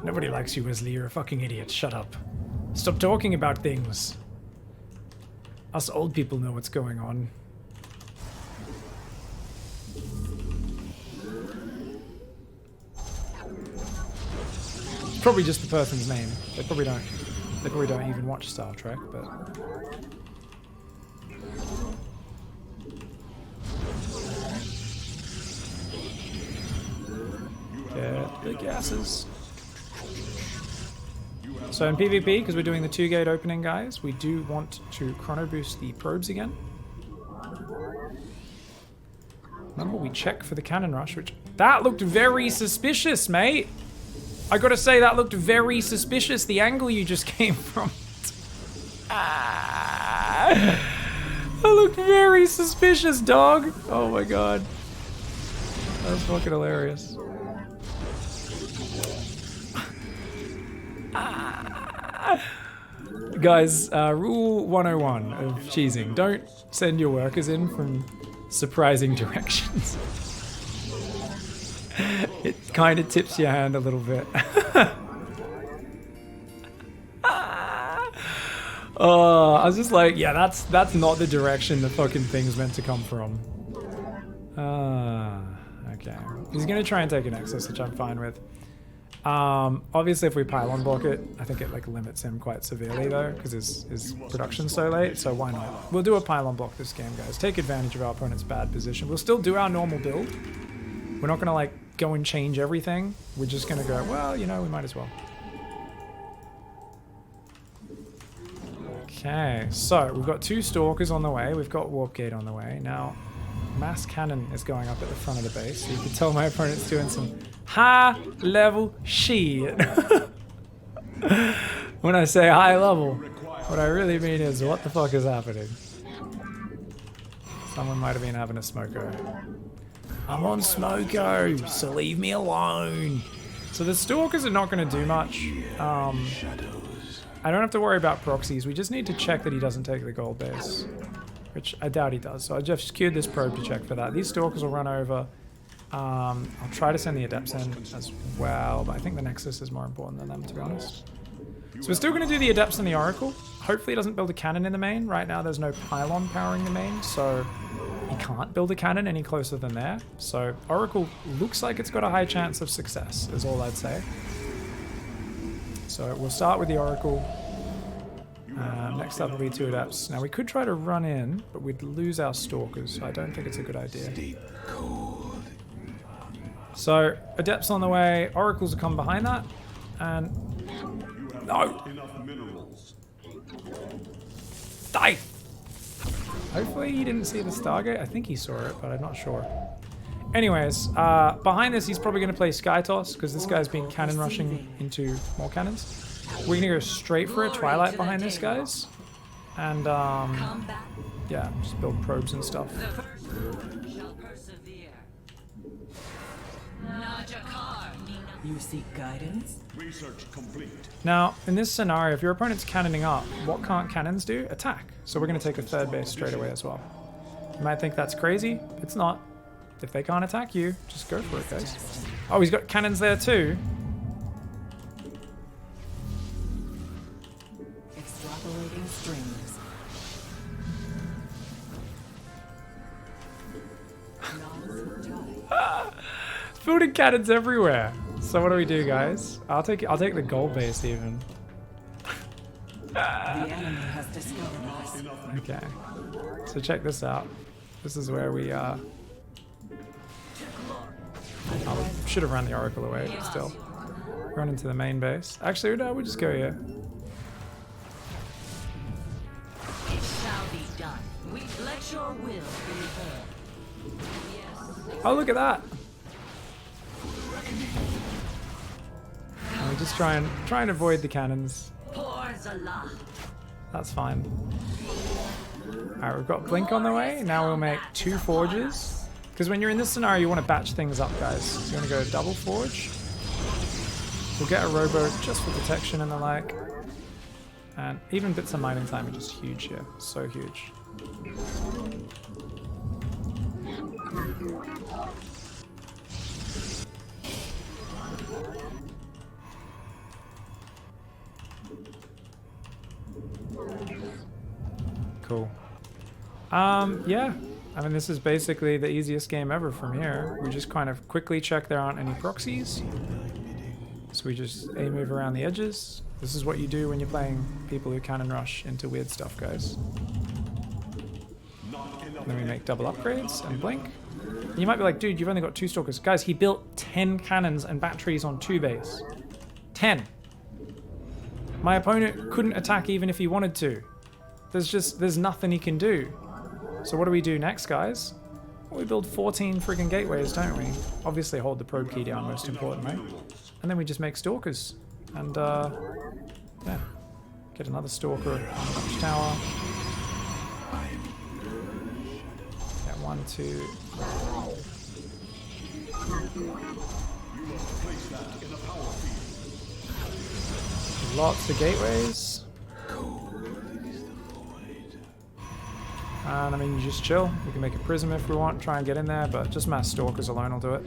Nobody likes you, Wesley. You're a fucking idiot. Shut up. Stop talking about things. Us old people know what's going on. It's probably just the person's name. They probably don't even watch Star Trek, but get the gases. So in PvP, because we're doing the 2-gate opening, guys, we do want to chrono boost the probes again. Remember, we check for the cannon rush, which... That looked very suspicious, mate! I gotta say, that looked very suspicious, the angle you just came from. That looked very suspicious, dog! Oh my god. That was fucking hilarious. Guys, rule 101 of cheesing. Don't send your workers in from surprising directions. It kind of tips your hand a little bit. Oh, I was just like, yeah, that's not the direction the fucking thing's meant to come from. Okay. He's gonna try and take an Nexus, which I'm fine with. Obviously, if we pylon block it, I think it like limits him quite severely though, because his production's so late. So why not? We'll do a pylon block this game, guys. Take advantage of our opponent's bad position. We'll still do our normal build. We're not gonna like go and change everything. We're just gonna go, well, you know, we might as well. Okay, so we've got 2 Stalkers on the way. We've got Warp Gate on the way. Now, Mass Cannon is going up at the front of the base. So you can tell my opponent's doing some high-level shit. When I say high level, what I really mean is, what the fuck is happening? Someone might have been having a smoko. I'm on smoko, so leave me alone. So the Stalkers are not going to do much. I don't have to worry about proxies. We just need to check that he doesn't take the gold base, which I doubt he does. So I just queued this probe to check for that. These Stalkers will run over. I'll try to send the Adepts in as well, but I think the Nexus is more important than them, to be honest. So we're still going to do the Adepts and the Oracle. Hopefully he doesn't build a cannon in the main. Right now there's no pylon powering the main, so he can't build a cannon any closer than there. So Oracle looks like it's got a high chance of success, is all I'd say. So we'll start with the Oracle. Next up will be 2 Adepts. Now we could try to run in, but we'd lose our Stalkers, so I don't think it's a good idea. So Adept's on the way. Oracles will come behind that. And no! Enough minerals. Die! Hopefully he didn't see the Stargate. I think he saw it, but I'm not sure. Anyways, behind this he's probably going to play Sky Toss because this guy's been cannon rushing into more cannons. We're going to go straight for a Twilight behind this, guys. And, yeah, just build probes and stuff. The first shall persevere. Najakar. You seek guidance? Research complete. Now, in this scenario, if your opponent's cannoning up, what can't cannons do? Attack. So we're going to take a third base straight away as well. You might think that's crazy. It's not. If they can't attack you, just go for it, guys. Oh, he's got cannons there too. Extrapolating strings. Building cannons everywhere. So what do we do, guys? I'll take the gold base even. The enemy has discovered us. Okay. So check this out. This is where we should have run the Oracle away, but still. Run into the main base. Actually, no, we'll just go here. It shall be done. Let your will be heard. Yes. Oh, look at that! And we just try and avoid the cannons. Porzalah. That's fine. Alright, we've got Blink on the way. Now we'll make 2 forges. Because when you're in this scenario, you want to batch things up, guys. So you're going to go double forge. We'll get a robo just for protection and the like. And even bits of mining time are just huge here. So huge. Cool. Yeah. I mean, this is basically the easiest game ever from here. We just kind of quickly check there aren't any proxies. So we just move around the edges. This is what you do when you're playing people who cannon rush into weird stuff, guys. And then we make double upgrades and blink. And you might be like, dude, you've only got 2 stalkers. Guys, he built 10 cannons and batteries on 2 base. 10. My opponent couldn't attack even if he wanted to. There's nothing he can do. So what do we do next, guys? Well, we build 14 friggin' gateways, don't we? Obviously hold the probe key down, most importantly. And then we just make stalkers. And, yeah. Get another stalker on the watchtower. Get 1, 2. Lots of gateways. And I mean, you just chill. We can make a prism if we want, try and get in there, but just mass stalkers alone will do it.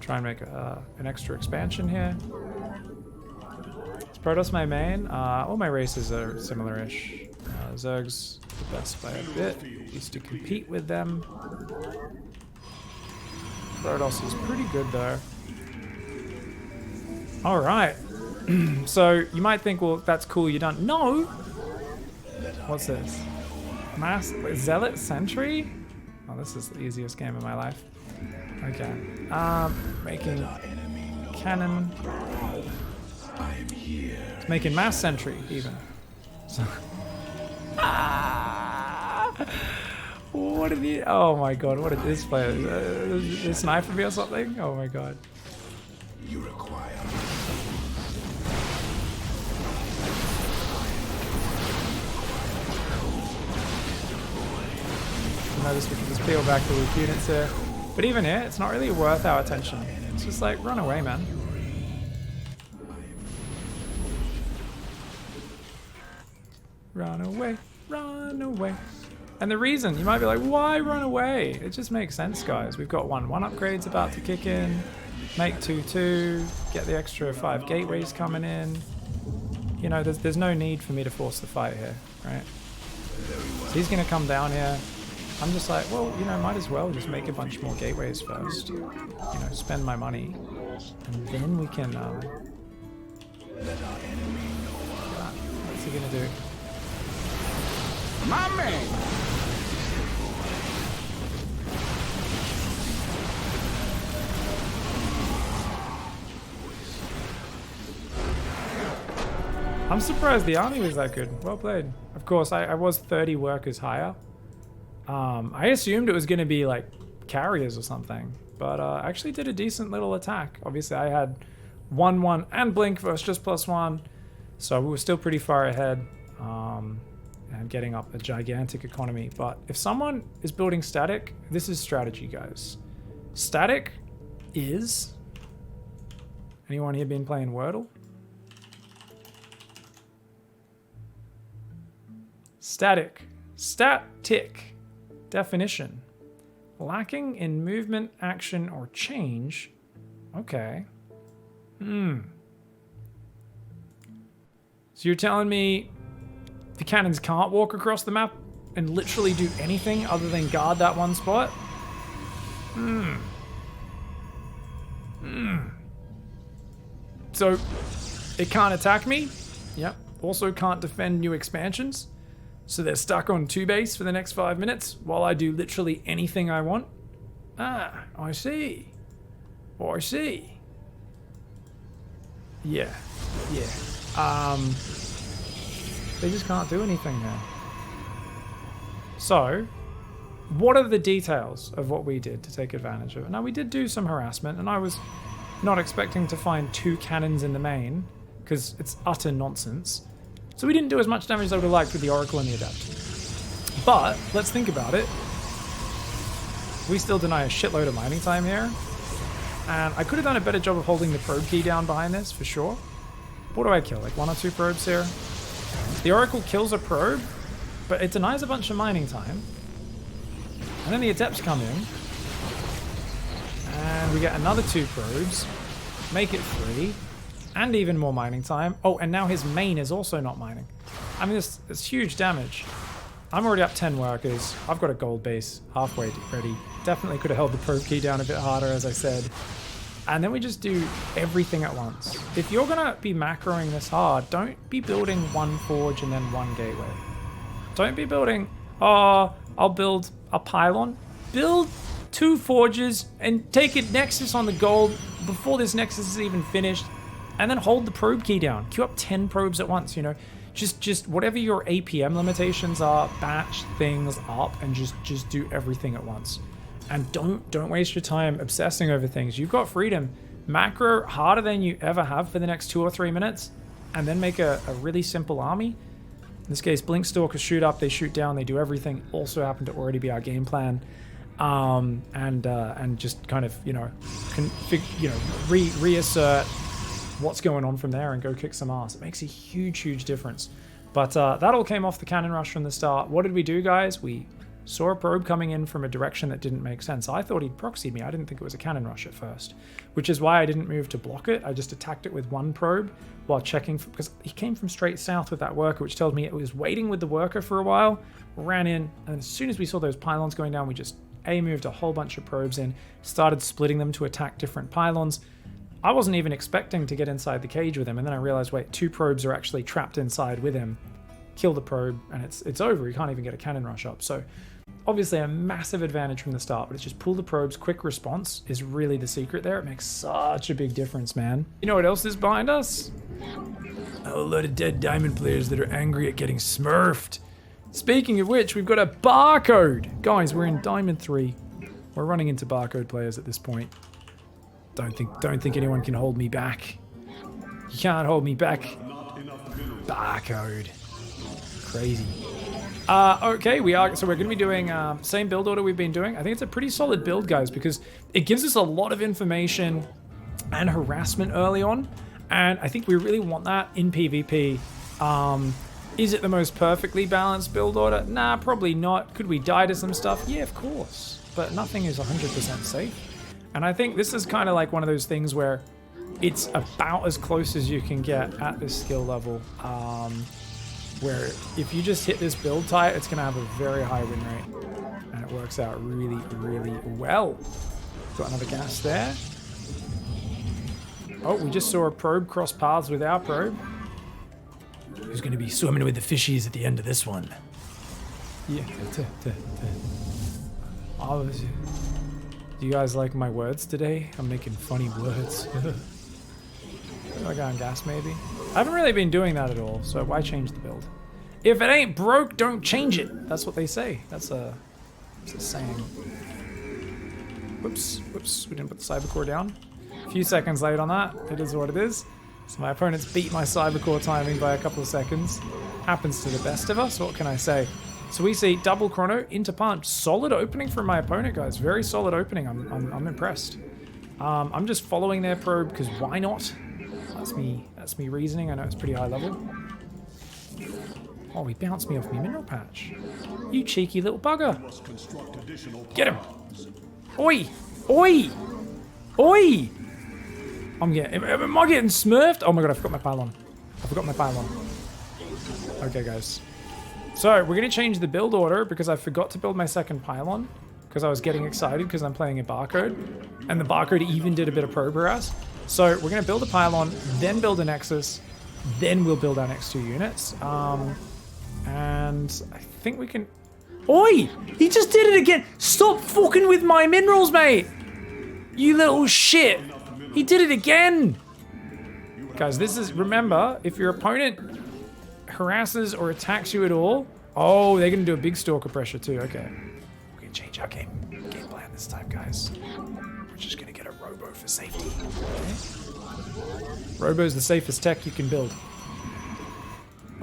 Try and make an extra expansion here. Is Protoss my main? All my races are similar-ish. Zerg's the best by a bit. Used to compete with them. Protoss is pretty good though. Alright. So you might think, well, that's cool, you're done. No! What's this? Mass Zealot Sentry? Oh, this is the easiest game of my life. Okay. Making cannon. It's making mass sentry even. So what did he? Oh my god! What did this player? This sniper me or something? Oh my god! You require. Notice we can just peel back the weak units here. But even here, it's not really worth our attention. It's just like, run away, man. Run away, run away. And the reason, you might be like, why run away? It just makes sense, guys. We've got 1 upgrade's about to kick in. Make 2-2. Get the extra 5 gateways coming in. You know, there's no need for me to force the fight here, right? So he's going to come down here. I'm just like, well, you know, might as well just make a bunch more gateways first. You know, spend my money. And then we can, what's he gonna do? My man! I'm surprised the army was that good. Well played. Of course, I was 30 workers higher. I assumed it was going to be like carriers or something, but I actually did a decent little attack. Obviously, I had 1-1 and blink versus just +1, so we were still pretty far ahead and getting up a gigantic economy. But if someone is building static, this is strategy, guys. Static is... Anyone here been playing Wordle? Static. Static. Definition. Lacking in movement, action, or change. Okay. So you're telling me the cannons can't walk across the map and literally do anything other than guard that one spot? So it can't attack me? Yep. Also can't defend new expansions? So they're stuck on 2 base for the next 5 minutes while I do literally anything I want? Ah, I see. I see. Yeah. They just can't do anything now. So, what are the details of what we did to take advantage of it? Now, we did do some harassment, and I was not expecting to find 2 cannons in the main, because it's utter nonsense. So we didn't do as much damage as I would have liked with the Oracle and the Adept. But, let's think about it. We still deny a shitload of mining time here. And I could have done a better job of holding the probe key down behind this, for sure. What do I kill? Like 1 or 2 probes here? The Oracle kills a probe, but it denies a bunch of mining time. And then the Adepts come in. And we get another 2 probes. Make it 3. And even more mining time. Oh, and now his main is also not mining. I mean, it's huge damage. I'm already up 10 workers. I've got a gold base halfway ready. Definitely could have held the probe key down a bit harder, as I said. And then we just do everything at once. If you're going to be macroing this hard, don't be building 1 forge and then 1 gateway. Don't be building, oh, I'll build a pylon. Build 2 forges and take a nexus on the gold before this nexus is even finished. And then hold the probe key down. Queue up 10 probes at once, you know. Just whatever your APM limitations are, batch things up and just do everything at once. And don't waste your time obsessing over things. You've got freedom. Macro harder than you ever have for the next 2 or 3 minutes, and then make a really simple army. In this case, Blink Stalkers shoot up, they shoot down, they do everything. Also happened to already be our game plan. And just kind of, you know, reassert what's going on from there and go kick some ass. It makes a huge difference. But that all came off the cannon rush from the start. What did we do, guys? We saw a probe coming in from a direction that didn't make sense. I thought he'd proxied me. I didn't think it was a cannon rush at first, which is why I didn't move to block it. I just attacked it with 1 probe while checking, because he came from straight south with that worker, which tells me it was waiting with the worker for a while, ran in, and as soon as we saw those pylons going down, we just moved a whole bunch of probes in, started splitting them to attack different pylons. I wasn't even expecting to get inside the cage with him, and then I realized, wait, 2 probes are actually trapped inside with him. Kill the probe, and it's over. You can't even get a cannon rush up. So obviously a massive advantage from the start, but it's just pull the probes. Quick response is really the secret there. It makes such a big difference, man. You know what else is behind us? A whole lot of dead diamond players that are angry at getting smurfed. Speaking of which, we've got a barcode. Guys, we're in Diamond 3. We're running into barcode players at this point. Don't think anyone can hold me back. You can't hold me back. Barcode. Crazy. Okay, we're going to be doing same build order we've been doing. I think it's a pretty solid build, guys, because it gives us a lot of information and harassment early on, and I think we really want that in PvP. Is it the most perfectly balanced build order? Nah, probably not. Could we die to some stuff? Yeah, of course, but nothing is 100% safe. And I think this is kind of like one of those things where it's about as close as you can get at this skill level. Where if you just hit this build type, it's going to have a very high win rate. And it works out really well. Got another gas there. Oh, we just saw a probe cross paths with our probe. Who's going to be swimming with the fishies at the end of this one? Yeah. Do you guys like my words today? I'm making funny words. Do I go on gas maybe? I haven't really been doing that at all, so why change the build? If it ain't broke, don't change it. That's what they say. That's a saying. Whoops, whoops, we didn't put the cybercore down. A few seconds late on that. It is what it is. So my opponent's beat my cybercore timing by a couple of seconds. Happens to the best of us, what can I say? So we see double chrono into punch. Solid opening from my opponent, guys. Very solid opening. I'm impressed. I'm just following their probe because why not? That's me reasoning. I know it's pretty high level. Oh, he bounced me off my mineral patch. You cheeky little bugger. Get him. Oi! Oi! Oi! Am I getting smurfed? Oh my god, I forgot my pylon. Okay, guys. So, we're going to change the build order because I forgot to build my second pylon because I was getting excited because I'm playing a barcode. And the barcode even did a bit of probe harass. So, we're going to build a pylon, then build a nexus, then we'll build our next 2 units. And I think we can... Oi! He just did it again! Stop fucking with my minerals, mate! You little shit! He did it again! Guys, this is... Remember, if your opponent harasses or attacks you at all... Oh, they're going to do a big stalker pressure too. Okay. We're going to change our game plan this time, guys. We're just going to get a robo for safety. Okay? Robo's the safest tech you can build.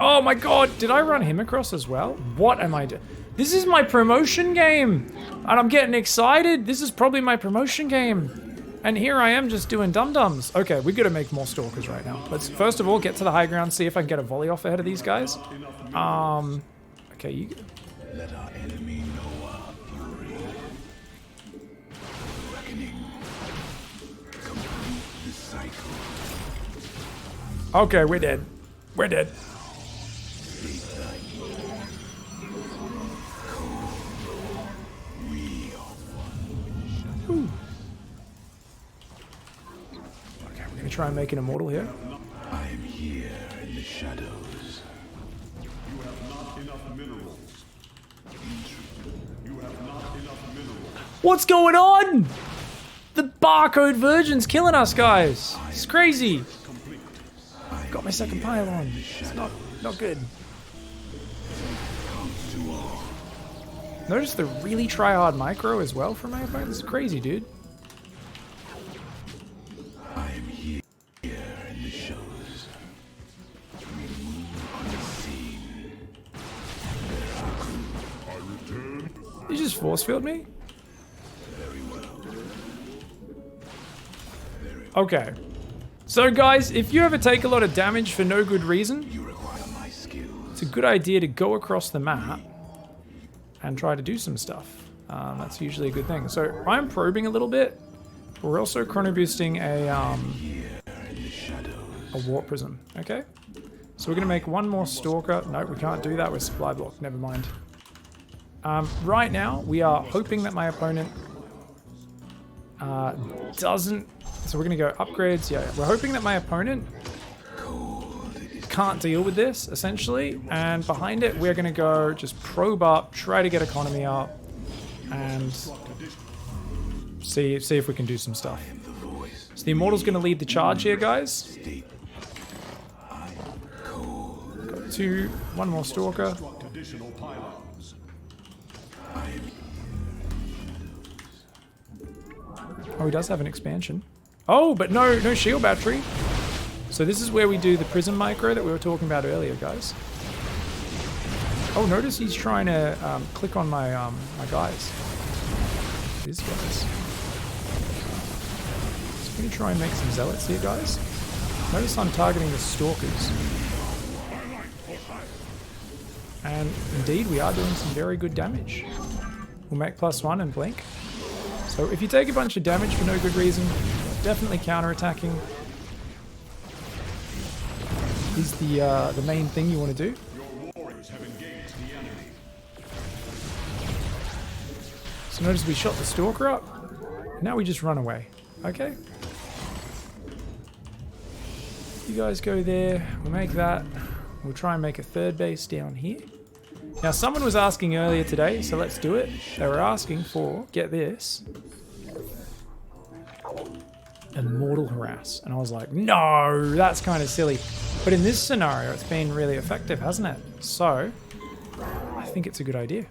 Oh my god, did I run him across as well? What am I doing? This is my promotion game! And I'm getting excited! This is probably my promotion game! And here I am just doing dum-dums. Okay, we gotta make more stalkers right now. Let's first of all get to the high ground, see if I can get a volley off ahead of these guys. Okay, you... Let our enemy know our fury. Reckoning. Complete the cycle. Okay, we're dead. We're dead. Okay, we're gonna try and make an immortal here. I am here in the shadows. You have not enough minerals. You have not enough minerals. What's going on? The barcode version's killing us, guys. It's crazy. Got my second pylon. It's not good. Notice the really try-hard micro as well from my opponent. This is crazy, dude. I am here in the shadows. You just force field me? Okay. So guys, if you ever take a lot of damage for no good reason, it's a good idea to go across the map and try to do some stuff. That's usually a good thing. So I'm probing a little bit. We're also chrono boosting a warp prism. Okay. So we're gonna make one more stalker. No, we can't do that with supply block. Never mind. Right now we are hoping that my opponent doesn't. So we're gonna go upgrades. Yeah, we're hoping that my opponent can't deal with this, essentially. And behind it, we're gonna go just probe up, try to get economy up, and see if we can do some stuff. So the Immortal's gonna lead the charge here, guys. Got one more Stalker. Oh, he does have an expansion. Oh, but no shield battery. So this is where we do the prism micro that we were talking about earlier, guys. Oh, notice he's trying to click on my my guys. These guys. So we're gonna try and make some zealots here, guys. Notice I'm targeting the stalkers. And indeed, we are doing some very good damage. We'll make +1 and blink. So if you take a bunch of damage for no good reason, definitely counter-attacking is the main thing you want to do. So notice we shot the Stalker up. Now we just run away. Okay. You guys go there. We'll make that. We'll try and make a third base down here. Now someone was asking earlier today, so let's do it. They were asking for, get this, Immortal Harass. And I was like, no, that's kind of silly. But in this scenario, it's been really effective, hasn't it? So, I think it's a good idea.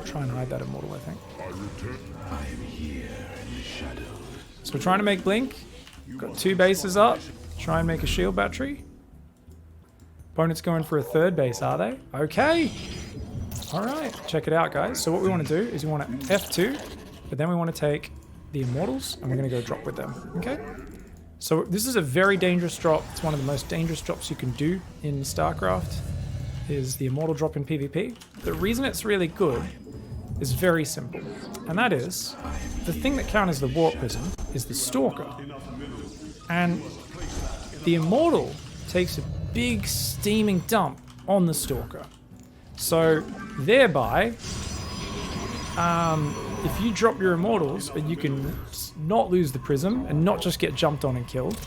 Try and hide that Immortal, I think. I am here in the shadows. So we're trying to make Blink. Got 2 bases up. Try and make a shield battery. Opponent's going for a 3rd base, are they? Okay. Alright, check it out, guys. So what we want to do is we want to F2, but then we want to take the Immortals, and we're going to go drop with them. Okay? So this is a very dangerous drop. It's one of the most dangerous drops you can do in StarCraft, is the Immortal drop in PvP. The reason it's really good is very simple, and that is, the thing that counters the Warp Prism is the Stalker. And the Immortal takes a big steaming dump on the Stalker. So, thereby, if you drop your Immortals and you can not lose the Prism and not just get jumped on and killed,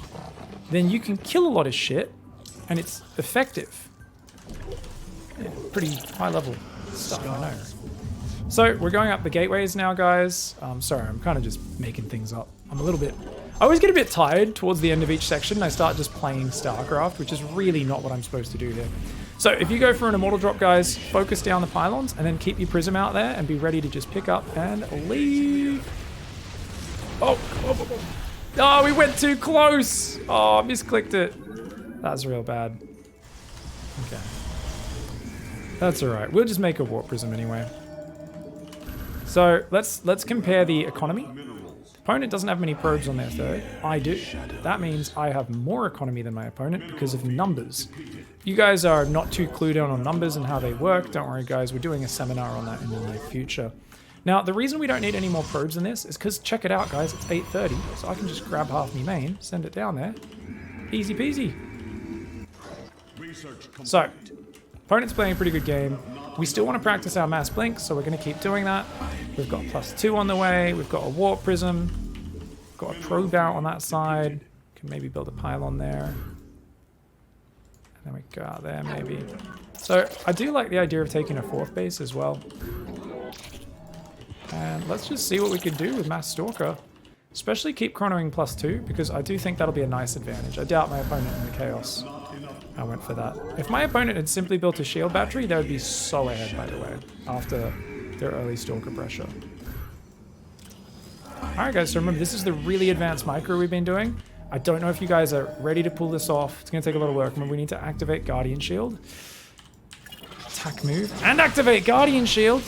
then you can kill a lot of shit and it's effective. Yeah, pretty high level stuff, I know. So, we're going up the gateways now, guys. Sorry, I'm kind of just making things up. I always get a bit tired towards the end of each section and I start just playing StarCraft, which is really not what I'm supposed to do here. So if you go for an Immortal drop, guys, focus down the pylons and then keep your Prism out there and be ready to just pick up and leave. Oh, we went too close. Oh, I misclicked it. That's real bad. Okay. That's all right. We'll just make a Warp Prism anyway. So let's compare the economy. Opponent doesn't have many probes on their 3rd. I do. That means I have more economy than my opponent because of numbers. You guys are not too clued in on numbers and how they work. Don't worry, guys. We're doing a seminar on that in the near future. Now, the reason we don't need any more probes in this is because, check it out, guys. It's 8:30, so I can just grab half my main, send it down there. Easy peasy. So, opponent's playing a pretty good game. We still want to practice our mass blink, so we're going to keep doing that. We've got +2 on the way. We've got a Warp Prism. Got a probe out on that side. Can maybe build a pylon there. And then we go out there, maybe. So I do like the idea of taking a 4th base as well. And let's just see what we can do with Mass Stalker. Especially keep chronoing +2, because I do think that'll be a nice advantage. I doubt my opponent in the Chaos. I went for that. If my opponent had simply built a shield battery, they would be so ahead, by the way, after their early Stalker pressure. Alright guys, so remember, this is the really advanced micro we've been doing. I don't know if you guys are ready to pull this off. It's going to take a lot of work. Remember, we need to activate Guardian Shield. Attack move. And activate Guardian Shield!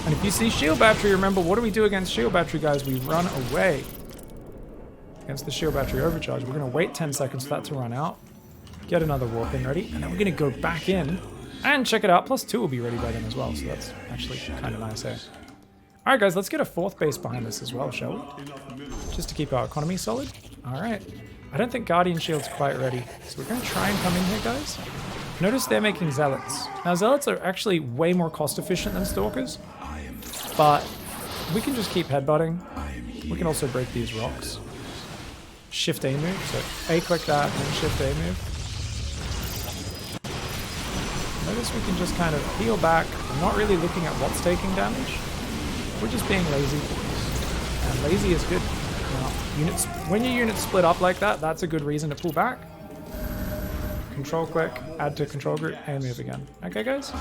And if you see Shield Battery, remember, what do we do against Shield Battery, guys? We run away. Against the Shield Battery Overcharge. We're going to wait 10 seconds for that to run out. Get another Warp in ready. And then we're going to go back in. And check it out, +2 will be ready by then as well. So that's actually kind of nice here. Alright guys, let's get a 4th base behind this as well, shall we? Just to keep our economy solid. Alright. I don't think Guardian Shield's quite ready. So we're going to try and come in here, guys. Notice they're making Zealots. Now, Zealots are actually way more cost efficient than Stalkers. But we can just keep headbutting. We can also break these rocks. Shift A move. So A click that, and then Shift A move. Notice we can just kind of peel back. I'm not really looking at what's taking damage. We're just being lazy. And lazy is good. Now, when your units split up like that, that's a good reason to pull back. Control click, add to control group, and move again. Okay, guys?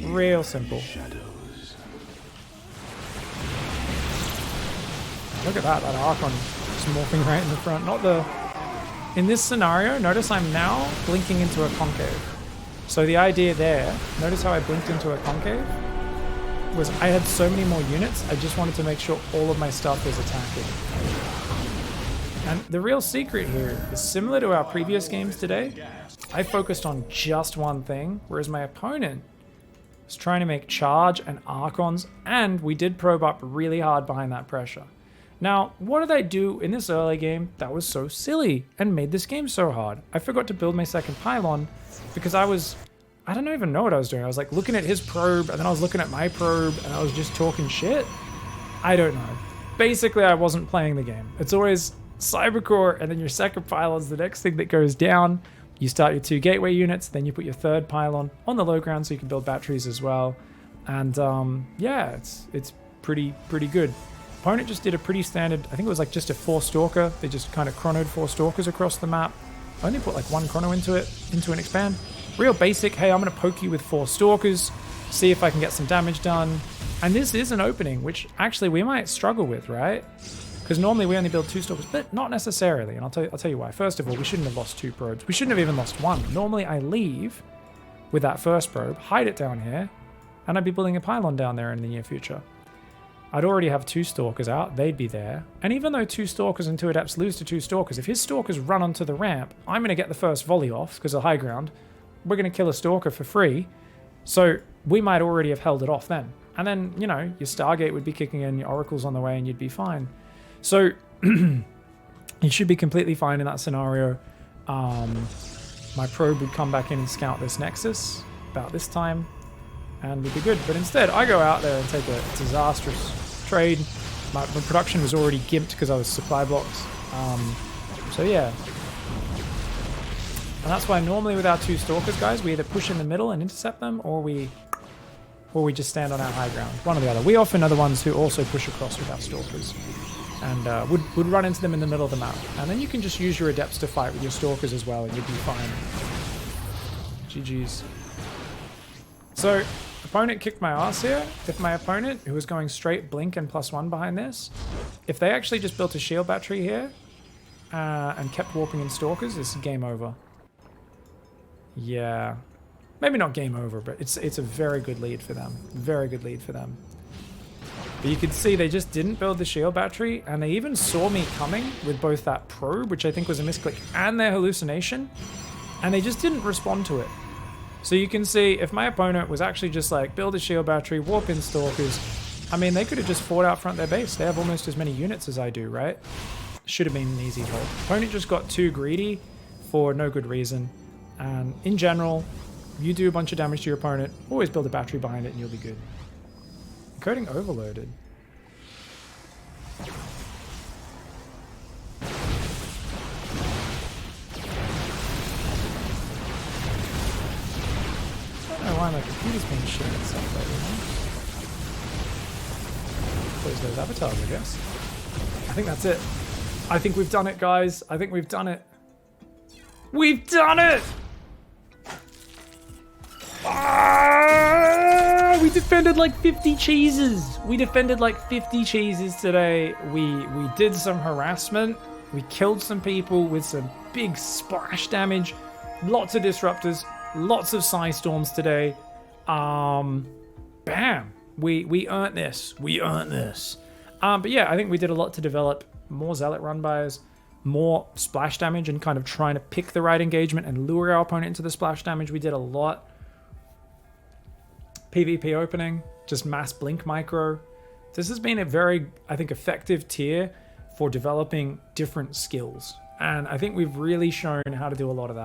Real simple. Look at that Archon just morphing right in the front. In this scenario, notice I'm now blinking into a concave. So the idea there, notice how I blinked into a concave? Was I had so many more units, I just wanted to make sure all of my stuff was attacking. And the real secret here is similar to our previous games today. I focused on just one thing, whereas my opponent was trying to make charge and Archons, and we did probe up really hard behind that pressure. Now, what did I do in this early game that was so silly and made this game so hard? I forgot to build my 2nd pylon because I don't even know what I was doing. I was like looking at his probe and then I was looking at my probe and I was just talking shit. I don't know. Basically, I wasn't playing the game. It's always Cybercore and then your 2nd pylon's the next thing that goes down. You start your 2 gateway units, then you put your 3rd pylon on the low ground so you can build batteries as well. And yeah, it's pretty good. Opponent just did a pretty standard, I think it was like just a 4 Stalker. They just kind of chronoed 4 Stalkers across the map. Only put like 1 chrono into an expand. Real basic, hey, I'm going to poke you with 4 Stalkers, see if I can get some damage done. And this is an opening, which actually we might struggle with, right? Because normally we only build 2 Stalkers, but not necessarily. And I'll tell you why. First of all, we shouldn't have lost 2 probes. We shouldn't have even lost 1. Normally I leave with that first probe, hide it down here, and I'd be building a pylon down there in the near future. I'd already have 2 Stalkers out, they'd be there. And even though 2 Stalkers and 2 Adepts lose to 2 Stalkers, if his Stalkers run onto the ramp, I'm going to get the first volley off because of high ground. We're going to kill a Stalker for free. So we might already have held it off then. And then, you know, your Stargate would be kicking in, your Oracle's on the way, and you'd be fine. So you should be completely fine in that scenario. My probe would come back in and scout this Nexus about this time, and we'd be good. But instead, I go out there and take a disastrous trade. My production was already gimped because I was supply blocked. So yeah. And that's why normally with our 2 Stalkers, guys, we either push in the middle and intercept them, or we just stand on our high ground. One or the other. We often are the ones who also push across with our Stalkers. And would run into them in the middle of the map. And then you can just use your Adepts to fight with your Stalkers as well, and you'd be fine. GG's. So, opponent kicked my ass here. If my opponent, who was going straight Blink and +1 behind this, if they actually just built a shield battery here, and kept warping in Stalkers, this is game over. Yeah. Maybe not game over, but it's a very good lead for them. Very good lead for them. But you can see they just didn't build the shield battery, and they even saw me coming with both that probe, which I think was a misclick, and their hallucination, and they just didn't respond to it. So you can see if my opponent was actually just like, build a shield battery, warp in Stalkers, I mean, they could have just fought out front their base. They have almost as many units as I do, right? Should have been an easy hold. Opponent just got too greedy for no good reason. And in general, you do a bunch of damage to your opponent, always build a battery behind it and you'll be good. Encoding overloaded. I don't know why my computer's being shit itself right now. Close those avatars, I guess. I think that's it. I think we've done it, guys. I think we've done it. We've done it! Ah, we defended like 50 cheeses. We defended like 50 cheeses today. We did some harassment. We killed some people with some big splash damage. Lots of disruptors. Lots of Psystorms today. Bam. We earned this. We earned this. But yeah, I think we did a lot to develop more Zealot run-bys, more splash damage, and kind of trying to pick the right engagement and lure our opponent into the splash damage. We did a lot. PvP opening, just mass blink micro. This has been a very, I think, effective tier for developing different skills. And I think we've really shown how to do a lot of that.